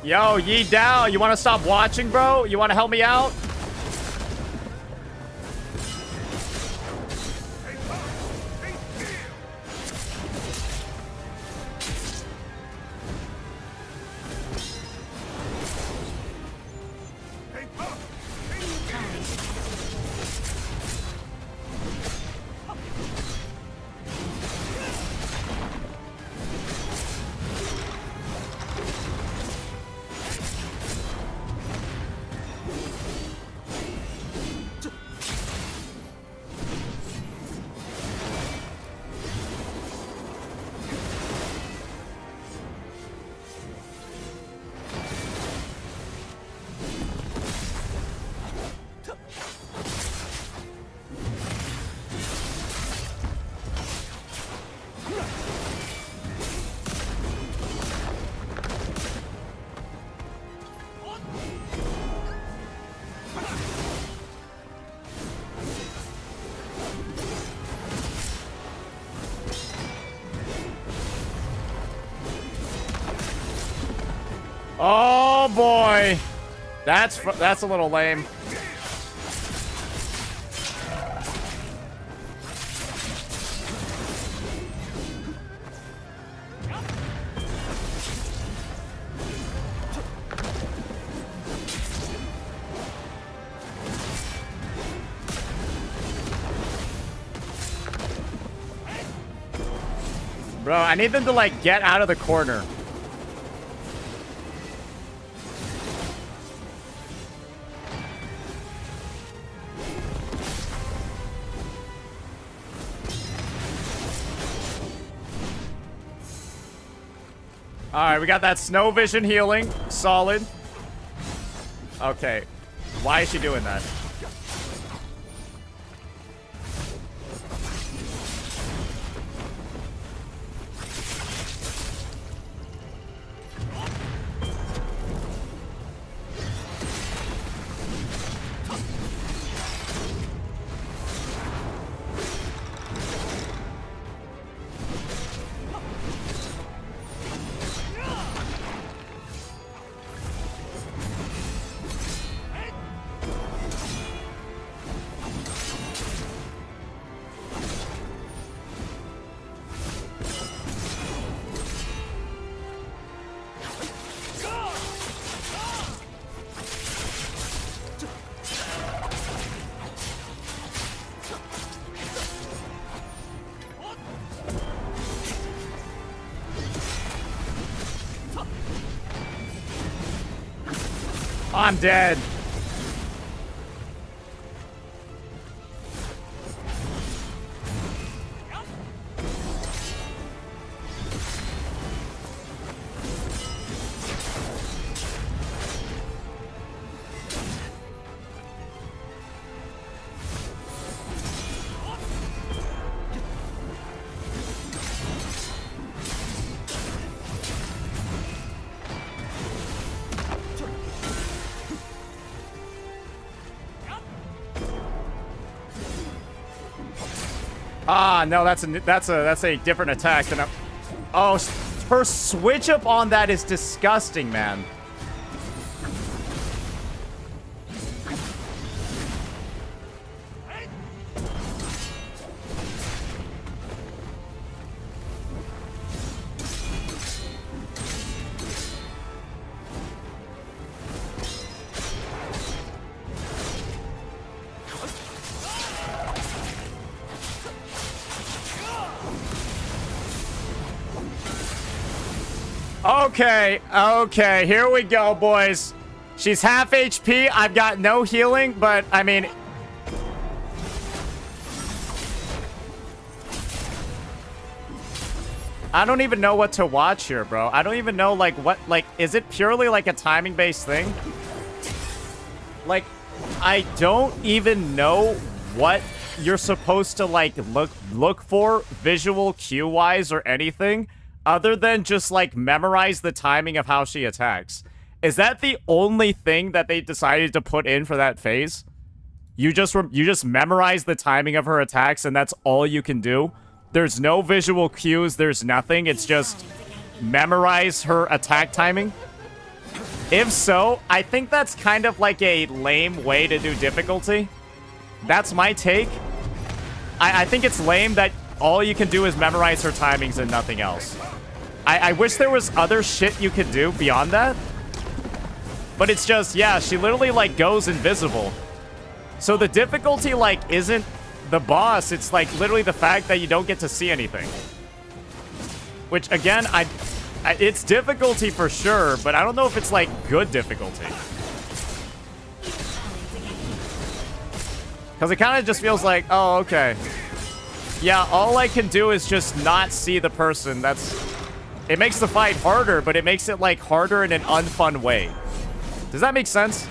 Yo, Yi down. You want to stop watching, bro? You want to help me out? Oh boy, that's a little lame. Bro, I need them to, like, get out of the corner. Alright, we got that snow vision healing. Solid. Okay. Why is she doing that? I'm dead. Ah, no, that's a different attack than oh, her switch up on that is disgusting, man. Okay, here we go, boys. She's half HP. I've got no healing, but, I mean... I don't even know what to watch here, bro. I don't even know, like, what... Like, is it purely, like, a timing-based thing? Like, I don't even know what you're supposed to, like, look for visual cue-wise or anything. Other than just, like, memorize the timing of how she attacks. Is that the only thing that they decided to put in for that phase? You just memorize the timing of her attacks, and that's all you can do? There's no visual cues, there's nothing. It's just memorize her attack timing? If so, I think that's kind of like a lame way to do difficulty. That's my take. I think it's lame that all you can do is memorize her timings and nothing else. I wish there was other shit you could do beyond that. But it's just, yeah, she literally, like, goes invisible. So the difficulty, like, isn't the boss. It's, like, literally the fact that you don't get to see anything. Which, again, it's difficulty for sure, but I don't know if it's, like, good difficulty. Because it kind of just feels like, oh, okay. Yeah, all I can do is just not see the person. It makes the fight harder, but it makes it, like, harder in an unfun way. Does that make sense?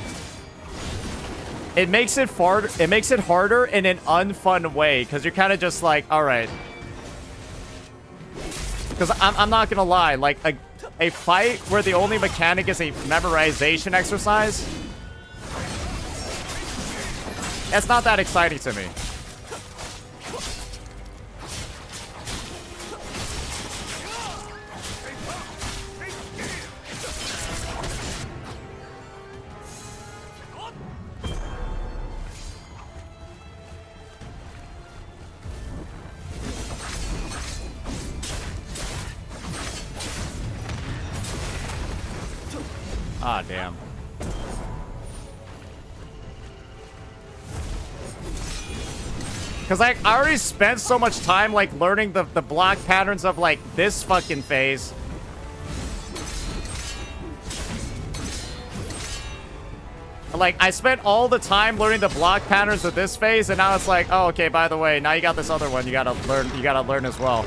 It makes it harder in an unfun way, because you're kind of just like, alright. Because I'm not gonna lie, like, a fight where the only mechanic is a memorization exercise, it's not that exciting to me. Ah, damn. Because I already spent so much time, like, learning the block patterns of, like, this fucking phase. Like, I spent all the time learning the block patterns of this phase, and now it's like, oh, okay, by the way, now you got this other one you gotta learn as well.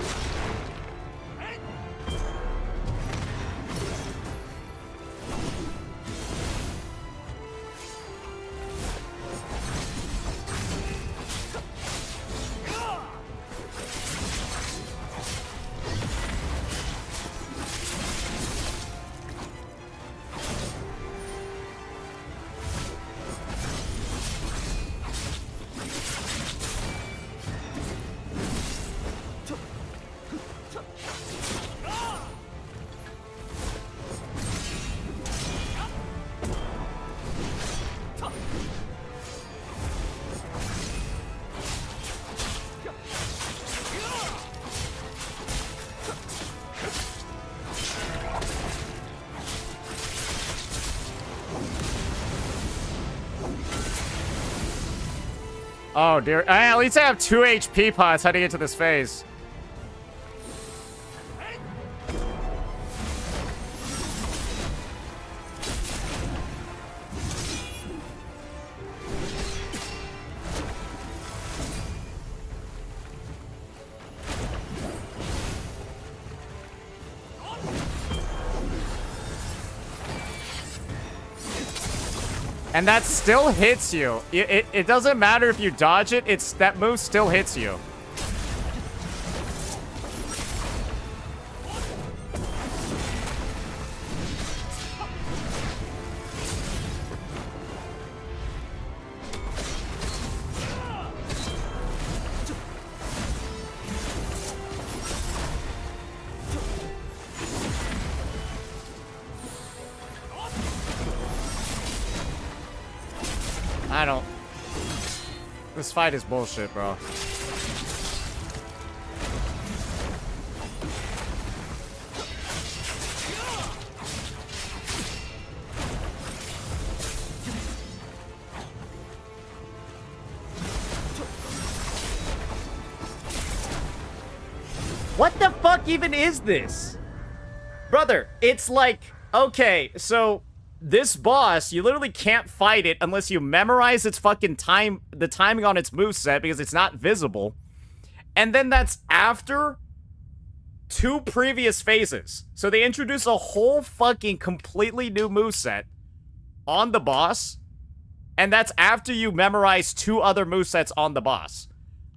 Oh, dear. At least I have 2 HP pots heading into this phase. And that still hits you. It doesn't matter if you dodge it, that move still hits you. I don't... This fight is bullshit, bro. What the fuck even is this? Brother, it's like... Okay, so... This boss, you literally can't fight it unless you memorize its fucking the timing on its moveset because it's not visible. And then that's after 2 previous phases. So they introduce a whole fucking completely new moveset on the boss. And that's after you memorize 2 other movesets on the boss.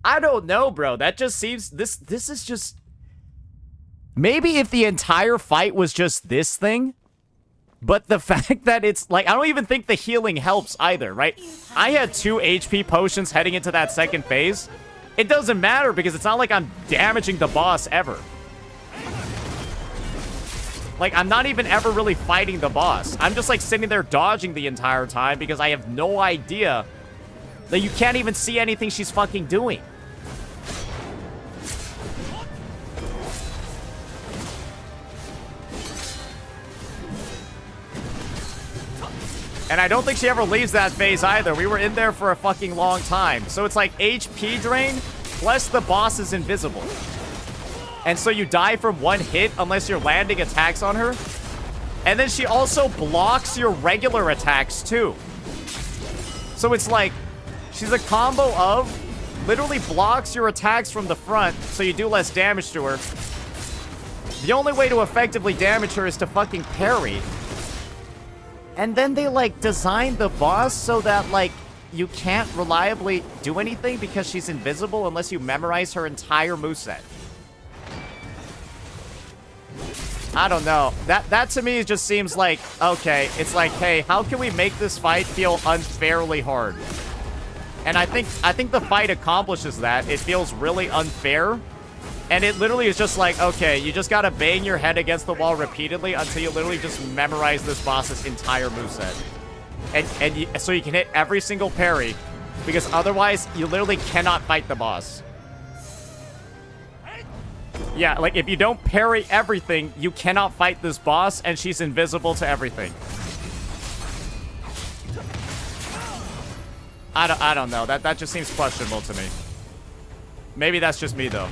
I don't know, bro. That just seems... This is just... Maybe if the entire fight was just this thing... But the fact that it's, like, I don't even think the healing helps either, right? I had 2 HP potions heading into that second phase. It doesn't matter because it's not like I'm damaging the boss ever. Like, I'm not even ever really fighting the boss. I'm just, like, sitting there dodging the entire time because I have no idea that you can't even see anything she's fucking doing. And I don't think she ever leaves that phase either. We were in there for a fucking long time. So it's like HP drain, plus the boss is invisible. And so you die from 1 hit unless you're landing attacks on her. And then she also blocks your regular attacks too. So it's like, she's a combo of literally blocks your attacks from the front so you do less damage to her. The only way to effectively damage her is to fucking parry. And then they, like, designed the boss so that, like, you can't reliably do anything because she's invisible unless you memorize her entire moveset. I don't know. That to me just seems like, okay, it's like, hey, how can we make this fight feel unfairly hard? And I think the fight accomplishes that. It feels really unfair. And it literally is just like, okay, you just gotta bang your head against the wall repeatedly until you literally just memorize this boss's entire moveset. So you can hit every single parry, because otherwise, you literally cannot fight the boss. Yeah, like, if you don't parry everything, you cannot fight this boss, and she's invisible to everything. I don't know. That just seems questionable to me. Maybe that's just me, though.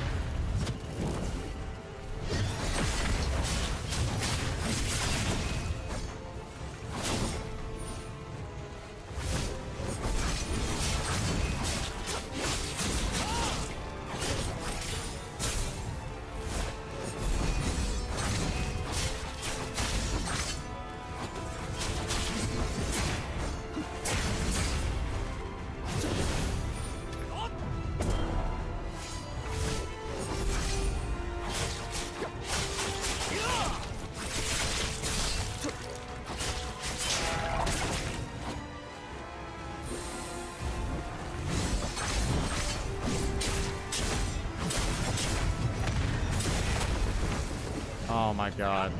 Oh my god.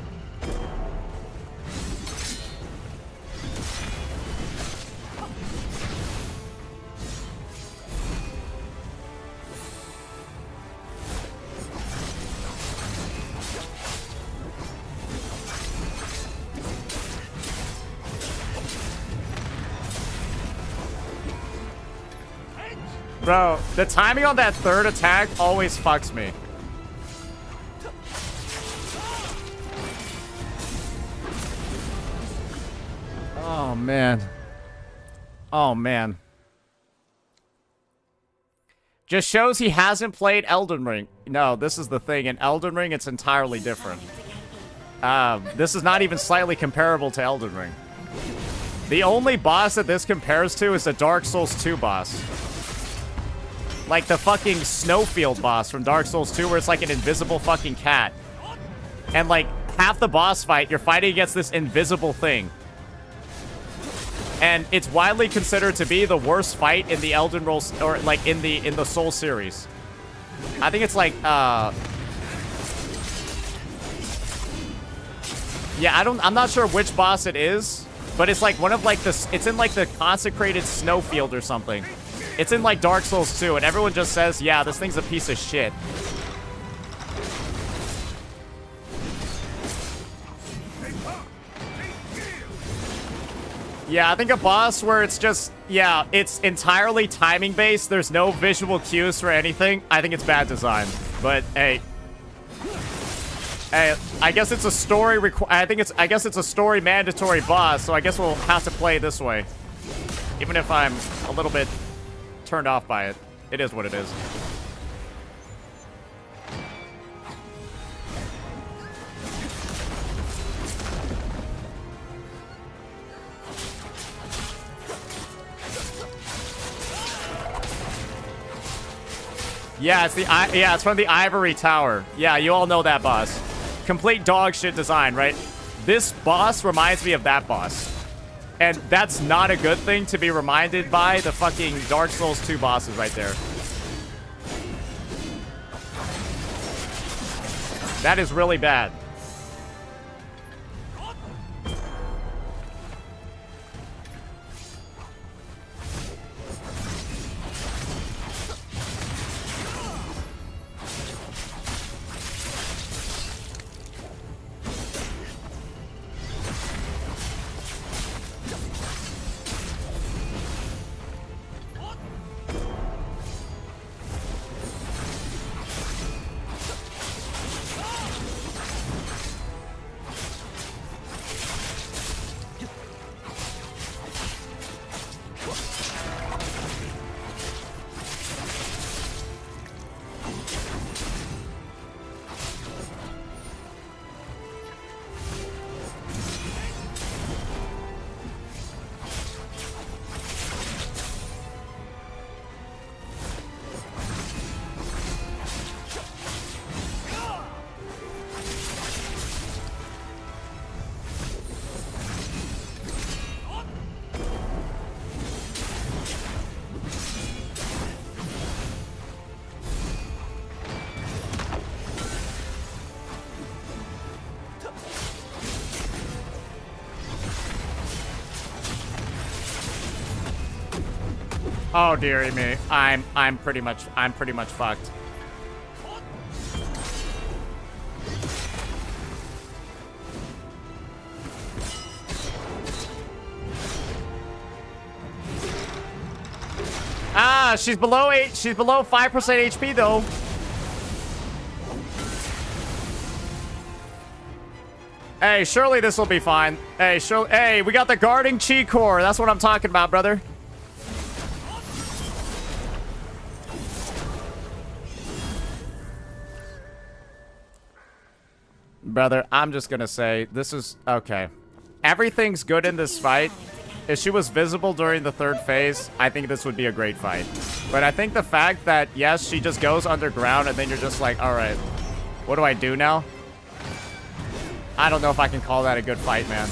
Bro, the timing on that third attack always fucks me. Oh, man. Oh, man. Just shows he hasn't played Elden Ring. No, this is the thing. In Elden Ring, it's entirely different. This is not even slightly comparable to Elden Ring. The only boss that this compares to is the Dark Souls 2 boss. Like the fucking Snowfield boss from Dark Souls 2, where it's like an invisible fucking cat. And like, half the boss fight, you're fighting against this invisible thing. And it's widely considered to be the worst fight in the Elden Ring, or like in the Soul series. I think it's like yeah, I'm not sure which boss it is, but it's like one of like it's in like the consecrated snowfield or something. It's in like Dark Souls 2, and everyone just says, yeah, this thing's a piece of shit. Yeah, I think a boss where it's just, yeah, it's entirely timing based. There's no visual cues for anything. I think it's bad design. But hey, I guess it's a story. I guess it's a story mandatory boss. So I guess we'll have to play this way, even if I'm a little bit turned off by it. It is what it is. Yeah, it's from the Ivory Tower. Yeah, you all know that boss. Complete dog shit design, right? This boss reminds me of that boss. And that's not a good thing to be reminded by the fucking Dark Souls 2 bosses right there. That is really bad. Oh dearie me, I'm pretty much fucked. Ah! Ah, she's below 8. She's below 5% HP though. Hey, surely this will be fine. Hey, hey, we got the guarding chi core. That's what I'm talking about, brother. Brother, I'm just gonna say, this is... Okay. Everything's good in this fight. If she was visible during the third phase, I think this would be a great fight. But I think the fact that, yes, she just goes underground and then you're just like, alright, what do I do now? I don't know if I can call that a good fight, man.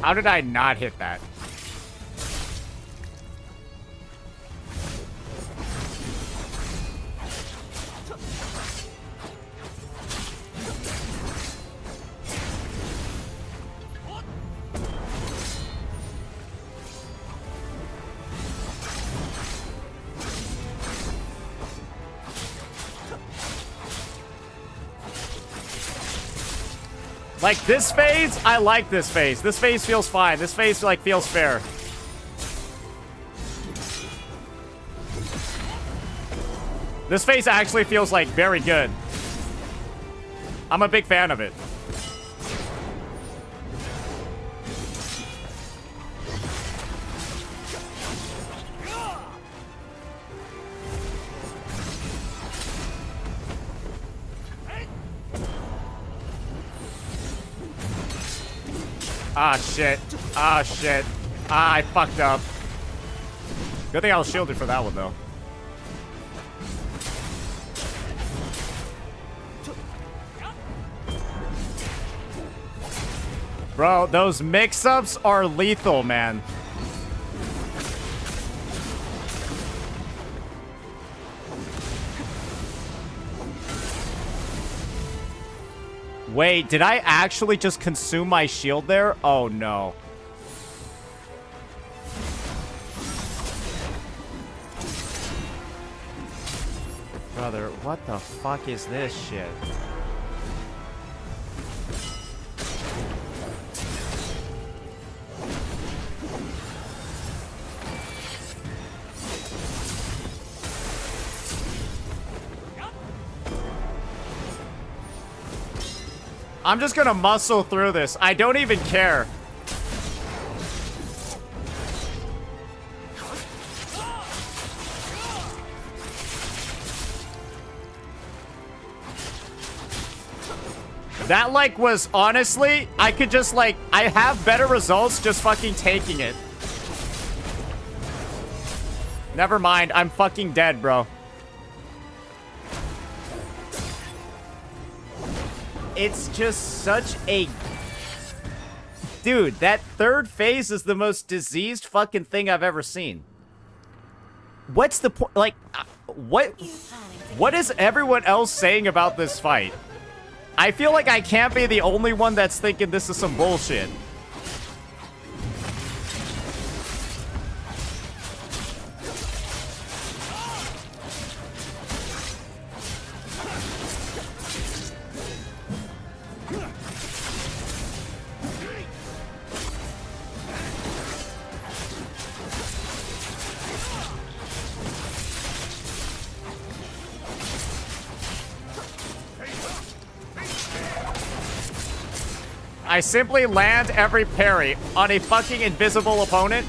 How did I not hit that? Like, this phase, I like this phase. This phase feels fine. This phase, like, feels fair. This phase actually feels, like, very good. I'm a big fan of it. Ah, shit. Ah, shit. Ah, I fucked up. Good thing I was shielded for that one, though. Bro, those mix-ups are lethal, man. Wait, did I actually just consume my shield there? Oh, no. Brother, what the fuck is this shit? I'm just gonna muscle through this. I don't even care. That, like, was honestly, I could just, like, I have better results just fucking taking it. Never mind, I'm fucking dead, bro. It's just such a... Dude, that third phase is the most diseased fucking thing I've ever seen. What's the point? Like, what is everyone else saying about this fight? I feel like I can't be the only one that's thinking this is some bullshit. I simply land every parry on a fucking invisible opponent.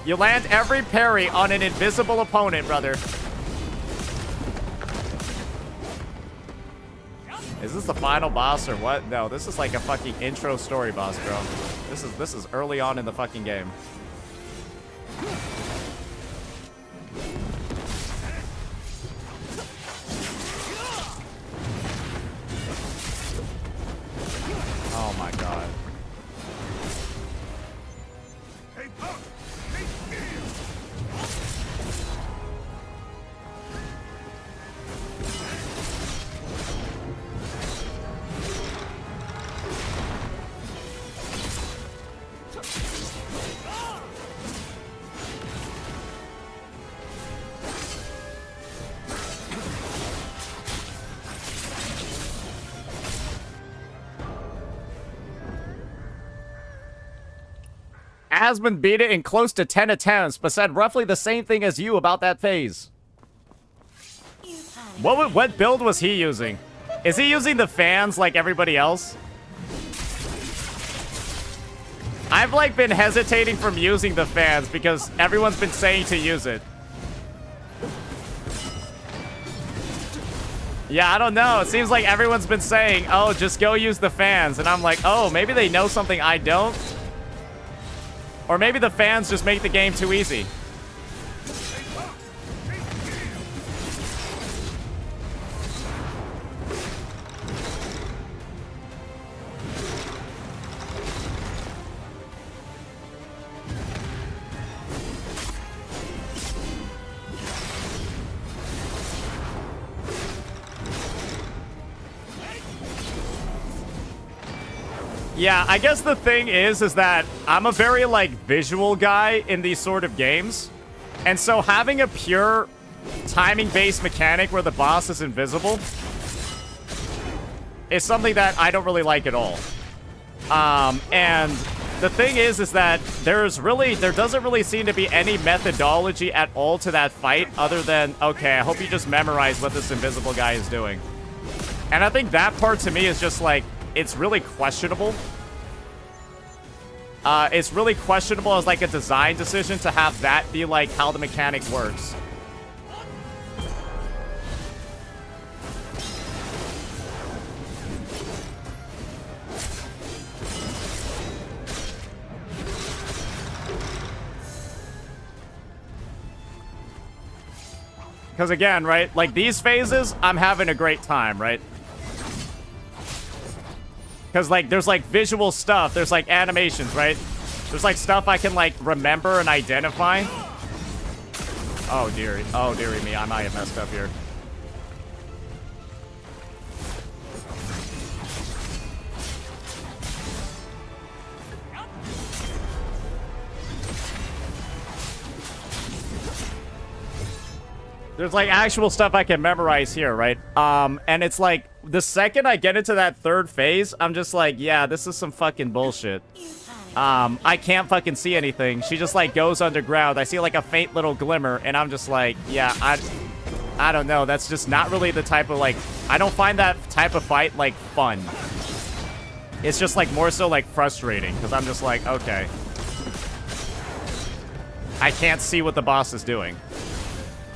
You land every parry on an invisible opponent, brother. Is this the final boss or what? No, this is like a fucking intro story boss, bro. This is early on in the fucking game. Oh my god. Asmund beat it in close to 10 attempts, but said roughly the same thing as you about that phase. What build was he using? Is he using the fans like everybody else? I've like been hesitating from using the fans because everyone's been saying to use it. Yeah, I don't know. It seems like everyone's been saying, oh, just go use the fans. And I'm like, oh, maybe they know something I don't. Or maybe the fans just make the game too easy. Yeah, I guess the thing is that I'm a very, like, visual guy in these sort of games. And so having a pure timing-based mechanic where the boss is invisible is something that I don't really like at all. And the thing is that there doesn't really seem to be any methodology at all to that fight other than, okay, I hope you just memorize what this invisible guy is doing. And I think that part to me is just like, it's really questionable. It's really questionable as like a design decision to have that be like how the mechanic works. Because again, right, like these phases, I'm having a great time, right? Because, like, there's, like, visual stuff. There's, like, animations, right? There's, like, stuff I can, like, remember and identify. Oh, dearie. Oh, dearie me. I might have messed up here. There's, like, actual stuff I can memorize here, right? And it's, like, the second I get into that third phase, I'm just like, yeah, this is some fucking bullshit. I can't fucking see anything. She just, like, goes underground. I see, like, a faint little glimmer, and I'm just like, yeah, I don't know. That's just not really the type of, like, I don't find that type of fight, like, fun. It's just, like, more so, like, frustrating, because I'm just like, okay. I can't see what the boss is doing.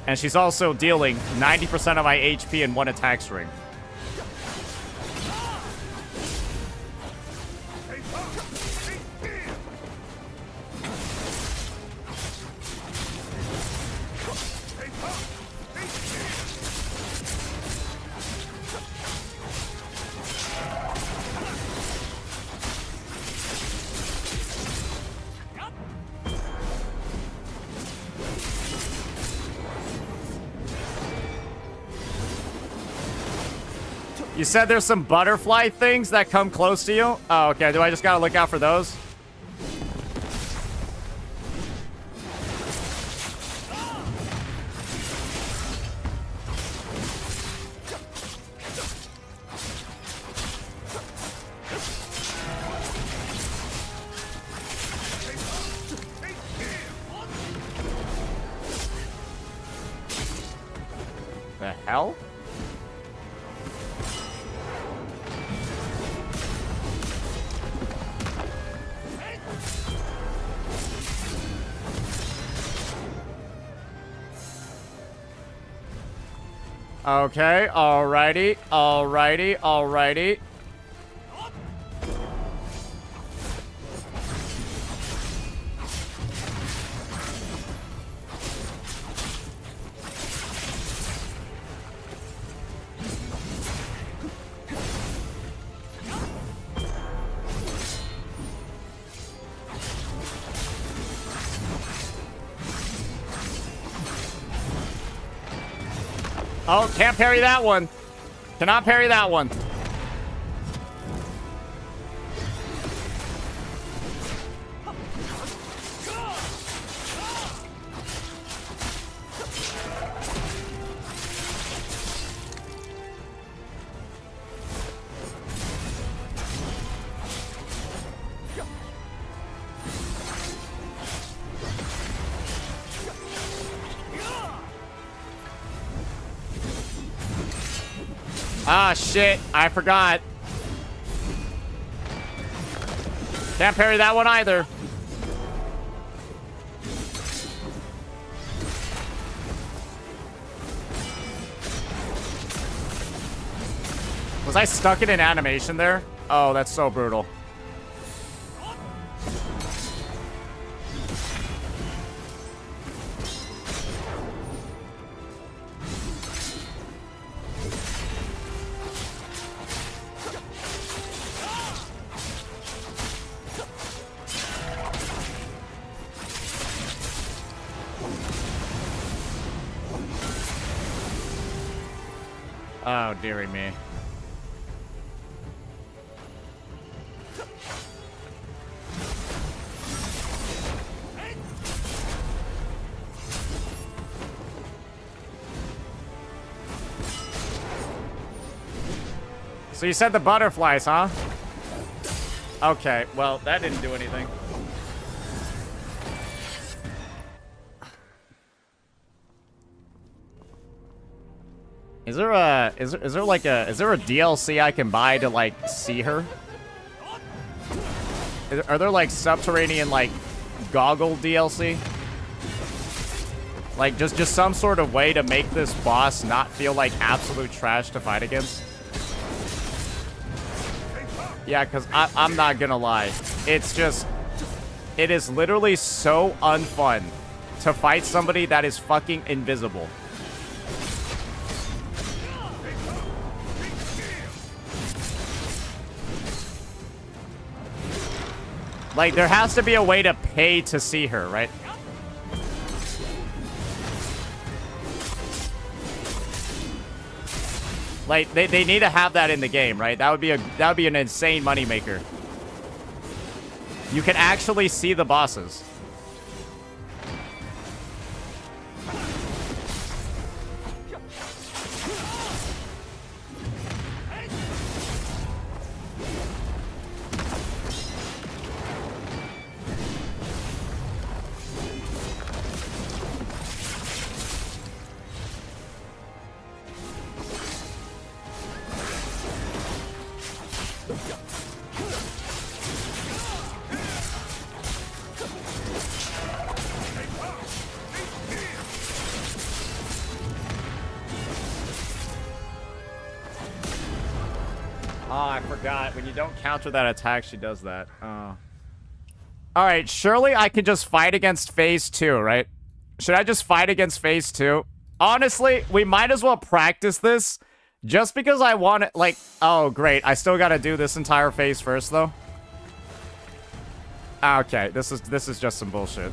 And she's also dealing 90% of my HP in one attack string. You said there's some butterfly things that come close to you? Oh, okay. Do I just gotta look out for those? The hell? Okay, alrighty, alrighty, alrighty. Oh, can't parry that one. Cannot parry that one. Ah, shit. I forgot. Can't parry that one either. Was I stuck in an animation there? Oh, that's so brutal. Oh, dearie me. So you said the butterflies, huh? Okay, well, that didn't do anything. Is there a is there like a DLC I can buy to like see her? Are there like subterranean like goggle DLC? Like just some sort of way to make this boss not feel like absolute trash to fight against? Yeah, because I'm not gonna lie. It's just, it is literally so unfun to fight somebody that is fucking invisible. Like, there has to be a way to pay to see her, right? Like, they need to have that in the game, right? That would be an insane moneymaker. You can actually see the bosses. Oh, I forgot. When you don't counter that attack, she does that. Oh. Alright, surely I can just fight against phase 2, right? Should I just fight against phase 2? Honestly, we might as well practice this. Just because I want it, like... Oh, great. I still gotta do this entire phase first, though. Okay, this is just some bullshit.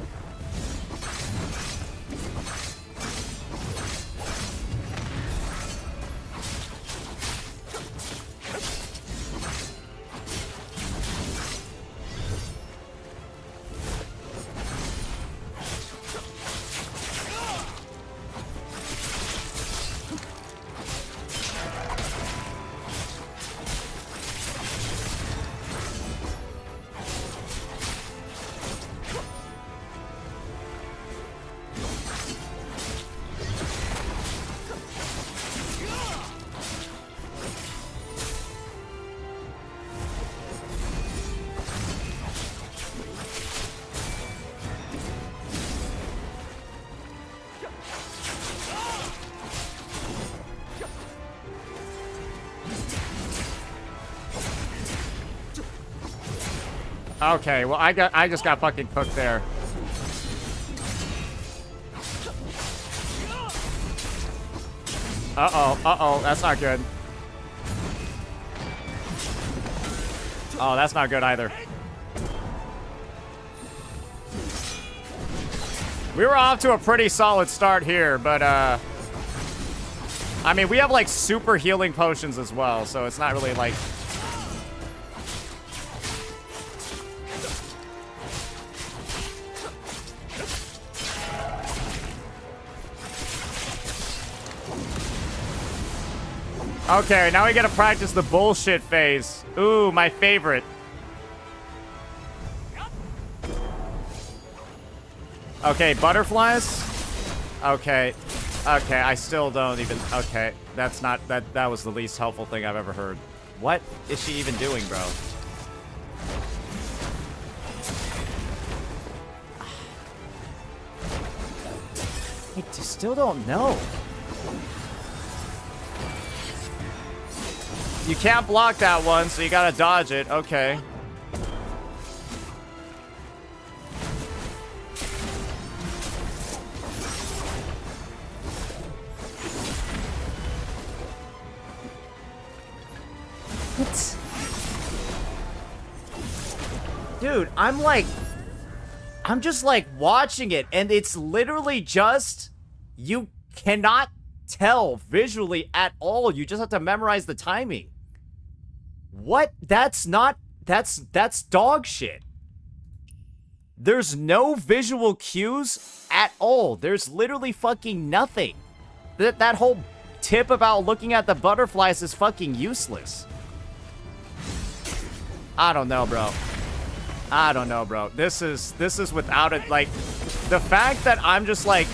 Okay, well, I just got fucking cooked there. Uh-oh, that's not good. Oh, that's not good either. We were off to a pretty solid start here, but, I mean, we have, like, super healing potions as well, so it's not really, like... Okay, now we gotta practice the bullshit phase. Ooh, my favorite. Okay, butterflies? Okay. Okay, I still don't even... Okay, that's not... That was the least helpful thing I've ever heard. What is she even doing, bro? I still don't know. You can't block that one, so you gotta dodge it. Okay. What? Dude, I'm just like watching it, and it's literally just, you cannot tell visually at all. You just have to memorize the timing. What? That's dog shit. There's no visual cues at all. There's literally fucking nothing. That whole tip about looking at the butterflies is fucking useless. I don't know, bro. I don't know, bro. This is without it, like, the fact that I'm just, like,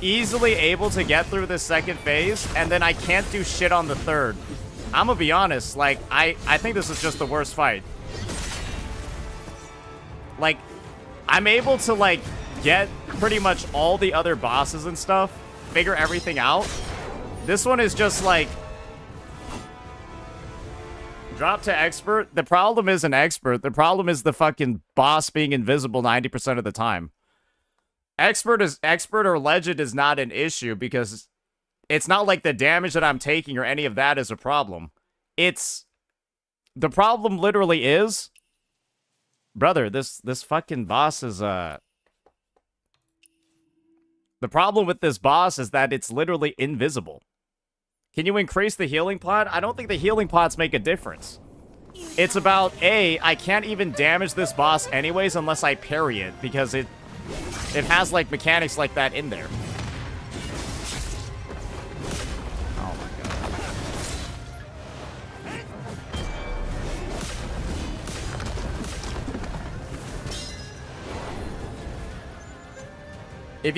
easily able to get through this second phase, and then I can't do shit on the third. I'm gonna be honest, like, I think this is just the worst fight. Like, I'm able to, like, get pretty much all the other bosses and stuff, figure everything out. This one is just, like, drop to expert. The problem isn't expert. The problem is the fucking boss being invisible 90% of the time. Expert or legend is not an issue because it's not like the damage that I'm taking or any of that is a problem. It's the problem literally is, brother, this fucking boss is the problem with this boss is that it's literally invisible. Can you increase the healing pot? I don't think the healing pots make a difference. It's about I can't even damage this boss anyways unless I parry it because it has, like, mechanics like that in there. Oh, my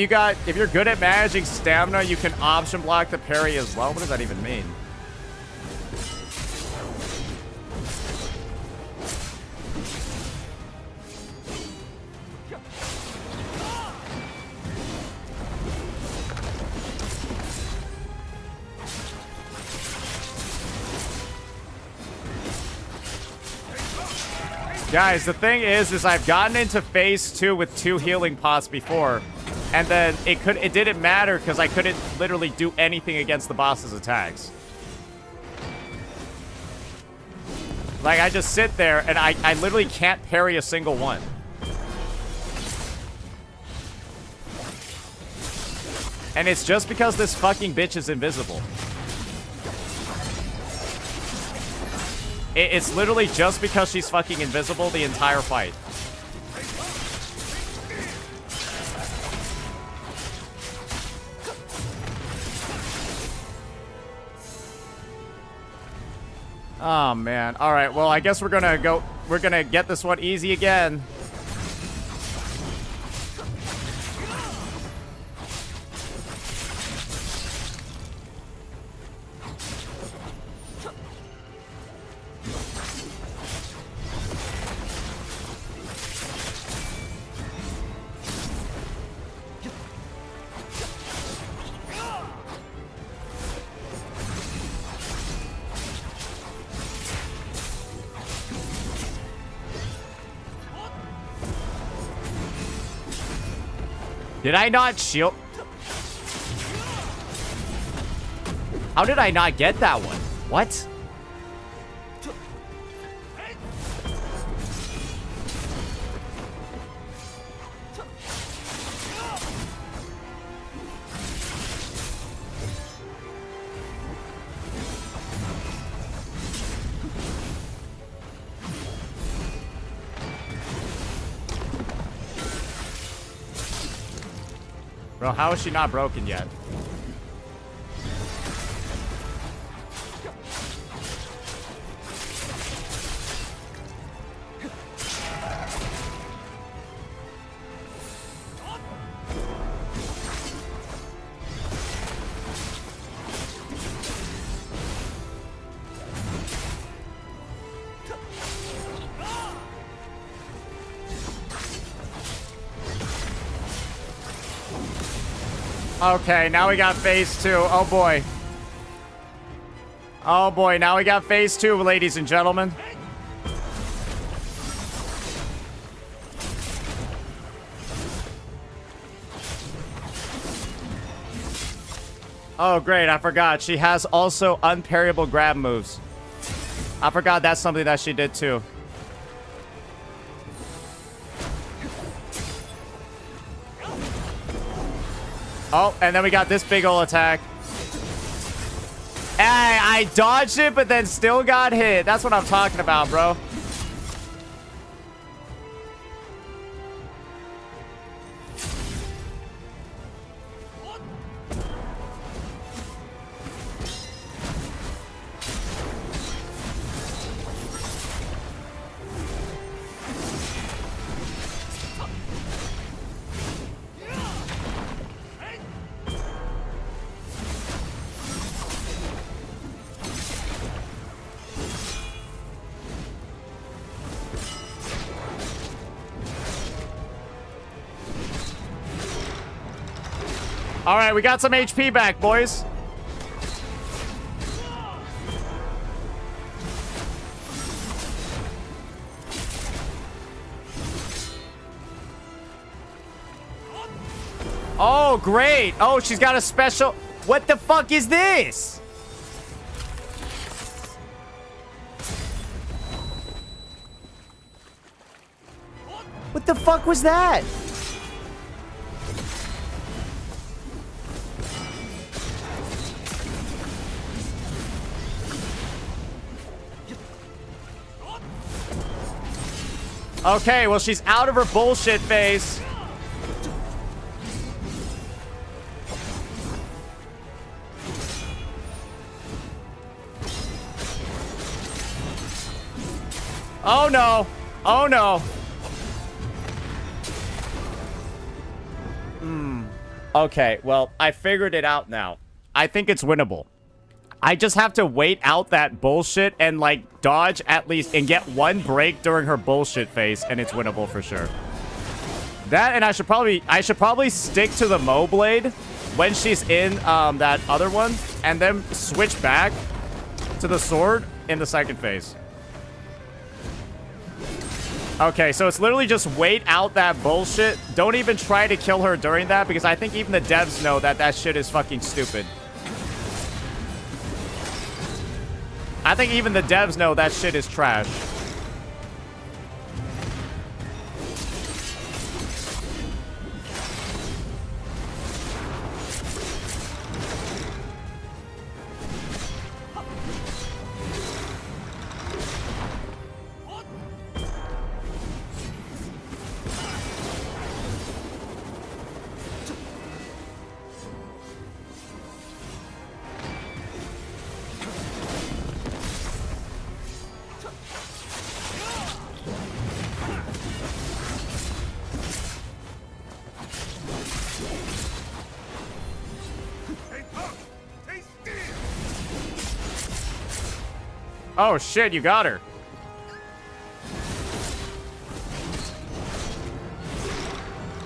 God. If you're good at managing stamina, you can option block the parry as well. What does that even mean? Guys, the thing is I've gotten into phase 2 with 2 healing pots before, and then it didn't matter because I couldn't literally do anything against the boss's attacks. Like, I just sit there and I literally can't parry a single one. And it's just because this fucking bitch is invisible. It's literally just because she's fucking invisible the entire fight. Oh, man. All right, well, I guess we're gonna get this one easy again. Did I not shield? How did I not get that one? What? Bro, how is she not broken yet? Okay, now we got phase 2. Oh boy. Oh boy, now we got phase 2, ladies and gentlemen. Oh great, I forgot. She has also unparryable grab moves. I forgot that's something that she did too. Oh, and then we got this big ol' attack. Hey, I dodged it, but then still got hit. That's what I'm talking about, bro. All right, we got some HP back, boys. Oh, great. Oh, she's got a special... What the fuck is this? What the fuck was that? Okay, well, she's out of her bullshit phase. Oh, no. Oh, no. Okay, well, I figured it out now. I think it's winnable. I just have to wait out that bullshit and, like, dodge at least and get one break during her bullshit phase, and it's winnable for sure. That, and I should probably stick to the Mo Blade when she's in that other one, and then switch back to the sword in the second phase. Okay, so it's literally just wait out that bullshit. Don't even try to kill her during that, because I think even the devs know that that shit is fucking stupid. I think even the devs know that shit is trash. Oh shit, you got her.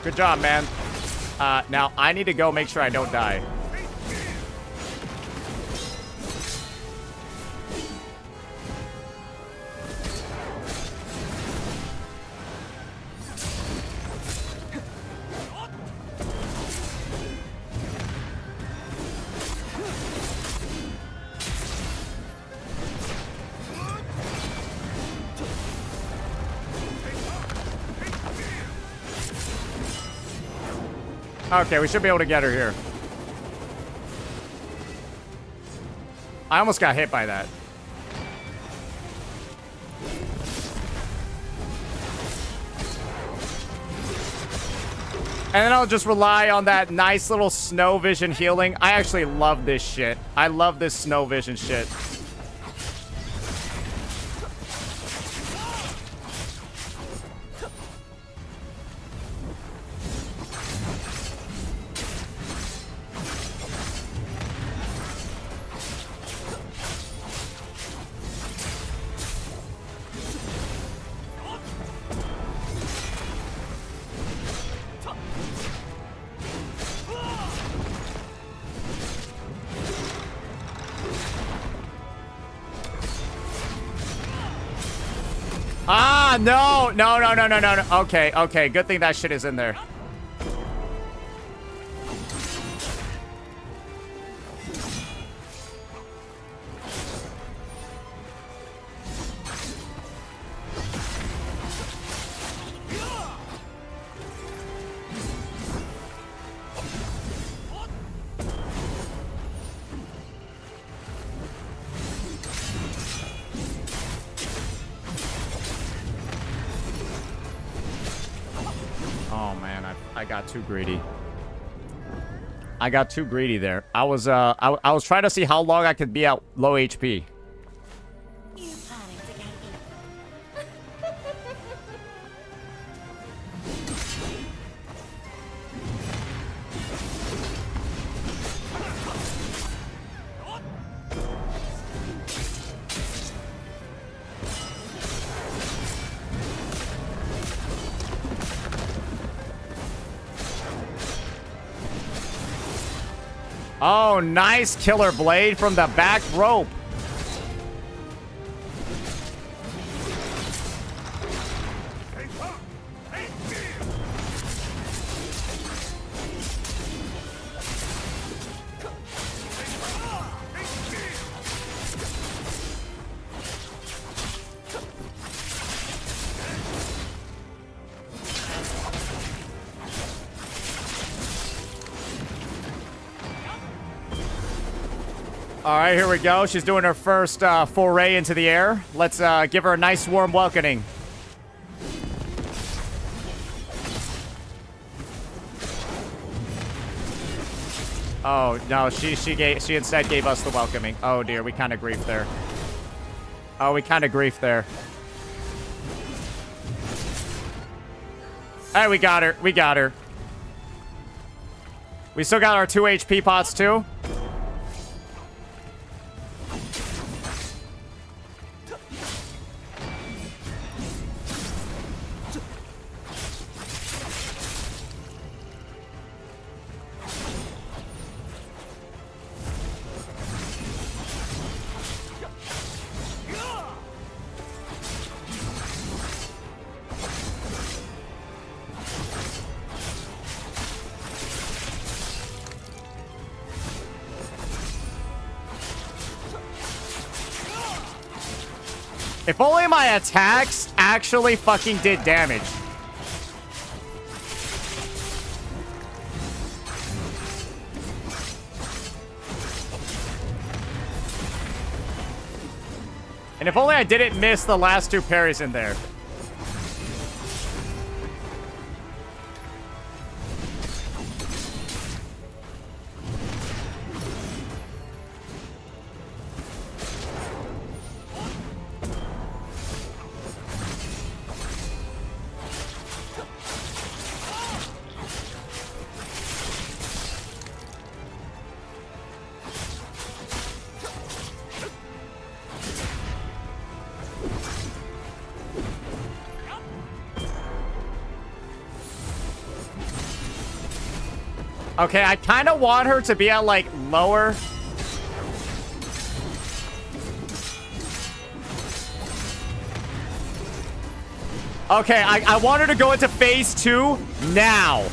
Good job, man. Now I need to go make sure I don't die. Okay, we should be able to get her here. I almost got hit by that. And then I'll just rely on that nice little snow vision healing. I actually love this shit. I love this snow vision shit. Ah, no. No, no, no, no, no, no. Okay, okay. Good thing that shit is in there. Oh man, I got too greedy. I got too greedy there. I was trying to see how long I could be at low HP. Oh, nice killer blade from the back rope. All right, here we go. She's doing her first foray into the air. Let's give her a nice warm welcoming. Oh, no, she instead gave us the welcoming. Oh, dear, we kind of griefed there. Oh, we kind of griefed there. Hey, we got her. We got her. We still got our 2 HP pots, too. If only my attacks actually fucking did damage. And if only I didn't miss the last 2 parries in there. Okay, I kind of want her to be at, like, lower. Okay, I want her to go into phase 2 now.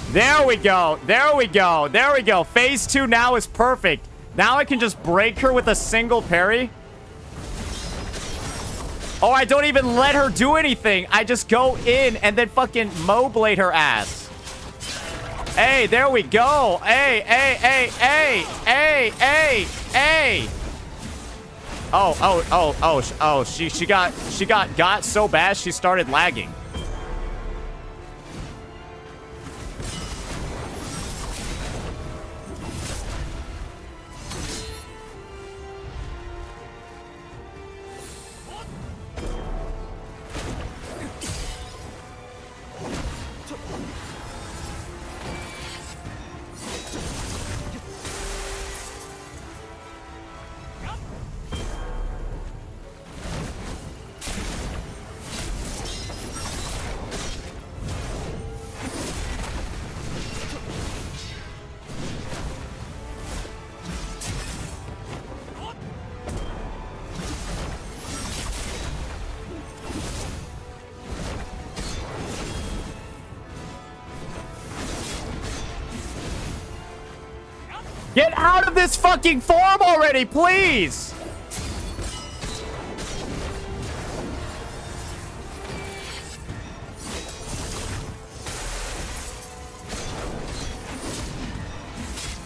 There we go. There we go. There we go. Phase 2 now is perfect. Now I can just break her with a single parry. Oh, I don't even let her do anything. I just go in and then fucking Mo blade her ass. Hey, there we go. Hey, hey, hey, hey, hey, hey, hey. Oh, she got so bad she started lagging. Get out of this fucking form already, please!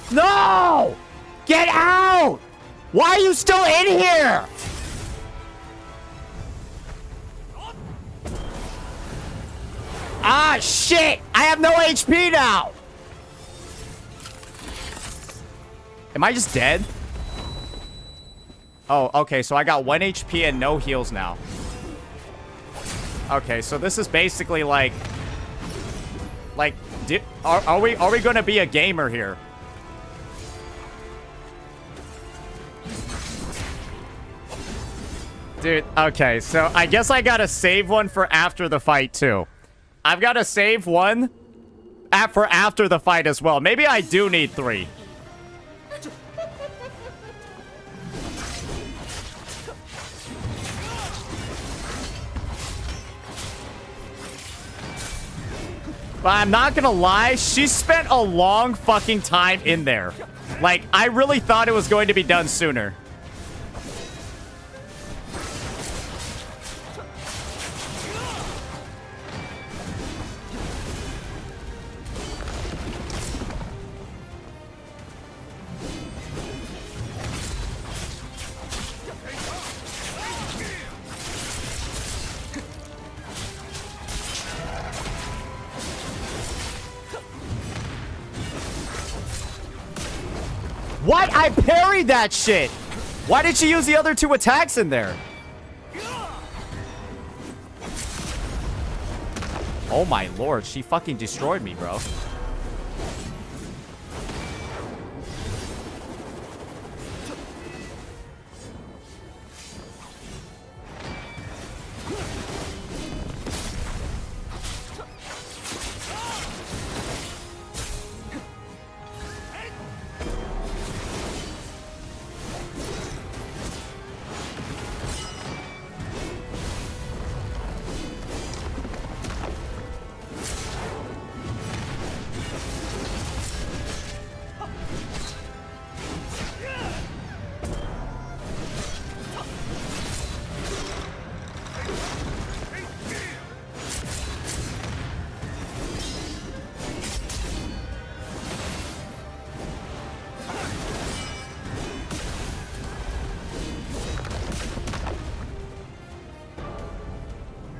No! Get out! Why are you still in here? Ah, shit! I have no HP now! Am I just dead? Oh, okay, so I got 1 HP and no heals now. Okay, so this is basically like... are we gonna be a gamer here? Dude, okay, so I guess I gotta save one for after the fight, too. I've gotta save one for after the fight as well. Maybe I do need 3. But I'm not gonna lie, she spent a long fucking time in there. Like, I really thought it was going to be done sooner. What? I parried that shit! Why did she use the other 2 attacks in there? Oh my lord, she fucking destroyed me, bro.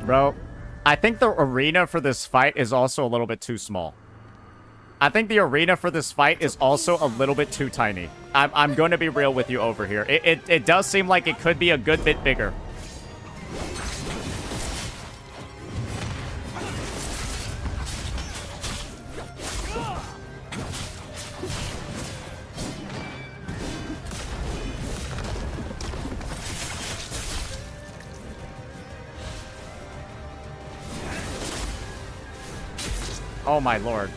Bro, I think the arena for this fight is also a little bit too small. I think the arena for this fight is also a little bit too tiny. I'm going to be real with you over here. It does seem like it could be a good bit bigger. Oh my lord.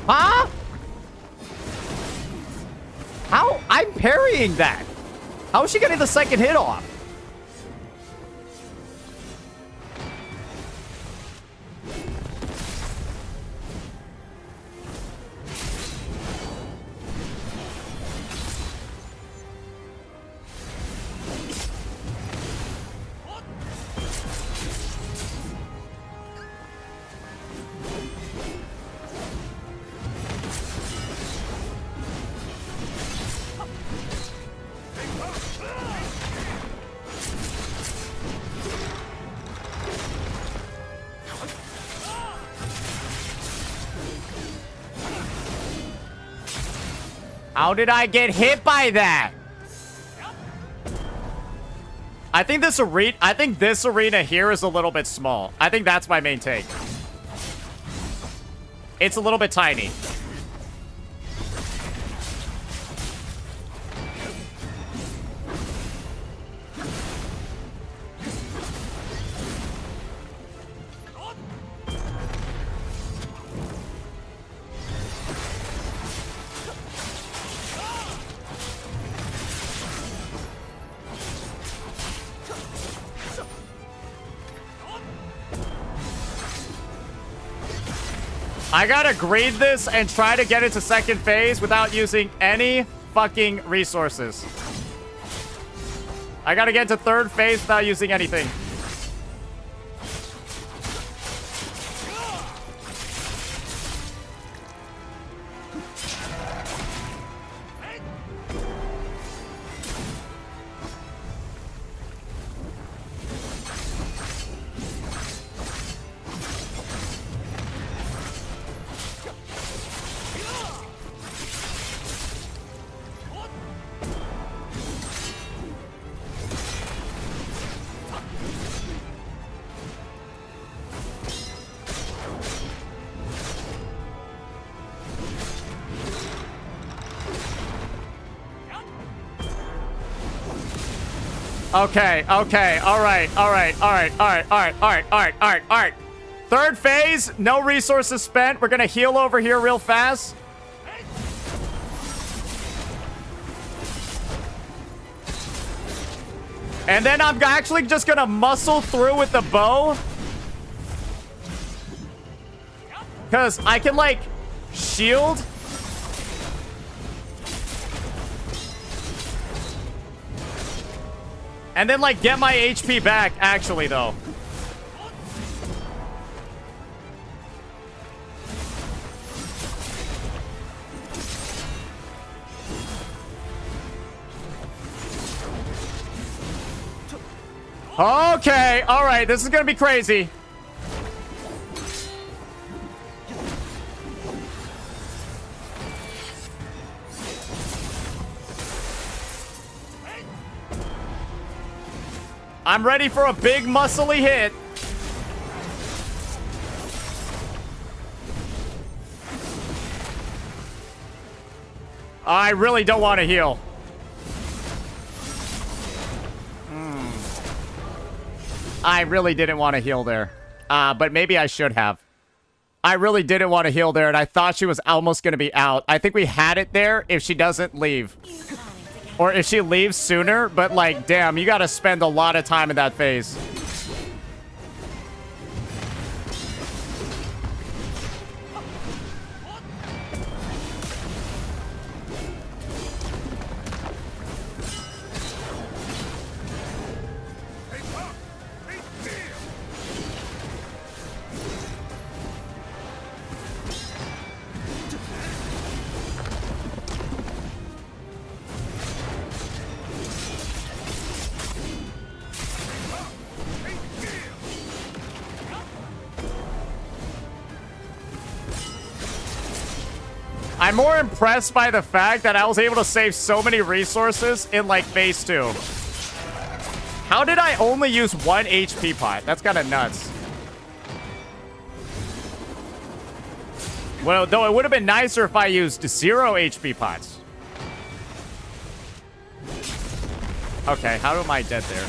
Huh? How? I'm parrying that. How is she getting the second hit off? How did I get hit by that? I think this arena here is a little bit small. I think that's my main take. It's a little bit tiny. I gotta grade this and try to get into second phase without using any fucking resources. I gotta get to third phase without using anything. Okay, okay, alright. Third phase, no resources spent. We're gonna heal over here real fast. And then I'm actually just gonna muscle through with the bow. Because I can, like, shield. And then, like, get my HP back, actually, though. Okay, alright, this is gonna be crazy. I'm ready for a big muscly hit. I really don't want to heal. I really didn't want to heal there. But maybe I should have. I really didn't want to heal there, and I thought she was almost going to be out. I think we had it there if she doesn't leave. Or if she leaves sooner, but, like, damn, you gotta spend a lot of time in that phase. I'm more impressed by the fact that I was able to save so many resources in, like, phase 2. How did I only use 1 HP pot? That's kind of nuts. Well, though it would have been nicer if I used 0 HP pots. Okay, how am I dead there?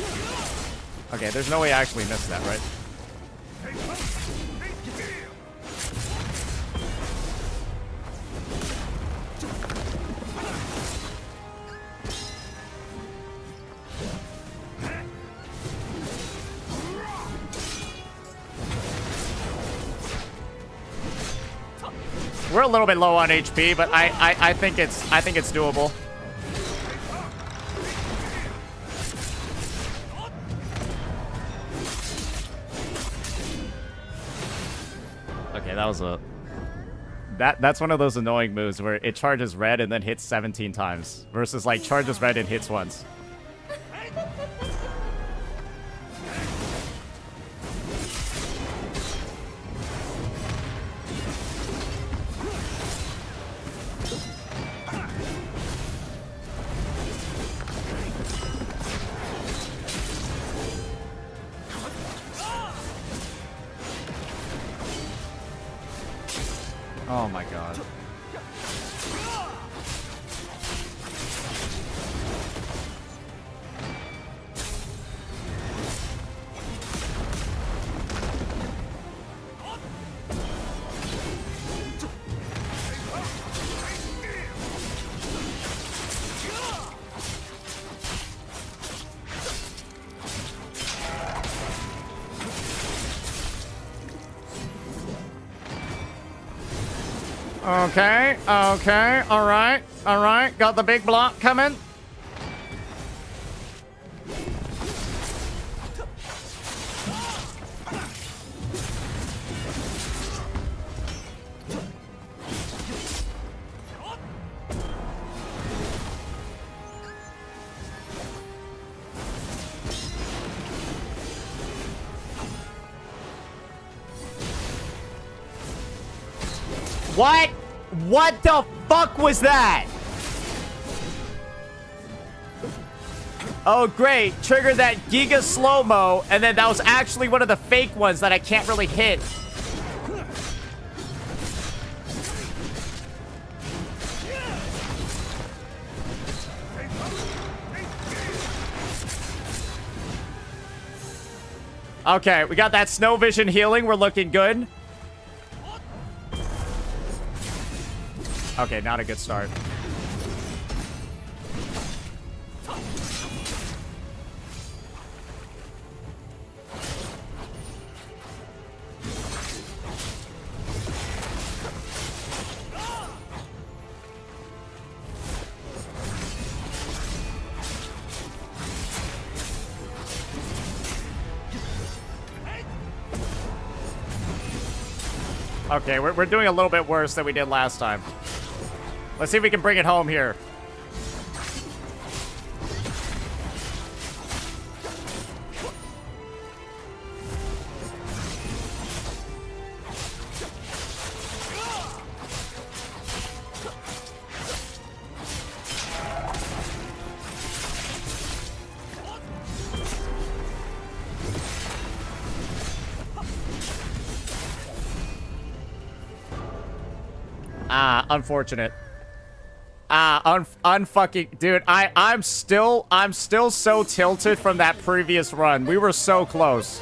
Okay, there's no way I actually missed that, right? We're a little bit low on HP, but I think it's doable. Okay, that was a that's one of those annoying moves where it charges red and then hits 17 times versus, like, charges red and hits once. Oh my god. Okay, okay, alright, got the big block coming. What? What the fuck was that? Oh, great. Triggered that Giga slow-mo, and then that was actually one of the fake ones that I can't really hit. Okay, we got that snow vision healing. We're looking good. Okay, not a good start. Okay, we're doing a little bit worse than we did last time. Let's see if we can bring it home here. Unfortunate. Unfucking dude, I'm still so tilted from that previous run. We were so close.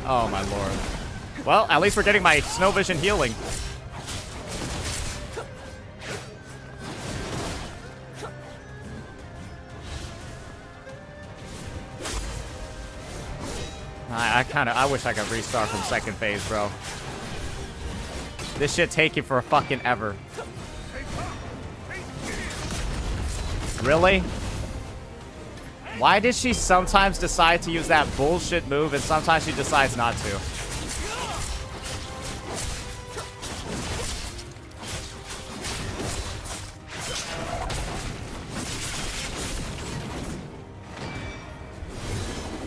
Oh my lord. Well, at least we're getting my snow vision healing. I wish I could restart from second phase, bro. This shit taking for fucking ever. Really? Why does she sometimes decide to use that bullshit move and sometimes she decides not to?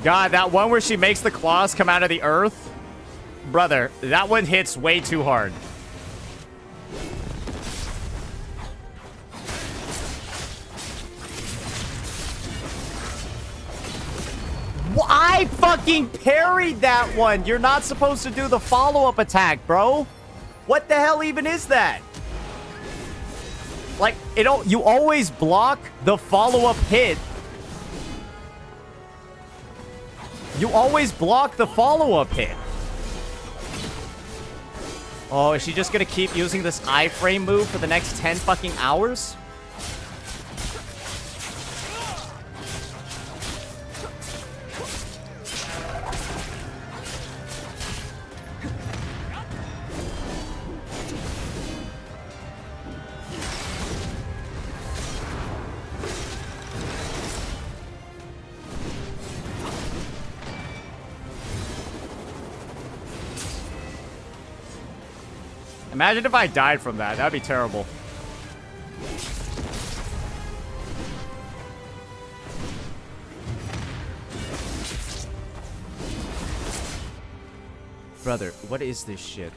God, that one where she makes the claws come out of the earth? Brother, that one hits way too hard. I fucking parried that one. You're not supposed to do the follow-up attack, bro. What the hell even is that? Like, you always block the follow-up hit. You always block the follow-up hit. Oh, is she just gonna keep using this iframe move for the next 10 fucking hours? Imagine if I died from that. That'd be terrible. Brother, what is this shit?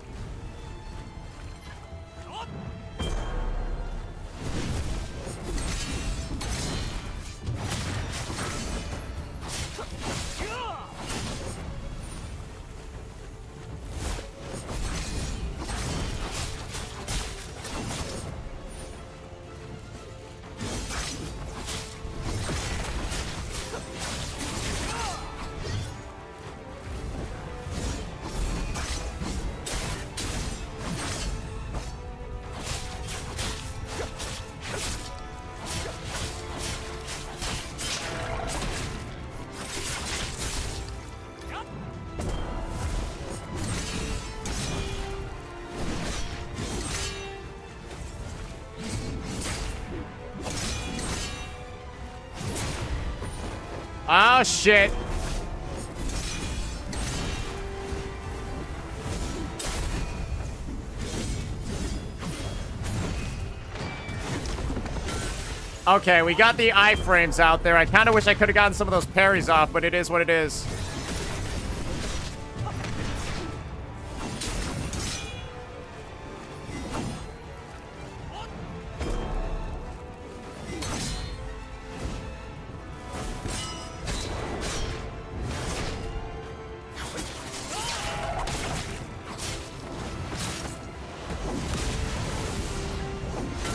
Oh, shit. Okay, we got the iframes out there. I kind of wish I could have gotten some of those parries off, but it is what it is.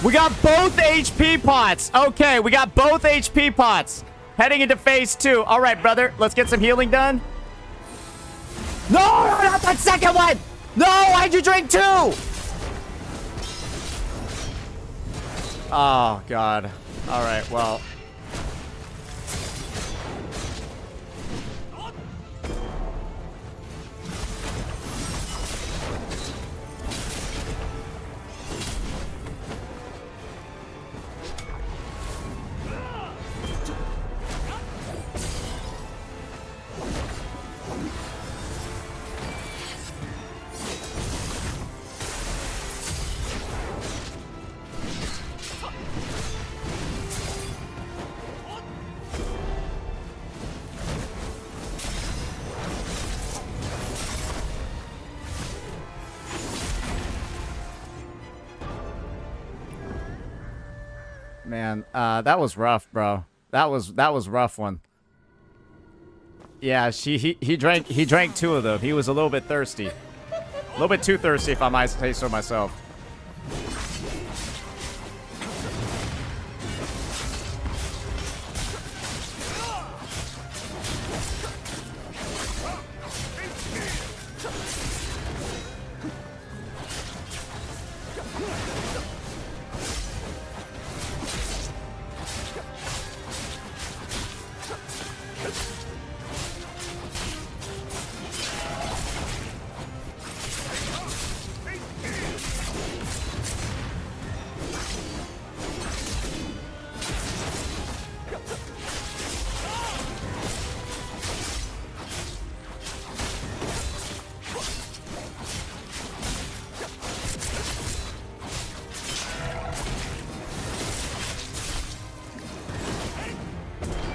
We got both HP pots. Okay, we got both HP pots. Heading into phase 2. All right, brother. Let's get some healing done. No, not that second one. No, why'd you drink 2? Oh, God. All right, well. Man, that was rough, bro. That was rough one. Yeah, he drank 2 of them. He was a little bit thirsty. A little bit too thirsty, if I might say so myself.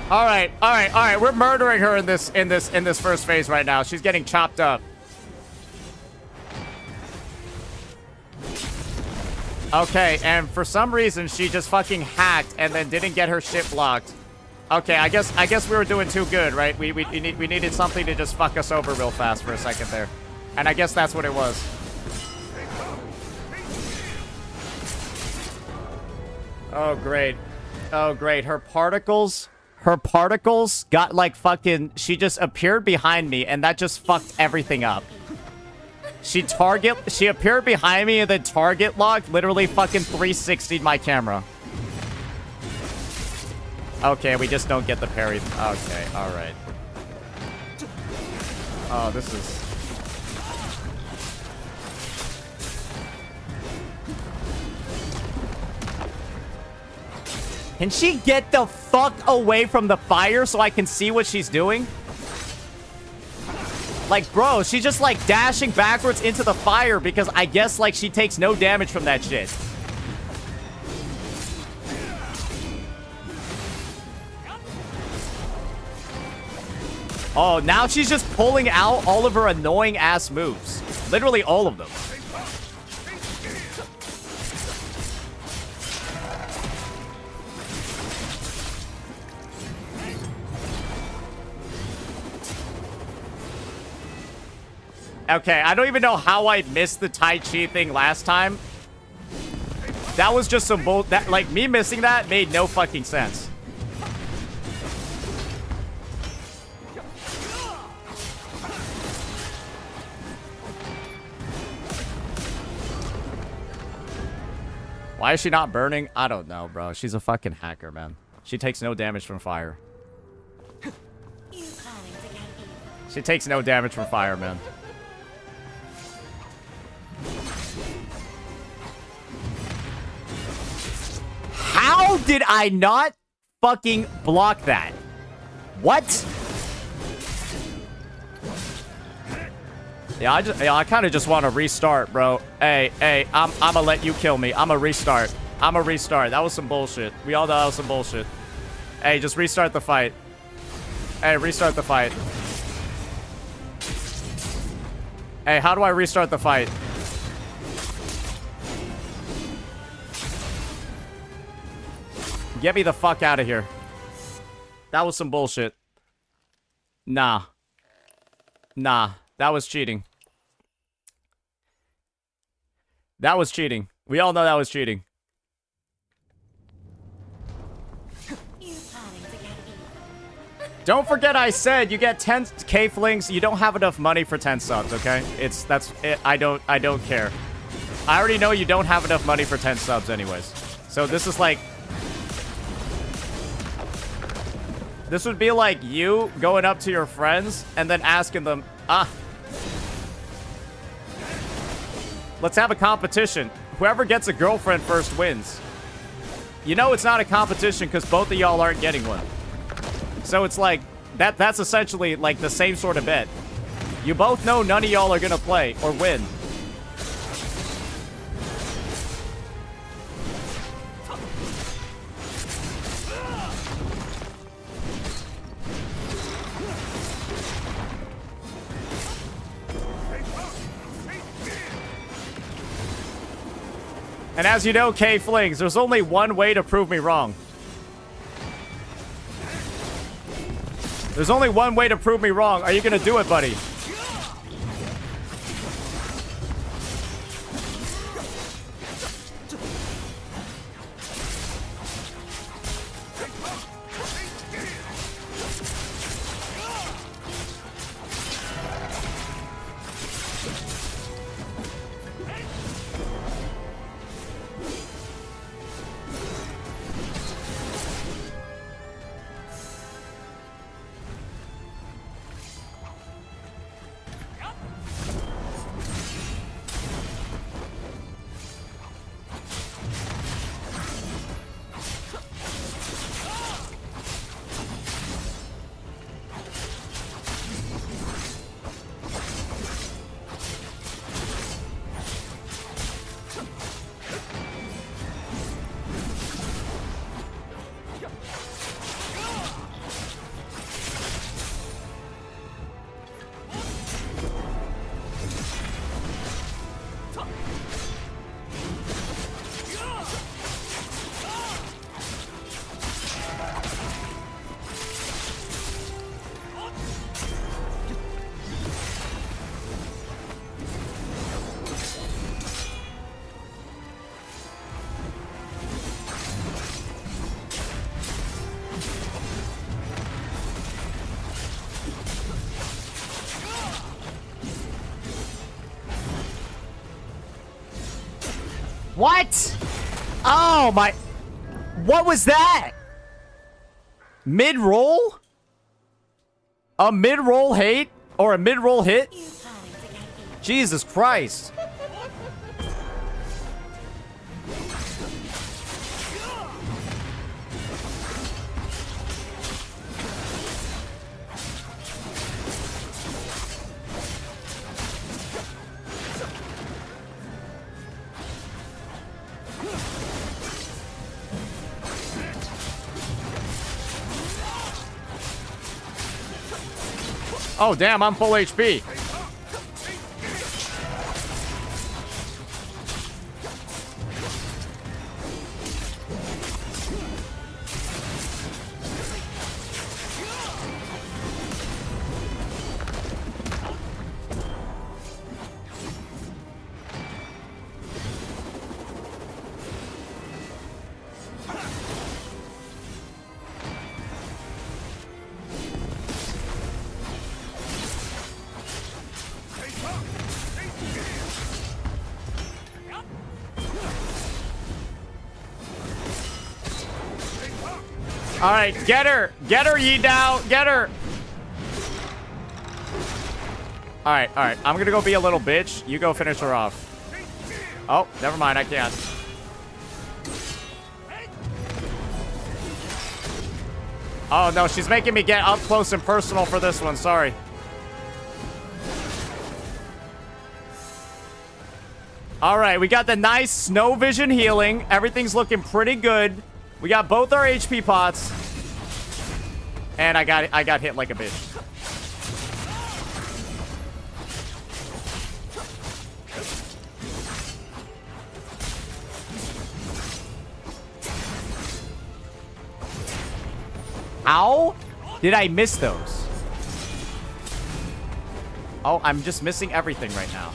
All right. We're murdering her in this first phase right now. She's getting chopped up. Okay, and for some reason she just fucking hacked and then didn't get her shit blocked. Okay, I guess we were doing too good, right? We needed something to just fuck us over real fast for a second there. And I guess that's what it was. Oh, great. Oh, great. Her particles got like fucking... She just appeared behind me and that just fucked everything up. She appeared behind me and then target locked, literally fucking 360'd my camera. Okay, we just don't get the parry. Okay, alright. Oh, this is... Can she get the fuck away from the fire so I can see what she's doing? Like, bro, she's just, like, dashing backwards into the fire because I guess, like, she takes no damage from that shit. Oh, now she's just pulling out all of her annoying-ass moves. Literally all of them. Okay, I don't even know how I missed the Tai Chi thing last time. That was just some bull... Like, me missing that made no fucking sense. Why is she not burning? I don't know, bro. She's a fucking hacker, man. She takes no damage from fire. She takes no damage from fire, man. How did I not fucking block that? What? Yeah, I kind of just want to restart, bro. Hey, I'm gonna let you kill me. I'm a restart. That was some bullshit. We all know that was some bullshit. Hey, just restart the fight. Hey, restart the fight. Hey, how do I restart the fight? Get me the fuck out of here. That was some bullshit. Nah. That was cheating. That was cheating. We all know that was cheating. Don't forget I said you get 10k flings. You don't have enough money for 10 subs, okay? That's it. I don't care. I already know you don't have enough money for 10 subs anyways. So this is like, this would be like you going up to your friends and then asking them, let's have a competition. Whoever gets a girlfriend first wins. You know it's not a competition because both of y'all aren't getting one. So it's like, that's essentially like the same sort of bet. You both know none of y'all are gonna play or win. And as you know, K Flings, there's only one way to prove me wrong. There's only one way to prove me wrong. Are you gonna do it, buddy? What? Oh my... What was that? Mid-roll? A mid-roll hate? Or a mid-roll hit? Jesus Christ. Oh, damn, I'm full HP. All right, get her, Yi Dao, get her. All right, I'm gonna go be a little bitch. You go finish her off. Oh, never mind, I can't. Oh, no, she's making me get up close and personal for this one. Sorry. All right, we got the nice snow vision healing. Everything's looking pretty good. We got both our HP pots. And I got hit like a bitch. How did I miss those? Oh, I'm just missing everything right now.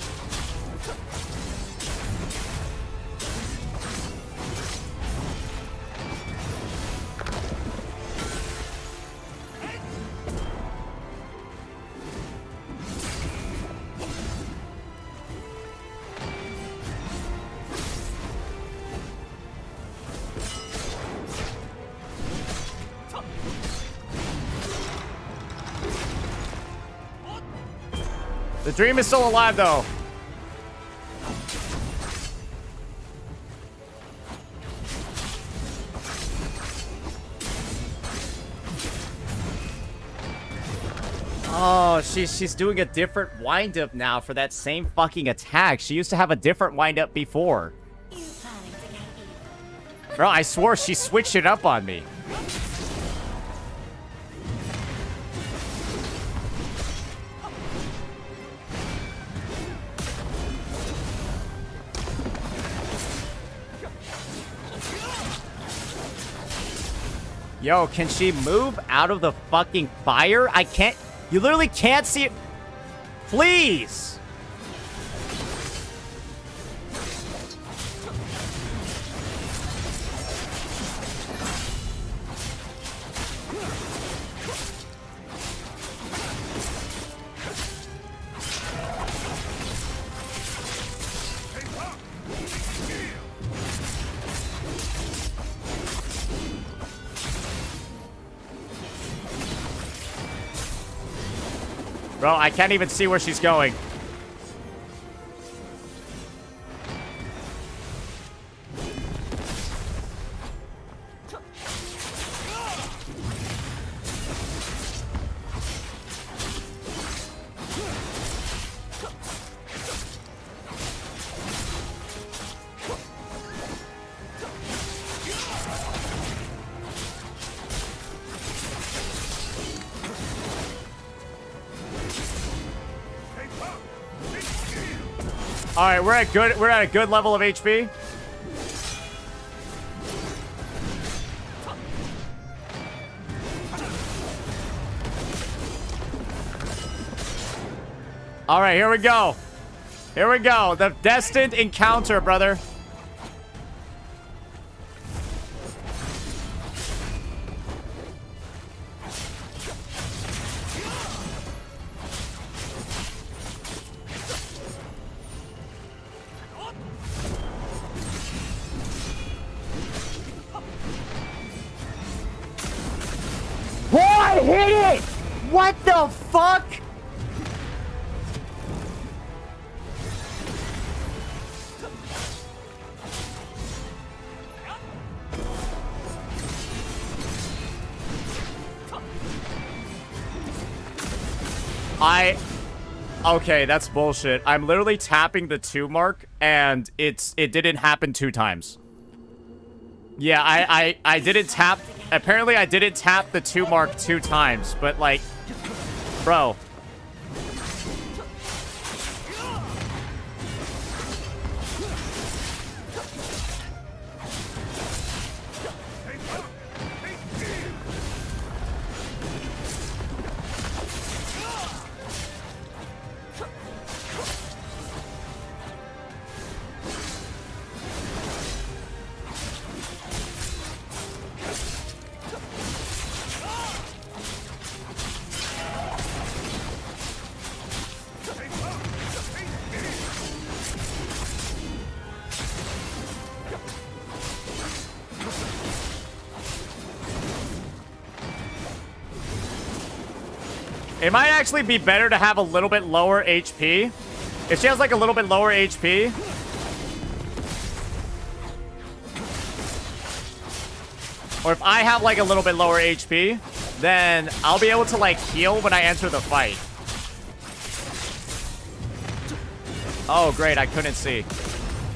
The dream is still alive, though. Oh, she's doing a different wind-up now for that same fucking attack. She used to have a different wind-up before. Bro, I swore she switched it up on me. Yo, can she move out of the fucking fire? I can't... You literally can't see it. Please! Bro, I can't even see where she's going. All right, we're at a good level of HP. All right, here we go. Here we go. The destined encounter, brother. What hit it? What the fuck? Okay, that's bullshit. I'm literally tapping the 2 mark and it didn't happen 2 times. Yeah, I didn't tap. Apparently I didn't tap the 2 mark 2 times, but like, bro. It might actually be better to have a little bit lower HP. If she has like a little bit lower HP. Or if I have like a little bit lower HP. then I'll be able to, like, heal when I enter the fight. Oh, great, I couldn't see.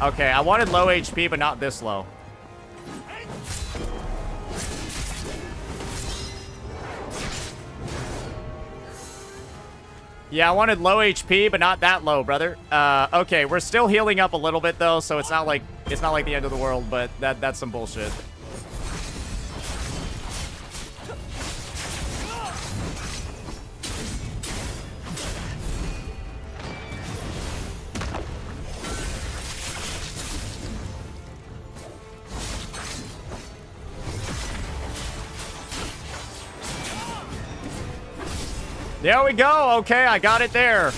Okay, I wanted low HP, but not this low. Yeah, I wanted low HP, but not that low, brother. Okay, we're still healing up a little bit, though, so it's not like the end of the world, but that's some bullshit. There we go. Okay, I got it there.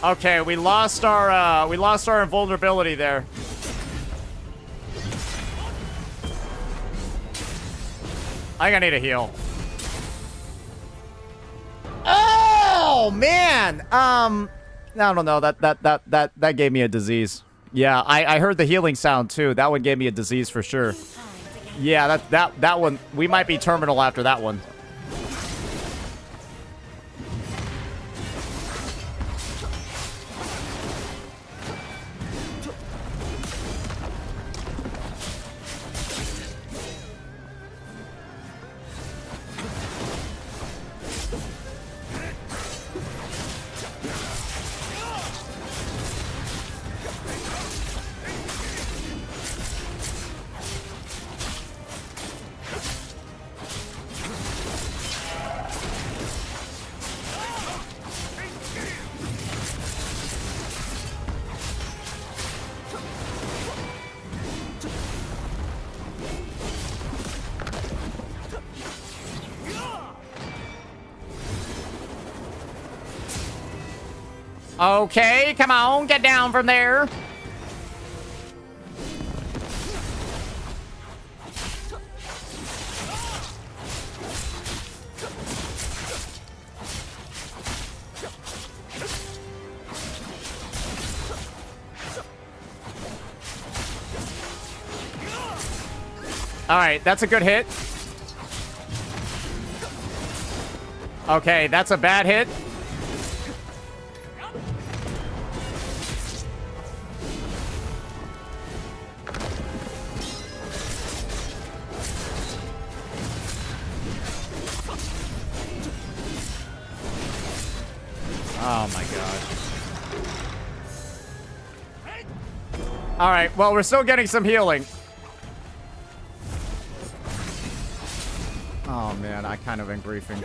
Okay, we lost our invulnerability there. I think I need a heal. Oh man! I don't know. That gave me a disease. Yeah, I heard the healing sound too. That one gave me a disease for sure. Yeah, that one, we might be terminal after that one. Okay, come on, get down from there. All right, that's a good hit. Okay, that's a bad hit. Oh my gosh. Alright, well, we're still getting some healing. Oh man, I kind of am griefing.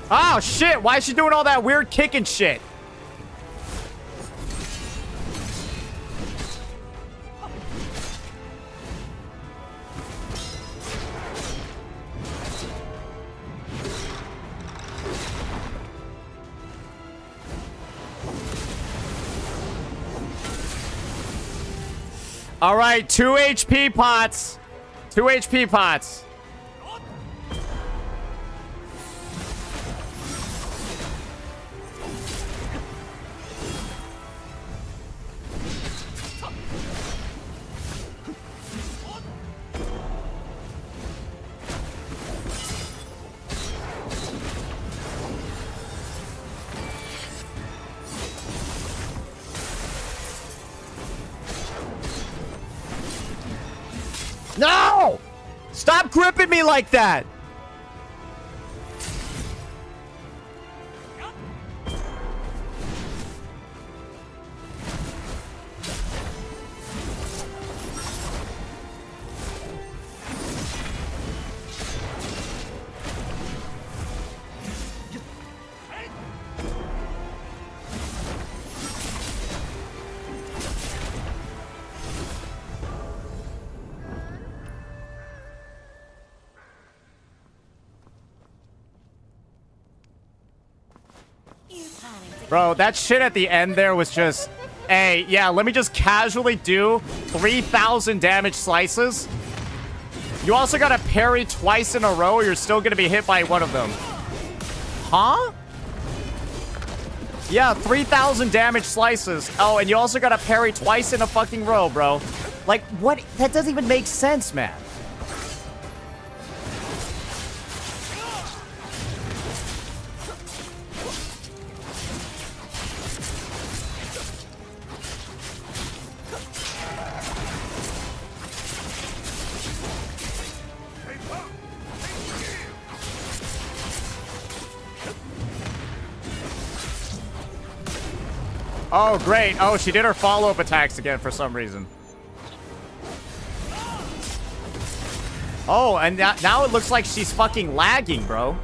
Oh, shit. Why is she doing all that weird kicking shit? All right, 2 HP pots. 2 HP pots. Stop gripping me like that! Bro, that shit at the end there was just... Hey, yeah, let me just casually do 3,000 damage slices. You also gotta parry twice in a row or you're still gonna be hit by one of them. Huh? Yeah, 3,000 damage slices. Oh, and you also gotta parry twice in a fucking row, bro. Like, what? That doesn't even make sense, man. Oh, great. Oh, she did her follow-up attacks again for some reason. Oh, and now it looks like she's fucking lagging, bro.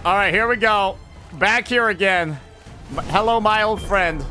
All right, here we go. Back here again. Hello, my old friend.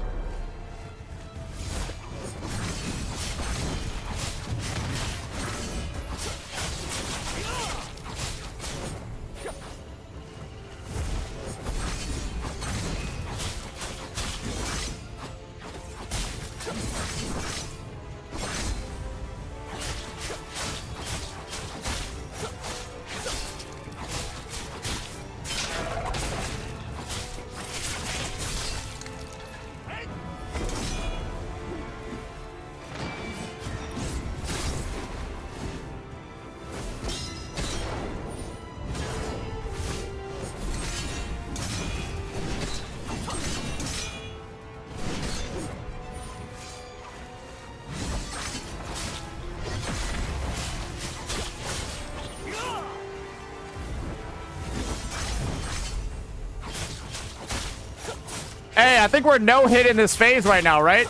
Hey, I think we're no-hit in this phase right now, right?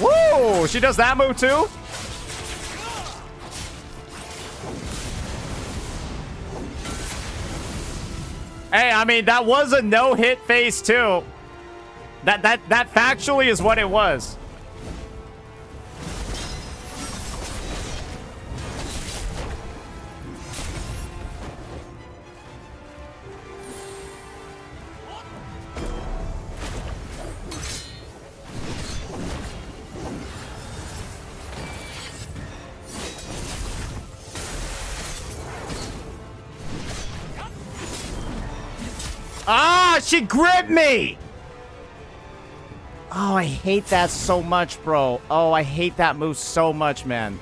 Woo! She does that move too? Hey, I mean, that was a no-hit phase too. That factually is what it was. Ah, she gripped me! Oh, I hate that so much, bro. Oh, I hate that move so much, man.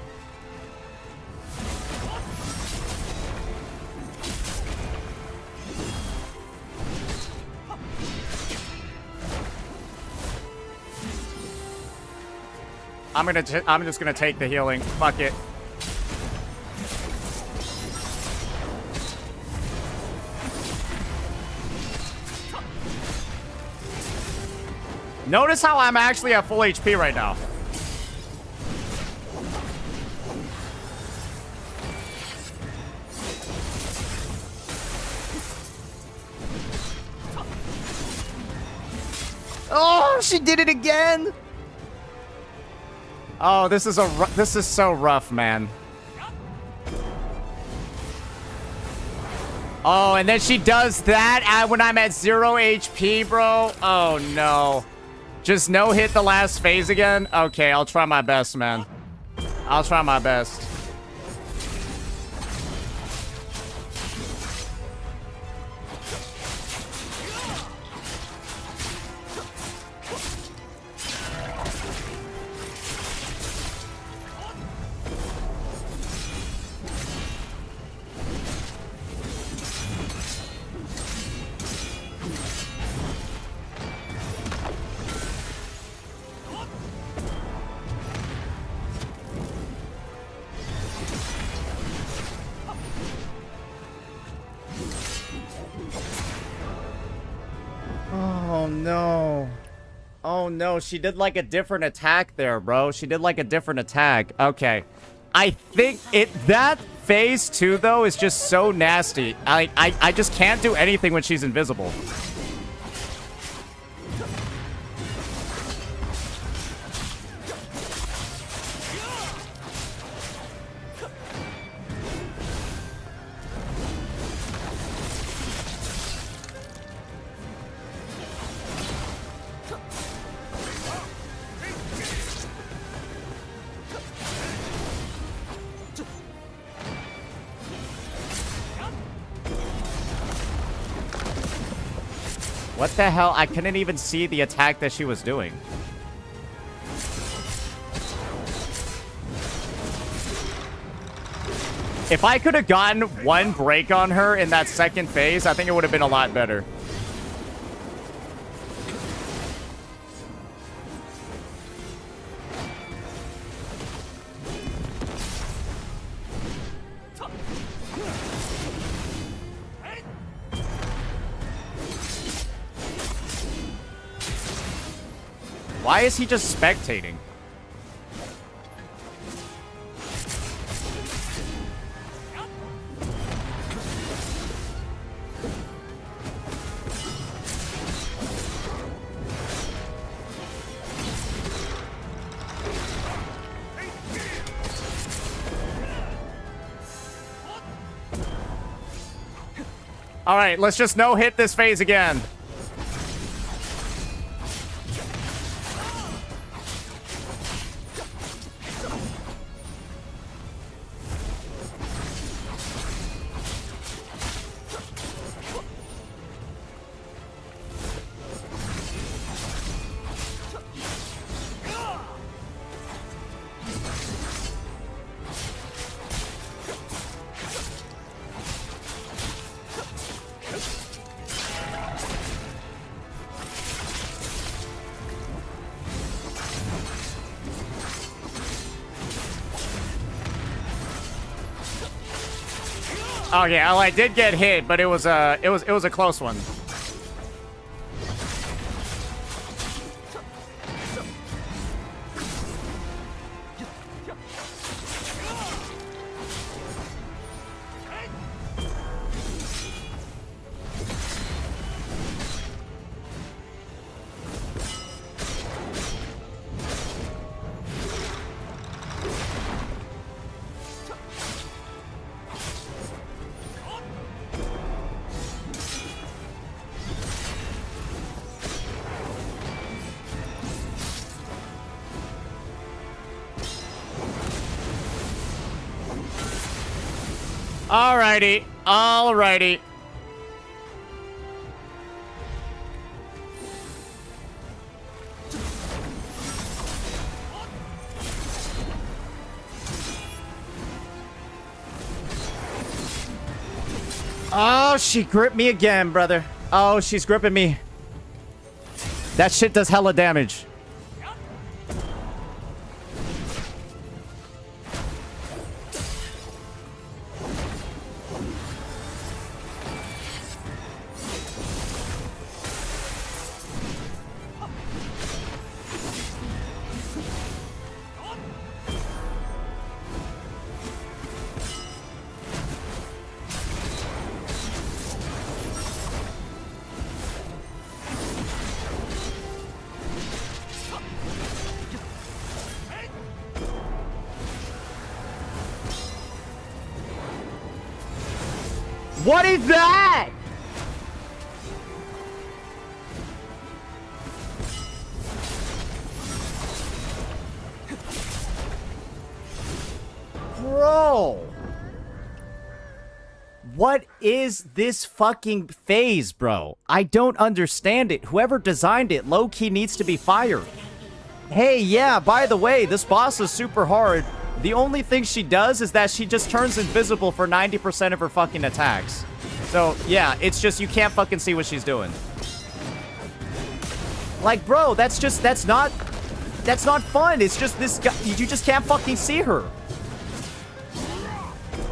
I'm just gonna take the healing. Fuck it. Notice how I'm actually at full HP right now. Oh, she did it again. Oh, this is so rough, man. Oh, and then she does that when I'm at 0 HP, bro. Oh, no. Just no hit the last phase again? Okay, I'll try my best, man. I'll try my best. Oh, no. Oh, no. She did, like, a different attack there, bro. She did, like, a different attack. Okay. I think that phase 2, though, is just so nasty. I just can't do anything when she's invisible. What the hell? I couldn't even see the attack that she was doing. If I could have gotten one break on her in that second phase, I think it would have been a lot better. Why is he just spectating? All right, let's just no hit this phase again. Oh yeah, well, I did get hit, but it was a close one. Alrighty, alrighty. Oh, she gripped me again, brother. Oh, she's gripping me. That shit does hella damage. What is that? Bro. What is this fucking phase, bro? I don't understand it. Whoever designed it, low-key needs to be fired. Hey, yeah, by the way, this boss is super hard. The only thing she does is that she just turns invisible for 90% of her fucking attacks. So, yeah, it's just you can't fucking see what she's doing. Like, bro, that's not fun. It's just this guy, you just can't fucking see her.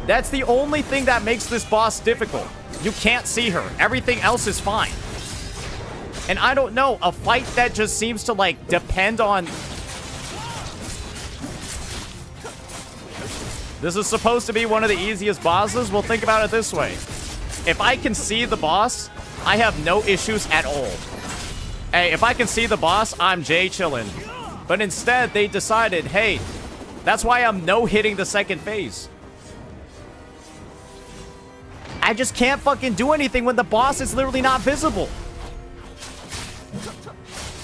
That's the only thing that makes this boss difficult. You can't see her. Everything else is fine. And I don't know, a fight that just seems to, like, depend on... This is supposed to be one of the easiest bosses? Well, think about it this way. If I can see the boss, I have no issues at all. Hey, if I can see the boss, I'm Jay chillin'. But instead, they decided, hey, that's why I'm no-hitting the second phase. I just can't fucking do anything when the boss is literally not visible.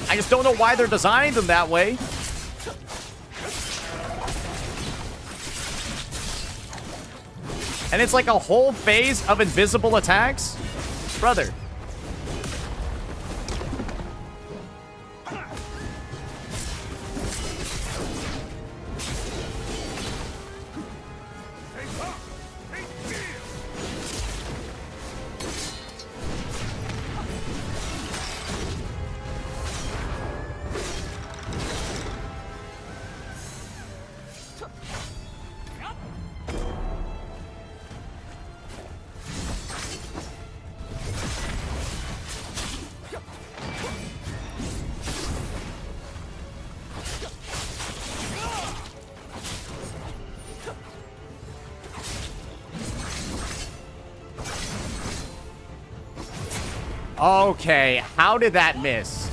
I just don't know why they're designing them that way. And it's like a whole phase of invisible attacks? Brother. Okay, how did that miss?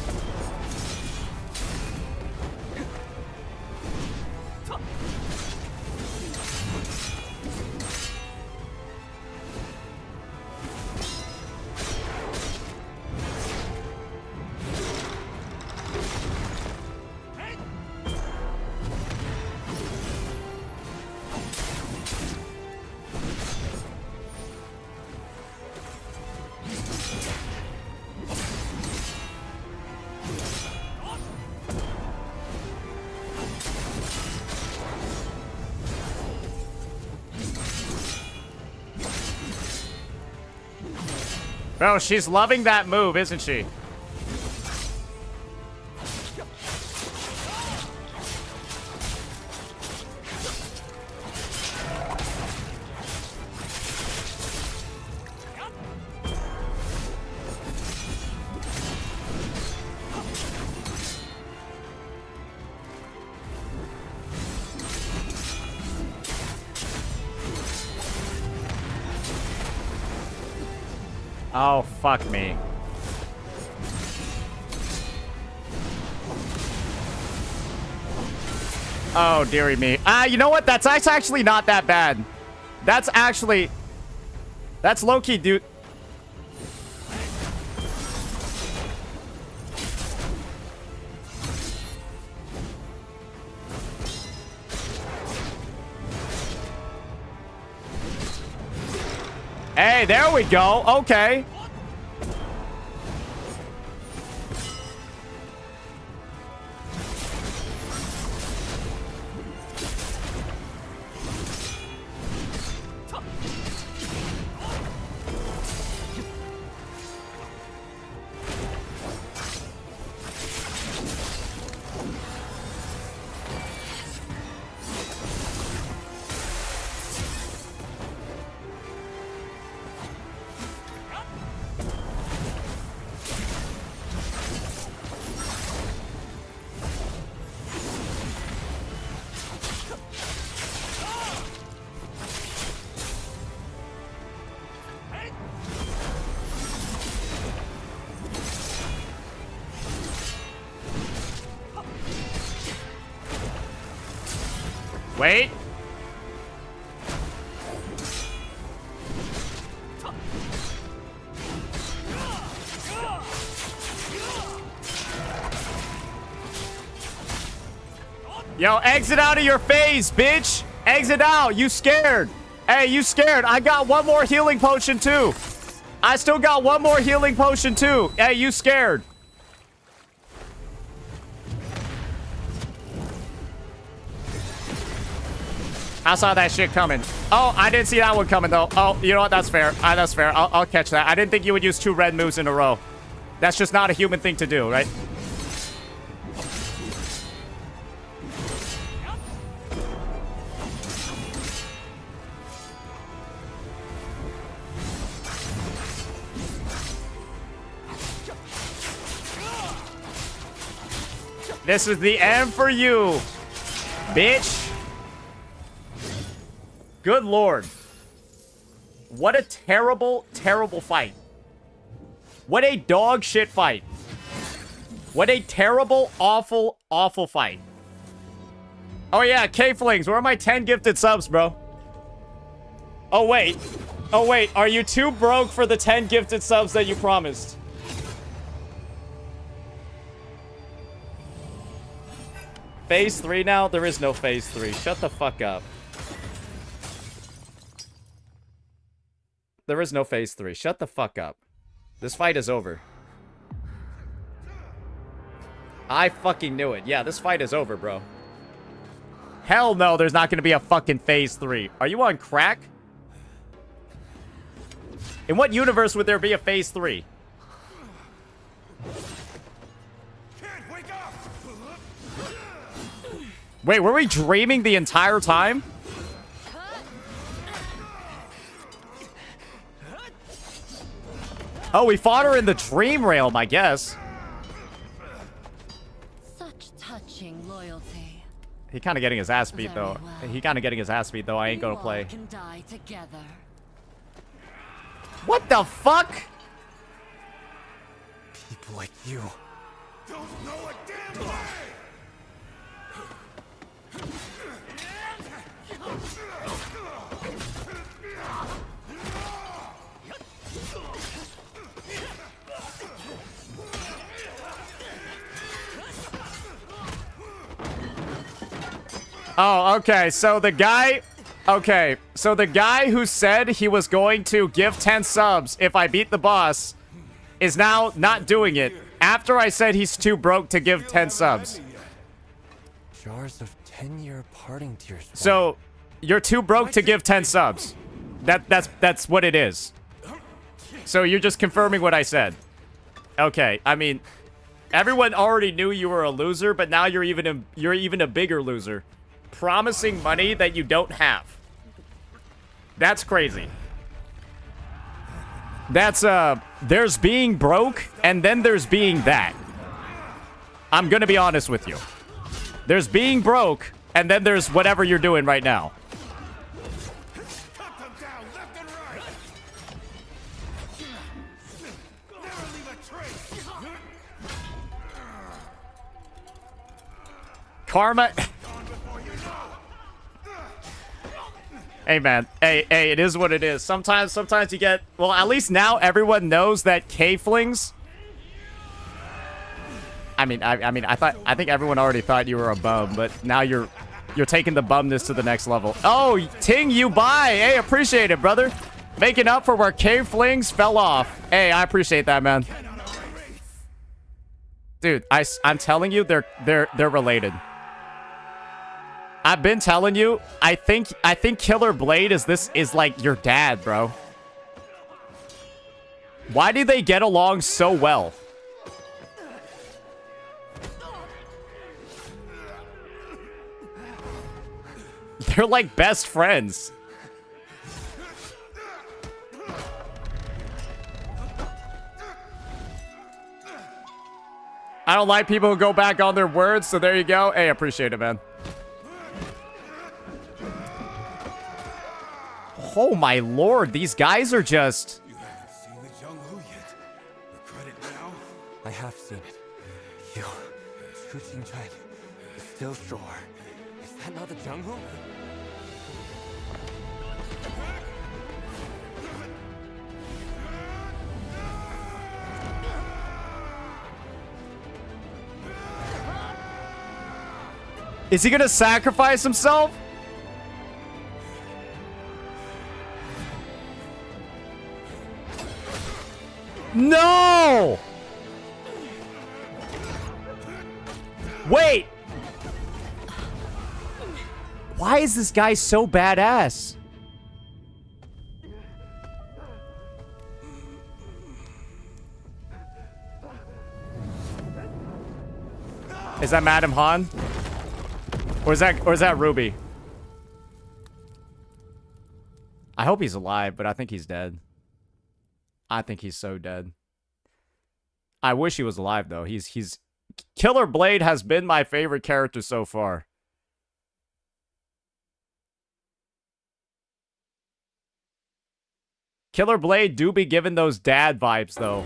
Bro, she's loving that move, isn't she? Oh, fuck me. Oh, dearie me. You know what? That's actually not that bad. That's low-key, dude. Hey, there we go. Okay. Wait. Yo, exit out of your phase, bitch. Exit out. You scared. Hey, you scared. I got one more healing potion, too. I still got one more healing potion, too. Hey, you scared. I saw that shit coming. Oh, I didn't see that one coming, though. Oh, you know what? That's fair. That's fair. I'll catch that. I didn't think you would use 2 red moves in a row. That's just not a human thing to do, right? This is the end for you, bitch. Good lord. What a terrible, terrible fight. What a dog shit fight. What a terrible, awful, awful fight. Oh yeah, K-Flings, where are my 10 gifted subs, bro? Oh wait. Oh wait, are you too broke for the 10 gifted subs that you promised? Phase 3 now? There is no phase 3. Shut the fuck up. There is no phase 3. Shut the fuck up. This fight is over. I fucking knew it. Yeah, this fight is over, bro. Hell no, there's not gonna be a fucking phase 3. Are you on crack? In what universe would there be a phase 3? Wait, were we dreaming the entire time? Oh, we fought her in the dream realm, I guess. Such touching loyalty. He kind of getting his ass beat, though. He kind of getting his ass beat, though. I ain't gonna play. Can die together. What the fuck? People like you. Don't know a damn way! Oh, okay. So the guy... Okay. So the guy who said he was going to give 10 subs if I beat the boss is now not doing it after I said he's too broke to give 10 subs. Jars of 10-year parting tears. So you're too broke to give 10 subs. That's what it is. So you're just confirming what I said. Okay. I mean, everyone already knew you were a loser, but now you're even a bigger loser. Promising money that you don't have. That's crazy. That's, there's being broke, and then there's being that. I'm gonna be honest with you. There's being broke, and then there's whatever you're doing right now. Karma... Hey, man. Hey, it is what it is. Sometimes you get... Well, at least now everyone knows that K-Flings... I think everyone already thought you were a bum, but now you're taking the bumness to the next level. Oh, Ting, you buy. Hey, appreciate it, brother. Making up for where K-Flings fell off. Hey, I appreciate that, man. Dude, I'm telling you, they're related. I've been telling you, I think Killer Blade is like your dad, bro. Why do they get along so well? They're like best friends. I don't like people who go back on their words, so there you go. Hey, appreciate it, man. Oh my lord, these guys are just... You haven't seen the Jung-Hoo yet. Regret it now? I have seen it. You, Chu Qingchen, is still sure. Is that not the Jung-Hoo? Is he gonna sacrifice himself? No! Wait! Why is this guy so badass? Is that Madam Han? Or is that Ruby? I hope he's alive, but I think he's dead. I think he's so dead. I wish he was alive though. He's Killer Blade has been my favorite character so far. Killer Blade do be giving those dad vibes though.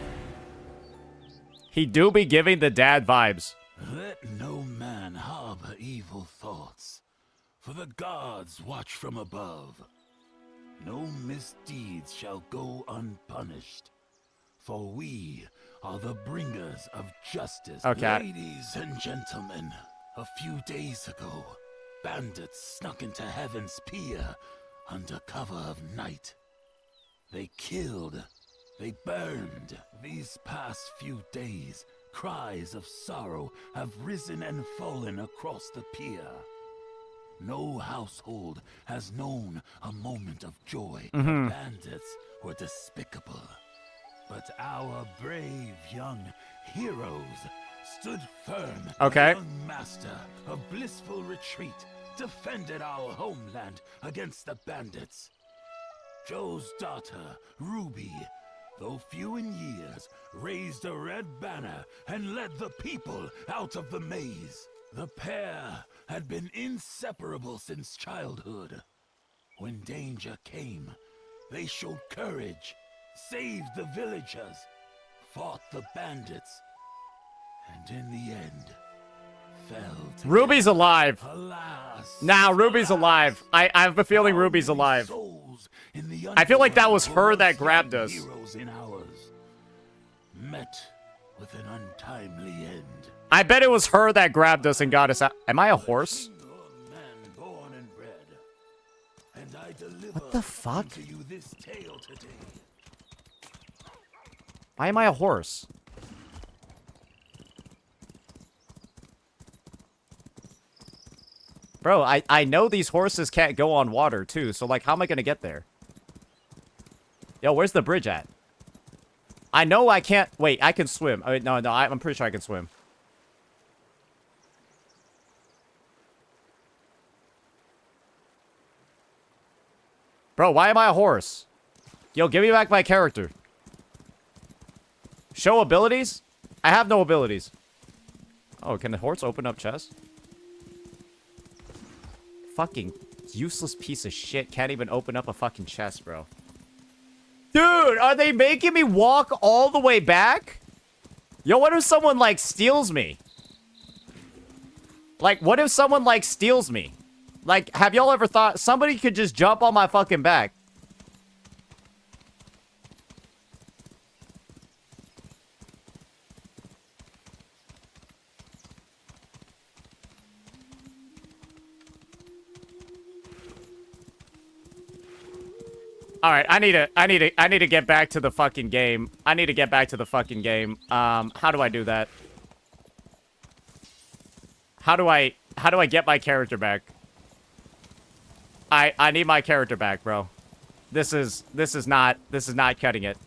He do be giving the dad vibes. Let no man harbor evil thoughts, for the gods watch from above. No misdeeds shall go unpunished, for we are the bringers of justice. Okay. Ladies and gentlemen, a few days ago, bandits snuck into Heaven's Pier under cover of night. They killed, they burned. These past few days, cries of sorrow have risen and fallen across the pier. No household has known a moment of joy. The bandits were despicable. But our brave young heroes stood firm. Okay. The young master of blissful retreat defended our homeland against the bandits. Joe's daughter, Ruby, though few in years, raised a red banner and led the people out of the maze. The pair had been inseparable since childhood. When danger came, they showed courage, saved the villagers, fought the bandits, and in the end, fell to Ruby's alive. Alas, Now Ruby's alive. I have a feeling Ruby's alive. I feel like that was her that grabbed us. Heroes in ours met with an untimely end. I bet it was her that grabbed us and got us out. Am I a horse? What the fuck? Why am I a horse? Bro, I know these horses can't go on water too, so like how am I gonna get there? Yo, where's the bridge at? I know I can't. Wait, I can swim. Oh, no, I'm pretty sure I can swim. Bro, why am I a horse? Yo, give me back my character. Show abilities? I have no abilities. Oh, can the horse open up chests? Fucking useless piece of shit. Can't even open up a fucking chest, bro. Dude, are they making me walk all the way back? Yo, what if someone, like, steals me? Like, what if someone, like, steals me? Like, have y'all ever thought somebody could just jump on my fucking back? All right, I need to get back to the fucking game. I need to get back to the fucking game. How do I do that? How do I get my character back? I need my character back, bro. This is not cutting it.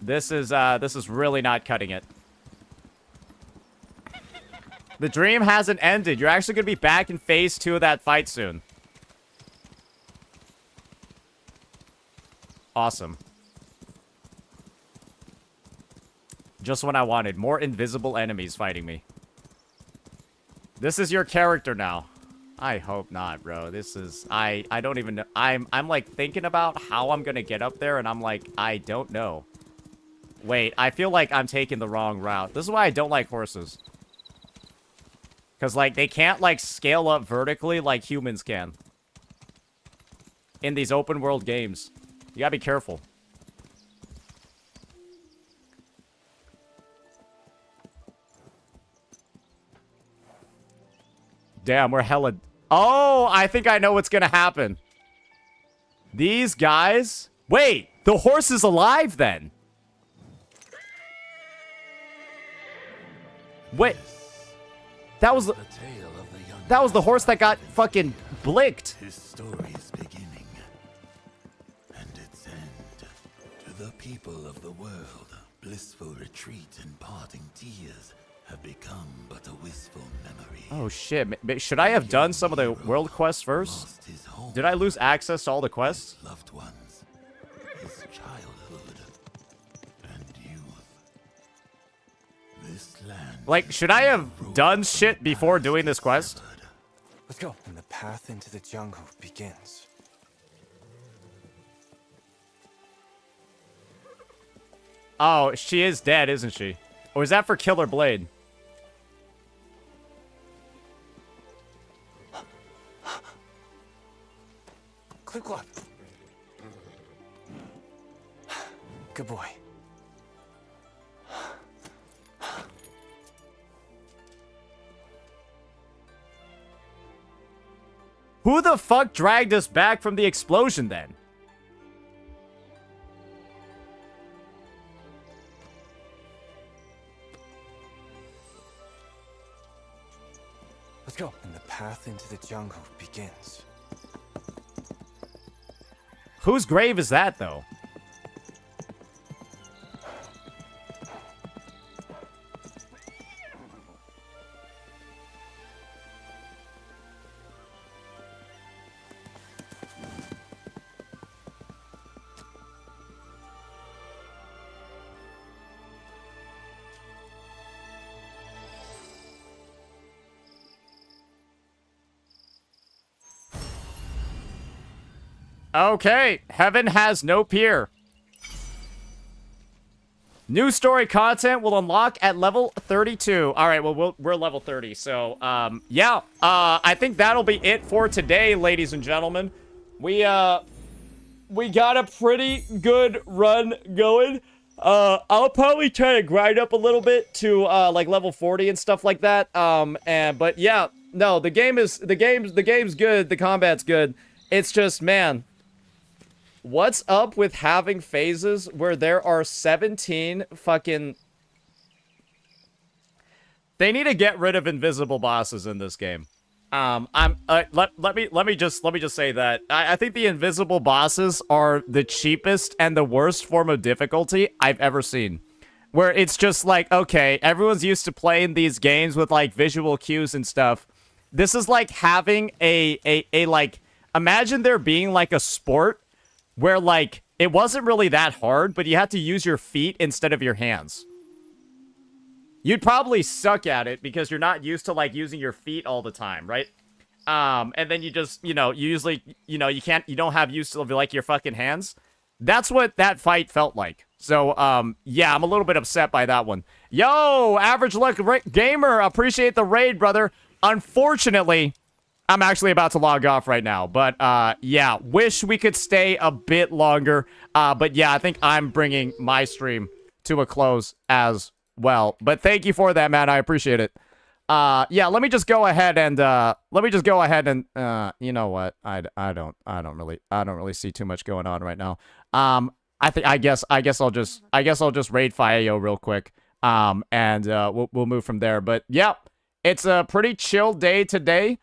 This is really not cutting it. The dream hasn't ended. You're actually gonna be back in phase 2 of that fight soon. Awesome. Just what I wanted. More invisible enemies fighting me. This is your character now. I hope not, bro. This is... I don't even know. I'm like thinking about how I'm gonna get up there and I'm like, I don't know. Wait, I feel like I'm taking the wrong route. This is why I don't like horses. Because, like, they can't, like, scale up vertically like humans can. In these open world games. You gotta be careful. damn, we're hella... Oh, I think I know what's gonna happen. These guys... Wait, the horse is alive then. Wait. That was the horse that got fucking blinked. His story's beginning and its end. To the people of the world, blissful retreat and parting tears have become but a wistful memory. Oh shit, should I have done some of the world quests first? Did I lose access to all the quests? Loved ones, his childhood and youth. This land. Like, should I have done shit before doing this quest? Let's go. And the path into the jungle begins. Oh, she is dead, isn't she? Or is that for Killer Blade? Clip clop. Good boy. Who the fuck dragged us back from the explosion then? Let's go. And the path into the jungle begins. Whose grave is that, though? Okay, heaven has no peer. New story content will unlock at level 32. All right, well, we're level 30, so, yeah. I think that'll be it for today, ladies and gentlemen. We got a pretty good run going. I'll probably try to grind up a little bit to, like, level 40 and stuff like that. But yeah, no, the game's good, the combat's good. It's just, man... What's up with having phases where there are 17 fucking... They need to get rid of invisible bosses in this game. Let me just say that I think the invisible bosses are the cheapest and the worst form of difficulty I've ever seen. Where it's just like, okay, everyone's used to playing these games with like visual cues and stuff. This is like having a like, imagine there being like a sport where, like, it wasn't really that hard, but you had to use your feet instead of your hands. You'd probably suck at it because you're not used to, like, using your feet all the time, right? And then you just, you know, you usually, you know, you don't have use to, like, your fucking hands. That's what that fight felt like. So, yeah, I'm a little bit upset by that one. Yo, Average Luck Gamer, appreciate the raid, brother. Unfortunately... I'm actually about to log off right now, but, yeah, wish we could stay a bit longer, but yeah, I think I'm bringing my stream to a close as well, but thank you for that, man, I appreciate it. Yeah, let me just go ahead and, you know what, I don't really see too much going on right now. I guess I'll just raid Faio real quick, and, we'll move from there, but, yeah, it's a pretty chill day today.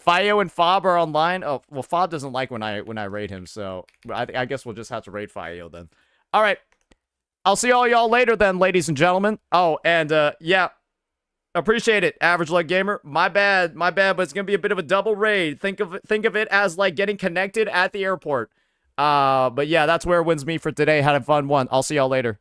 Faio and Fob are online. Oh, well, Fob doesn't like when I raid him, so I guess we'll just have to raid Faio then. All right. I'll see all y'all later then, ladies and gentlemen. Oh, and, yeah. Appreciate it, Average Leg Gamer. My bad, but it's gonna be a bit of a double raid. Think of it as, like, getting connected at the airport. But yeah, that's where it wins me for today. Had a fun one. I'll see y'all later.